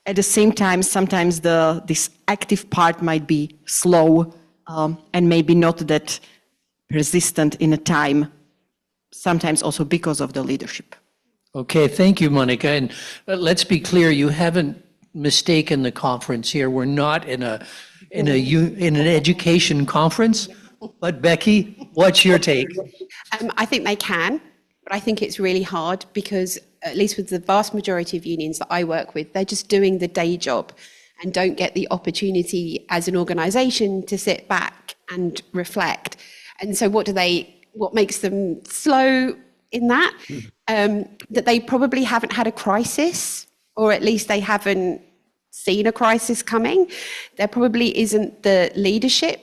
At the same time, sometimes this active part might be slow and maybe not that persistent in a time, sometimes also because of the leadership. Okay, thank you, Monica. And let's be clear, you haven't mistaken the conference here. We're not in an education conference. But Becky, what's your take? I think they can, but I think it's really hard because, at least with the vast majority of unions that I work with, they're just doing the day job and don't get the opportunity as an organisation to sit back and reflect. And so what makes them slow in that? That they probably haven't had a crisis, or at least they haven't seen a crisis coming. There probably isn't the leadership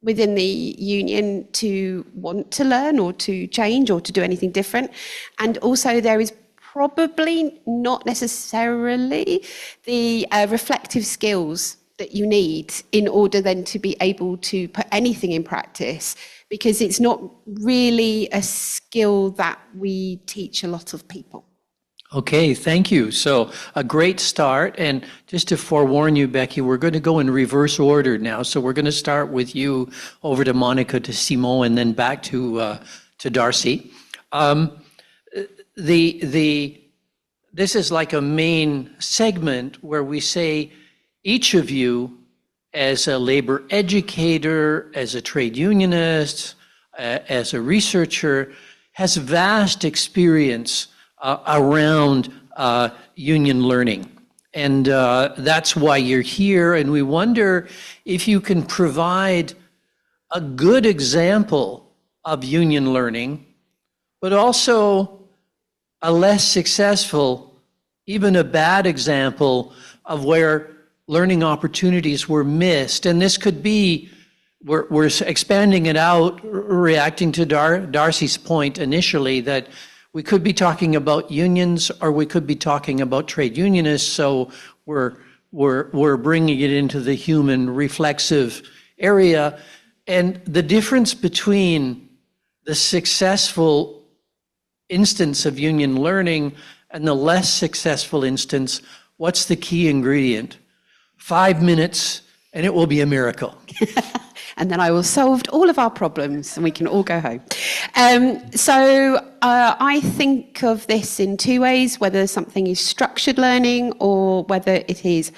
within the union to want to learn or to change or to do anything different. And also there is probably not necessarily the reflective skills that you need in order then to be able to put anything in practice, because it's not really a skill that we teach a lot of people. Okay, thank you. So a great start. And just to forewarn you, Becky, we're going to go in reverse order now. So we're going to start with you, over to Monica, to Simon, and then back to Darcy. This is like a main segment where we say each of you, as a labor educator, as a trade unionist, as a researcher, has vast experience around union learning. And that's why you're here. And we wonder if you can provide a good example of union learning, but also a less successful, even a bad example of where learning opportunities were missed. And this could be, we're expanding it out, reacting to Darcy's point initially, that we could be talking about unions, or we could be talking about trade unionists. So we're bringing it into the human reflexive area. And the difference between the successful instance of union learning And the less successful instance, what's the key ingredient? 5 minutes, and it will be a miracle. And then I will solve all of our problems and we can all go home. I think of this in two ways, whether something is structured learning or whether it is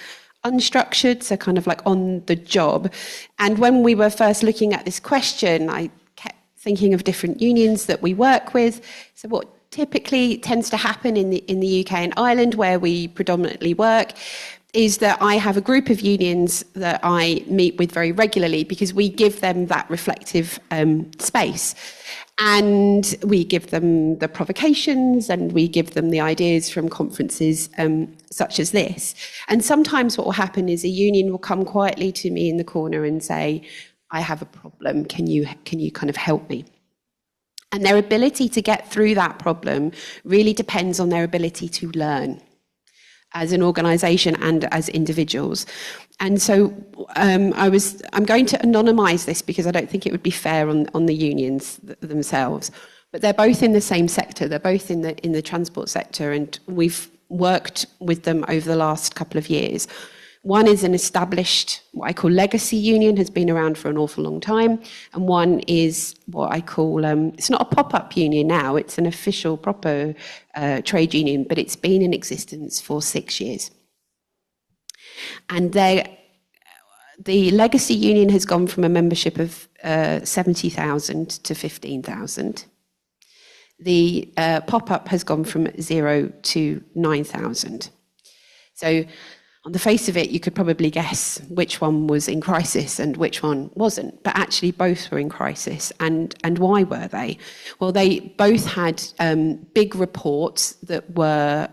unstructured, so kind of like on the job. And when we were first looking at this question, I kept thinking of different unions that we work with. So what typically tends to happen in the UK and Ireland, where we predominantly work, is that I have a group of unions that I meet with very regularly because we give them that reflective space. And we give them the provocations and we give them the ideas from conferences such as this. And sometimes what will happen is a union will come quietly to me in the corner and say, I have a problem, can you kind of help me? And their ability to get through that problem really depends on their ability to learn as an organisation and as individuals. And so I'm going to anonymise this because I don't think it would be fair on the unions themselves. But they're both in the same sector. They're both in the transport sector, and we've worked with them over the last couple of years. One is an established, what I call legacy union, has been around for an awful long time. And one is what I call, it's not a pop-up union now, it's an official, proper trade union, but it's been in existence for 6 years. And the legacy union has gone from a membership of 70,000 to 15,000. The pop-up has gone from 0 to 9,000. So on the face of it, you could probably guess which one was in crisis and which one wasn't, but actually both were in crisis. And why were they? Well, they both had big reports that were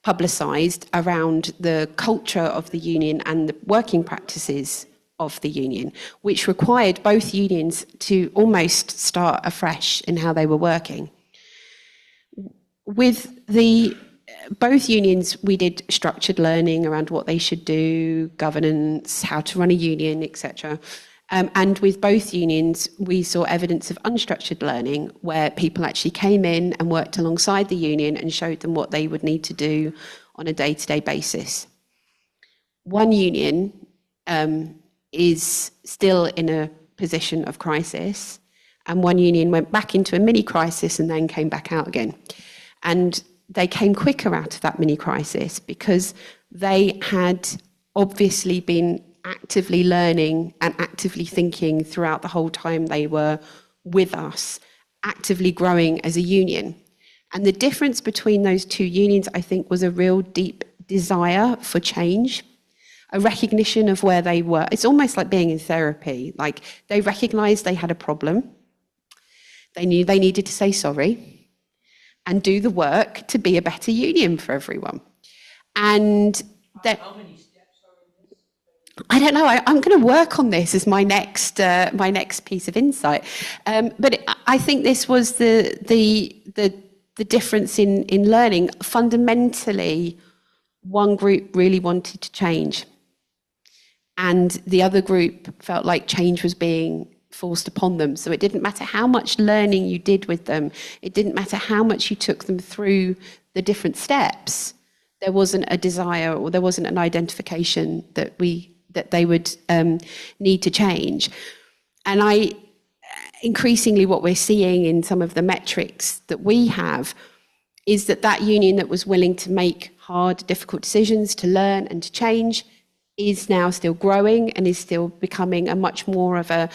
publicised around the culture of the union and the working practices of the union, which required both unions to almost start afresh in how they were working. With both unions, we did structured learning around what they should do, governance, how to run a union, etc. And with both unions, we saw evidence of unstructured learning where people actually came in and worked alongside the union and showed them what they would need to do on a day-to-day basis. One union is still in a position of crisis, and one union went back into a mini crisis and then came back out again. And they came quicker out of that mini crisis because they had obviously been actively learning and actively thinking throughout the whole time they were with us, actively growing as a union. And the difference between those two unions, I think, was a real deep desire for change, a recognition of where they were. It's almost like being in therapy. Like, they recognized they had a problem. They knew they needed to say sorry and do the work to be a better union for everyone. And that, how many steps are in this? I don't know. I'm going to work on this as my next piece of insight. But I think this was the difference in learning. Fundamentally, one group really wanted to change, and the other group felt like change was being forced upon them. So it didn't matter how much learning you did with them. It didn't matter how much you took them through the different steps. There wasn't a desire, or there wasn't an identification that they would need to change. And increasingly what we're seeing in some of the metrics that we have is that union that was willing to make hard, difficult decisions, to learn and to change, is now still growing and is still becoming a much more of a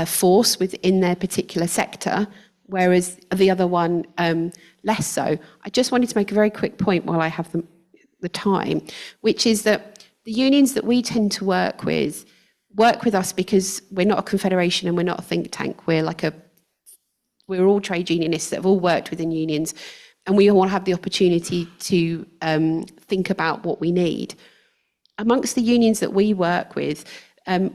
force within their particular sector, whereas the other one less so. I just wanted to make a very quick point while I have the time, which is that the unions that we tend to work with us because we're not a confederation and we're not a think tank. We're all trade unionists that have all worked within unions, and we all have the opportunity to think about what we need. Amongst the unions that we work with,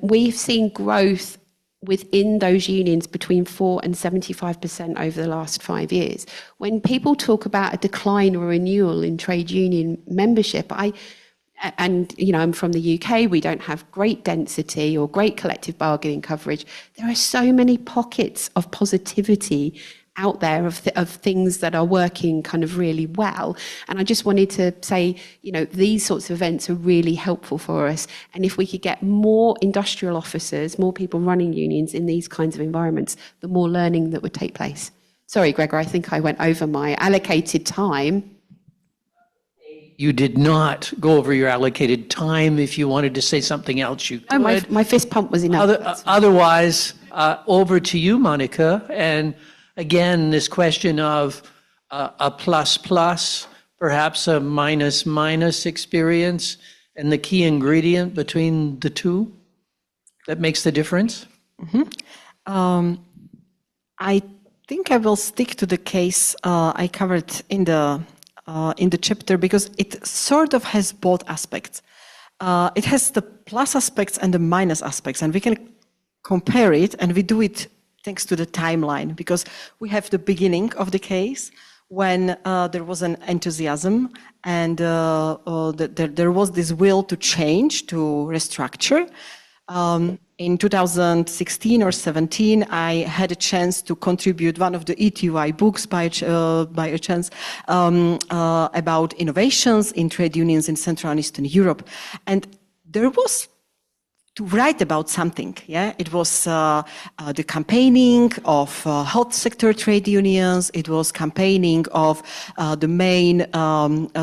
we've seen growth within those unions between 4 and 75% over the last 5 years. When people talk about a decline or renewal in trade union membership, I'm from the UK, we don't have great density or great collective bargaining coverage. There are so many pockets of positivity out there of things that are working kind of really well. And I just wanted to say, you know, these sorts of events are really helpful for us. And if we could get more industrial officers, more people running unions in these kinds of environments, the more learning that would take place. Sorry, Gregor, I think I went over my allocated time. You did not go over your allocated time. If you wanted to say something else, you could. Oh, my fist pump was enough. Otherwise, over to you, Monica. And again, this question of a plus, perhaps a minus experience, and the key ingredient between the two that makes the difference? I think I will stick to the case I covered in the chapter because it sort of has both aspects. It has the plus aspects and the minus aspects, and we can compare it, and we do it thanks to the timeline, because we have the beginning of the case when there was an enthusiasm and there was this will to change, to restructure. In 2016 or 17, I had a chance to contribute one of the ETUI books by a chance about innovations in trade unions in Central and Eastern Europe. And there was to write about something, yeah? It was the campaigning of health sector trade unions. It was campaigning of the main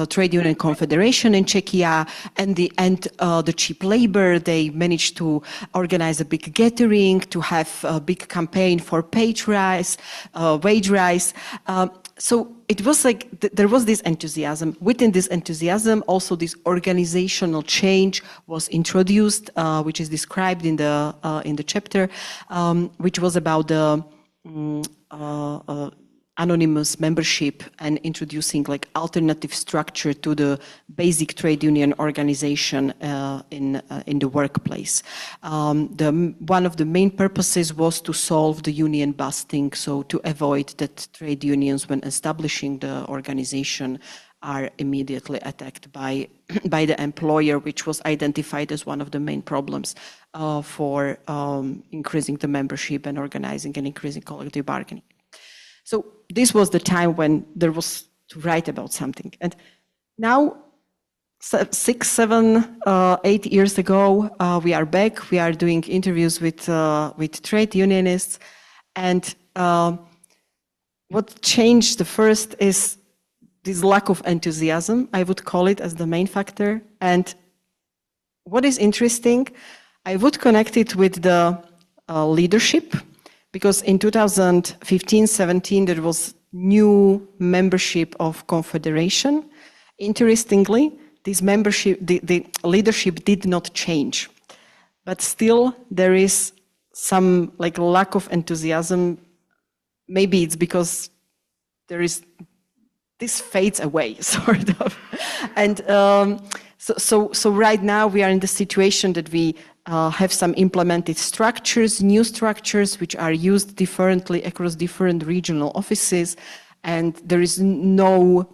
trade union confederation in Czechia, and the cheap labor. They managed to organize a big gathering, to have a big campaign for wage rise. So it was like there was this enthusiasm. Within this enthusiasm, also this organizational change was introduced, which is described in the chapter, which was about the anonymous membership and introducing like alternative structure to the basic trade union organization in the workplace. One of the main purposes was to solve the union busting, so to avoid that trade unions, when establishing the organization, are immediately attacked by the employer, which was identified as one of the main problems for increasing the membership and organizing and increasing collective bargaining. So this was the time when there was to write about something. And now, 6, 7, 8 years ago, we are back. We are doing interviews with trade unionists. And what changed the first is this lack of enthusiasm, I would call it, as the main factor. And what is interesting, I would connect it with the leadership. Because in 2015-17, there was new membership of Confederation. Interestingly, this membership, the leadership did not change. But still, there is some like lack of enthusiasm. Maybe it's because there is, this fades away, sort of. And so right now we are in the situation that we have some implemented structures, new structures, which are used differently across different regional offices, and there is no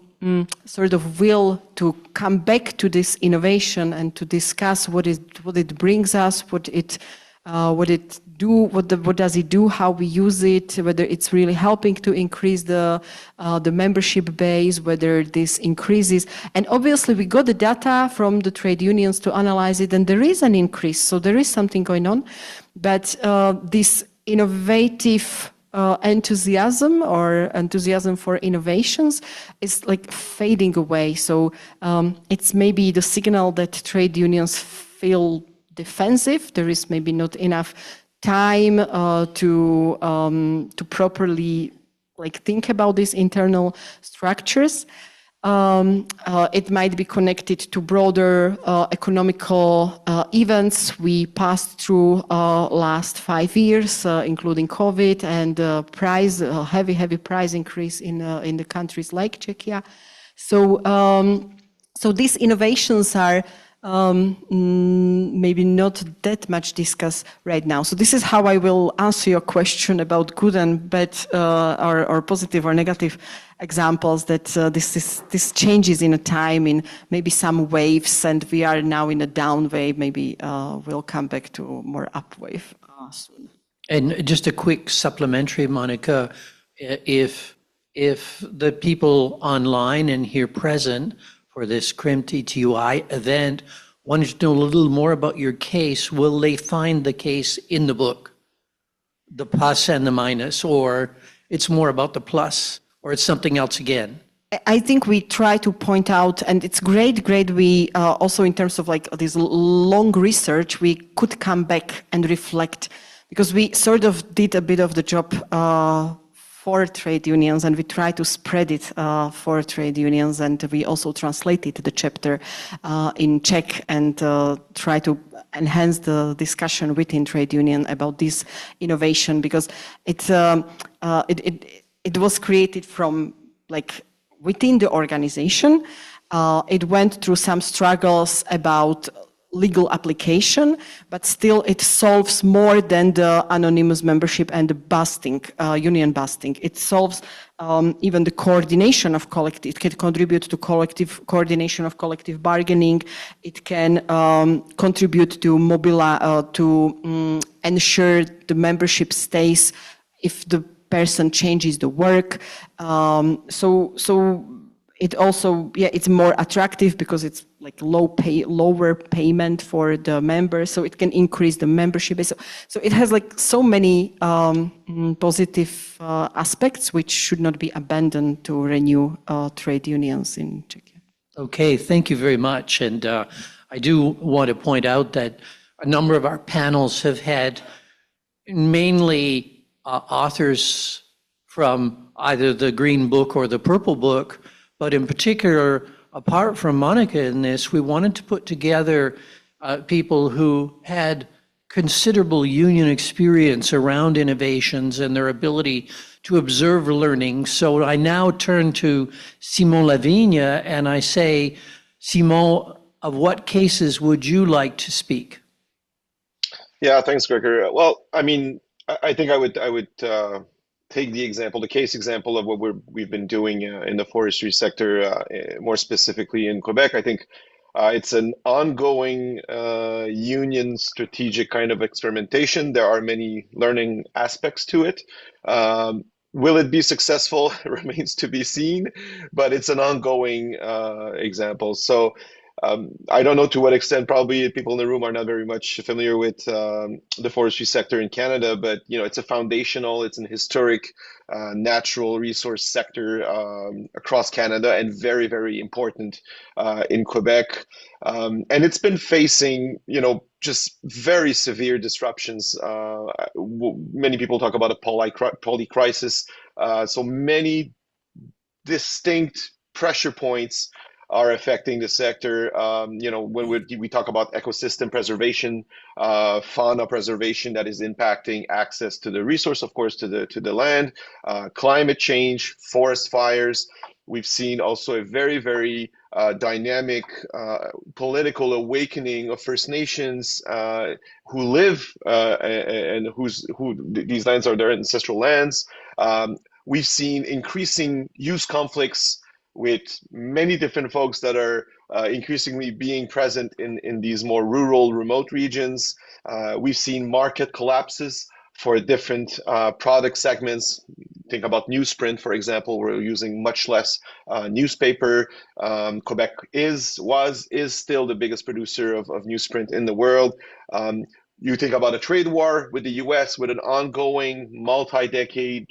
sort of will to come back to this innovation and to discuss what it brings us, what does it do, how we use it, whether it's really helping to increase the membership base, whether this increases. And obviously we got the data from the trade unions to analyze it, and there is an increase, so there is something going on. But this innovative enthusiasm or enthusiasm for innovations is like fading away. So it's maybe the signal that trade unions feel defensive. There is maybe not enough time to properly like think about these internal structures. It might be connected to broader economical events we passed through last 5 years, including COVID and heavy price increase in the countries like Czechia. So these innovations are maybe not that much discussed right now. So this is how I will answer your question about good and bad or positive or negative examples, that this changes in a time, in maybe some waves, and we are now in a down wave. Maybe we'll come back to more up wave soon. And just a quick supplementary, Monica, if the people online and here present for this CRIM TTUI event wanted to know a little more about your case, will they find the case in the book, the plus and the minus, or it's more about the plus, or it's something else again? I think we try to point out, and it's great. We also, in terms of like this long research, we could come back and reflect, because we sort of did a bit of the job for trade unions, and we try to spread it for trade unions, and we also translated the chapter in Czech and try to enhance the discussion within trade union about this innovation, because it was created from like within the organization. It went through some struggles about legal application, but still it solves more than the anonymous membership and the busting, union busting. It solves even the coordination of collective, it can contribute to collective coordination of collective bargaining. It can contribute to ensure the membership stays if the person changes the work. So it also, it's more attractive because it's like lower payment for the members, so it can increase the membership. So it has like so many positive aspects which should not be abandoned to renew trade unions in Czechia. Okay, thank you very much. And I do want to point out that a number of our panels have had mainly authors from either the Green Book or the Purple Book. But in particular, apart from Monica in this, we wanted to put together people who had considerable union experience around innovations and their ability to observe learning. So I now turn to Simon Lavigne and I say, Simon, of what cases would you like to speak? Yeah, thanks, Gregor. Well, I mean, I think I would take the case example of what we've been doing in the forestry sector, more specifically in Quebec. I think it's an ongoing union strategic kind of experimentation. There are many learning aspects to it. Will it be successful? Remains to be seen, but it's an ongoing example. So I don't know to what extent, probably people in the room are not very much familiar with the forestry sector in Canada, but it's a foundational, it's an historic natural resource sector across Canada, and very, very important in Quebec. And it's been facing, just very severe disruptions. Many people talk about a poly crisis. So many distinct pressure points are affecting the sector. When we talk about ecosystem preservation, fauna preservation that is impacting access to the resource, of course, to the land, climate change, forest fires. We've seen also a very, very dynamic political awakening of First Nations who live and who these lands are their ancestral lands. We've seen increasing use conflicts with many different folks that are increasingly being present in these more rural, remote regions. We've seen market collapses for different product segments. Think about newsprint, for example. We're using much less newspaper. Quebec is still the biggest producer of newsprint in the world. You think about a trade war with the US, with an ongoing multi-decade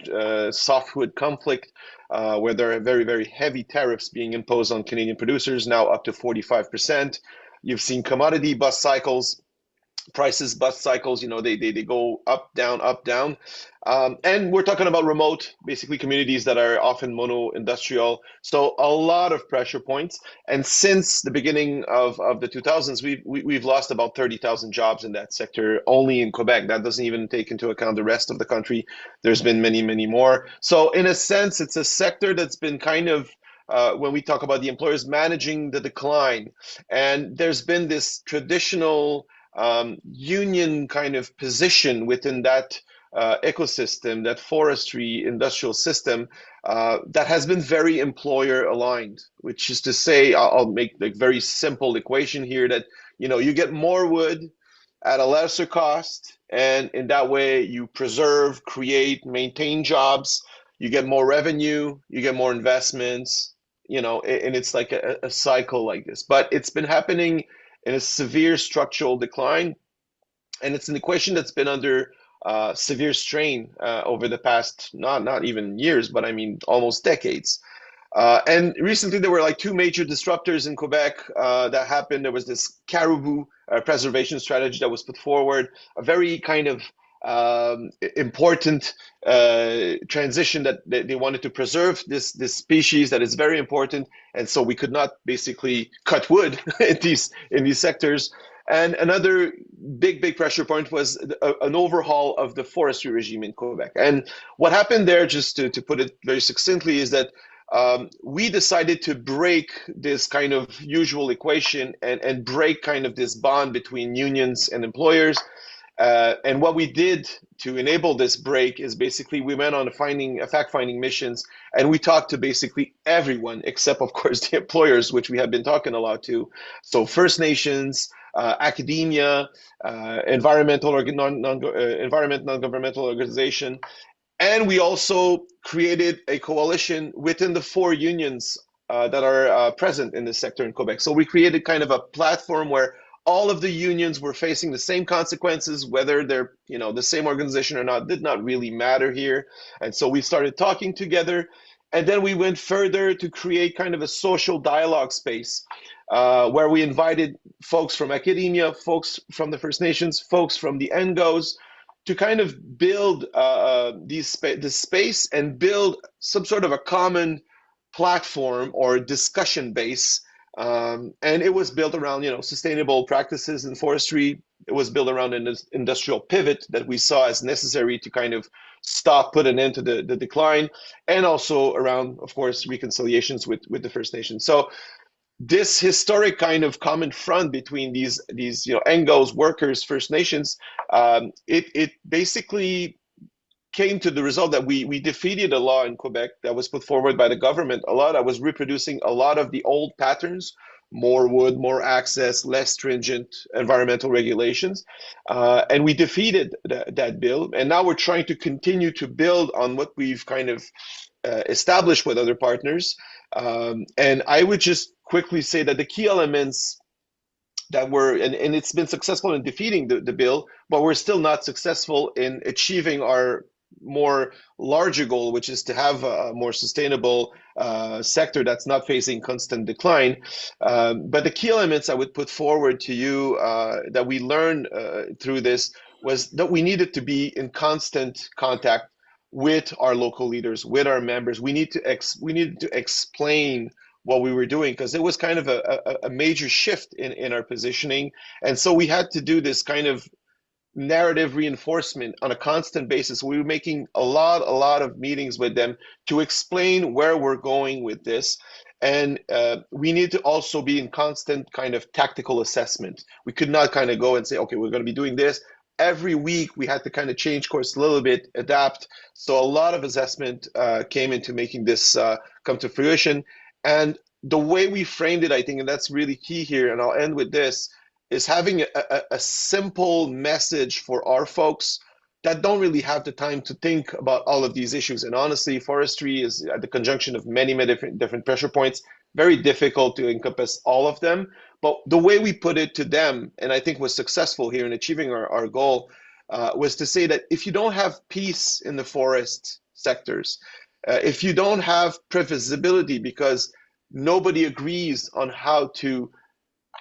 softwood conflict, where there are very, very heavy tariffs being imposed on Canadian producers, now up to 45%. You've seen commodity bust cycles, prices bust cycles, they go up, down. And we're talking about remote, basically communities that are often mono-industrial. So a lot of pressure points. And since the beginning of the 2000s, we've lost about 30,000 jobs in that sector, only in Quebec. That doesn't even take into account the rest of the country. There's been many, many more. So in a sense, it's a sector that's been kind of, when we talk about the employers, managing the decline. And there's been this traditional union kind of position within that ecosystem, that forestry industrial system, that has been very employer aligned, which is to say, I'll make the very simple equation here that, you get more wood at a lesser cost, and in that way you preserve, create, maintain jobs. you get more revenue, you get more investments, and it's like a cycle like this. But it's been happening in a severe structural decline, and it's an equation that's been under severe strain over the past not even years, but I mean almost decades. And recently there were like two major disruptors in Quebec that happened. There was this caribou preservation strategy that was put forward, a very kind of important transition that they wanted to preserve this species that is very important, and so we could not basically cut wood in these sectors. And another big pressure point was an overhaul of the forestry regime in Quebec. And what happened there, just to put it very succinctly, is that we decided to break this kind of usual equation and break kind of this bond between unions and employers. And what we did to enable this break is basically we went on fact-finding missions, and we talked to basically everyone except, of course, the employers, which we have been talking a lot to. So First Nations, academia, environment non-governmental organization. And we also created a coalition within the 4 unions that are present in this sector in Quebec. So we created kind of a platform where all of the unions were facing the same consequences, whether they're the same organization or not, did not really matter here. And so we started talking together, and then we went further to create kind of a social dialogue space where we invited folks from academia, folks from the First Nations, folks from the NGOs, to kind of build this space and build some sort of a common platform or discussion base. And it was built around, sustainable practices in forestry. It was built around an industrial pivot that we saw as necessary to kind of put an end to the decline, and also around, of course, reconciliations with the First Nations. So this historic kind of common front between these NGOs, workers, First Nations, it basically came to the result that we defeated a law in Quebec that was put forward by the government, a law that was reproducing a lot of the old patterns, more wood, more access, less stringent environmental regulations. And we defeated that bill. And now we're trying to continue to build on what we've kind of established with other partners. And I would just quickly say that the key elements that were, and it's been successful in defeating the bill, but we're still not successful in achieving our more larger goal, which is to have a more sustainable sector that's not facing constant decline. But the key elements I would put forward to you that we learned through this was that we needed to be in constant contact with our local leaders, with our members. We needed to explain what we were doing, because it was kind of a major shift in our positioning. And so we had to do this kind of narrative reinforcement on a constant basis. We were making a lot of meetings with them to explain where we're going with this. And we need to also be in constant kind of tactical assessment. We could not kind of go and say, okay, we're going to be doing this. Every week we had to kind of change course a little bit, adapt. So a lot of assessment came into making this come to fruition. And the way we framed it, I think, and that's really key here, and I'll end with this, is having a simple message for our folks that don't really have the time to think about all of these issues. And honestly, forestry is at the conjunction of many different pressure points, very difficult to encompass all of them. But the way we put it to them, and I think was successful here in achieving our goal, was to say that if you don't have peace in the forest sectors, if you don't have previsibility because nobody agrees on how to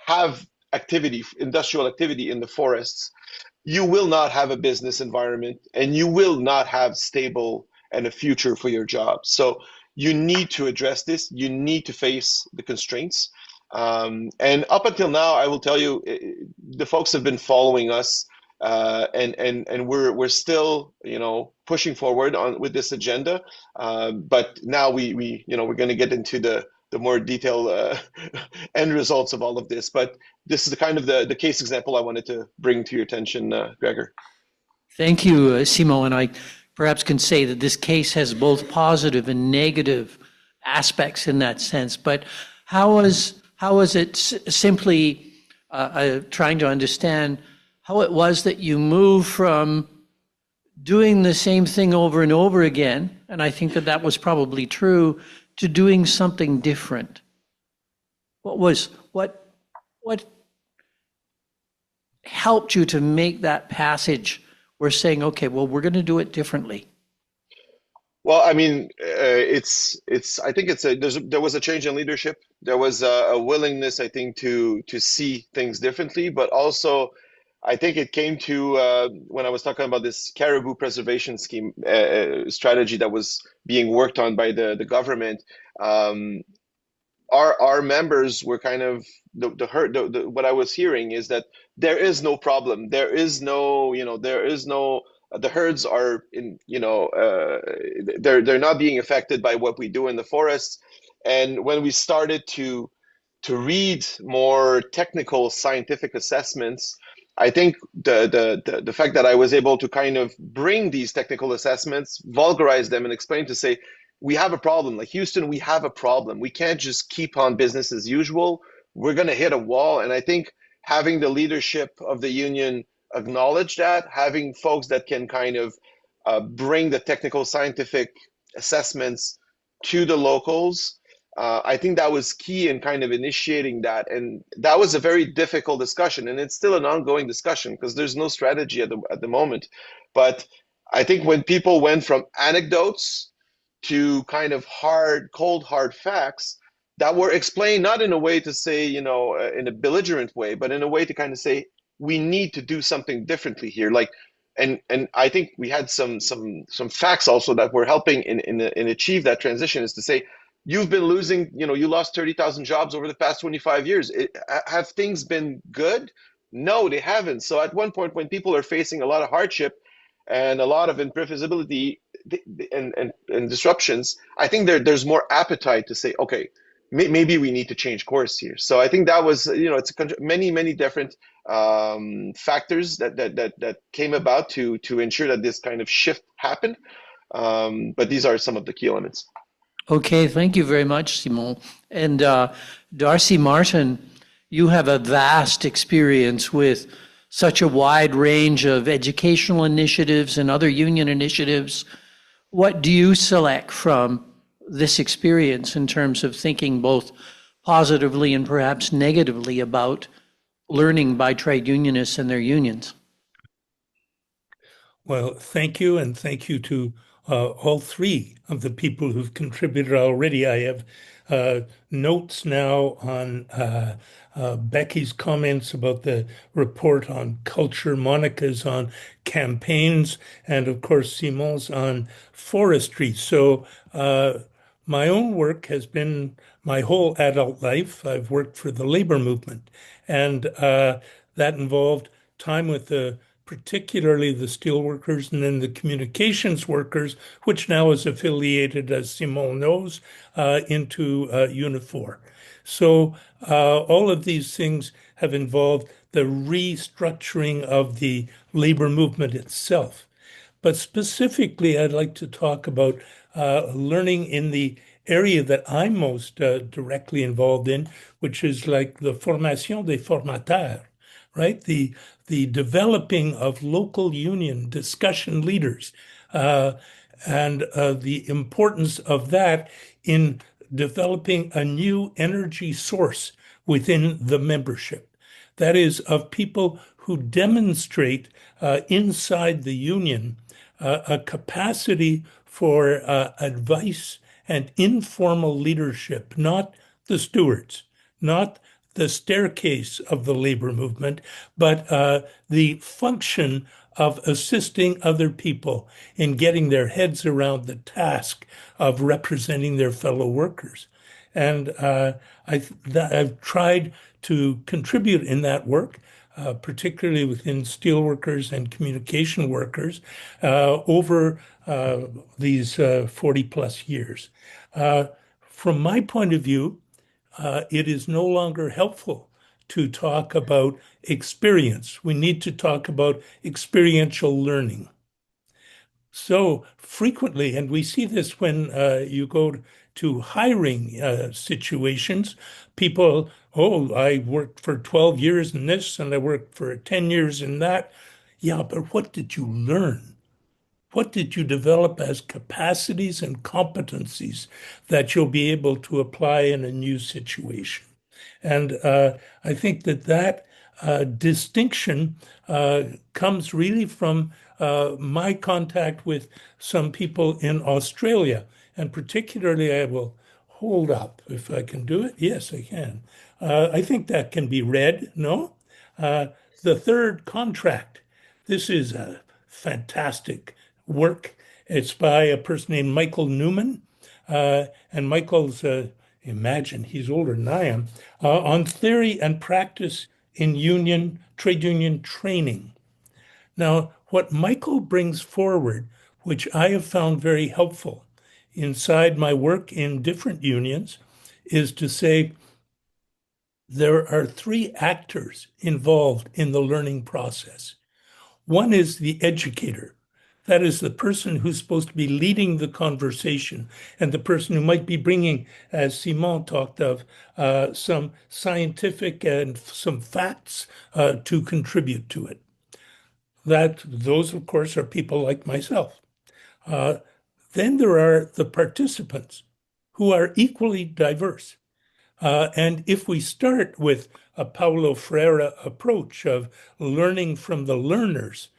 have industrial activity in the forests, you will not have a business environment, and you will not have stable and a future for your job. So you need to address this. You need to face the constraints. And up until now, I will tell you, the folks have been following us, and we're still, pushing forward with this agenda. But now we're going to get into the more detailed end results of all of this. But this is the kind of the case example I wanted to bring to your attention, Gregor. Thank you, Simon. And I perhaps can say that this case has both positive and negative aspects in that sense. But how was it simply trying to understand how it was that you moved from doing the same thing over and over again, and I think that that was probably true, to doing something different? What helped you to make that passage where saying, okay, well, we're going to do it differently? Well, I mean, I think there was a change in leadership. There was a willingness, I think, to see things differently, but also I think it came to when I was talking about this caribou preservation scheme strategy that was being worked on by the government. Our members were kind of what I was hearing is that there is no problem. There is no, the herds are they're not being affected by what we do in the forests. And when we started to read more technical scientific assessments, I think the fact that I was able to kind of bring these technical assessments, vulgarize them, and explain to say, we have a problem. Like Houston, we have a problem. We can't just keep on business as usual. We're going to hit a wall. And I think having the leadership of the union acknowledge that, having folks that can kind of bring the technical scientific assessments to the locals, I think that was key in kind of initiating that. And that was a very difficult discussion. And it's still an ongoing discussion because there's no strategy at the moment. But I think when people went from anecdotes to kind of cold hard facts that were explained not in a way to say, in a belligerent way, but in a way to kind of say, we need to do something differently here. Like, and I think we had some facts also that were helping in achieve that transition, is to say, you've been losing, you lost 30,000 jobs over the past 25 years. Have things been good? No, they haven't. So at one point when people are facing a lot of hardship and a lot of imprevisibility and disruptions, I think there's more appetite to say, okay, maybe we need to change course here. So I think that was, it's many different factors that came about to ensure that this kind of shift happened. But these are some of the key elements. Okay, thank you very much, Simon. And Darcy Martin, you have a vast experience with such a wide range of educational initiatives and other union initiatives. What do you select from this experience in terms of thinking both positively and perhaps negatively about learning by trade unionists and their unions? Well, thank you, and thank you to all three of the people who've contributed already. I have notes now on Becky's comments about the report on culture, Monica's on campaigns, and of course Simon's on forestry. So my own work has been my whole adult life. I've worked for the labor movement, and that involved time with particularly the steelworkers and then the communications workers, which now is affiliated, as Simon knows, into Unifor. So all of these things have involved the restructuring of the labor movement itself. But specifically, I'd like to talk about learning in the area that I'm most directly involved in, which is like the formation des formateurs, right? The developing of local union discussion leaders, and the importance of that in developing a new energy source within the membership. That is, of people who demonstrate inside the union a capacity for advice and informal leadership, not the stewards, not the staircase of the labor movement, but the function of assisting other people in getting their heads around the task of representing their fellow workers. And I've tried to contribute in that work, particularly within steelworkers and communication workers, over these 40 plus years. From my point of view, it is no longer helpful to talk about experience. We need to talk about experiential learning. So frequently, and we see this when you go to hiring situations, people, oh, I worked for 12 years in this and I worked for 10 years in that. Yeah, but what did you learn? What did you develop as capacities and competencies that you'll be able to apply in a new situation? And I think that distinction comes really from my contact with some people in Australia. And particularly, I will hold up if I can do it. Yes, I can. I think that can be read, no? The third contract. This is a fantastic work. It's by a person named Michael Newman. And Michael's, imagine he's older than I am, on theory and practice in trade union training. Now, what Michael brings forward, which I have found very helpful inside my work in different unions, is to say there are three actors involved in the learning process. One is the educator. That is the person who's supposed to be leading the conversation and the person who might be bringing, as Simon talked of, some scientific and some facts to contribute to it. Those, of course, are people like myself. Then there are the participants who are equally diverse. And if we start with a Paulo Freire approach of learning from the learners,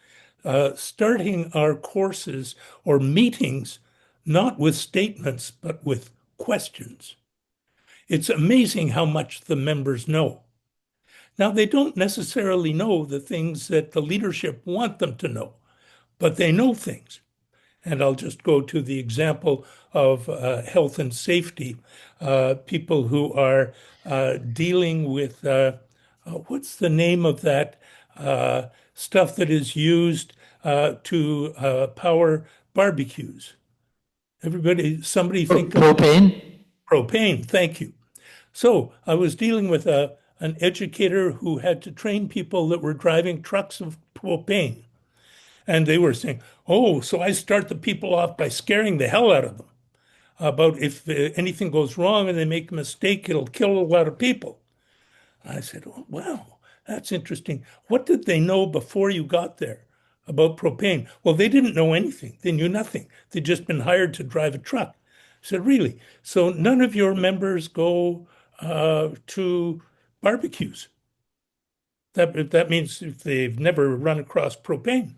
starting our courses or meetings not with statements, but with questions. It's amazing how much the members know. Now, they don't necessarily know the things that the leadership want them to know, but they know things. And I'll just go to the example of health and safety, people who are dealing with, what's the name of that stuff that is used to power barbecues? Somebody think of Propane. Propane, thank you. So I was dealing with an educator who had to train people that were driving trucks of propane. And they were saying, oh, so I start the people off by scaring the hell out of them about if anything goes wrong and they make a mistake, it'll kill a lot of people. I said, oh, wow, that's interesting. What did they know before you got there about propane? Well, they didn't know anything. They knew nothing. They'd just been hired to drive a truck. I said, really? So none of your members go to barbecues? That means if they've never run across propane.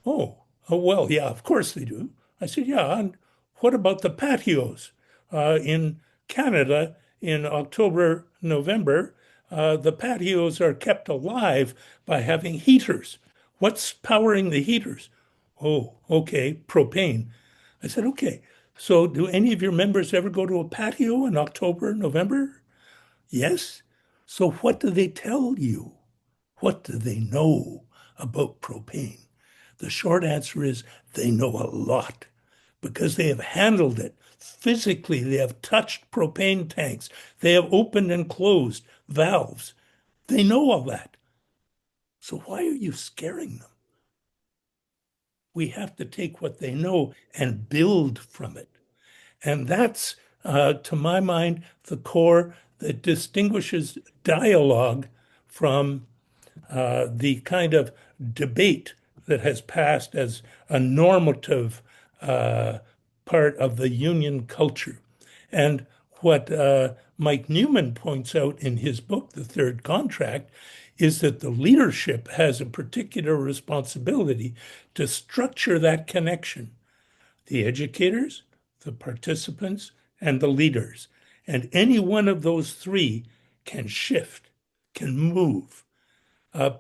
Oh, well, yeah, of course they do. I said, yeah, and what about the patios? In Canada, in October, November, the patios are kept alive by having heaters. What's powering the heaters? Oh, okay, propane. I said, okay, so do any of your members ever go to a patio in October, November? Yes. So what do they tell you? What do they know about propane? The short answer is they know a lot because they have handled it physically. They have touched propane tanks. They have opened and closed valves. They know all that. So why are you scaring them? We have to take what they know and build from it. And that's, to my mind, the core that distinguishes dialogue from the kind of debate that has passed as a normative part of the union culture. And what Mike Newman points out in his book, The Third Contract, is that the leadership has a particular responsibility to structure that connection. The educators, the participants, and the leaders. And any one of those three can shift, can move.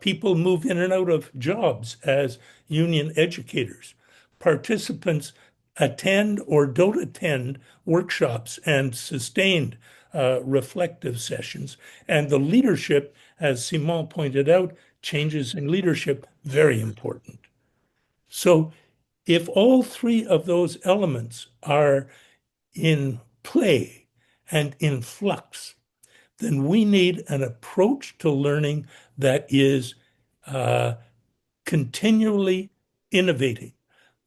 People move in and out of jobs as union educators. Participants attend or don't attend workshops and sustained reflective sessions. And the leadership, as Simon pointed out, changes in leadership, very important. So if all three of those elements are in play and in flux, then we need an approach to learning that is continually innovating,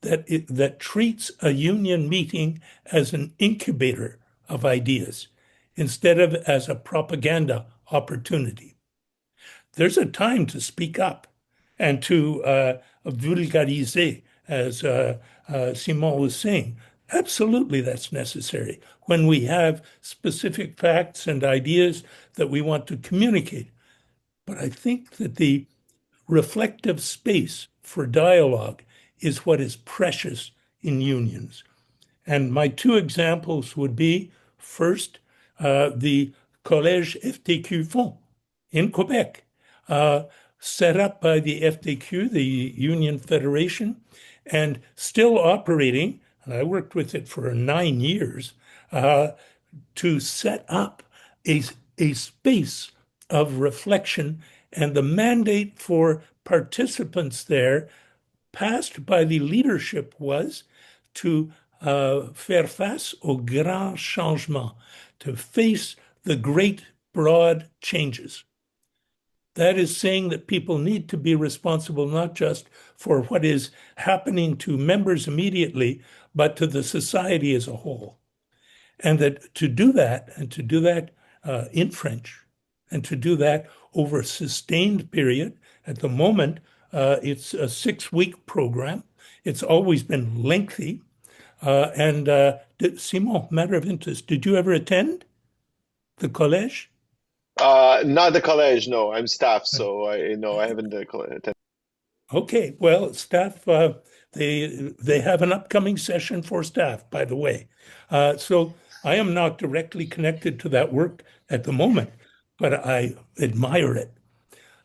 that treats a union meeting as an incubator of ideas instead of as a propaganda opportunity. There's a time to speak up and to vulgariser, as Simon was saying. Absolutely, that's necessary when we have specific facts and ideas that we want to communicate. But I think that the reflective space for dialogue is what is precious in unions. And my two examples would be, first, the Collège FTQ Fond in Quebec, set up by the FTQ, the Union Federation, and still operating, and I worked with it for 9 years, to set up a space of reflection, and the mandate for participants there, passed by the leadership, was to faire face au grand changement, to face the great broad changes. That is saying that people need to be responsible not just for what is happening to members immediately, but to the society as a whole. And that to do that, and to do that in French, and to do that over a sustained period. At the moment, it's a 6-week program. It's always been lengthy. Simon, matter of interest, did you ever attend the collège? Not the college, no. I'm staff, so I haven't attended. Okay, well, staff, they have an upcoming session for staff, by the way. So I am not directly connected to that work at the moment, but I admire it.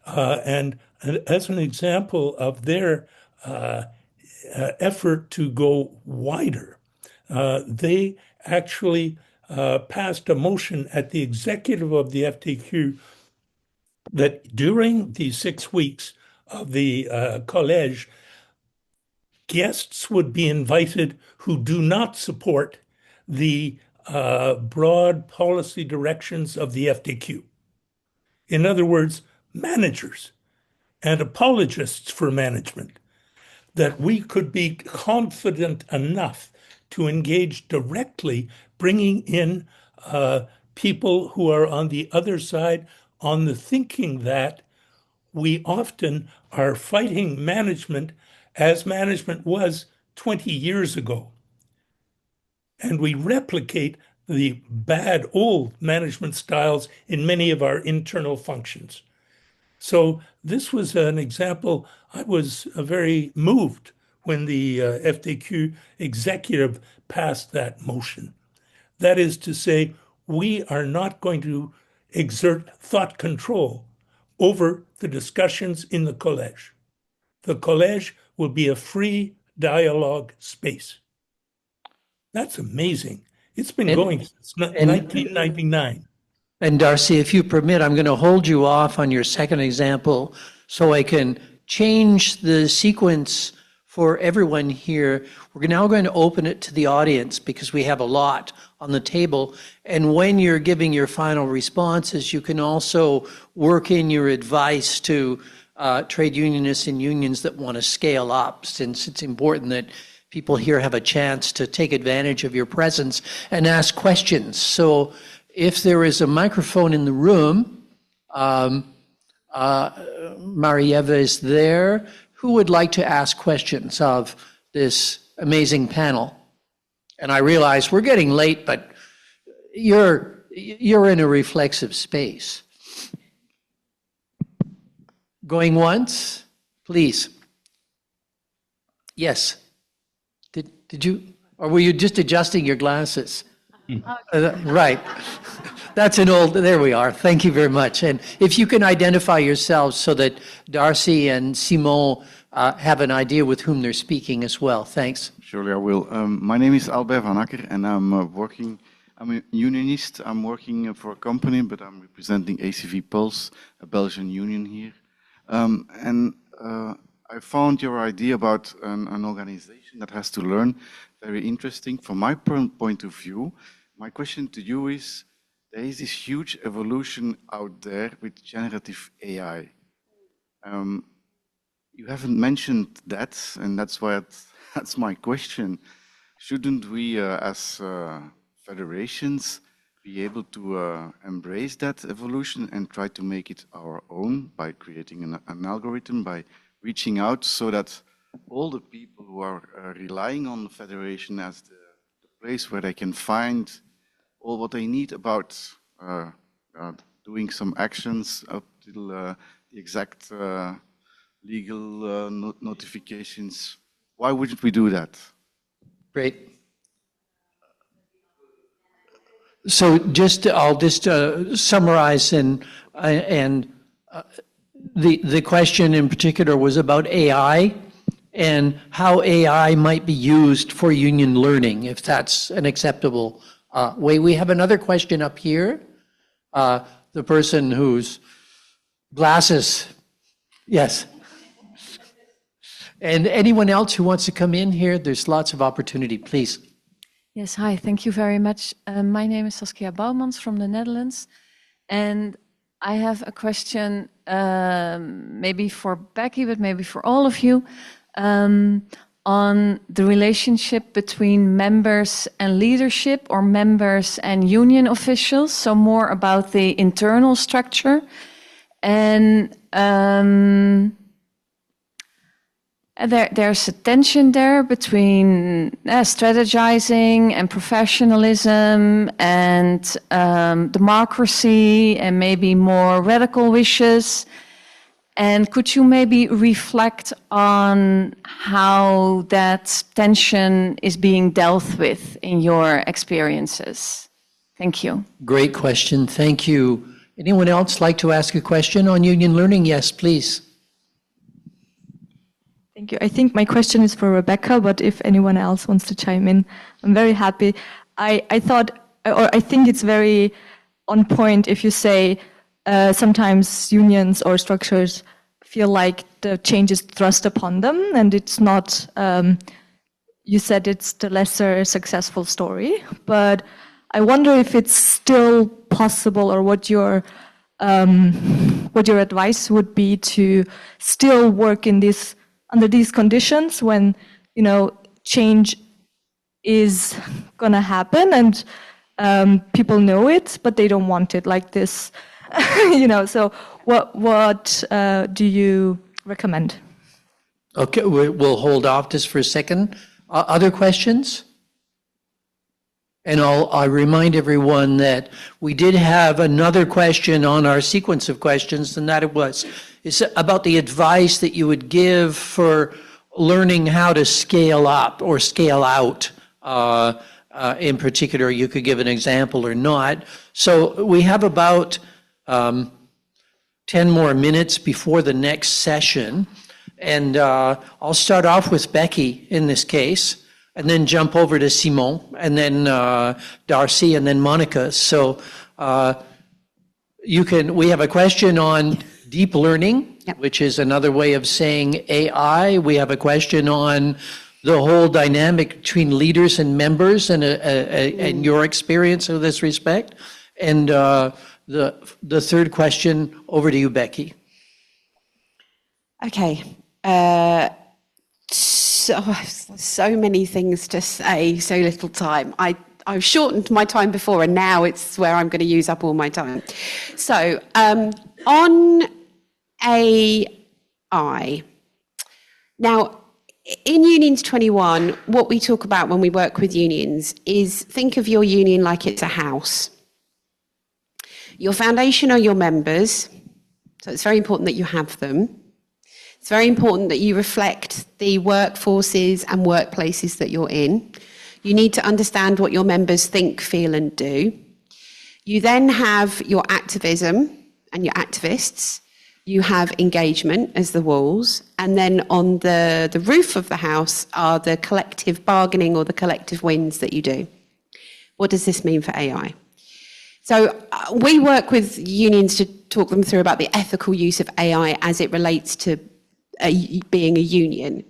And as an example of their effort to go wider, they actually passed a motion at the executive of the FTQ that during the 6 weeks of the collège, guests would be invited who do not support the broad policy directions of the FTQ. In other words, managers and apologists for management, that we could be confident enough to engage directly, bringing in people who are on the other side, on the thinking that we often are fighting management as management was 20 years ago. And we replicate the bad old management styles in many of our internal functions. So this was an example. I was very moved when the FTQ executive passed that motion. That is to say, we are not going to exert thought control over the discussions in the collège. The collège will be a free dialogue space. That's amazing. It's been going since 1999. And Darcy, if you permit, I'm going to hold you off on your second example so I can change the sequence for everyone here. We're now going to open it to the audience because we have a lot on the table. And when you're giving your final responses, you can also work in your advice to trade unionists and unions that want to scale up, since it's important that people here have a chance to take advantage of your presence and ask questions. So if there is a microphone in the room, Marieva is there. Who would like to ask questions of this amazing panel? And I realize we're getting late, but you're in a reflexive space. Going once, please. Yes. Did you, or were you just adjusting your glasses? Right. That's an old, there we are. Thank you very much. And if you can identify yourselves so that Darcy and Simon have an idea with whom they're speaking as well. Thanks. Surely I will. My name is Albert van Akker and I'm a unionist. I'm working for a company, but I'm representing ACV Pulse, a Belgian union here. I found your idea about an organization that has to learn very interesting. From my point of view, my question to you is, there is this huge evolution out there with generative AI. You haven't mentioned that, and that's why that's my question. Shouldn't we, as federations, be able to embrace that evolution and try to make it our own by creating an algorithm, by reaching out so that all the people who are relying on the federation as the place where they can find all what they need about doing some actions up till the exact legal notifications. Why wouldn't we do that? Great. So I'll just summarize and the question in particular was about AI and how AI might be used for union learning, if that's an acceptable way. We have another question up here. The person whose glasses, yes. And anyone else who wants to come in here, there's lots of opportunity, please. Yes, hi, thank you very much. My name is Saskia Bouwmans from the Netherlands. And I have a question, maybe for Becky, but maybe for all of you, on the relationship between members and leadership or members and union officials. So more about the internal structure. And there's a tension there between strategizing and professionalism and democracy and maybe more radical wishes. And could you maybe reflect on how that tension is being dealt with in your experiences? Thank you. Great question. Thank you. Anyone else like to ask a question on union learning? Yes, please. Thank you. I think my question is for Rebecca, but if anyone else wants to chime in, I'm very happy. I thought, or I think it's very on point if you say sometimes unions or structures feel like the change is thrust upon them and it's not, you said it's the lesser successful story, but I wonder if it's still possible or what your advice would be to still work in this under these conditions when, you know, change is gonna happen and people know it, but they don't want it like this, you know, so what do you recommend? Okay, we'll hold off just for a second. Other questions? And I remind everyone that we did have another question on our sequence of questions, and that is about the advice that you would give for learning how to scale up or scale out. In particular, you could give an example or not. So we have about 10 more minutes before the next session. And I'll start off with Becky in this case, and then jump over to Simon, and then Darcy, and then Monica. So we have a question on deep learning, which is another way of saying AI. We have a question on the whole dynamic between leaders and members and your experience in this respect. And the third question, over to you, Becky. Okay. So many things to say, so little time. I've shortened my time before, and now it's where I'm going to use up all my time. So on AI. Now, in Unions 21, what we talk about when we work with unions is think of your union like it's a house. Your foundation are your members, so it's very important that you have them. It's very important that you reflect the workforces and workplaces that you're in. You need to understand what your members think, feel, and do. You then have your activism and your activists. You have engagement as the walls. And then on the roof of the house are the collective bargaining or the collective wins that you do. What does this mean for AI? So we work with unions to talk them through about the ethical use of AI as it relates to being a union.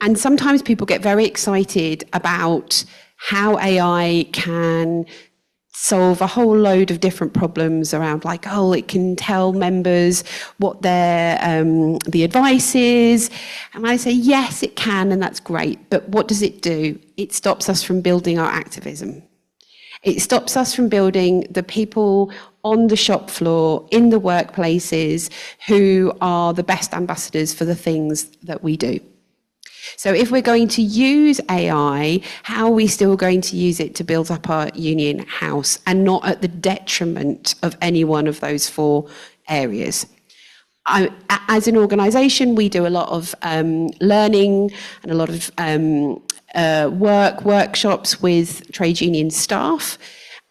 And sometimes people get very excited about how AI can solve a whole load of different problems around like, oh, it can tell members what their the advice is. And I say, yes, it can, and that's great. But what does it do? It stops us from building our activism. It stops us from building the people on the shop floor, in the workplaces, who are the best ambassadors for the things that we do. So if we're going to use AI, how are we still going to use it to build up our union house and not at the detriment of any one of those 4 areas? As an organisation, we do a lot of learning and a lot of workshops with trade union staff,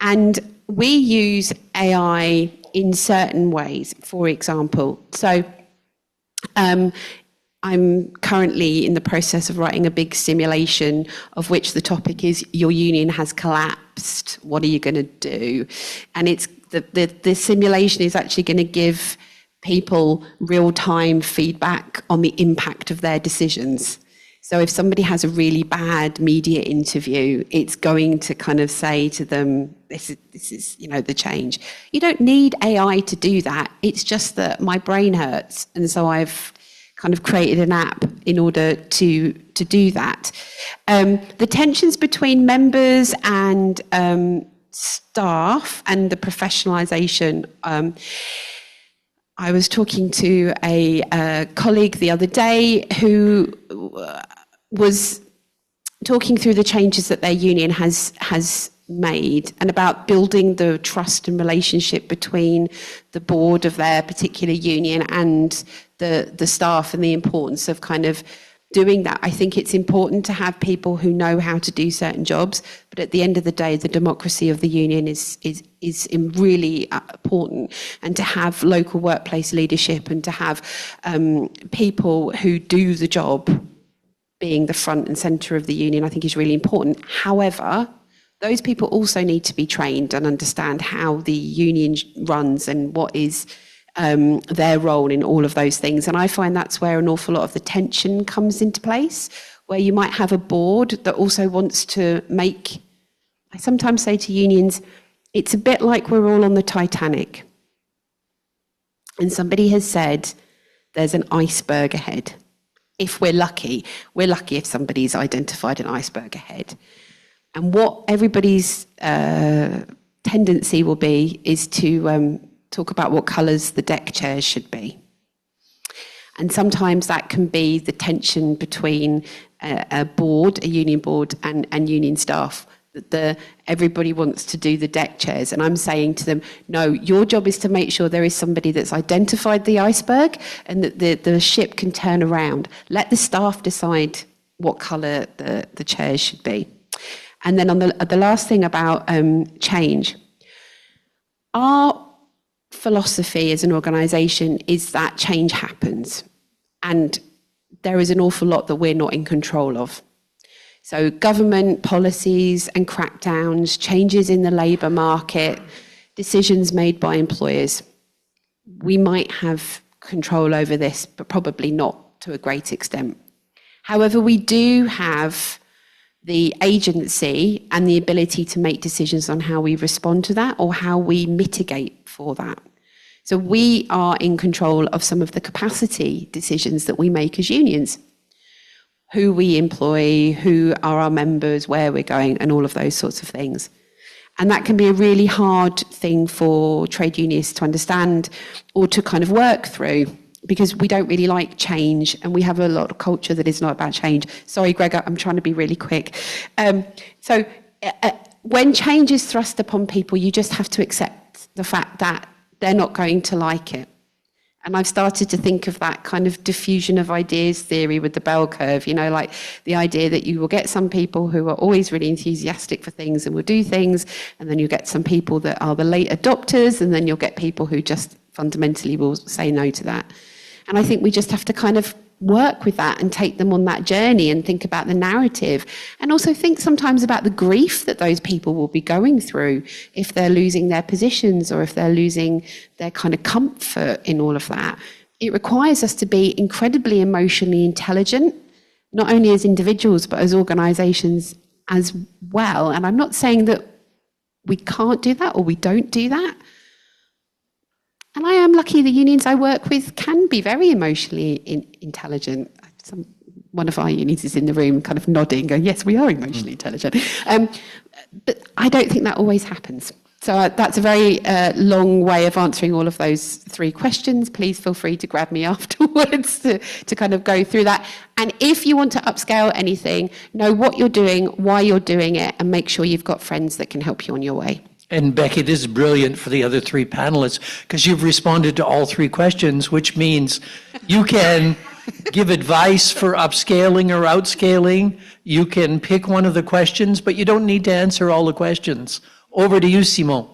and we use AI in certain ways. For example, so I'm currently in the process of writing a big simulation of which the topic is your union has collapsed. What are you going to do? And it's the simulation is actually going to give people real-time feedback on the impact of their decisions. So if somebody has a really bad media interview, it's going to kind of say to them, this is the change. You don't need AI to do that. It's just that my brain hurts, and so I've kind of created an app in order to do that. The tensions between members and staff and the professionalisation. I was talking to a colleague the other day who was talking through the changes that their union has made and about building the trust and relationship between the board of their particular union and the staff, and the importance of kind of doing that. I think it's important to have people who know how to do certain jobs, but at the end of the day, the democracy of the union is really important, and to have local workplace leadership and to have people who do the job being the front and centre of the union, I think is really important. However, those people also need to be trained and understand how the union runs and what is their role in all of those things. And I find that's where an awful lot of the tension comes into place, where you might have a board that also wants to make, I sometimes say to unions, it's a bit like we're all on the Titanic. And somebody has said, there's an iceberg ahead. If we're lucky if somebody's identified an iceberg ahead. And what everybody's tendency will be is to talk about what colours the deck chairs should be. And sometimes that can be the tension between a union board and union staff. That everybody wants to do the deck chairs, and I'm saying to them, no, your job is to make sure there is somebody that's identified the iceberg and that the ship can turn around. Let the staff decide what colour the chairs should be. And then on the last thing about change, our philosophy as an organisation is that change happens, and there is an awful lot that we're not in control of. So government policies and crackdowns, changes in the labour market, decisions made by employers. We might have control over this, but probably not to a great extent. However, we do have the agency and the ability to make decisions on how we respond to that or how we mitigate for that. So we are in control of some of the capacity decisions that we make as unions. Who we employ, who are our members, where we're going, and all of those sorts of things. And that can be a really hard thing for trade unionists to understand or to kind of work through, because we don't really like change, and we have a lot of culture that is not about change. Sorry, Gregor, I'm trying to be really quick. When change is thrust upon people, you just have to accept the fact that they're not going to like it. And I've started to think of that kind of diffusion of ideas theory with the bell curve, like the idea that you will get some people who are always really enthusiastic for things and will do things, and then you get some people that are the late adopters, and then you'll get people who just fundamentally will say no to that. And I think we just have to kind of work with that and take them on that journey and think about the narrative, and also think sometimes about the grief that those people will be going through if they're losing their positions or if they're losing their kind of comfort in all of that. It requires us to be incredibly emotionally intelligent, not only as individuals but as organisations as well. And I'm not saying that we can't do that or we don't do that. And I am lucky the unions I work with can be very emotionally intelligent. One of our unions is in the room kind of nodding, going, yes, we are emotionally intelligent. But I don't think that always happens. So that's a very long way of answering all of those 3 questions. Please feel free to grab me afterwards to kind of go through that. And if you want to upscale anything, know what you're doing, why you're doing it, and make sure you've got friends that can help you on your way. And Becky, this is brilliant for the other 3 panelists because you've responded to all 3 questions, which means you can give advice for upscaling or outscaling. You can pick one of the questions, but you don't need to answer all the questions. Over to you, Simon.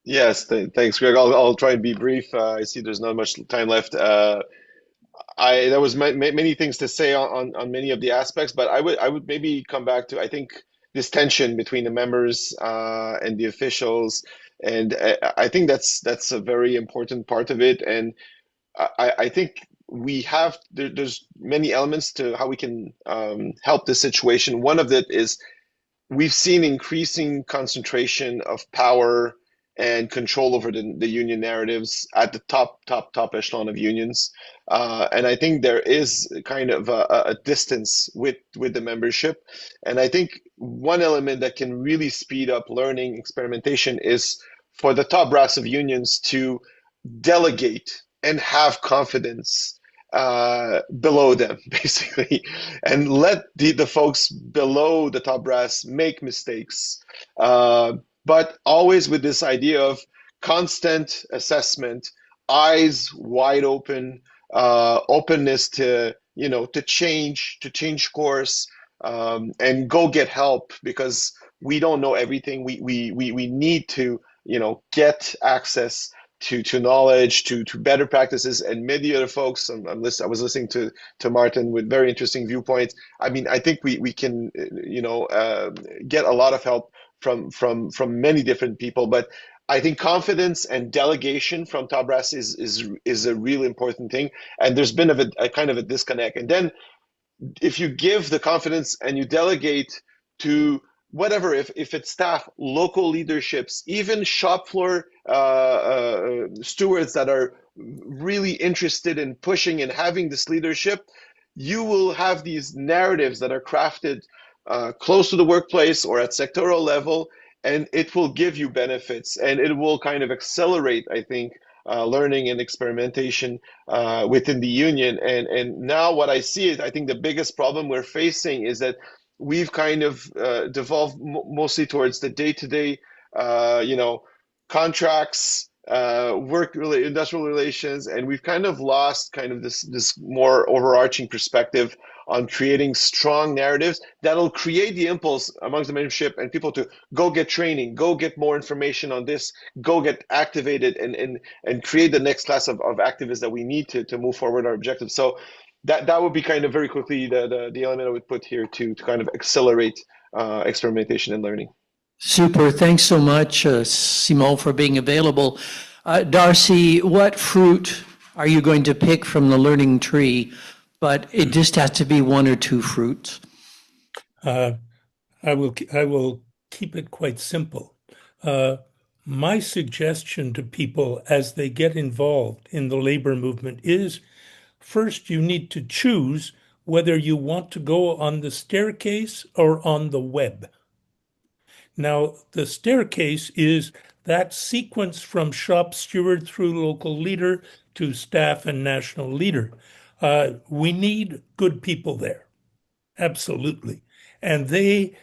Yes, thanks, Greg. I'll try and be brief. I see there's not much time left. There was many things to say on many of the aspects, but I would maybe come back to, I think, this tension between the members and the officials, and I think that's a very important part of it. And I think there's many elements to how we can help this situation. One of it is we've seen increasing concentration of power and control over the union narratives at the top echelon of unions. And I think there is kind of a distance with the membership. And I think one element that can really speed up learning experimentation is for the top brass of unions to delegate and have confidence below them, basically, and let the folks below the top brass make mistakes, but always with this idea of constant assessment, eyes wide open, openness to change course, and go get help, because we don't know everything. We need to get access to knowledge, to better practices, and many other folks. I was listening to Martin with very interesting viewpoints. I mean, I think we can get a lot of help from many different people, but I think confidence and delegation from top brass is a really important thing, and there's been a kind of a disconnect. And then if you give the confidence and you delegate to whatever, if it's staff, local leaderships, even shop floor stewards that are really interested in pushing and having this leadership, you will have these narratives that are crafted close to the workplace or at sectoral level, and it will give you benefits, and it will kind of accelerate, I think, learning and experimentation within the union. And now what I see is, I think the biggest problem we're facing is that we've kind of devolved mostly towards the day-to-day, contracts, industrial relations, and we've kind of lost kind of this more overarching perspective on creating strong narratives that'll create the impulse amongst the membership and people to go get training, go get more information on this, go get activated, and create the next class of activists that we need to move forward our objectives. So that would be kind of very quickly the element I would put here to kind of accelerate experimentation and learning. Super. Thanks so much, Simon, for being available. Darcy, what fruit are you going to pick from the learning tree? But it just has to be 1 or 2 fruits. I will keep it quite simple. My suggestion to people as they get involved in the labor movement is, first, you need to choose whether you want to go on the staircase or on the web. Now, the staircase is that sequence from shop steward through local leader to staff and national leader. We need good people there, absolutely. And they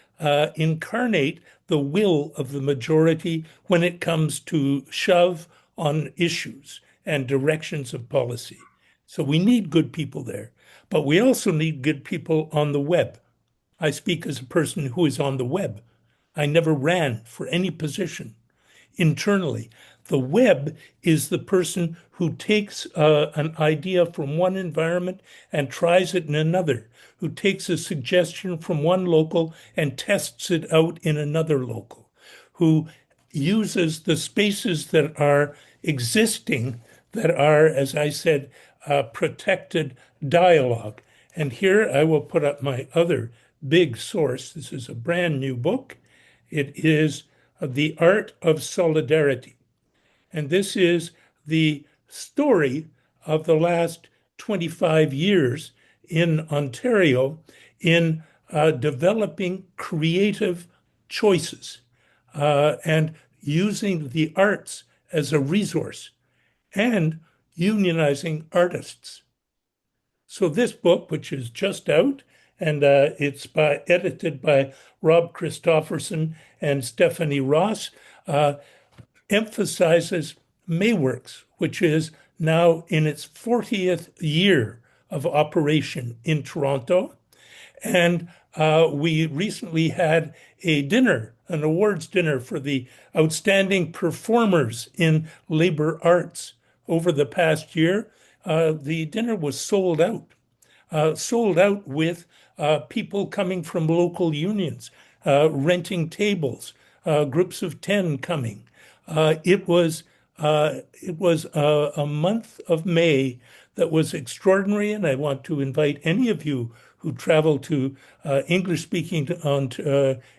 incarnate the will of the majority when it comes to shove on issues and directions of policy. So we need good people there, but we also need good people on the web. I speak as a person who is on the web. I never ran for any position internally. The web is the person who takes an idea from one environment and tries it in another, who takes a suggestion from one local and tests it out in another local, who uses the spaces that are existing, that are, as I said, protected dialogue. And here I will put up my other big source. This is a brand new book. It is The Art of Solidarity. And this is the story of the last 25 years in Ontario in developing creative choices. And using the arts as a resource and unionizing artists. So this book, which is just out, and it's edited by Rob Christofferson and Stephanie Ross, emphasizes Mayworks, which is now in its 40th year of operation in Toronto. And we recently had a dinner, an awards dinner for the outstanding performers in labor arts over the past year. The dinner was sold out with people coming from local unions, renting tables, groups of 10 coming. It was a month of May that was extraordinary, and I want to invite any of you who travel to English-speaking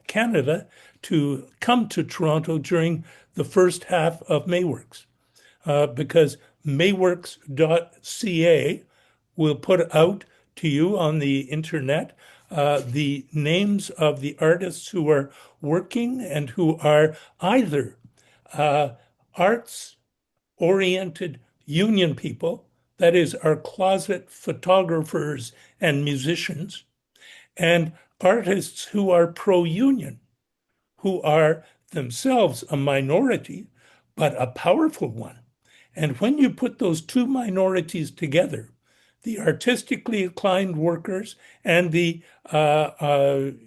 Canada to come to Toronto during the first half of Mayworks, because mayworks.ca will put out to you on the internet the names of the artists who are working and who are either arts-oriented union people, that is, our closet photographers and musicians, and artists who are pro-union, who are themselves a minority, but a powerful one. And when you put those two minorities together, the artistically inclined workers and the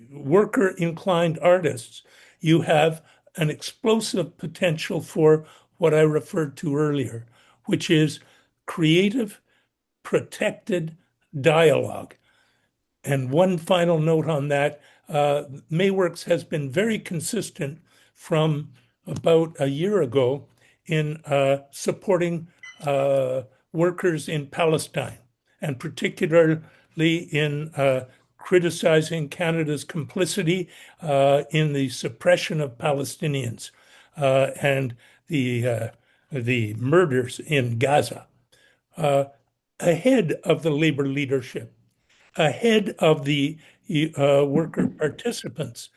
worker-inclined artists, you have an explosive potential for what I referred to earlier, which is creative, protected dialogue. And one final note on that, Mayworks has been very consistent from about a year ago in supporting workers in Palestine, and particularly in criticizing Canada's complicity in the suppression of Palestinians and the murders in Gaza. Ahead of the labor leadership, ahead of the worker participants,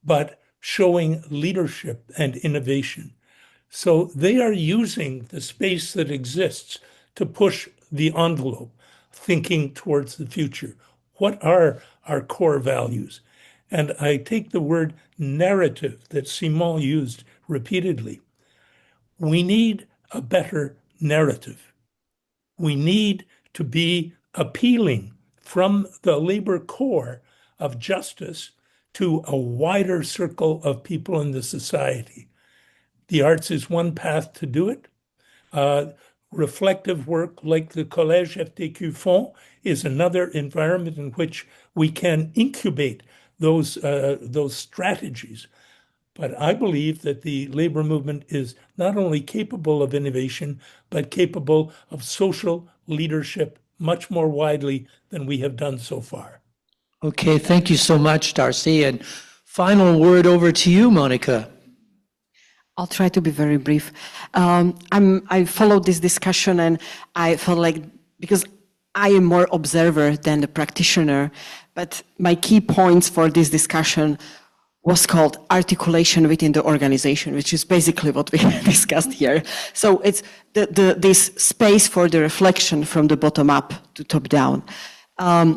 but showing leadership and innovation. So they are using the space that exists to push the envelope, thinking towards the future. What are our core values? And I take the word narrative that Simon used repeatedly. We need a better narrative. We need to be appealing from the labor core of justice to a wider circle of people in the society. The arts is one path to do it. Reflective work like the Collège FTQ Fond is another environment in which we can incubate those strategies. But I believe that the labor movement is not only capable of innovation, but capable of social leadership much more widely than we have done so far. Okay, thank you so much, Darcy. And final word over to you, Monica. I'll try to be very brief. I followed this discussion and I felt like, because I am more observer than the practitioner, but my key points for this discussion was called articulation within the organization, which is basically what we discussed here. So it's this space for the reflection from the bottom up to top down.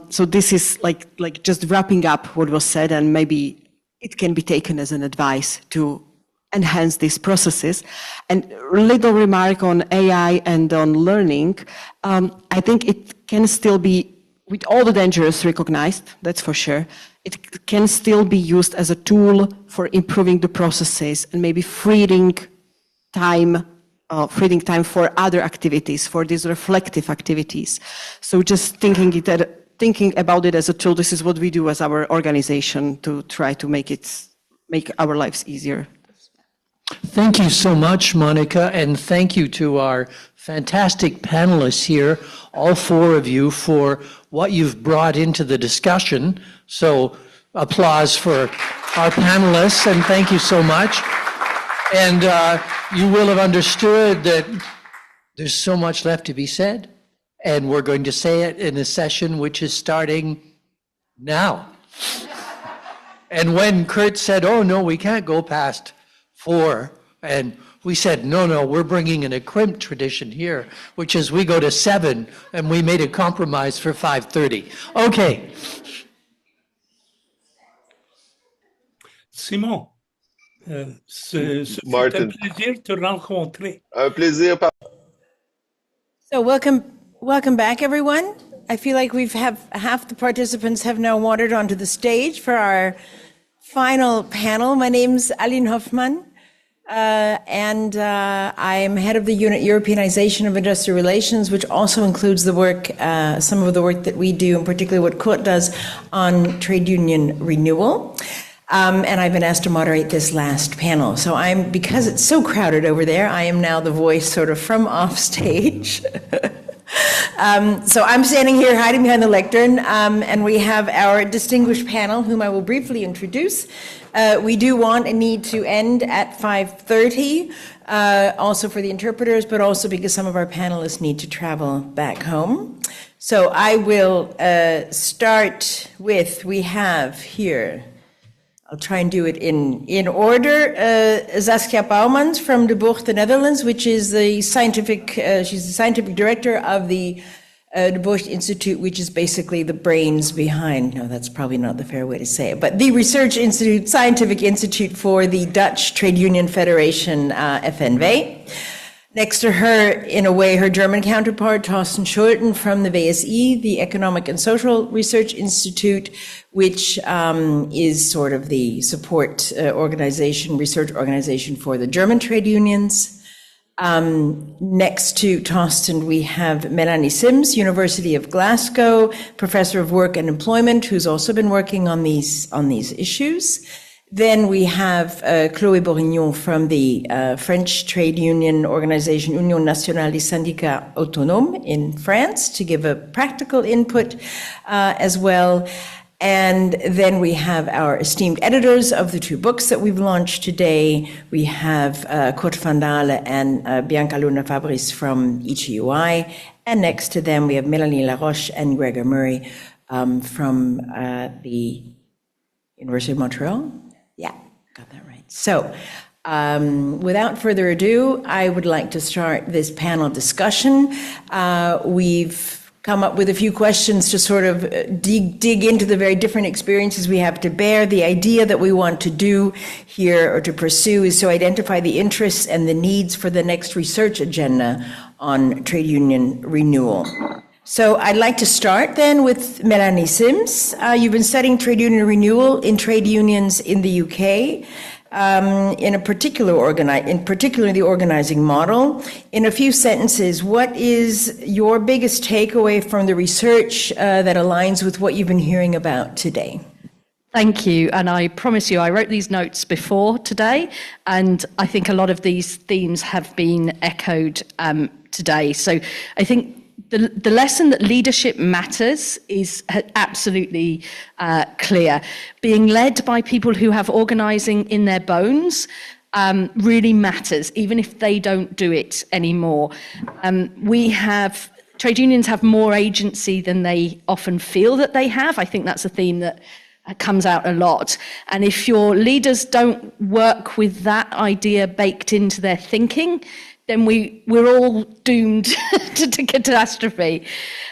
So this is like just wrapping up what was said, and maybe it can be taken as an advice to enhance these processes. And a little remark on AI and on learning. I think it can still be, with all the dangers recognized, that's for sure, it can still be used as a tool for improving the processes and maybe freeing time for other activities, for these reflective activities. So just thinking about it as a tool, this is what we do as our organization to try to make our lives easier. Thank you so much, Monica, and thank you to our fantastic panelists here, all four of you, for what you've brought into the discussion. So applause for our panelists, and thank you so much. And you will have understood that there's so much left to be said, and we're going to say it in a session which is starting now. And when Kurt said, oh no, we can't go past 4, And we said, no, we're bringing in a crimp tradition here, which is we go to 7 and we made a compromise for 5:30. Okay. Simon, ce fut un Martin. plaisir de te rencontrer. Un plaisir. So welcome back, everyone. I feel like half the participants have now wandered onto the stage for our final panel. My name's Aline Hoffmann, and I'm head of the unit Europeanization of Industrial Relations, which also includes the work, some of the work that we do, and particularly what Kurt does on trade union renewal. And I've been asked to moderate this last panel. So because it's so crowded over there, I am now the voice sort of from off stage. So I'm standing here hiding behind the lectern, and we have our distinguished panel, whom I will briefly introduce. We do want and need to end at 5:30, also for the interpreters, but also because some of our panelists need to travel back home. So I will start with, we have here, I'll try and do it in order. Saskia Bouwmans from De Boer, the Netherlands, which is she's the scientific director of the De Boer Institute, which is basically the brains behind, no, that's probably not the fair way to say it, but the Research Institute, Scientific Institute for the Dutch Trade Union Federation, FNV. Next to her, in a way, her German counterpart, Thorsten Schulten from the WSI, the Economic and Social Research Institute, which is sort of the support organization, research organization for the German trade unions. Next to Thorsten, we have Melanie Sims, University of Glasgow, Professor of Work and Employment, who's also been working on these issues. Then we have Chloé Bourignon from the French trade union organization Union Nationale des Syndicats Autonomes in France to give a practical input as well. And then we have our esteemed editors of the two books that we've launched today. We have Kurt van Dale and Bianca Luna Fabris from EGUI. And next to them, we have Melanie Laroche and Gregor Murray from the University of Montreal. Yeah, got that right. So without further ado, I would like to start this panel discussion. We've come up with a few questions to sort of dig into the very different experiences we have to bear. The idea that we want to do here or to pursue is to identify the interests and the needs for the next research agenda on trade union renewal. So I'd like to start then with Melanie Sims. You've been studying trade union renewal in trade unions in the UK, in particular the organizing model. In a few sentences, what is your biggest takeaway from the research that aligns with what you've been hearing about today? Thank you. And I promise you, I wrote these notes before today, and I think a lot of these themes have been echoed today. So I think the lesson that leadership matters is absolutely clear. Being led by people who have organizing in their bones really matters, even if they don't do it anymore. Trade unions have more agency than they often feel that they have. I think that's a theme that comes out a lot. And if your leaders don't work with that idea baked into their thinking, then we're all doomed to catastrophe.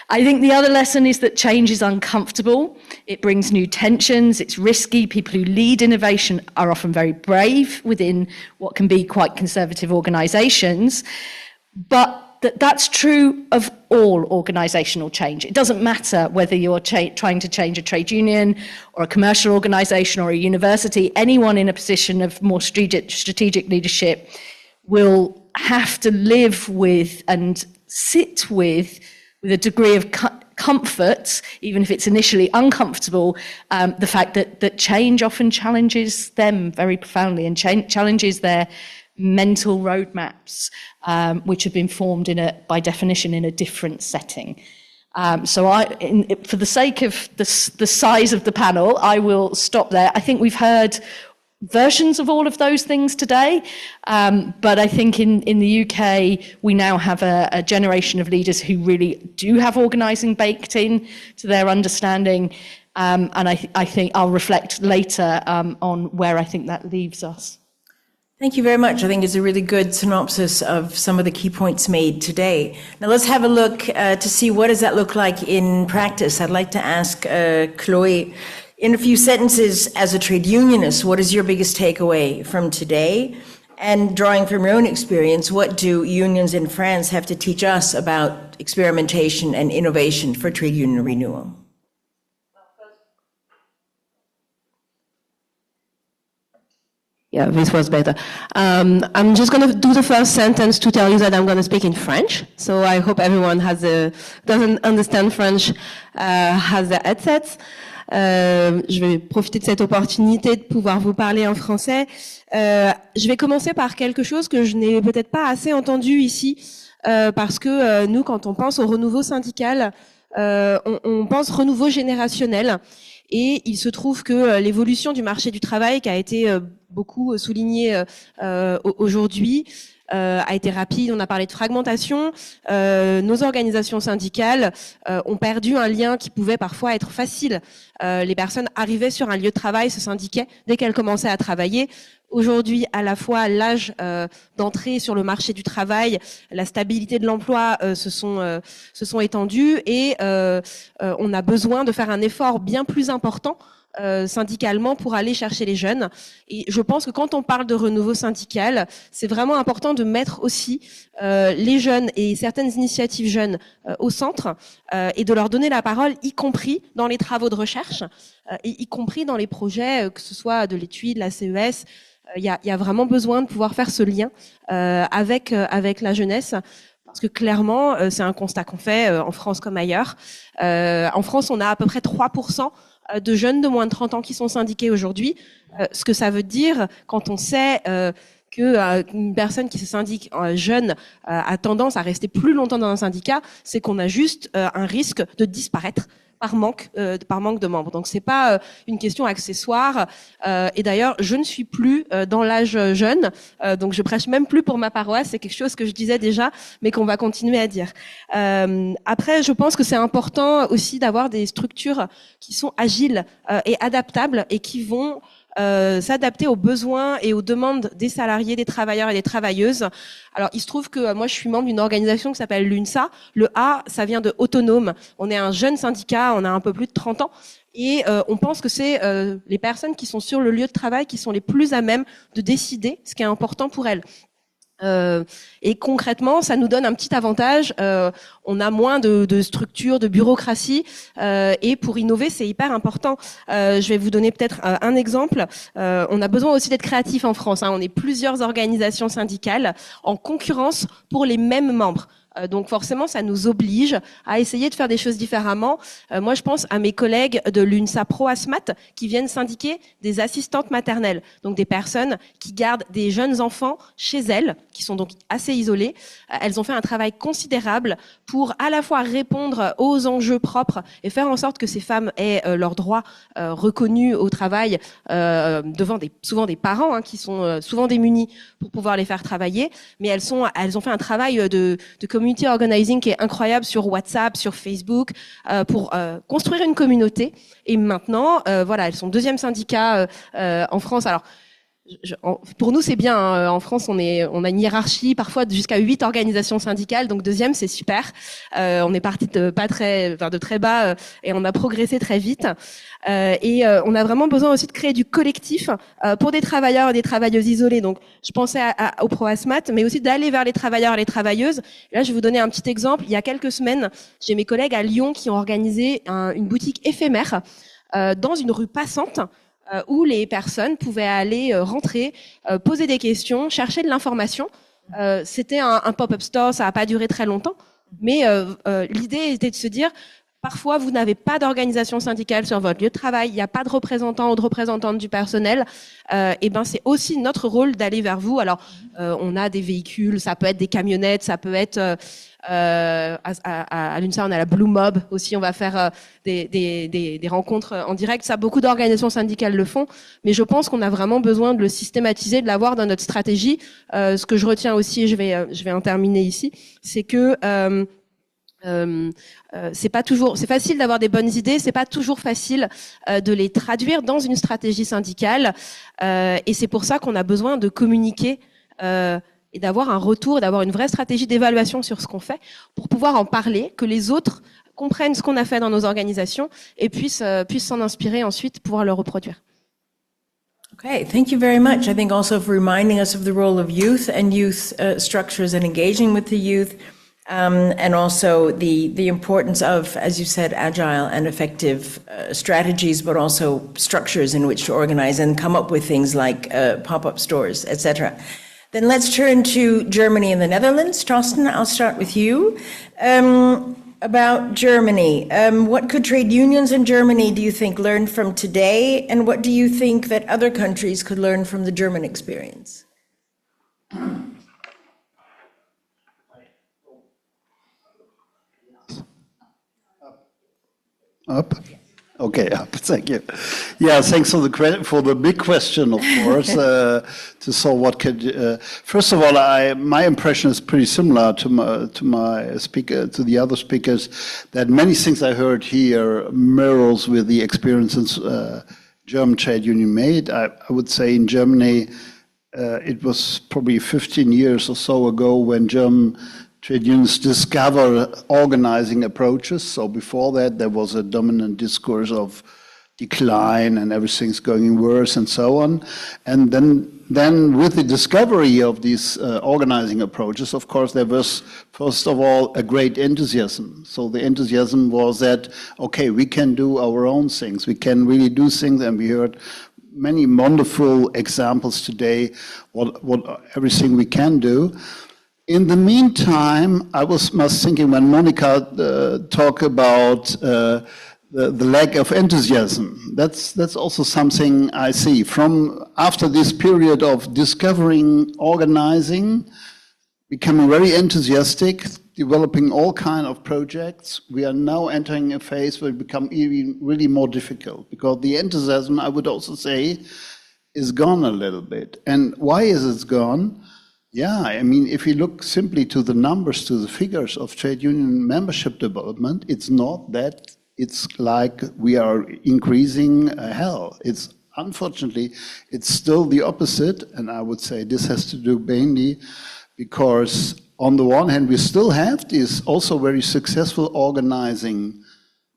I think the other lesson is that change is uncomfortable. It brings new tensions, it's risky. People who lead innovation are often very brave within what can be quite conservative organizations. But that's true of all organizational change. It doesn't matter whether you're trying to change a trade union or a commercial organization or a university. Anyone in a position of more strategic leadership will have to live with and sit with a degree of comfort, even if it's initially uncomfortable, the fact that change often challenges them very profoundly and challenges their mental roadmaps, which have been formed by definition in a different setting. So for the sake of the size of the panel, I will stop there. I think we've heard versions of all of those things today, but I think in the UK we now have a generation of leaders who really do have organising baked in to their understanding, and I think I'll reflect later on where I think that leaves us. Thank you very much. I think it's a really good synopsis of some of the key points made today. Now let's have a look to see what does that look like in practice. I'd like to ask Chloe, in a few sentences, as a trade unionist, what is your biggest takeaway from today? And drawing from your own experience, what do unions in France have to teach us about experimentation and innovation for trade union renewal? Yeah, this was better. I'm just going to do the first sentence to tell you that I'm going to speak in French. So I hope everyone doesn't understand French has their headsets. Je vais profiter de cette opportunité de pouvoir vous parler en français. Je vais commencer par quelque chose que je n'ai peut-être pas assez entendu ici, parce que nous, quand on pense au renouveau syndical, on pense renouveau générationnel. Et il se trouve que l'évolution du marché du travail, qui a été beaucoup soulignée aujourd'hui, a été rapide. On a parlé de fragmentation. Nos organisations syndicales ont perdu un lien qui pouvait parfois être facile. Les personnes arrivaient sur un lieu de travail, se syndiquaient dès qu'elles commençaient à travailler. Aujourd'hui, à la fois l'âge d'entrée sur le marché du travail, la stabilité de l'emploi se sont étendus et on a besoin de faire un effort bien plus important syndicalement pour aller chercher les jeunes. Et je pense que quand on parle de renouveau syndical, c'est vraiment important de mettre aussi les jeunes et certaines initiatives jeunes au centre et de leur donner la parole, y compris dans les travaux de recherche, et y compris dans les projets, que ce soit de l'étude, la CES. Il y a vraiment besoin de pouvoir faire ce lien avec la jeunesse. Parce que clairement, c'est un constat qu'on fait en France comme ailleurs. En France, on a à peu près 3% de jeunes de moins de 30 ans qui sont syndiqués aujourd'hui. Ce que ça veut dire, quand on sait qu'une personne qui se syndique jeune a tendance à rester plus longtemps dans un syndicat, c'est qu'on a juste un risque de disparaître par manque de membres. Donc c'est pas une question accessoire. Et d'ailleurs, je ne suis plus dans l'âge jeune, donc je prêche même plus pour ma paroisse. C'est quelque chose que je disais déjà, mais qu'on va continuer à dire. Après, je pense que c'est important aussi d'avoir des structures qui sont agiles et adaptables et qui vont s'adapter aux besoins et aux demandes des salariés, des travailleurs et des travailleuses. Alors, il se trouve que moi, je suis membre d'une organisation qui s'appelle l'UNSA. Le A, ça vient de autonome. On est un jeune syndicat, on a un peu plus de 30 ans. Et on pense que c'est les personnes qui sont sur le lieu de travail qui sont les plus à même de décider ce qui est important pour elles. Et concrètement, ça nous donne un petit avantage. On a moins de structures, de bureaucratie, et pour innover, c'est hyper important. Je vais vous donner peut-être un exemple. On a besoin aussi d'être créatif en France. On est plusieurs organisations syndicales en concurrence pour les mêmes membres. Donc forcément, ça nous oblige à essayer de faire des choses différemment. Moi, je pense à mes collègues de l'UNSA Pro Asmat qui viennent syndiquer des assistantes maternelles, donc des personnes qui gardent des jeunes enfants chez elles, qui sont donc assez isolées. Elles ont fait un travail considérable pour à la fois répondre aux enjeux propres et faire en sorte que ces femmes aient leurs droits reconnus au travail devant souvent des parents qui sont souvent démunis pour pouvoir les faire travailler. Mais elles ont fait un travail de community organizing qui est incroyable sur WhatsApp, sur Facebook, pour construire une communauté. Et maintenant, voilà, elles sont deuxième syndicat en France. Alors, pour nous, c'est bien. En France, on a une hiérarchie, parfois jusqu'à 8 organisations syndicales. Donc deuxième, c'est super. On est parti de très bas et on a progressé très vite. Et on a vraiment besoin aussi de créer du collectif pour des travailleurs et des travailleuses isolées. Donc, je pensais au ProAsmat, mais aussi d'aller vers les travailleurs et les travailleuses. Et là, je vais vous donner un petit exemple. Il y a quelques semaines, j'ai mes collègues à Lyon qui ont organisé une boutique éphémère dans une rue passante, où les personnes pouvaient aller rentrer, poser des questions, chercher de l'information. C'était un pop-up store, ça n'a pas duré très longtemps, mais l'idée était de se dire, parfois vous n'avez pas d'organisation syndicale sur votre lieu de travail, il n'y a pas de représentant ou de représentante du personnel, et ben c'est aussi notre rôle d'aller vers vous. Alors on a des véhicules, ça peut être des camionnettes, ça peut être à l'UNSA, on a la Blue Mob aussi, on va faire des rencontres en direct. Ça, beaucoup d'organisations syndicales le font, mais je pense qu'on a vraiment besoin de le systématiser, de l'avoir dans notre stratégie. Ce que je retiens aussi, et je vais en terminer ici, c'est que C'est facile d'avoir des bonnes idées, c'est pas toujours facile de les traduire dans une stratégie syndicale, et c'est pour ça qu'on a besoin de communiquer et d'avoir un retour, d'avoir une vraie stratégie d'évaluation sur ce qu'on fait pour pouvoir en parler, que les autres comprennent ce qu'on a fait dans nos organisations et puissent s'en inspirer ensuite, pouvoir le reproduire. Okay, thank you very much. I think also for reminding us of the role of youth and youth structures and engaging with the youth, and also the importance of, as you said, agile and effective strategies, but also structures in which to organize and come up with things like pop-up stores, etc. Then let's turn to Germany and the Netherlands. Torsten, I'll start with you. About Germany, what could trade unions in Germany, do you think, learn from today? And what do you think that other countries could learn from the German experience? Up? Okay, up. Thank you. Yeah, thanks for the big question, of course. To solve what could. First of all, my impression is pretty similar to the other speakers. That many things I heard here mirrors with the experiences German trade union made. I would say in Germany, it was probably 15 years or so ago when German trade unions discover organizing approaches. So before that, there was a dominant discourse of decline and everything's going worse and so on. And then with the discovery of these organizing approaches, of course, there was, first of all, a great enthusiasm. So the enthusiasm was that, okay, we can do our own things. We can really do things, and we heard many wonderful examples today, what everything we can do. In the meantime, I was thinking when Monica talked about the lack of enthusiasm. That's also something I see. From after this period of discovering, organizing, becoming very enthusiastic, developing all kinds of projects, we are now entering a phase where it becomes even really more difficult, because the enthusiasm, I would also say, is gone a little bit. And why is it gone? Yeah, I mean, if you look simply to the numbers, to the figures of trade union membership development, it's not that it's like we are increasing hell. It's unfortunately, it's still the opposite. And I would say this has to do mainly because on the one hand, we still have these also very successful organizing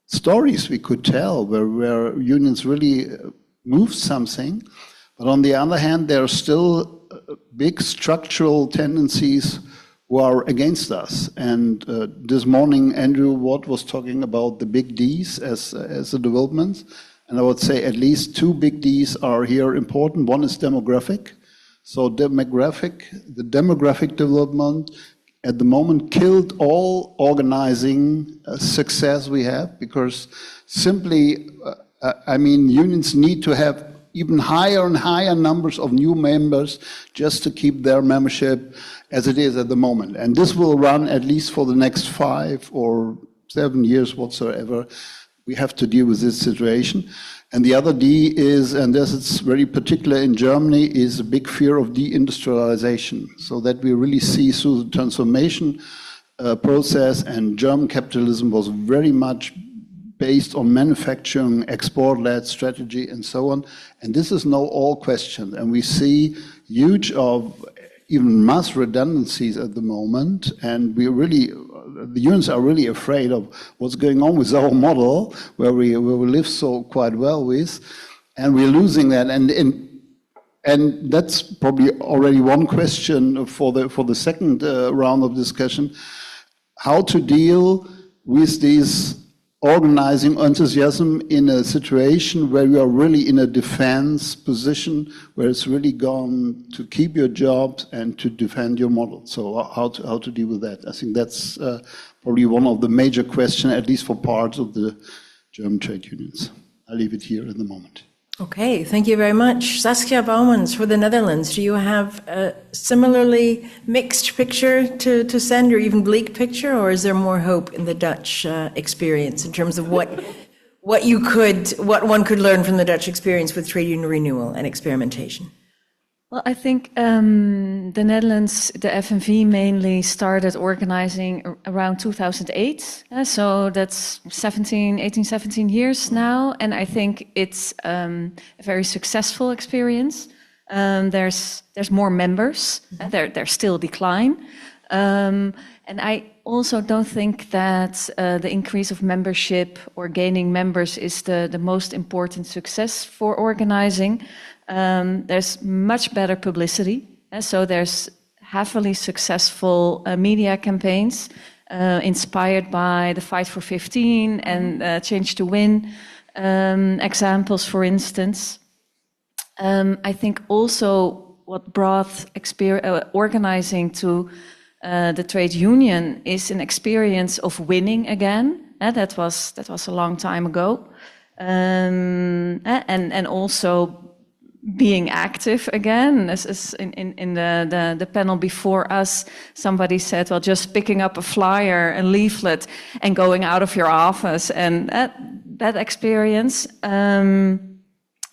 stories we could tell where unions really moved something. But on the other hand, there are still big structural tendencies who are against us. And this morning, Andrew Watt was talking about the big Ds as a development. And I would say at least two big Ds are here important. One is demographic. So the demographic development at the moment killed all organizing success we have, because simply, I mean, unions need to have even higher and higher numbers of new members just to keep their membership as it is at the moment. And this will run at least for the next 5 or 7 years whatsoever. We have to deal with this situation. And the other D is, and this is very particular in Germany, is a big fear of deindustrialization. So that we really see through the transformation process, and German capitalism was very much based on manufacturing, export-led strategy, and so on. And this is now all questioned. And we see huge even mass redundancies at the moment. And we really, the unions are really afraid of what's going on with our model, where we live so quite well with. And we're losing that. And that's probably already one question for the second round of discussion, how to deal with these organizing enthusiasm in a situation where you are really in a defense position, where it's really gone to keep your jobs and to defend your model. So how to deal with that? I think that's probably one of the major questions, at least for parts of the German trade unions. I'll leave it here in the moment. Okay, thank you very much. Saskia Bouwmans for the Netherlands. Do you have a similarly mixed picture to send, or even bleak picture, or is there more hope in the Dutch experience in terms of what one could learn from the Dutch experience with trade union renewal and experimentation? Well, I think the Netherlands, the FNV mainly started organizing around 2008. So that's 18, 17 years now. And I think it's a very successful experience. There's more members. There's still decline. And I also don't think that the increase of membership or gaining members is the most important success for organizing. There's much better publicity. So there's heavily successful media campaigns inspired by the Fight for 15 and Change to Win examples, for instance. I think also what brought organizing to the trade union is an experience of winning again. That was a long time ago. And also being active again. As in the panel before us, somebody said, well, just picking up a flyer and leaflet and going out of your office, and that experience.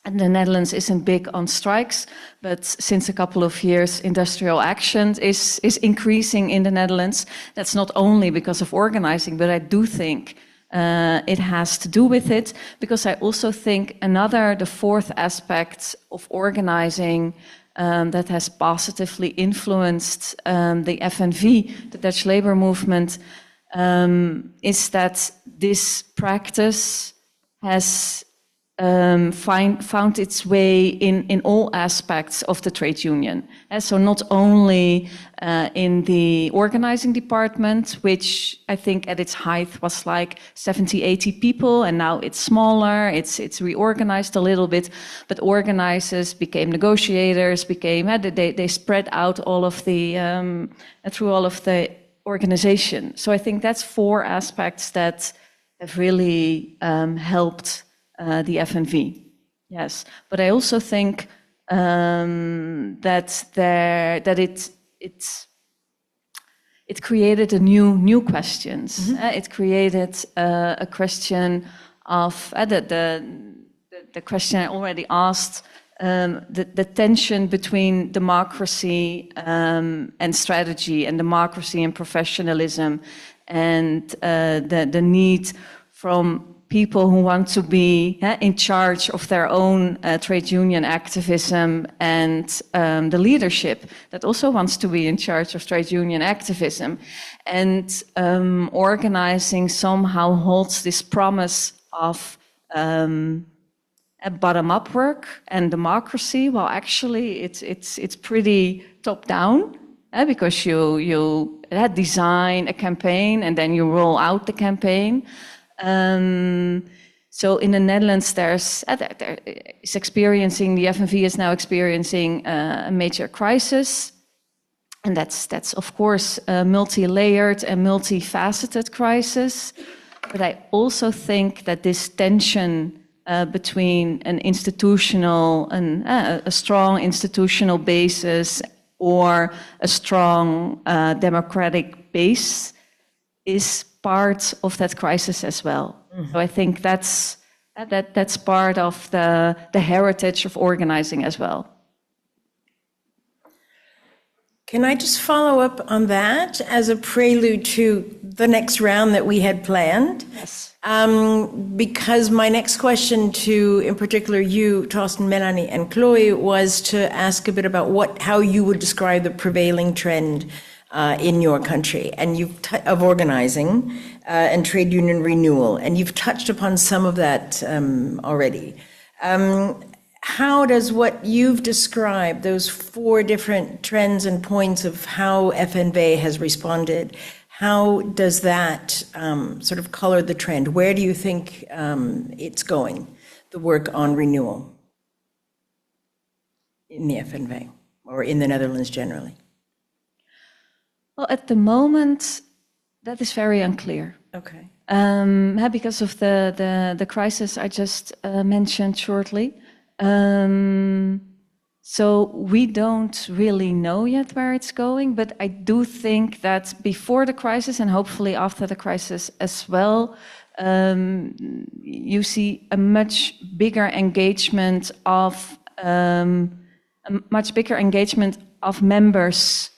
And the Netherlands isn't big on strikes, but since a couple of years, industrial action is increasing in the Netherlands. That's not only because of organizing, but I do think it has to do with it, because I also think the fourth aspect of organizing that has positively influenced the FNV, the Dutch labor movement, is that this practice has found its way in all aspects of the trade union. So not only in the organizing department, which I think at its height was like 70, 80 people, and now it's smaller, it's reorganized a little bit, but organizers became negotiators, they spread out all of the, through all of the organization. So I think that's four aspects that have really helped the FNV, yes. But I also think that it created new questions. Mm-hmm. It created a question of the question I already asked. The tension between democracy and strategy, and democracy and professionalism, and the need from people who want to be in charge of their own trade union activism, and the leadership that also wants to be in charge of trade union activism. And organizing somehow holds this promise of a bottom-up work and democracy, while actually it's pretty top-down, because you design a campaign and then you roll out the campaign. So in the Netherlands, the FNV is now experiencing a major crisis, and that's of course a multi-layered and multifaceted crisis. But I also think that this tension between an institutional and a strong institutional basis or a strong democratic base is part of that crisis as well. Mm-hmm. So I think that's part of the heritage of organizing as well. Can I just follow up on that as a prelude to the next round that we had planned? Yes. Because my next question to, in particular, you, Torsten, Melanie, and Chloe, was to ask a bit about how you would describe the prevailing trend in your country, and of organizing and trade union renewal, and you've touched upon some of that already. How does what you've described, those four different trends and points of how FNV has responded, how does that sort of color the trend? Where do you think it's going, the work on renewal in the FNV or in the Netherlands generally? Well, at the moment, that is very unclear. Okay. Because of the crisis I just mentioned shortly. So we don't really know yet where it's going, but I do think that before the crisis, and hopefully after the crisis as well, you see a much bigger engagement of a much bigger engagement of members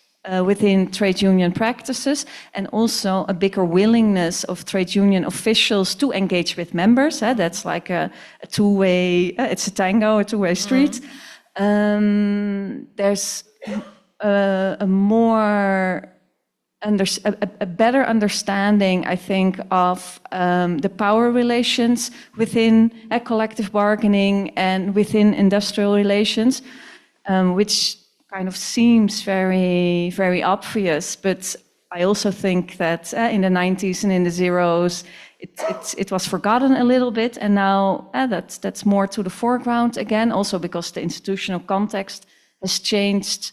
within trade union practices, and also a bigger willingness of trade union officials to engage with members. That's like a two-way, it's a tango, a two-way street. There's a more a better understanding, I think, of the power relations within collective bargaining and within industrial relations, which kind of seems very, very obvious. But I also think that in the 90s and in the zeros, it was forgotten a little bit, and now that's more to the foreground again, also because the institutional context has changed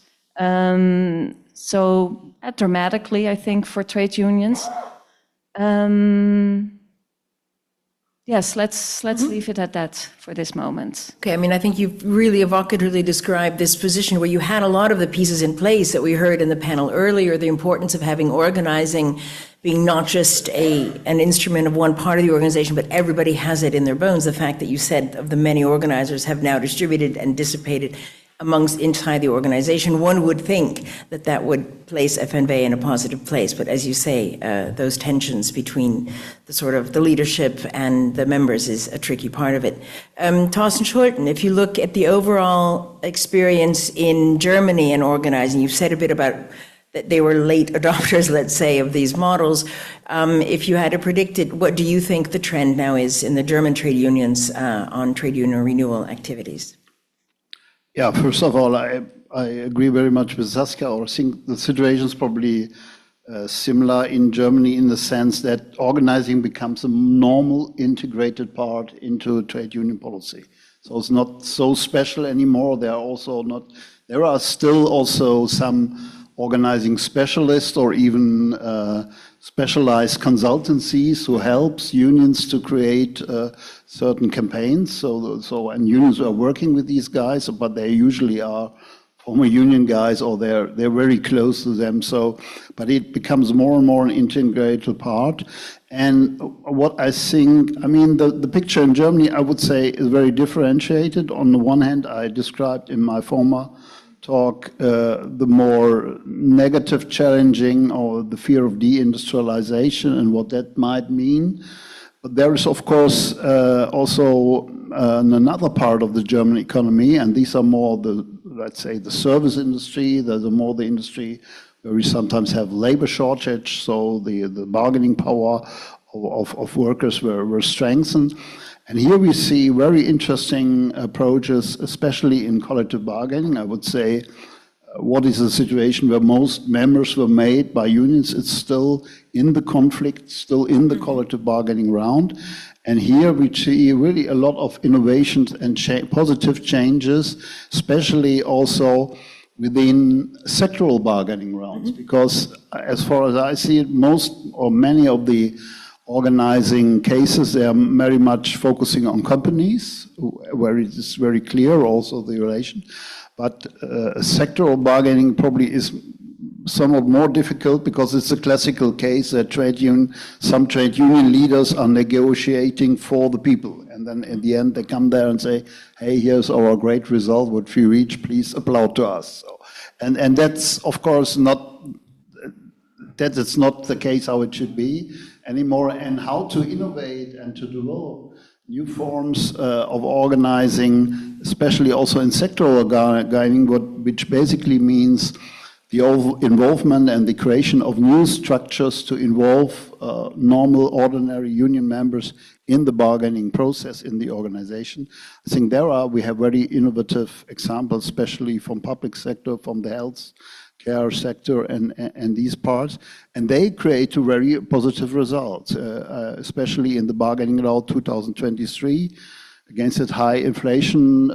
so dramatically, I think, for trade unions. Yes, let's leave it at that for this moment. Okay, I mean, I think you've really evocatively described this position where you had a lot of the pieces in place that we heard in the panel earlier, the importance of having organizing being not just an instrument of one part of the organization, but everybody has it in their bones. The fact that you said of the many organizers have now distributed and dissipated inside the organization, one would think that that would place FNV in a positive place. But as you say, those tensions between the leadership and the members is a tricky part of it. Thorsten Schulten, if you look at the overall experience in Germany and organizing, you've said a bit about that they were late adopters, let's say, of these models. If you had to predict it, what do you think the trend now is in the German trade unions on trade union renewal activities? Yeah, first of all, I agree very much with Saskia. I think the situation is probably similar in Germany in the sense that organizing becomes a normal integrated part into trade union policy. So it's not so special anymore. There are still also some organizing specialists or even specialized consultancies who helps unions to create certain campaigns. And unions are working with these guys, but they usually are former union guys or they're very close to them. But it becomes more and more an integrated part. And what I think, I mean, the picture in Germany, I would say, is very differentiated. On the one hand, I described in my former talk the more negative challenging or the fear of deindustrialization and what that might mean. But there is, of course, also another part of the German economy, and these are more let's say, the service industry. There's more the industry where we sometimes have labor shortage, so the bargaining power of workers were strengthened. And here we see very interesting approaches, especially in collective bargaining. I would say, what is a situation where most members were made by unions? It's still in the conflict, still in the collective bargaining round. And here we see really a lot of innovations and positive changes, especially also within sectoral bargaining rounds. Because as far as I see it, most or many of the organizing cases, they are very much focusing on companies, where it is very clear also the relation. But sectoral bargaining probably is somewhat more difficult because it's a classical case that some trade union leaders are negotiating for the people. And then in the end, they come there and say, hey, here's our great result, which we reach, please applaud to us. And that's, of course, not the case how it should be anymore, and how to innovate and to develop new forms of organizing, especially also in sectoral bargaining, which basically means the involvement and the creation of new structures to involve normal, ordinary union members in the bargaining process in the organization. I think we have very innovative examples, especially from public sector, from the health care sector and these parts, and they create a very positive results, especially in the bargaining law 2023. Against that high inflation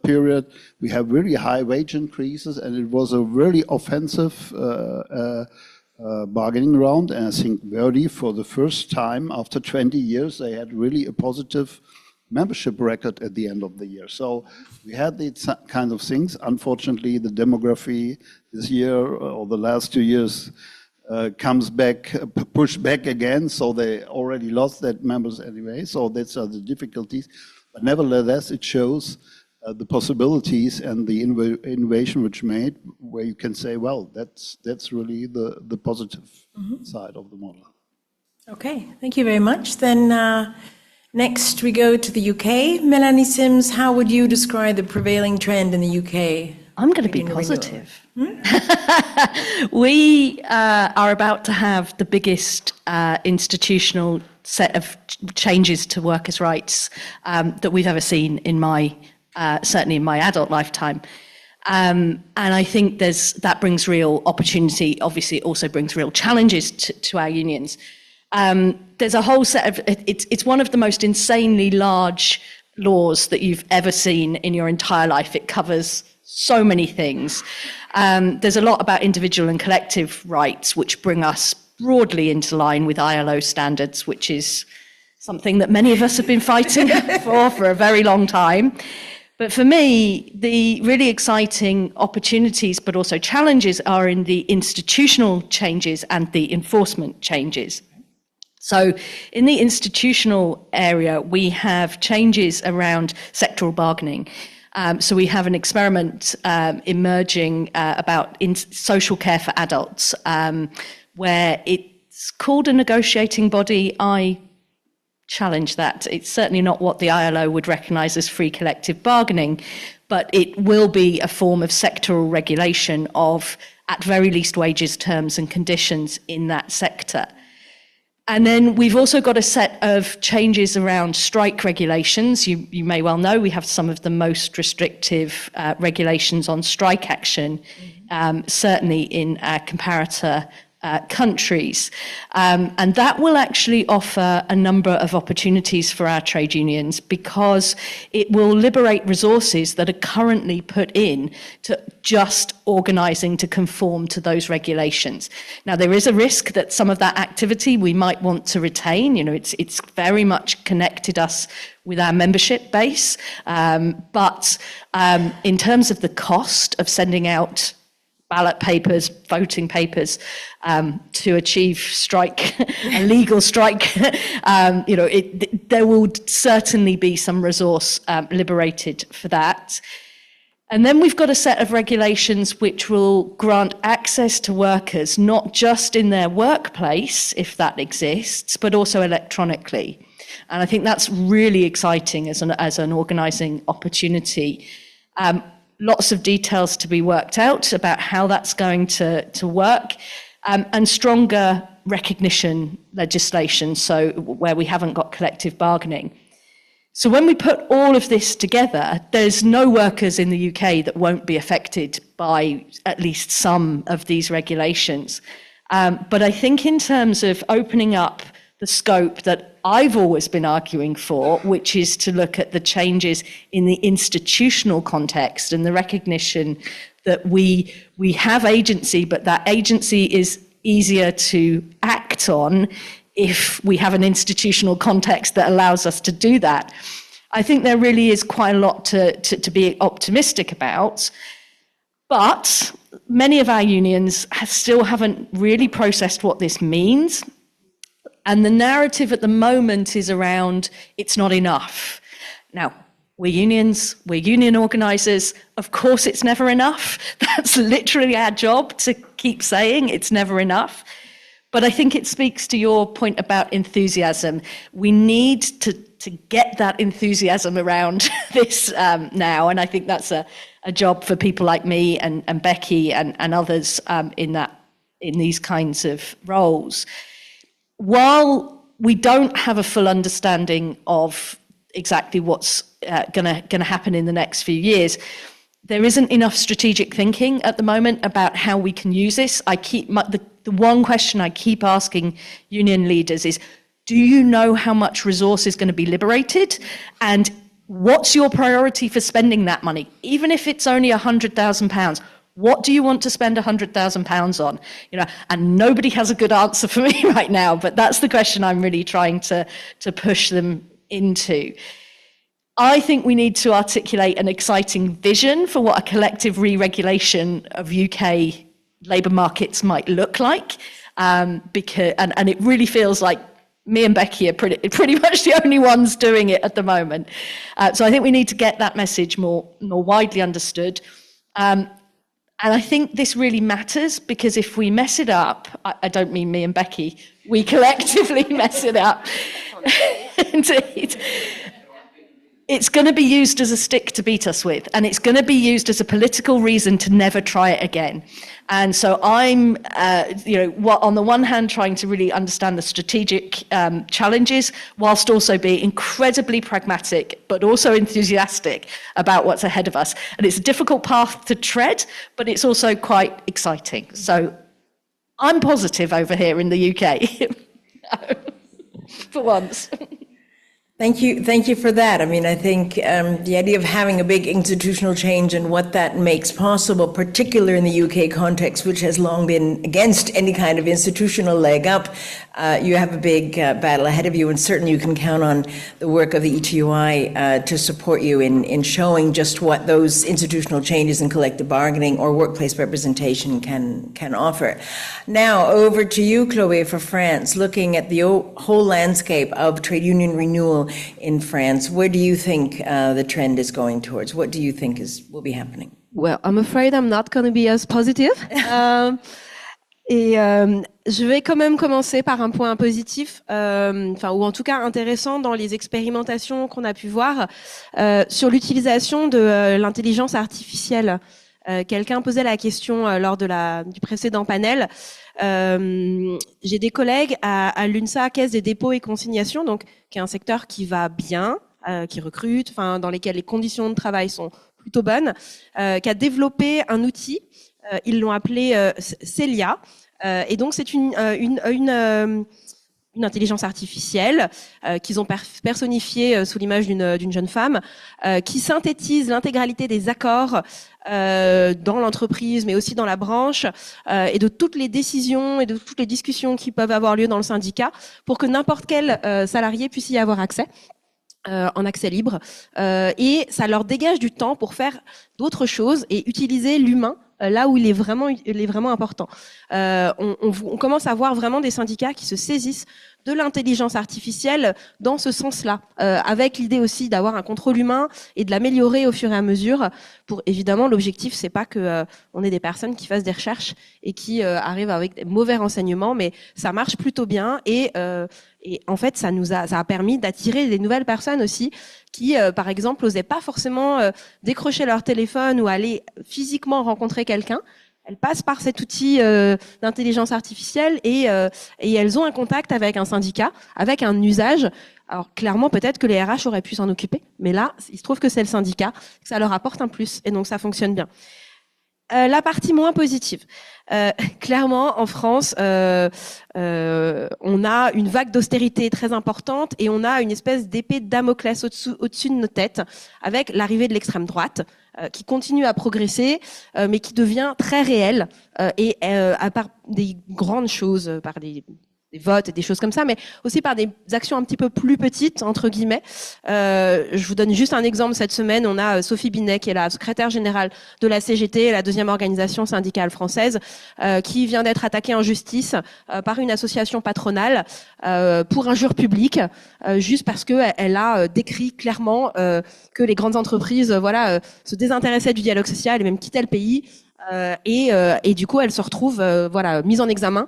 period, we have really high wage increases, and it was a really offensive bargaining round. And I think Verdi, for the first time after 20 years, they had really a positive membership record at the end of the year. So we had these kind of things. Unfortunately, the demography this year or the last 2 years comes back, pushed back again. So they already lost that members anyway. So that's the difficulties. But nevertheless, it shows the possibilities and the innovation which made, where you can say, well, that's really the positive side of the model. Okay, thank you very much. Then next we go to the UK. Melanie Sims, how would you describe the prevailing trend in the UK? I'm going to be positive. We are about to have the biggest institutional set of changes to workers' rights that we've ever seen in my, certainly in my adult lifetime. And I think that brings real opportunity. Obviously, it also brings real challenges to our unions. There's a whole set of, it's one of the most insanely large laws that you've ever seen in your entire life. It covers so many things. There's a lot about individual and collective rights, which bring us broadly into line with ILO standards, which is something that many of us have been fighting for a very long time. But for me, the really exciting opportunities, but also challenges, are in the institutional changes and the enforcement changes. So in the institutional area, we have changes around sectoral bargaining. So we have an experiment emerging about social care for adults, where it's called a negotiating body. I challenge that. It's certainly not what the ILO would recognise as free collective bargaining, but it will be a form of sectoral regulation of, at very least, wages, terms and conditions in that sector. And then we've also got a set of changes around strike regulations. You may well know we have some of the most restrictive regulations on strike action, certainly in our comparator countries. And that will actually offer a number of opportunities for our trade unions, because it will liberate resources that are currently put in to just organising to conform to those regulations. Now, there is a risk that some of that activity we might want to retain. You know, it's very much connected us with our membership base. But in terms of the cost of sending out ballot papers, voting papers, to achieve strike, a legal strike, there will certainly be some resource liberated for that. And then we've got a set of regulations which will grant access to workers, not just in their workplace, if that exists, but also electronically. And I think that's really exciting as an organising opportunity. Lots of details to be worked out about how that's going to work, and stronger recognition legislation, so where we haven't got collective bargaining. So when we put all of this together, there's no workers in the UK that won't be affected by at least some of these regulations. But I think in terms of opening up the scope that I've always been arguing for, which is to look at the changes in the institutional context and the recognition that we have agency, but that agency is easier to act on if we have an institutional context that allows us to do that. I think there really is quite a lot to be optimistic about, but many of our unions still haven't really processed what this means. And the narrative at the moment is around, it's not enough. Now, we're unions, we're union organisers. Of course, it's never enough. That's literally our job, to keep saying it's never enough. But I think it speaks to your point about enthusiasm. We need to get that enthusiasm around this now. And I think that's a job for people like me and Becky and others in these kinds of roles. While we don't have a full understanding of exactly what's going to happen in the next few years, there isn't enough strategic thinking at the moment about how we can use this. The one question I keep asking union leaders is, do you know how much resource is going to be liberated? And what's your priority for spending that money? Even if it's only £100,000, what do you want to spend £100,000 on? And nobody has a good answer for me right now, but that's the question I'm really trying to push them into. I think we need to articulate an exciting vision for what a collective re-regulation of UK labour markets might look like, because it really feels like me and Becky are pretty much the only ones doing it at the moment. So I think we need to get that message more widely understood. And I think this really matters because if we mess it up, I don't mean me and Becky, we collectively mess it up. Indeed. It's going to be used as a stick to beat us with, and it's going to be used as a political reason to never try it again. And so I'm, on the one hand, trying to really understand the strategic challenges, whilst also being incredibly pragmatic, but also enthusiastic about what's ahead of us. And it's a difficult path to tread, but it's also quite exciting. So I'm positive over here in the UK, for once. Thank you for that. I mean, I think the idea of having a big institutional change and what that makes possible, particularly in the UK context, which has long been against any kind of institutional leg up, you have a big battle ahead of you, and certainly you can count on the work of the ETUI to support you in showing just what those institutional changes in collective bargaining or workplace representation can offer. Now, over to you, Chloe, for France, looking at the whole landscape of trade union renewal in France. Where do you think the trend is going towards? What do you think will be happening? Well, I'm afraid I'm not going to be as positive. Je vais quand même commencer par un point positif, ou en tout cas intéressant dans les expérimentations qu'on a pu voir sur l'utilisation de l'intelligence artificielle. Quelqu'un posait la question lors du précédent panel. J'ai des collègues à l'UNSA, Caisse des dépôts et consignations, donc qui est un secteur qui va bien, qui recrute, dans lesquels les conditions de travail sont plutôt bonnes, qui a développé un outil. Ils l'ont appelé Celia, et donc c'est une intelligence artificielle qu'ils ont personnifiée sous l'image d'une jeune femme, qui synthétise l'intégralité des accords dans l'entreprise, mais aussi dans la branche, et de toutes les décisions et de toutes les discussions qui peuvent avoir lieu dans le syndicat, pour que n'importe quel salarié puisse y avoir accès. En accès libre, et ça leur dégage du temps pour faire d'autres choses et utiliser l'humain là où il est vraiment important. On commence à voir vraiment des syndicats qui se saisissent de l'intelligence artificielle dans ce sens-là, avec l'idée aussi d'avoir un contrôle humain et de l'améliorer au fur et à mesure. Pour évidemment, l'objectif c'est pas que on ait des personnes qui fassent des recherches et qui arrivent avec des mauvais renseignements, mais ça marche plutôt bien et en fait ça a permis d'attirer des nouvelles personnes aussi qui, par exemple, n'osaient pas forcément décrocher leur téléphone ou aller physiquement rencontrer quelqu'un. Elles passent par cet outil d'intelligence artificielle et elles ont un contact avec un syndicat, avec un usage. Alors clairement, peut-être que les RH auraient pu s'en occuper, mais là, il se trouve que c'est le syndicat, que ça leur apporte un plus, et donc ça fonctionne bien. La partie moins positive. Clairement, en France, on a une vague d'austérité très importante et on a une espèce d'épée de Damoclès au-dessus de nos têtes, avec l'arrivée de l'extrême droite, qui continue à progresser, mais qui devient très réelle, et à part des grandes choses, par des votes et des choses comme ça, mais aussi par des actions un petit peu plus petites, entre guillemets. Je vous donne juste un exemple. Cette semaine, on a Sophie Binet, qui est la secrétaire générale de la CGT, la deuxième organisation syndicale française, qui vient d'être attaquée en justice par une association patronale pour injure publique, juste parce qu'elle a décrit clairement que les grandes entreprises se désintéressaient du dialogue social et même quittaient le pays. Et du coup, elle se retrouve mise en examen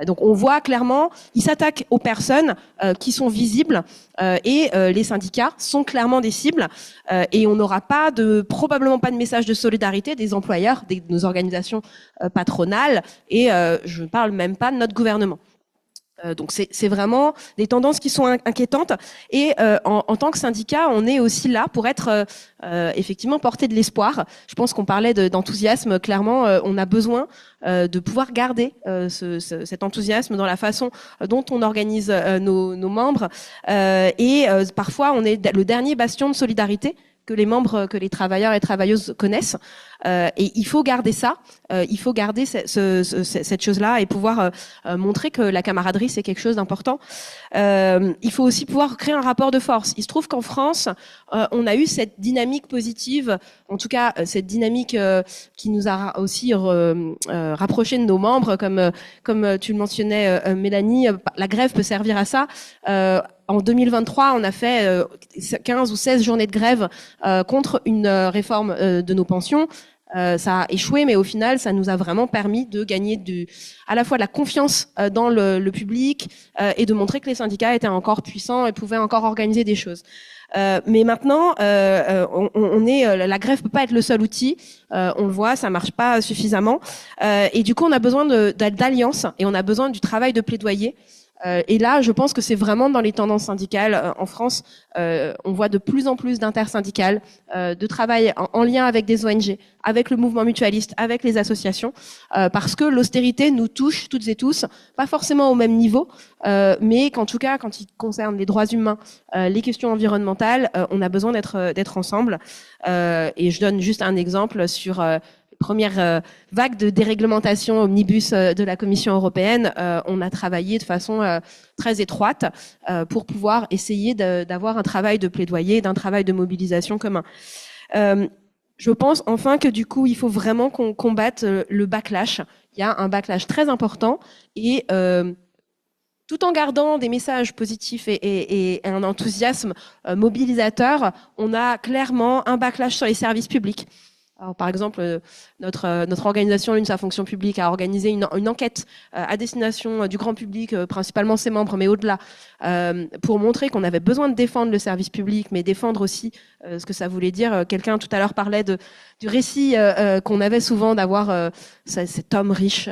donc on voit clairement, ils s'attaquent aux personnes qui sont visibles, et les syndicats sont clairement des cibles, et on n'aura probablement pas de message de solidarité des employeurs, de nos organisations patronales, et je ne parle même pas de notre gouvernement. Donc c'est vraiment des tendances qui sont inquiétantes, et en tant que syndicat, on est aussi là pour être effectivement porter de l'espoir. Je pense qu'on parlait d'enthousiasme. Clairement, on a besoin de pouvoir garder cet enthousiasme dans la façon dont on organise nos membres, et parfois on est le dernier bastion de solidarité les membres, que les travailleurs et travailleuses connaissent. Et il faut garder ça, il faut garder cette chose-là et pouvoir montrer que la camaraderie, c'est quelque chose d'important. Il faut aussi pouvoir créer un rapport de force. Il se trouve qu'en France, on a eu cette dynamique positive, en tout cas cette dynamique qui nous a aussi rapprochés de nos membres, comme tu le mentionnais, Mélanie, la grève peut servir à ça. En 2023, on a fait 15 ou 16 journées de grève contre une réforme de nos pensions. Ça a échoué, mais au final, ça nous a vraiment permis de gagner à la fois de la confiance dans le public et de montrer que les syndicats étaient encore puissants et pouvaient encore organiser des choses. Mais maintenant, la grève peut pas être le seul outil. On le voit, ça marche pas suffisamment. Et du coup, on a besoin d'alliances et on a besoin du travail de plaidoyer. Et là, je pense que c'est vraiment dans les tendances syndicales. En France, on voit de plus en plus d'intersyndicales, de travail en lien avec des ONG, avec le mouvement mutualiste, avec les associations, parce que l'austérité nous touche toutes et tous, pas forcément au même niveau, mais qu'en tout cas, quand il concerne les droits humains, les questions environnementales, on a besoin d'être ensemble. Et je donne juste un exemple sur première vague de déréglementation omnibus de la Commission européenne, on a travaillé de façon très étroite pour pouvoir essayer d'avoir un travail de plaidoyer, d'un travail de mobilisation commun. Je pense enfin que du coup, il faut vraiment qu'on combatte le backlash. Il y a un backlash très important et tout en gardant des messages positifs et un enthousiasme mobilisateur, on a clairement un backlash sur les services publics. Alors, par exemple, notre organisation, l'UNSA Fonction Publique, a organisé une enquête à destination du grand public, principalement ses membres, mais au-delà, pour montrer qu'on avait besoin de défendre le service public, mais défendre aussi ce que ça voulait dire. Quelqu'un tout à l'heure parlait du récit qu'on avait souvent d'avoir cet homme riche,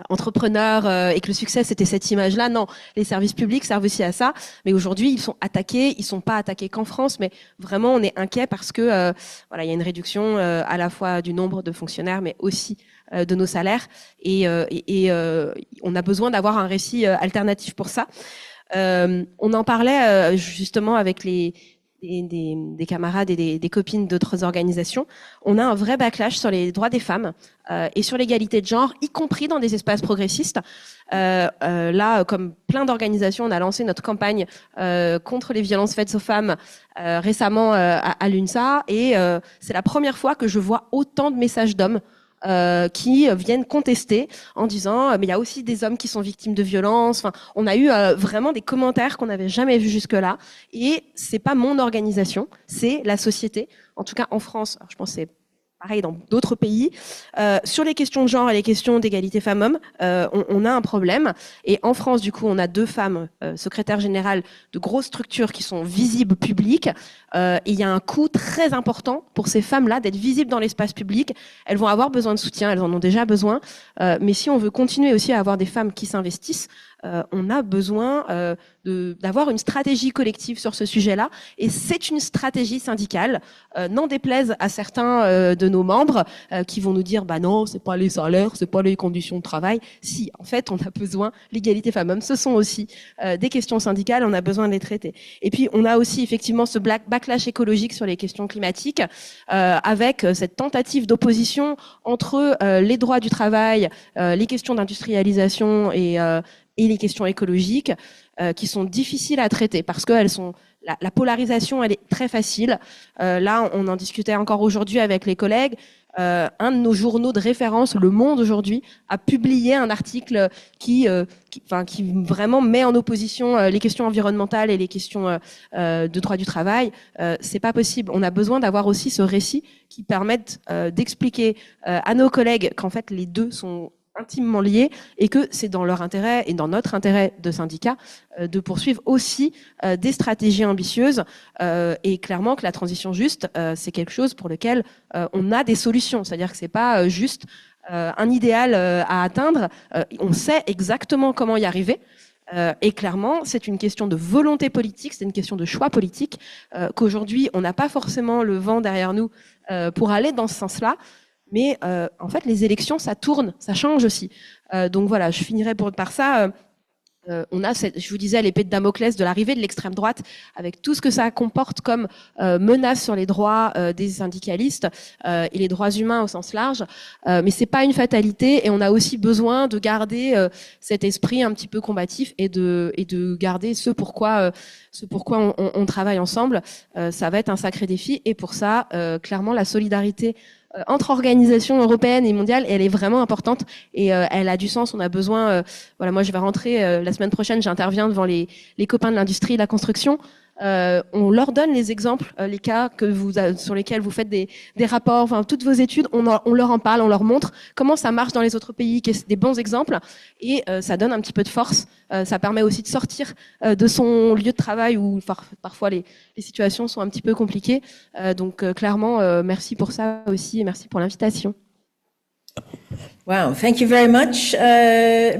entrepreneurs et que le succès c'était cette image-là. Non, les services publics servent aussi à ça. Mais aujourd'hui, ils sont attaqués. Ils sont pas attaqués qu'en France, mais vraiment on est inquiet parce que voilà, il y a une réduction à la fois du nombre de fonctionnaires, mais aussi de nos salaires. Et on a besoin d'avoir un récit alternatif pour ça. On en parlait justement avec des camarades et des copines d'autres organisations. On a un vrai backlash sur les droits des femmes et sur l'égalité de genre, y compris dans des espaces progressistes. Là, comme plein d'organisations, on a lancé notre campagne contre les violences faites aux femmes récemment à l'UNSA et c'est la première fois que je vois autant de messages d'hommes qui viennent contester en disant mais il y a aussi des hommes qui sont victimes de violences. Enfin, on a eu vraiment des commentaires qu'on n'avait jamais vus jusque-là. Et c'est pas mon organisation, c'est la société. En tout cas en France, alors je pense que c'est pareil dans d'autres pays. Sur les questions de genre et les questions d'égalité femmes-hommes, on a un problème. Et en France, du coup, on a 2 femmes secrétaires générales de grosses structures qui sont visibles publiques. Et il y a un coût très important pour ces femmes-là d'être visibles dans l'espace public. Elles vont avoir besoin de soutien, elles en ont déjà besoin. Mais si on veut continuer aussi à avoir des femmes qui s'investissent, on a besoin d'avoir une stratégie collective sur ce sujet-là. Et c'est une stratégie syndicale, n'en déplaise à certains de nos membres qui vont nous dire bah non, c'est pas les salaires, c'est pas les conditions de travail. Si, en fait, on a besoin, l'égalité femmes-hommes, ce sont aussi des questions syndicales, on a besoin de les traiter. Et puis, on a aussi effectivement ce backlash écologique sur les questions climatiques, avec cette tentative d'opposition entre les droits du travail, les questions d'industrialisation et les questions écologiques qui sont difficiles à traiter parce que la polarisation elle est très facile. Là, on en discutait encore aujourd'hui avec les collègues. Un de nos journaux de référence, Le Monde aujourd'hui, a publié un article qui vraiment met en opposition les questions environnementales et les questions de droit du travail. C'est pas possible. On a besoin d'avoir aussi ce récit qui permette d'expliquer à nos collègues qu'en fait les deux sont intimement liés et que c'est dans leur intérêt et dans notre intérêt de syndicat de poursuivre aussi des stratégies ambitieuses et clairement que la transition juste c'est quelque chose pour lequel on a des solutions, c'est-à-dire que c'est pas juste un idéal à atteindre, on sait exactement comment y arriver. Et clairement, c'est une question de volonté politique, c'est une question de choix politique, qu'aujourd'hui, on n'a pas forcément le vent derrière nous pour aller dans ce sens-là. Mais en fait, les élections, ça tourne, ça change aussi. Donc voilà, je finirai par ça. on a je vous disais, l'épée de Damoclès de l'arrivée de l'extrême droite, avec tout ce que ça comporte comme menace sur les droits des syndicalistes et les droits humains au sens large. Mais c'est pas une fatalité, et on a aussi besoin de garder cet esprit un petit peu combatif et de garder ce pourquoi on travaille ensemble. Ça va être un sacré défi, et pour ça, clairement, la solidarité entre organisations européennes et mondiales, elle est vraiment importante, et elle a du sens. On a besoin, voilà, moi je vais rentrer la semaine prochaine, j'interviens devant les copains de l'industrie, de la construction. On leur donne les exemples, les cas sur lesquels vous faites des rapports, enfin toutes vos études, on leur en parle, on leur montre comment ça marche dans les autres pays, des bons exemples, et ça donne un petit peu de force. Ça permet aussi de sortir de son lieu de travail où parfois les situations sont un petit peu compliquées. Donc clairement, merci pour ça aussi, et merci pour l'invitation. Wow, thank you very much,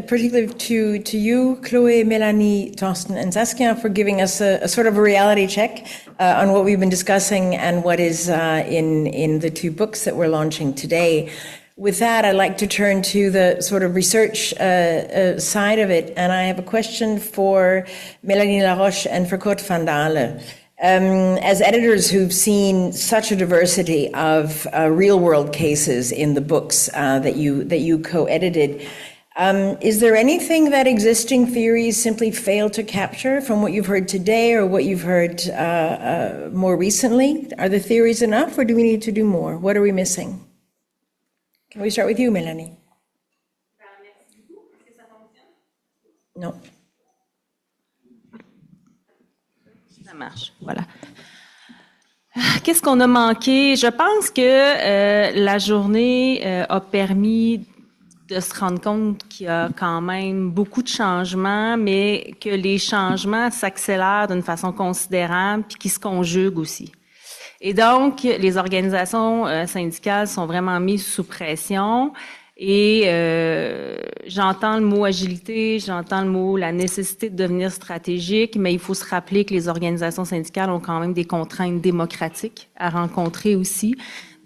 particularly to you, Chloe, Melanie, Thorsten, and Saskia, for giving us a sort of a reality check on what we've been discussing and what is in the two books that we're launching today. With that, I'd like to turn to the sort of research side of it, and I have a question for Melanie Laroche and for Kurt van Dale. As editors who've seen such a diversity of real-world cases in the books that you co-edited, is there anything that existing theories simply fail to capture from what you've heard today or what you've heard more recently? Are the theories enough, or do we need to do more? What are we missing? Can we start with you, Melanie? No. Ça marche, voilà. Qu'est-ce qu'on a manqué? Je pense que la journée a permis de se rendre compte qu'il y a quand même beaucoup de changements, mais que les changements s'accélèrent d'une façon considérable puis qu'ils se conjuguent aussi. Et donc, les organisations syndicales sont vraiment mises sous pression. Et j'entends le mot agilité, j'entends le mot la nécessité de devenir stratégique, mais il faut se rappeler que les organisations syndicales ont quand même des contraintes démocratiques à rencontrer aussi.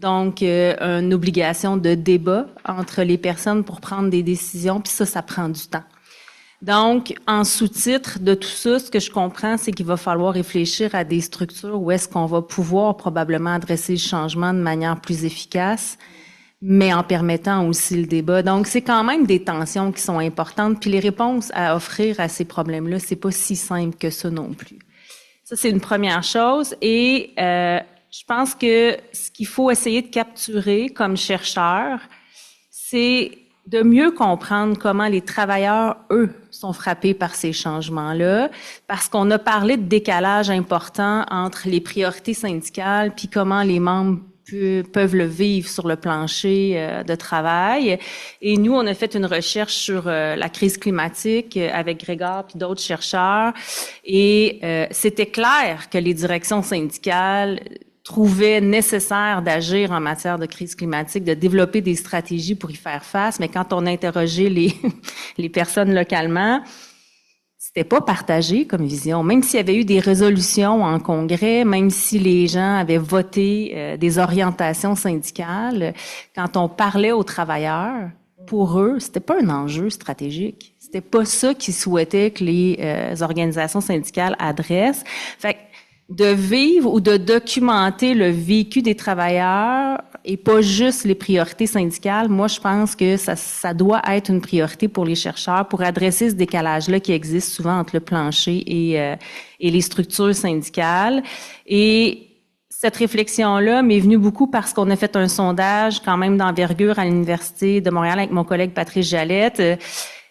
Donc, une obligation de débat entre les personnes pour prendre des décisions, puis ça prend du temps. Donc, en sous-titre de tout ça, ce que je comprends, c'est qu'il va falloir réfléchir à des structures où est-ce qu'on va pouvoir probablement adresser le changement de manière plus efficace, mais en permettant aussi le débat. Donc, c'est quand même des tensions qui sont importantes, puis les réponses à offrir à ces problèmes-là, c'est pas si simple que ça non plus. Ça, c'est une première chose. Et je pense que ce qu'il faut essayer de capturer comme chercheur, c'est de mieux comprendre comment les travailleurs, eux, sont frappés par ces changements-là, parce qu'on a parlé de décalage important entre les priorités syndicales puis comment les membres peuvent le vivre sur le plancher de travail. Et nous, on a fait une recherche sur la crise climatique avec Grégor puis d'autres chercheurs, et c'était clair que les directions syndicales trouvaient nécessaire d'agir en matière de crise climatique, de développer des stratégies pour y faire face, mais quand on a interrogé les personnes localement, c'était pas partagé comme vision. Même s'il y avait eu des résolutions en Congrès, même si les gens avaient voté des orientations syndicales, quand on parlait aux travailleurs, pour eux, c'était pas un enjeu stratégique. C'était pas ça qu'ils souhaitaient que les organisations syndicales adressent. Fait que de vivre ou de documenter le vécu des travailleurs et pas juste les priorités syndicales, moi, je pense que ça doit être une priorité pour les chercheurs pour adresser ce décalage-là qui existe souvent entre le plancher et les structures syndicales. Et cette réflexion-là m'est venue beaucoup parce qu'on a fait un sondage quand même d'envergure à l'Université de Montréal avec mon collègue Patrice Jalette.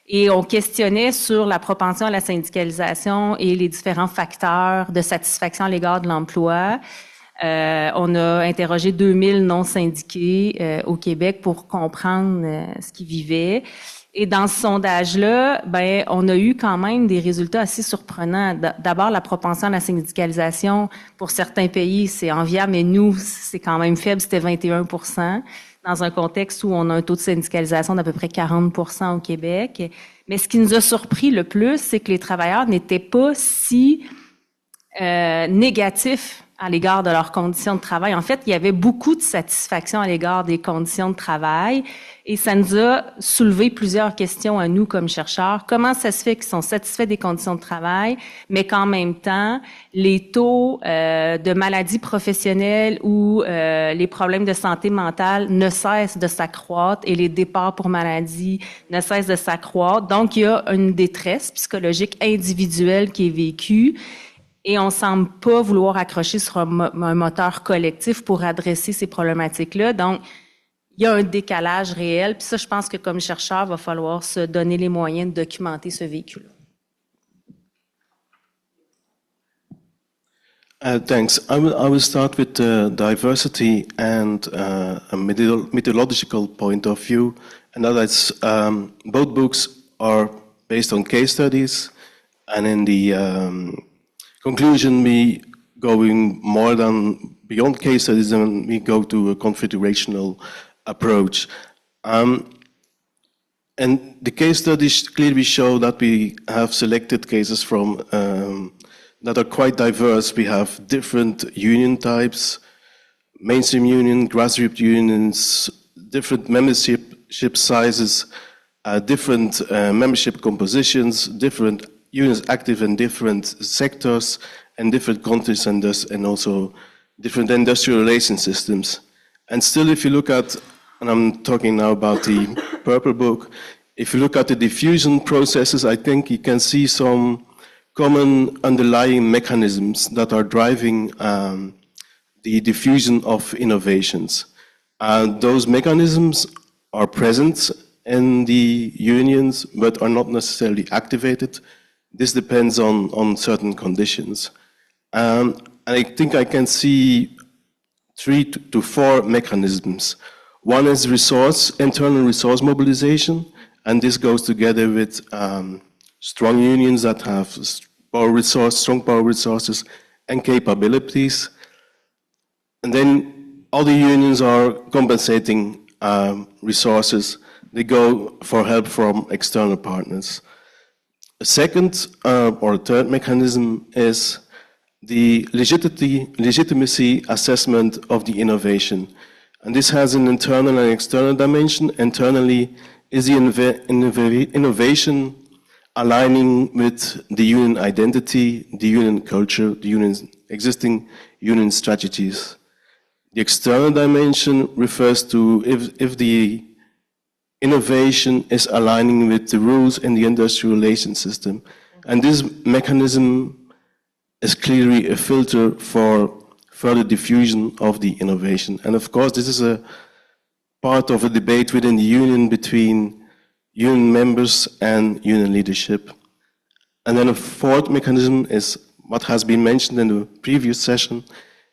Et on questionnait sur la propension à la syndicalisation et les différents facteurs de satisfaction à l'égard de l'emploi. On a interrogé 2000 non-syndiqués au Québec pour comprendre ce qu'ils vivaient. Et dans ce sondage-là, on a eu quand même des résultats assez surprenants. D'abord, la propension à la syndicalisation, pour certains pays, c'est enviable, mais nous, c'est quand même faible, c'était 21%. Dans un contexte où on a un taux de syndicalisation d'à peu près 40% au Québec. Mais ce qui nous a surpris le plus, c'est que les travailleurs n'étaient pas si négatifs à l'égard de leurs conditions de travail. En fait, il y avait beaucoup de satisfaction à l'égard des conditions de travail et ça nous a soulevé plusieurs questions à nous comme chercheurs. Comment ça se fait qu'ils sont satisfaits des conditions de travail, mais qu'en même temps, les taux de maladies professionnelles ou les problèmes de santé mentale ne cessent de s'accroître et les départs pour maladie ne cessent de s'accroître. Donc, il y a une détresse psychologique individuelle qui est vécue. Et on semble pas vouloir accrocher sur un moteur collectif pour adresser ces problématiques-là. Donc, il y a un décalage réel. Puis ça, je pense que comme chercheur, il va falloir se donner les moyens de documenter ce véhicule. Thanks. I will start with diversity and a methodological point of view. And that is, both books are based on case studies. And in the conclusion, we going more than beyond case studies, and we go to a configurational approach. And the case studies clearly show that we have selected cases from that are quite diverse. We have different union types, mainstream union, grassroots unions, different membership sizes, different membership compositions, different unions active in different sectors and different countries and also different industrial relation systems. And still, if you look at, and I'm talking now about the Purple Book, if you look at the diffusion processes, I think you can see some common underlying mechanisms that are driving the diffusion of innovations. Those mechanisms are present in the unions, but are not necessarily activated. This depends on certain conditions. And I think I can see 3 to 4 mechanisms. One is internal resource mobilization, and this goes together with strong unions that have strong power resources and capabilities. And then other unions are compensating resources. They go for help from external partners. A second or third mechanism is the legitimacy assessment of the innovation. And this has an internal and external dimension. Internally, is the innovation aligning with the union identity, the union culture, the existing union strategies? The external dimension refers to if the innovation is aligning with the rules in the industrial relations system. And this mechanism is clearly a filter for further diffusion of the innovation. And of course, this is a part of a debate within the union between union members and union leadership. And then a fourth mechanism is what has been mentioned in the previous session,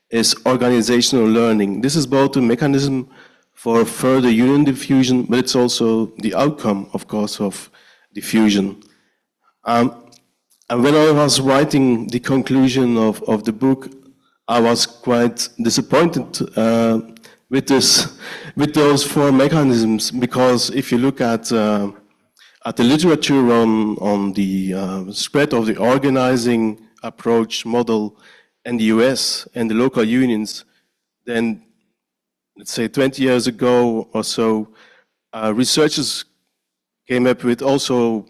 is organizational learning. This is both a mechanism for further union diffusion, but it's also the outcome, of course, of diffusion. And when I was writing the conclusion of the book, I was quite disappointed with those 4 mechanisms, because if you look at the literature on the spread of the organizing approach model in the US and the local unions, then let's say 20 years ago or so, researchers came up with also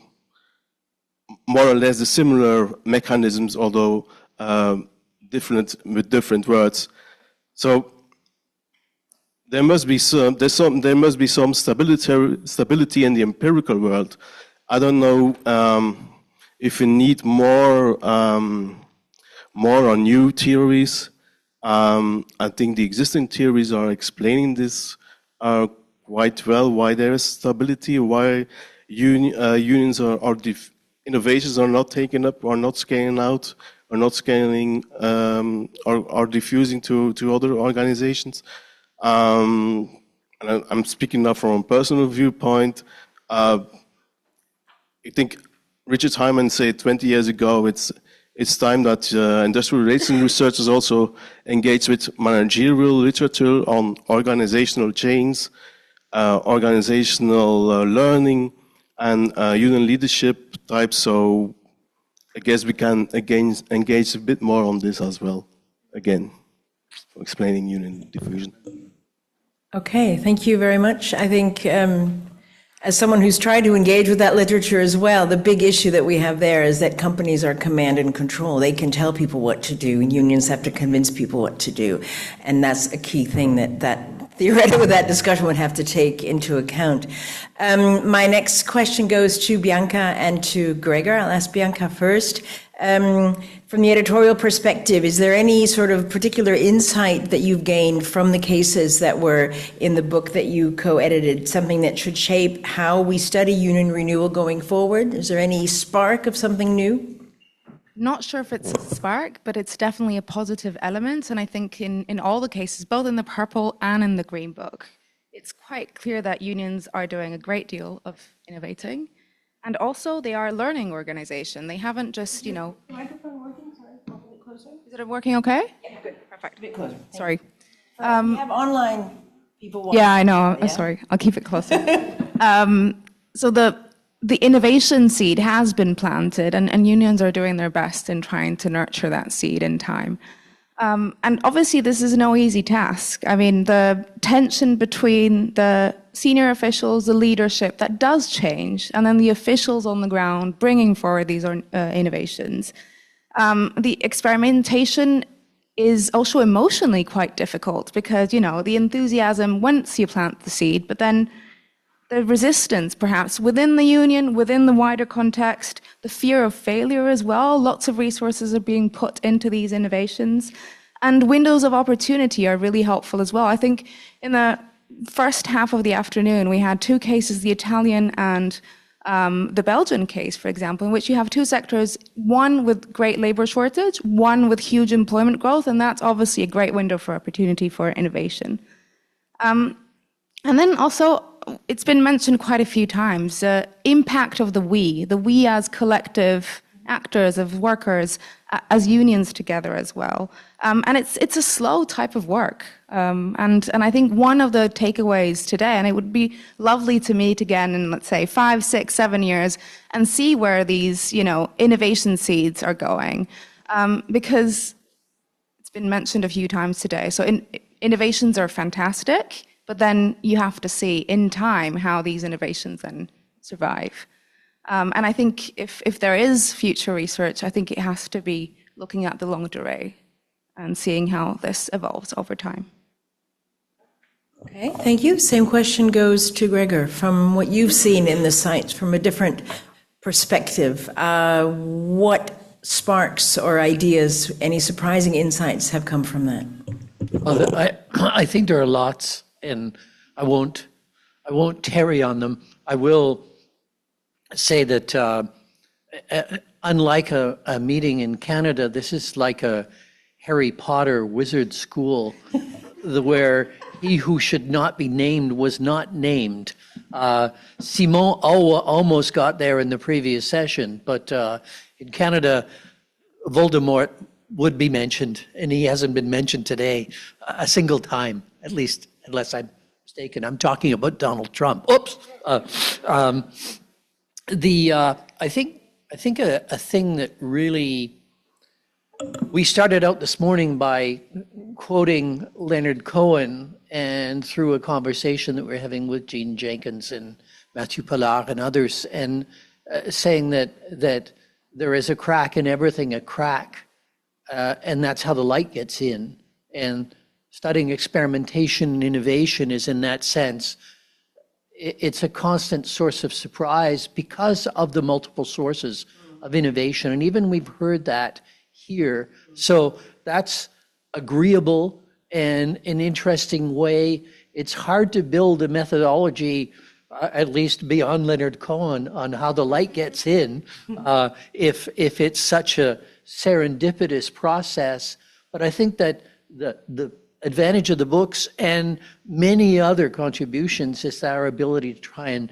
more or less the similar mechanisms, although with different words. So there must be some stability in the empirical world. I don't know if we need more or new theories. I think the existing theories are explaining this quite well, why there is stability, why unions innovations are not taken up, or not scaling out, or not scaling, or diffusing to other organizations. And I'm speaking now from a personal viewpoint. I think Richard Hyman said 20 years ago, it's time that industrial relations researchers also engage with managerial literature on organizational chains, organizational learning, and union leadership types. So I guess we can again engage a bit more on this as well, again. for explaining union diffusion. Okay, thank you very much. I think as someone who's tried to engage with that literature as well, the big issue that we have there is that companies are command and control. They can tell people what to do, and unions have to convince people what to do. And that's a key thing that theoretically that discussion would have to take into account. My next question goes to Bianca and to Gregor. I'll ask Bianca first. From the editorial perspective, is there any sort of particular insight that you've gained from the cases that were in the book that you co-edited, something that should shape how we study union renewal going forward? Is there any spark of something new? Not sure if it's a spark, but it's definitely a positive element. And I think in all the cases, both in the purple and in the green book, it's quite clear that unions are doing a great deal of innovating. And also they are a learning organization. They haven't just, Microphone working? Sorry, a bit closer. Is it working okay? Yeah, good. Perfect. A bit closer. Sorry. We have online people watching. Yeah, I know. Yeah. Sorry. I'll keep it closer. So the innovation seed has been planted, and unions are doing their best in trying to nurture that seed in time. And obviously, this is no easy task. I mean, the tension between the senior officials, the leadership, that does change, and then the officials on the ground bringing forward these innovations. The experimentation is also emotionally quite difficult because, the enthusiasm once you plant the seed, but then the resistance perhaps within the union, within the wider context, the fear of failure as well. Lots of resources are being put into these innovations. And windows of opportunity are really helpful as well. I think in the first half of the afternoon, we had two cases, the Italian and the Belgian case, for example, in which you have two sectors, one with great labor shortage, one with huge employment growth, and that's obviously a great window for opportunity for innovation. And then also, it's been mentioned quite a few times, the impact of the we as collective actors, of workers, as unions together as well. And it's a slow type of work. And I think one of the takeaways today, and it would be lovely to meet again in, let's say, 5, 6, 7 years and see where these, innovation seeds are going. Because it's been mentioned a few times today. So innovations are fantastic, but then you have to see in time how these innovations then survive. And I think if there is future research, I think it has to be looking at the long durée and seeing how this evolves over time. Okay, thank you. Same question goes to Gregor. From what you've seen in the sites from a different perspective, what sparks or ideas, any surprising insights have come from that? Well, I think there are lots, and I won't tarry on them. I will say that unlike a meeting in Canada, this is like a Harry Potter wizard school where he who should not be named was not named. Simon almost got there in the previous session, but in Canada, Voldemort would be mentioned, and he hasn't been mentioned today a single time, at least, unless I'm mistaken. I'm talking about Donald Trump. Oops. I think a thing that really, we started out this morning by quoting Leonard Cohen, and through a conversation that we're having with Jean Jenkins and Mathieu Pallard and others, and saying that there is a crack in everything, a crack, and that's how the light gets in. And studying experimentation and innovation is, in that sense, it's a constant source of surprise because of the multiple sources of innovation. And even we've heard that here. So that's agreeable and an interesting way. It's hard to build a methodology, at least beyond Leonard Cohen, on how the light gets in, if it's such a serendipitous process. But I think that the advantage of the books and many other contributions is our ability to try and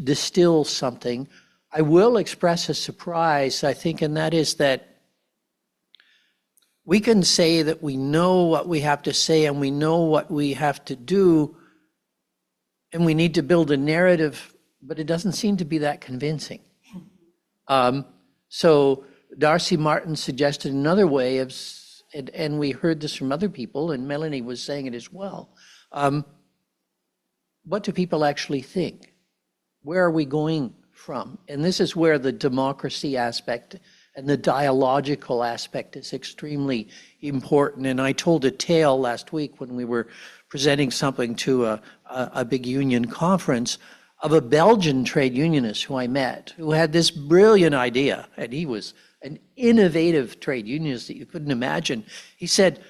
distill something. I will express a surprise, I think, and that is that we can say that we know what we have to say and we know what we have to do, and we need to build a narrative, but it doesn't seem to be that convincing. So Darcy Martin suggested another way of and we heard this from other people, and Melanie was saying it as well. What do people actually think? Where are we going from? And this is where the democracy aspect and the dialogical aspect is extremely important. And I told a tale last week when we were presenting something to a big union conference of a Belgian trade unionist who I met, who had this brilliant idea, and he was an innovative trade unionist that you couldn't imagine. He said,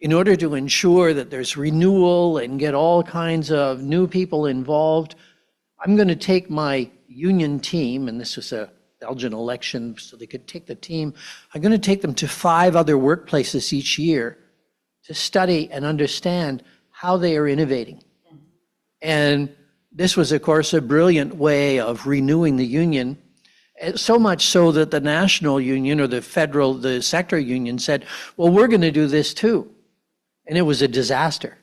in order to ensure that there's renewal and get all kinds of new people involved, I'm going to take my union team, and this was a Belgian election, so they could take the team. I'm going to take them to 5 other workplaces each year to study and understand how they are innovating. And this was, of course, a brilliant way of renewing the union, so much so that the national union or the sector union said, well, we're going to do this too. And it was a disaster.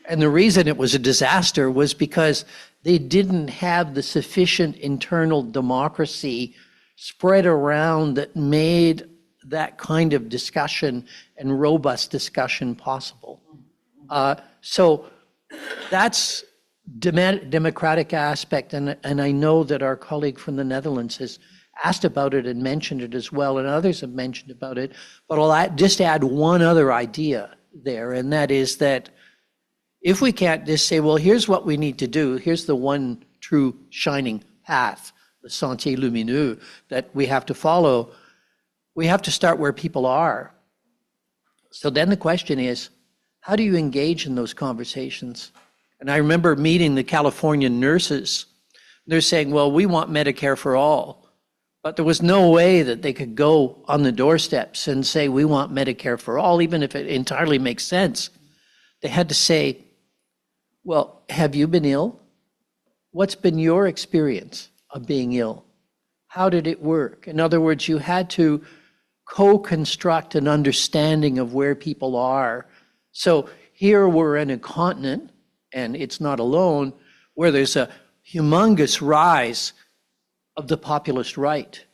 And the reason it was a disaster was because they didn't have the sufficient internal democracy spread around that made that kind of discussion and robust discussion possible. So that's democratic aspect, and I know that our colleague from the Netherlands has asked about it and mentioned it as well, and others have mentioned about it, but I'll just add one other idea there, and that is that if we can't just say, well, here's what we need to do, here's the one true shining path, the sentier lumineux that we have to follow, we have to start where people are. So then the question is, how do you engage in those conversations? And I remember meeting the California nurses. They're saying, well, we want Medicare for all. But there was no way that they could go on the doorsteps and say, we want Medicare for all, even if it entirely makes sense. They had to say, well, have you been ill? What's been your experience of being ill? How did it work? In other words, you had to co-construct an understanding of where people are. So here we're in a continent, and it's not alone, where there's a humongous rise of the populist right.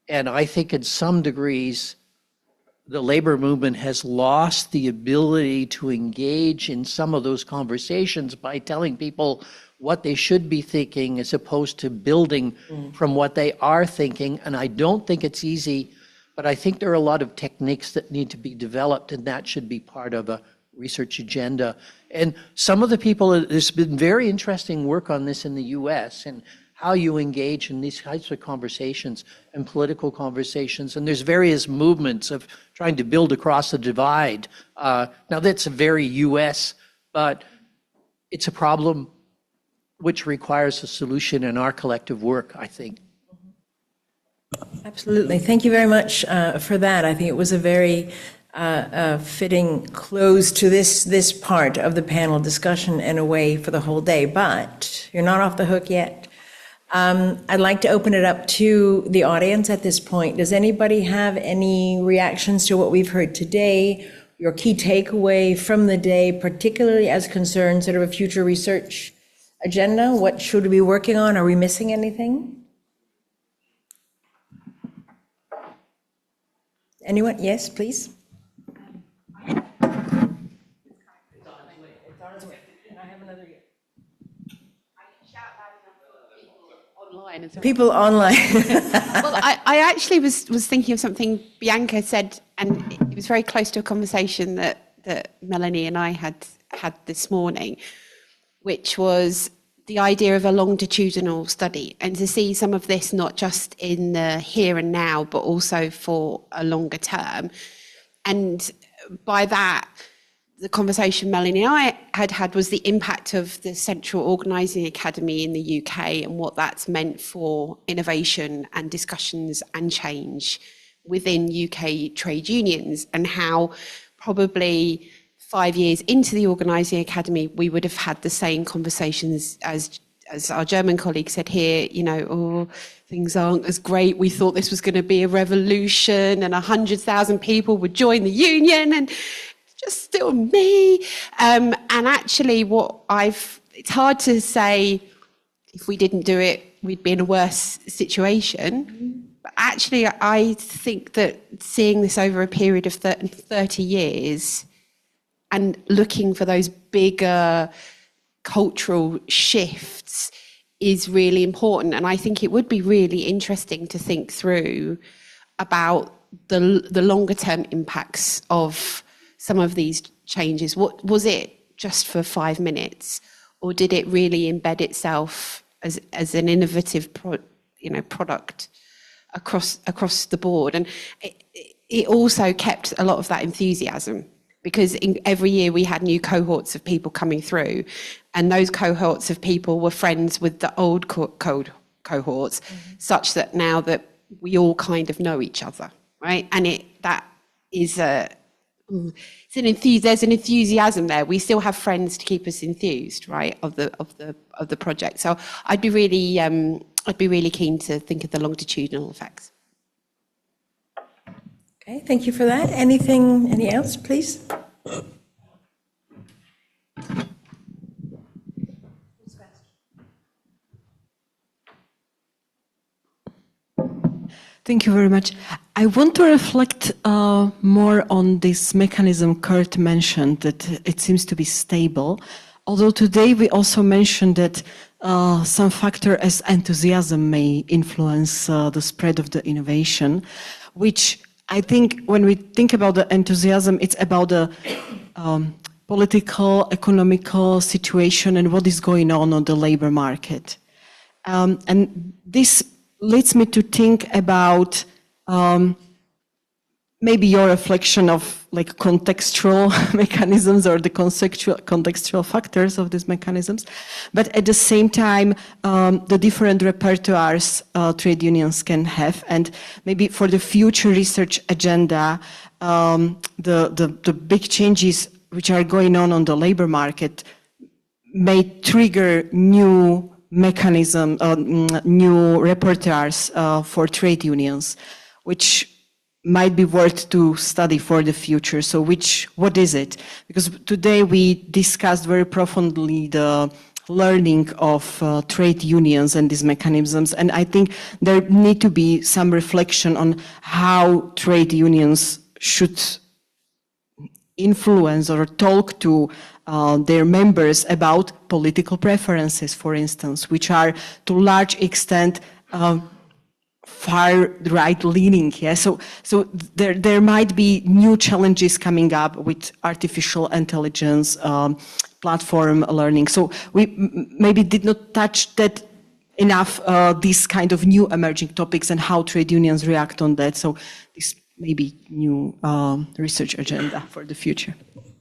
And I think in some degrees, the labor movement has lost the ability to engage in some of those conversations by telling people what they should be thinking as opposed to building from what they are thinking. And I don't think it's easy, but I think there are a lot of techniques that need to be developed, and that should be part of a research agenda. And some of the people, there's been very interesting work on this in the US and how you engage in these types of conversations and political conversations. And there's various movements of trying to build across the divide. Now that's very US, but it's a problem which requires a solution in our collective work, I think. Absolutely. Thank you very much for that. I think it was a very fitting close to this part of the panel discussion in a way for the whole day, but you're not off the hook yet. I'd like to open it up to the audience at this point. Does anybody have any reactions to what we've heard today, your key takeaway from the day, particularly as concerns sort of a future research agenda? What should we be working on? Are we missing anything? Anyone? Yes, please. People online. Well, I actually was thinking of something Bianca said, and it was very close to a conversation that Melanie and I had this morning, which was the idea of a longitudinal study, and to see some of this not just in the here and now, but also for a longer term. And by that, the conversation Melanie and I had was the impact of the Central Organising Academy in the UK and what that's meant for innovation and discussions and change within UK trade unions, and how probably 5 years into the Organising Academy, we would have had the same conversations as our German colleague said here, you know, oh, things aren't as great. We thought this was going to be a revolution and 100,000 people would join the union, and just still me. And actually it's hard to say if we didn't do it, we'd be in a worse situation. But actually, I think that seeing this over a period of 30 years and looking for those bigger cultural shifts is really important. And I think it would be really interesting to think through about the longer term impacts of some of these changes. What was it just for 5 minutes, or did it really embed itself as an innovative product across the board? And it also kept a lot of that enthusiasm, because every year we had new cohorts of people coming through, and those cohorts of people were friends with the old cohorts, such that now that we all kind of know each other, right? And there's an enthusiasm there. We still have friends to keep us enthused, right, of the project. So I'd be really keen to think of the longitudinal effects. Okay, thank you for that. Any else, please? Thank you very much. I want to reflect more on this mechanism Kurt mentioned, that it seems to be stable. Although today we also mentioned that some factor as enthusiasm may influence the spread of the innovation, which I think when we think about the enthusiasm, it's about the political, economical situation and what is going on the labor market. And this leads me to think about maybe your reflection of like contextual mechanisms or the contextual factors of these mechanisms, but at the same time, the different repertoires trade unions can have, and maybe for the future research agenda, the big changes which are going on the labor market may trigger new mechanism, new repertoires for trade unions, which might be worth to study for the future. So what is it? Because today we discussed very profoundly the learning of trade unions and these mechanisms, and I think there need to be some reflection on how trade unions should influence or talk to their members about political preferences, for instance, which are to a large extent far right leaning. Yeah, so there might be new challenges coming up with artificial intelligence, platform learning. So we maybe did not touch that enough, these kind of new emerging topics and how trade unions react on that. So this may be new research agenda for the future.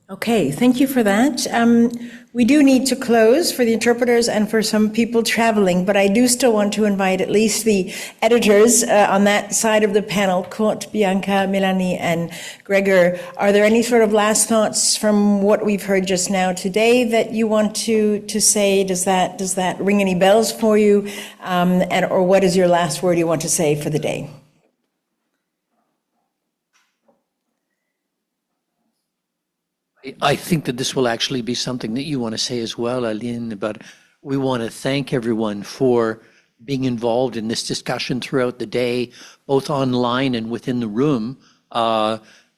Okay, thank you for that. We do need to close for the interpreters and for some people traveling, but I do still want to invite at least the editors on that side of the panel, Kurt, Bianca, Melanie, and Gregor. Are there any sort of last thoughts from what we've heard just now today that you want to say? Does that ring any bells for you? Or what is your last word you want to say for the day? I think that this will actually be something that you want to say as well, Aline, but we want to thank everyone for being involved in this discussion throughout the day, both online and within the room.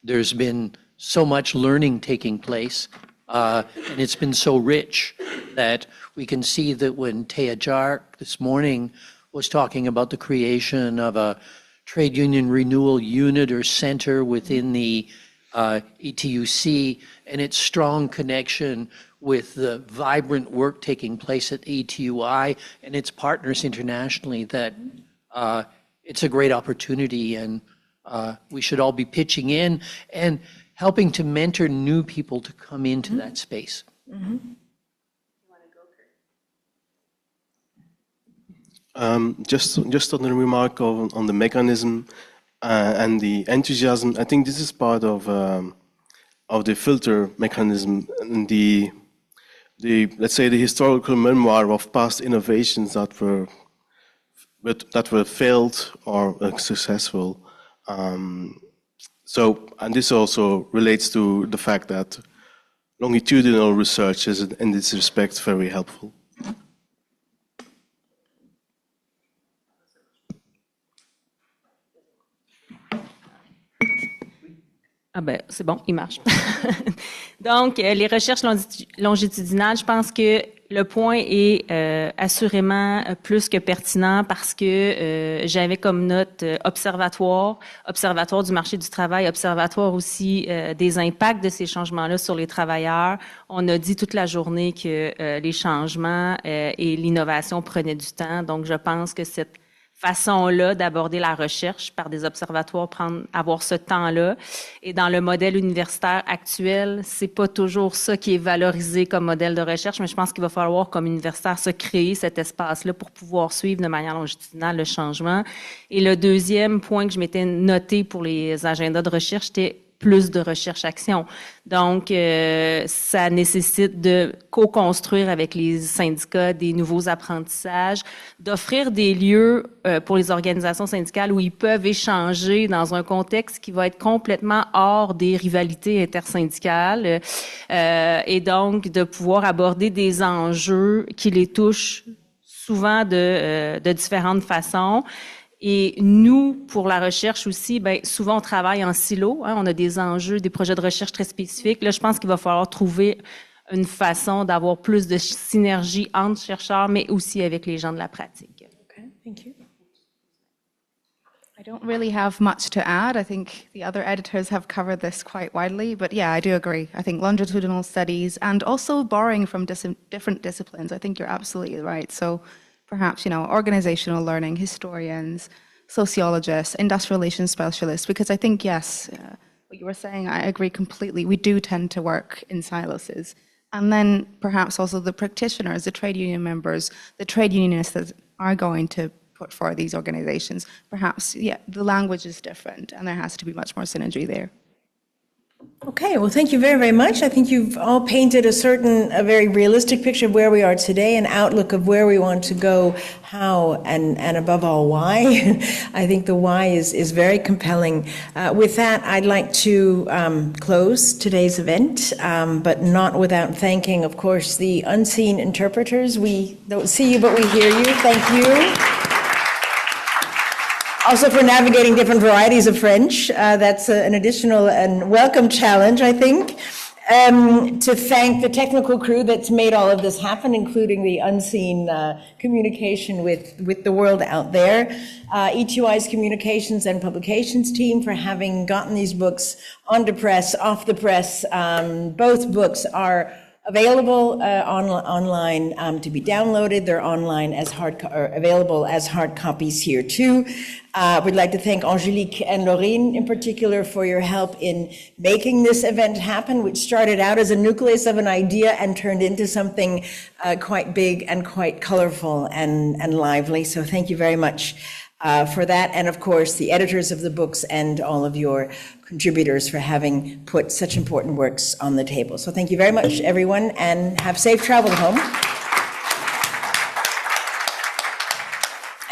There's been so much learning taking place, and it's been so rich that we can see that when Thea Jark this morning was talking about the creation of a trade union renewal unit or center within the ETUC, and its strong connection with the vibrant work taking place at ETUI and its partners internationally, that it's a great opportunity, and we should all be pitching in and helping to mentor new people to come into that space. Just on the remark on the mechanism and the enthusiasm, I think this is part of the filter mechanism and the let's say the historical memoir of past innovations that were failed or successful. So, and this also relates to the fact that longitudinal research is in this respect very helpful. Ah ben, c'est bon, il marche. Donc, les recherches longitudinales, je pense que le point est assurément plus que pertinent parce que j'avais comme note observatoire du marché du travail, observatoire aussi des impacts de ces changements-là sur les travailleurs. On a dit toute la journée que les changements et l'innovation prenaient du temps. Donc, je pense que cette façon-là d'aborder la recherche par des observatoires, avoir ce temps-là. Et dans le modèle universitaire actuel, c'est pas toujours ça qui est valorisé comme modèle de recherche, mais je pense qu'il va falloir, comme universitaire, se créer cet espace-là pour pouvoir suivre de manière longitudinale le changement. Et le deuxième point que je m'étais noté pour les agendas de recherche, c'était plus de recherche-action. Donc, ça nécessite de co-construire avec les syndicats des nouveaux apprentissages, d'offrir des lieux pour les organisations syndicales où ils peuvent échanger dans un contexte qui va être complètement hors des rivalités intersyndicales et donc de pouvoir aborder des enjeux qui les touchent souvent de différentes façons. Et nous, pour la recherche aussi, ben, souvent on travaille en silo, hein, on a des enjeux, des projets de recherche très spécifiques. Là, je pense qu'il va falloir trouver une façon d'avoir plus de synergie entre chercheurs, mais aussi avec les gens de la pratique. Okay, thank you. I don't really have much to add. I think the other editors have covered this quite widely, but yeah, I do agree. I think longitudinal studies and also borrowing from different disciplines. I think you're absolutely right. So perhaps, organizational learning, historians, sociologists, industrial relations specialists, because I think, yes, what you were saying, I agree completely. We do tend to work in silos. And then perhaps also the practitioners, the trade union members, the trade unionists that are going to put forward these organizations. Perhaps, yeah, the language is different and there has to be much more synergy there. Okay, well, thank you very, very much. I think you've all painted a very realistic picture of where we are today, an outlook of where we want to go, how, and above all, why. I think the why is very compelling. With that, I'd like to close today's event, but not without thanking, of course, the unseen interpreters. We don't see you, but we hear you. Thank you. Also for navigating different varieties of French. That's an additional and welcome challenge, I think. To thank the technical crew that's made all of this happen, including the unseen communication with the world out there. E2I's communications and publications team for having gotten these books onto press, off the press. Both books are available online to be downloaded. They're online available as hard copies here too. We'd like to thank Angelique and Laurine in particular for your help in making this event happen, which started out as a nucleus of an idea and turned into something quite big and quite colorful and lively. So thank you very much for that. And of course, the editors of the books and all of your contributors for having put such important works on the table. So thank you very much, everyone, and have safe travel home.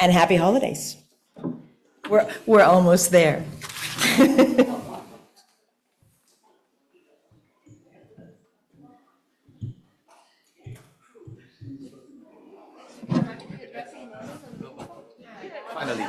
And happy holidays. We're almost there. Finally.